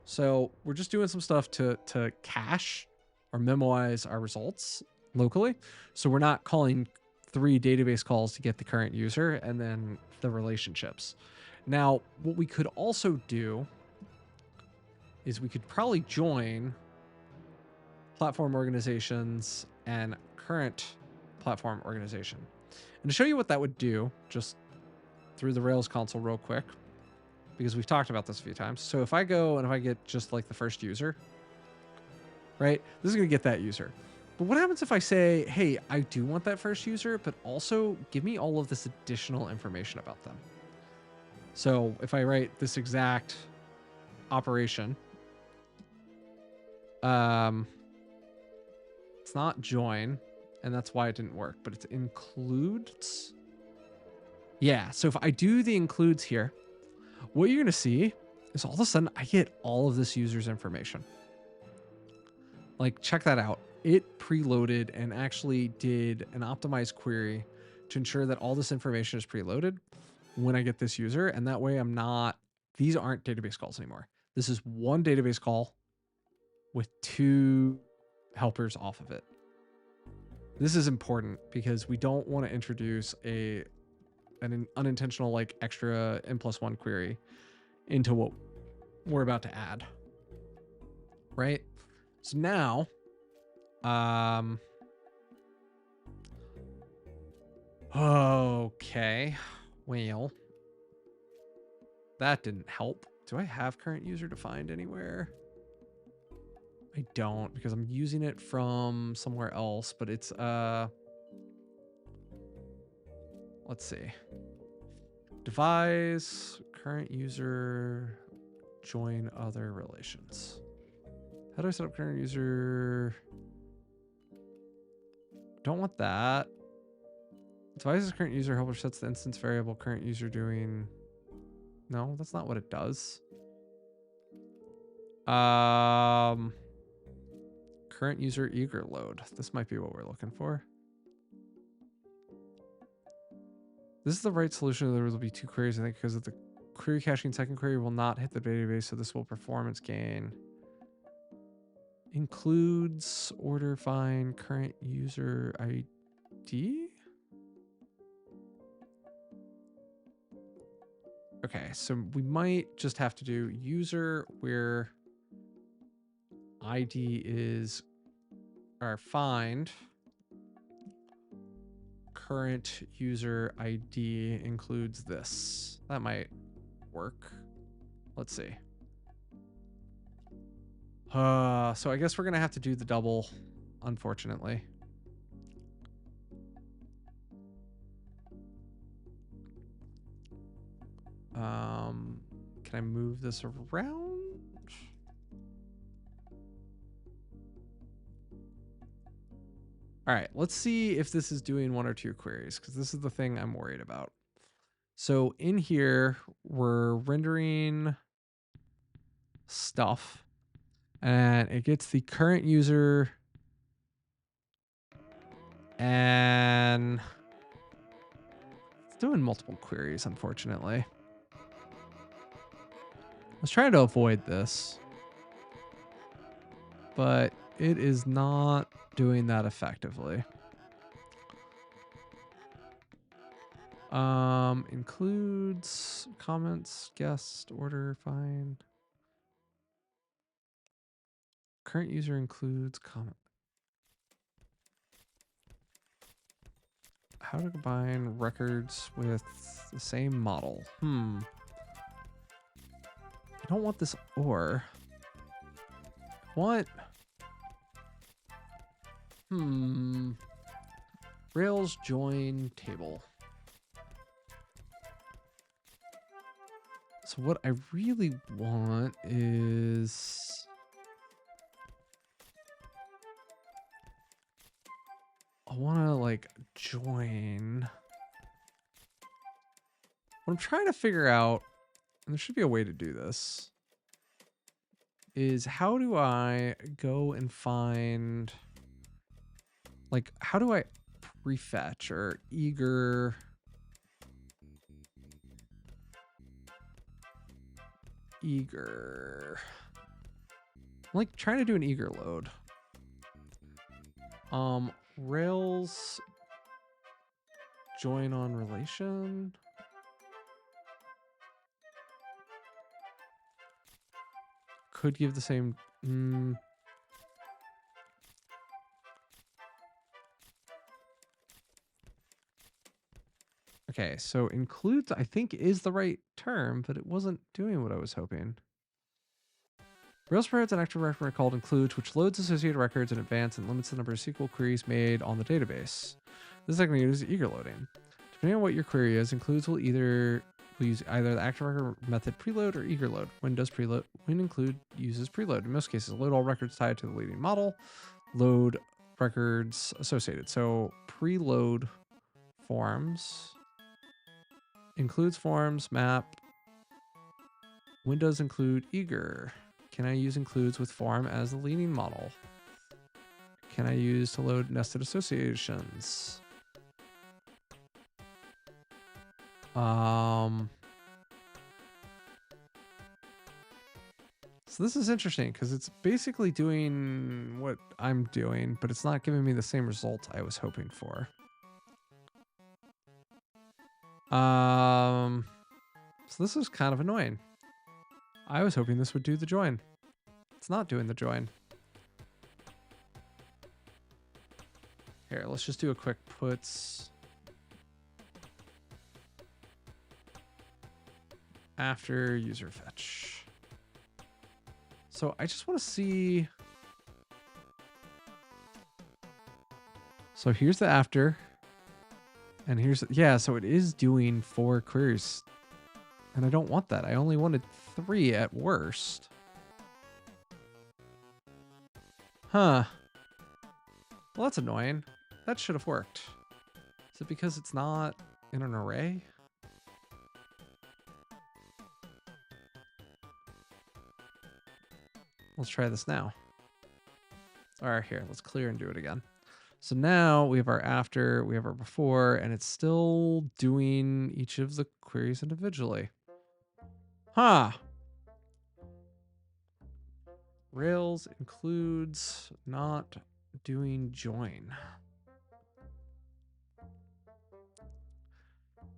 S1: So we're just doing some stuff to cache or memoize our results locally. So we're not calling 3 database calls to get the current user and then the relationships. Now, what we could also do is we could probably join platform organizations and current platform organization. And to show you what that would do, just through the Rails console real quick, because we've talked about this a few times. So if I go and if I get just like the first user, right, this is going to get that user. But what happens if I say, hey, I do want that first user, but also give me all of this additional information about them? So if I write this exact operation, it's not join, and that's why it didn't work, but it's includes. Yeah, so if I do the includes here, what you're going to see is all of a sudden I get all of this user's information. Like, check that out. It preloaded and actually did an optimized query to ensure that all this information is preloaded when I get this user. And that way these aren't database calls anymore. This is one database call with 2 helpers off of it. This is important because we don't want to introduce an unintentional like extra n+1 query into what we're about to add. Right? So now, okay, well, that didn't help. Do I have current user defined anywhere? I don't, because I'm using it from somewhere else, but it's, let's see. Devise, current user, join other relations. How do I set up current user? Don't want that. Devices current user helper sets the instance variable current user doing. No, that's not what it does. Current user eager load. This might be what we're looking for. This is the right solution. There will be 2 queries, I think, because of the query caching second query will not hit the database, so this will performance gain. Includes order find current user ID. Okay, so we might just have to do user where ID is our find current user ID includes this. That might work. Let's see. So I guess we're gonna have to do the double, unfortunately. Can I move this around? All right, let's see if this is doing 1 or 2 queries, because this is the thing I'm worried about. So in here, we're rendering stuff, and it gets the current user, and it's doing multiple queries, unfortunately. I was trying to avoid this, but it is not doing that effectively. Includes comments, guest, order, find. Current user includes comment. how to combine records with the same model. I don't want this or. What? Rails join table. So what I really want is I want to like join. What I'm trying to figure out, and there should be a way to do this, is how do I go and find, like, how do I prefetch or eager? I'm like trying to do an eager load. Rails join on relation. Could give the same. Okay, so includes I think is the right term, but it wasn't doing what I was hoping. Rails provides an active record called includes, which loads associated records in advance and limits the number of SQL queries made on the database. This technique is eager loading. Depending on what your query is, includes will use either the active record method preload or eager load. When include uses preload. In most cases, load all records tied to the leading model, load records associated. So preload forms, includes forms, map, Windows include eager. Can I use includes with form as the leading model? Can I use to load nested associations? So this is interesting because it's basically doing what I'm doing, but it's not giving me the same result I was hoping for. So this is kind of annoying. I was hoping this would do the join. It's not doing the join. Here, let's just do a quick puts after user fetch. So I just want to see. So here's the after. And here's, yeah, so it is doing 4 queries. And I don't want that. I only wanted 3 at worst. Huh. Well, that's annoying. That should have worked. Is it because it's not in an array? Let's try this now. All right, here, let's clear and do it again. So now we have our after, we have our before, and it's still doing each of the queries individually. Huh. Rails includes not doing join.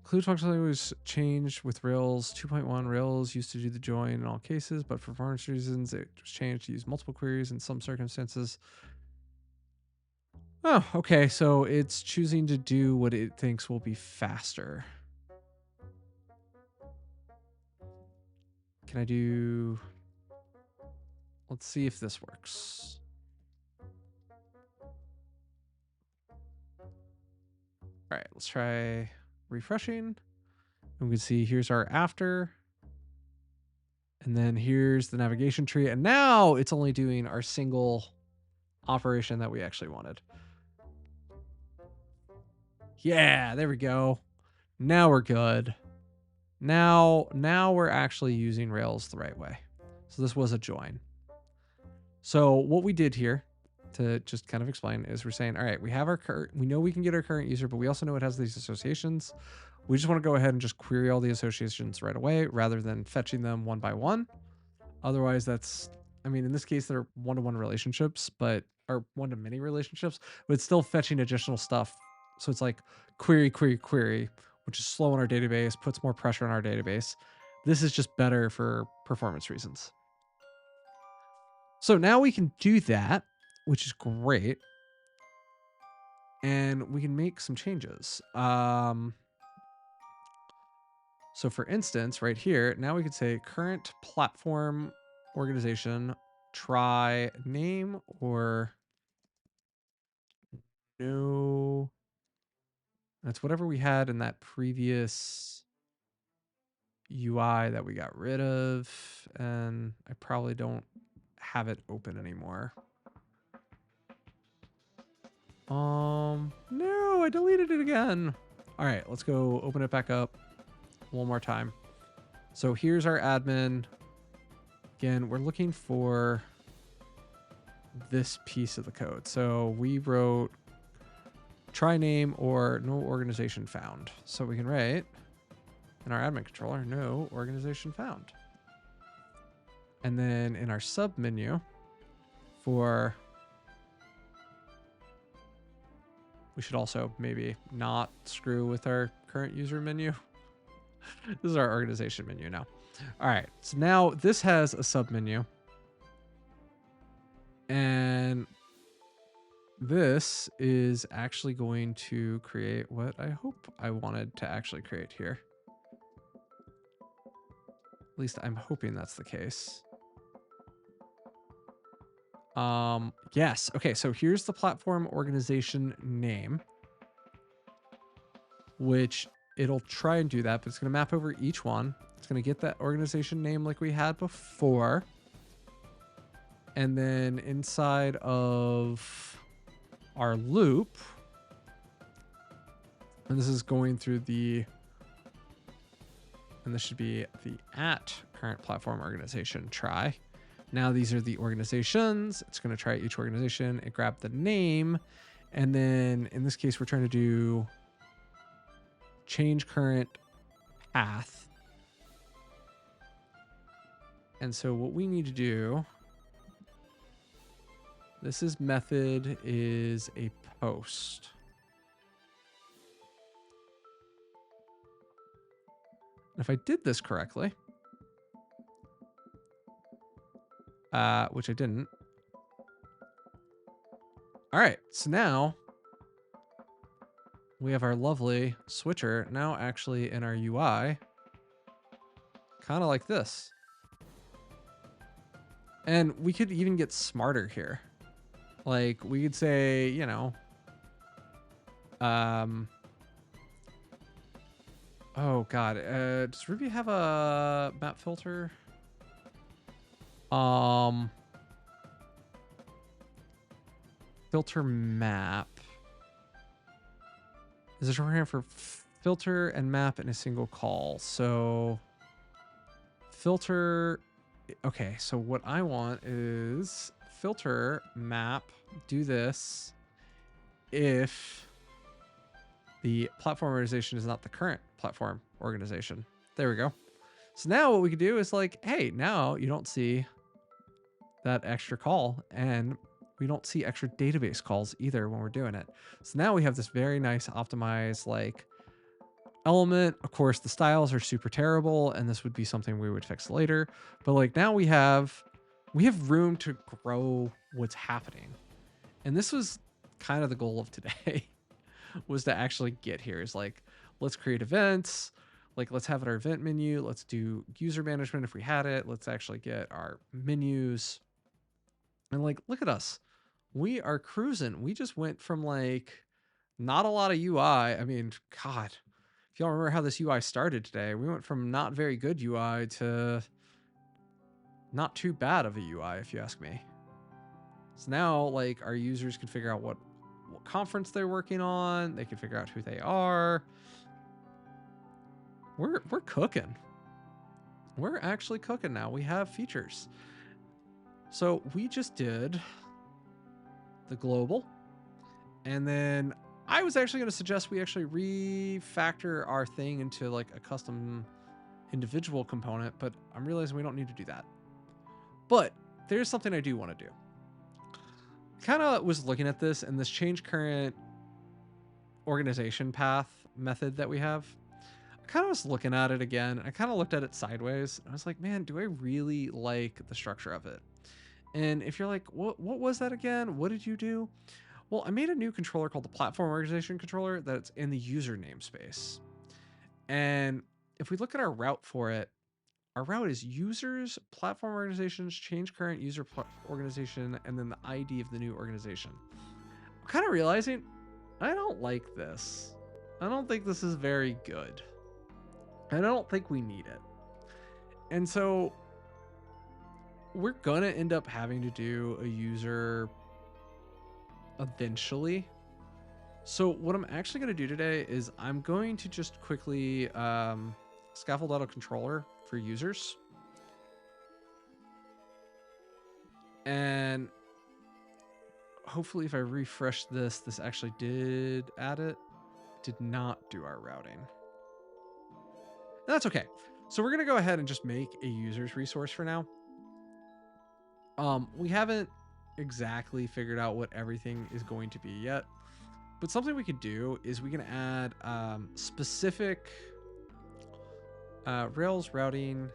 S1: Include functionality was changed with Rails 2.1. Rails used to do the join in all cases, but for performance reasons, it was changed to use multiple queries in some circumstances. Oh, okay. So it's choosing to do what it thinks will be faster. Can I do... Let's see if this works. All right, let's try refreshing. And we can see here's our after. And then here's the navigation tree. And now it's only doing our single operation that we actually wanted. Yeah, there we go. Now we're good. Now we're actually using Rails the right way. So this was a join. So what we did here, to just kind of explain, is we're saying, all right, we have our we know we can get our current user, but we also know it has these associations. We just want to go ahead and just query all the associations right away rather than fetching them one by one. Otherwise, that's, I mean, in this case, they're one-to-one relationships, but, or one-to-many relationships, but it's still fetching additional stuff. So it's like query, query, query, which is slow on our database, puts more pressure on our database. This is just better for performance reasons. So now we can do that, which is great. and we can make some changes. So for instance, right here, now we could say current platform organization, try name or no. That's whatever we had in that previous UI that we got rid of. And I probably don't have it open anymore. No, I deleted it again. All right, let's go open it back up one more time. So here's our admin. Again, we're looking for this piece of the code. So we wrote try name or no organization found. So we can write in our admin controller, no organization found. And then in our sub menu for, we should also maybe not screw with our current user menu. This is our organization menu now. All right, so now this has a sub menu. And this is actually going to create what I hope I wanted to actually create here. At least I'm hoping that's the case. Yes. Okay, so here's the platform organization name, which it'll try and do that, but it's going to map over each one. It's going to get that organization name like we had before. And then inside of our loop, and this is going through the, and this should be the at current platform organization try. Now these are the organizations. It's going to try each organization and grab the name. And then in this case, we're trying to do change current path. And so what we need to do, this is method is a post. And if I did this correctly, which I didn't. All right, so now we have our lovely switcher now actually in our UI, kind of like this. And we could even get smarter here. Like we could say, you know, oh God, does Ruby have a map filter? Filter map. Is it shorthand for filter and map in a single call? So filter. Okay, so what I want is filter map, do this if the platform organization is not the current platform organization. There we go. So now what we could do is like, hey, now you don't see that extra call and we don't see extra database calls either when we're doing it. So now we have this very nice optimized like element. Of course, the styles are super terrible and this would be something we would fix later. But like now we have room to grow what's happening. And this was kind of the goal of today was to actually get here is like, let's create events. Like, let's have our event menu. Let's do user management if we had it. Let's actually get our menus. And like, look at us. We are cruising. We just went from like not a lot of UI. I mean, God, if y'all remember how this UI started today, we went from not very good UI to not too bad of a UI, if you ask me. So now like our users can figure out what conference they're working on. They can figure out who they are. We're cooking. We're actually cooking now. We have features. So we just did the global. And then I was actually going to suggest we actually refactor our thing into like a custom individual component, but I'm realizing we don't need to do that. But there's something I do want to do. Kind of was looking at this and this change current organization path method that we have. I kind of was looking at it again. I kind of looked at it sideways. I was like, man, do I really like the structure of it? And if you're like, what was that again? What did you do? Well, I made a new controller called the platform organization controller that's in the user namespace. And if we look at our route for it, our route is users, platform organizations, change current user organization, and then the ID of the new organization. I'm kind of realizing I don't like this. I don't think this is very good. And I don't think we need it. And so we're going to end up having to do a user eventually. So what I'm actually going to do today is I'm going to just quickly scaffold out a controller for users. And hopefully if I refresh this actually did add it. Did not do our routing. That's okay. So we're going to go ahead and just make a users resource for now. We haven't exactly figured out what everything is going to be yet, but something we could do is we can add specific Rails routing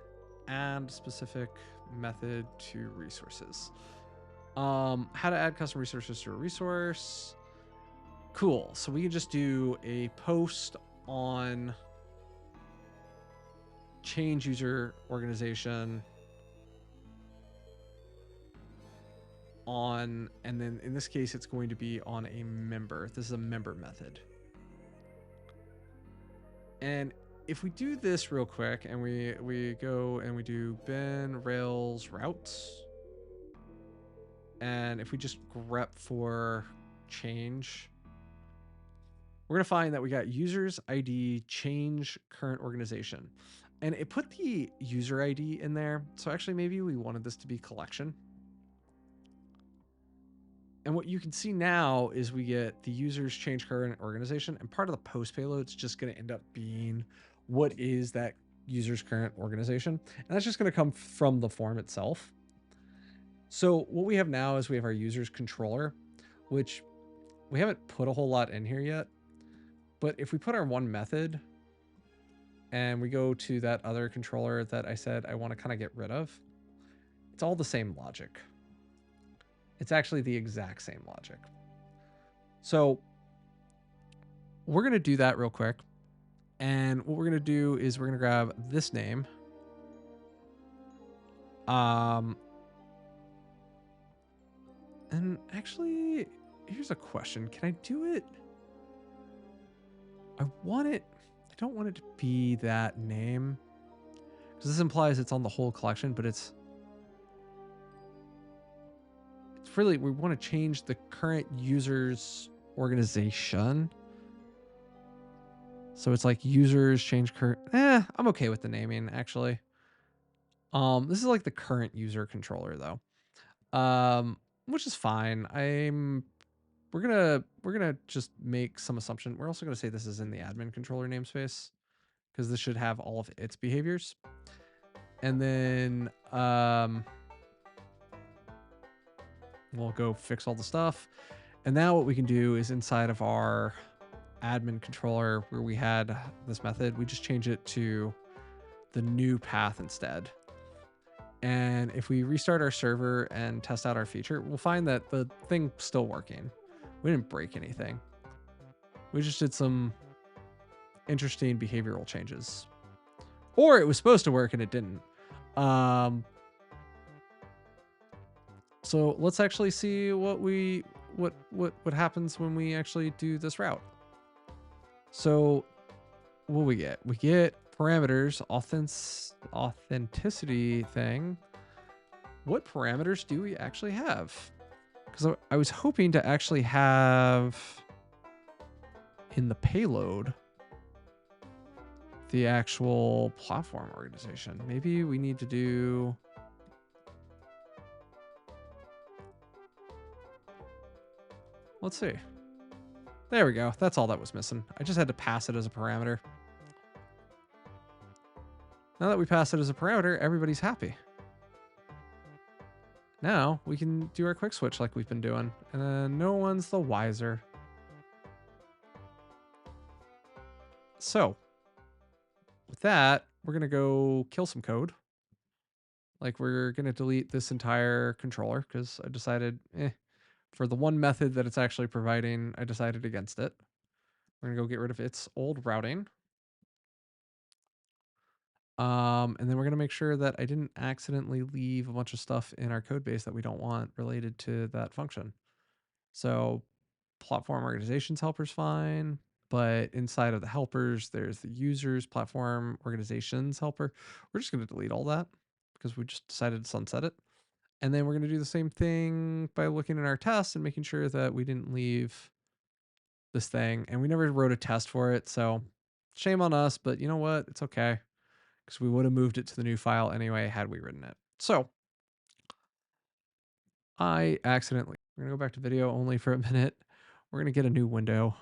S1: and specific method to resources. How to add custom resources to a resource. Cool. So we can just do a post on change user organization on, and then in this case, it's going to be on a member. This is a member method. And if we do this real quick and we go and we do bin Rails routes, and if we just grep for change, we're going to find that we got users ID change current organization. And it put the user ID in there. So actually maybe we wanted this to be collection. And what you can see now is we get the users change current organization, and part of the post payload is just going to end up being what is that user's current organization. And that's just going to come from the form itself. So what we have now is we have our users controller, which we haven't put a whole lot in here yet. But if we put our one method and we go to that other controller that I said I want to kind of get rid of, it's all the same logic. It's actually the exact same logic. So we're going to do that real quick. And what we're going to do is we're going to grab this name. And actually, here's a question. Can I do it? I don't want it to be that name, because this implies it's on the whole collection, but it's really, we want to change the current user's organization. So it's like users change current. I'm okay with the naming actually. This is like the current user controller though, which is fine. We're gonna just make some assumption. We're also gonna say this is in the admin controller namespace, because this should have all of its behaviors. And then we'll go fix all the stuff. And now what we can do is inside of our admin controller where we had this method, we just change it to the new path instead. And if we restart our server and test out our feature, we'll find that the thing's still working. We didn't break anything. We just did some interesting behavioral changes. Or it was supposed to work and it didn't. So let's actually see what happens when we actually do this route. So what we get? We get parameters, authenticity thing. What parameters do we actually have? Because I was hoping to actually have in the payload the actual platform organization. Maybe we need to do... Let's see. There we go. That's all that was missing. I just had to pass it as a parameter. Now that we pass it as a parameter, everybody's happy. Now we can do our quick switch like we've been doing, and then no one's the wiser. So with that, we're going to go kill some code. Like we're going to delete this entire controller because I decided, for the one method that it's actually providing, I decided against it. We're going to go get rid of its old routing. And then we're going to make sure that I didn't accidentally leave a bunch of stuff in our code base that we don't want related to that function. So platform organizations helper's fine, but inside of the helpers, there's the users platform organizations helper. We're just going to delete all that because we just decided to sunset it. And then we're going to do the same thing by looking at our tests and making sure that we didn't leave this thing. And we never wrote a test for it. So shame on us, but you know what? It's okay, because we would have moved it to the new file anyway had we written it. So I accidentally, we're going to go back to video only for a minute. We're going to get a new window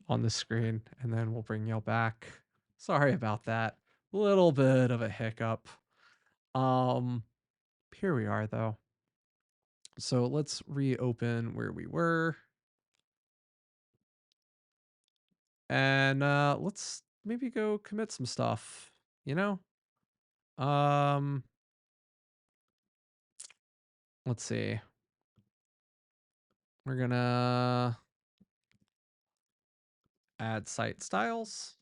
S1: on the screen and then we'll bring y'all back. Sorry about that. Little bit of a hiccup. Here we are though. So let's reopen where we were. And let's maybe go commit some stuff, you know? Let's see. We're gonna add site styles.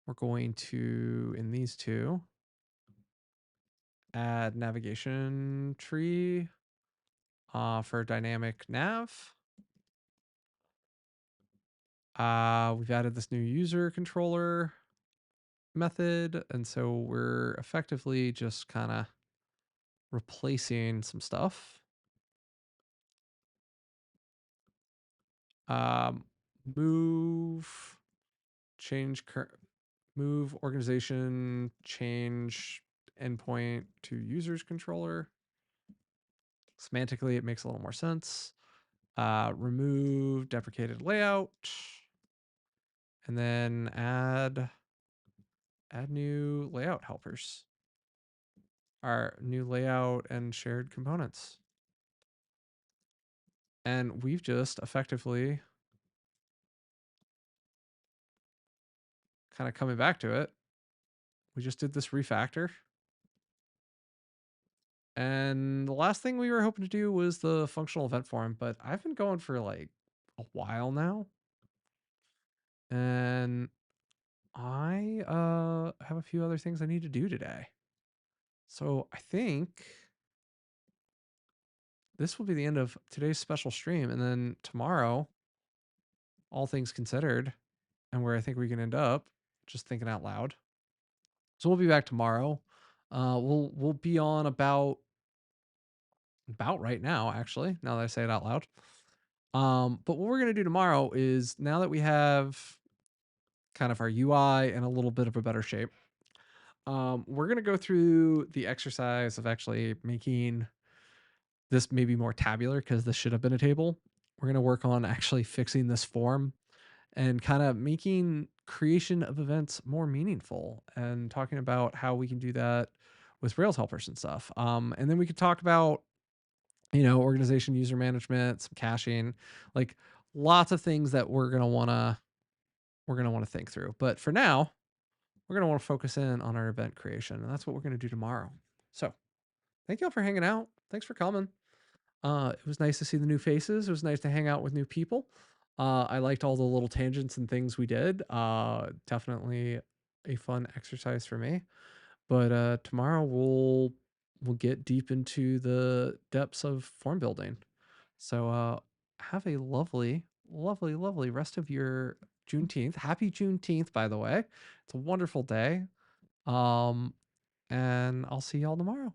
S1: We're going to, in these two, add navigation tree for dynamic nav. We've added this new user controller method, and so we're effectively just kind of replacing some stuff. Move, change, move organization, change endpoint to users controller. Semantically, it makes a little more sense. Remove deprecated layout, and then add new layout helpers. Our new layout and shared components. And we've just effectively, kind of coming back to it, we just did this refactor. And the last thing we were hoping to do was the functional event form, but I've been going for like a while now. And I have a few other things I need to do today. So I think this will be the end of today's special stream. And then tomorrow, all things considered, and where I think we can end up, just thinking out loud. So we'll be back tomorrow. We'll be on about right now, actually, now that I say it out loud. But what we're going to do tomorrow is, now that we have kind of our UI in a little bit of a better shape, we're going to go through the exercise of actually making this maybe more tabular, because this should have been a table. We're going to work on actually fixing this form and kind of making creation of events more meaningful, and talking about how we can do that with Rails helpers and stuff. And then we could talk about, organization, user management, some caching, like lots of things that we're going to want to think through. But for now, we're going to want to focus in on our event creation, and that's what we're going to do tomorrow. So thank y'all for hanging out. Thanks for coming. It was nice to see the new faces. It was nice to hang out with new people. I liked all the little tangents and things we did. Definitely a fun exercise for me. But tomorrow we'll get deep into the depths of form building. So have a lovely, lovely, lovely rest of your Juneteenth. Happy Juneteenth, by the way. It's a wonderful day. And I'll see y'all tomorrow.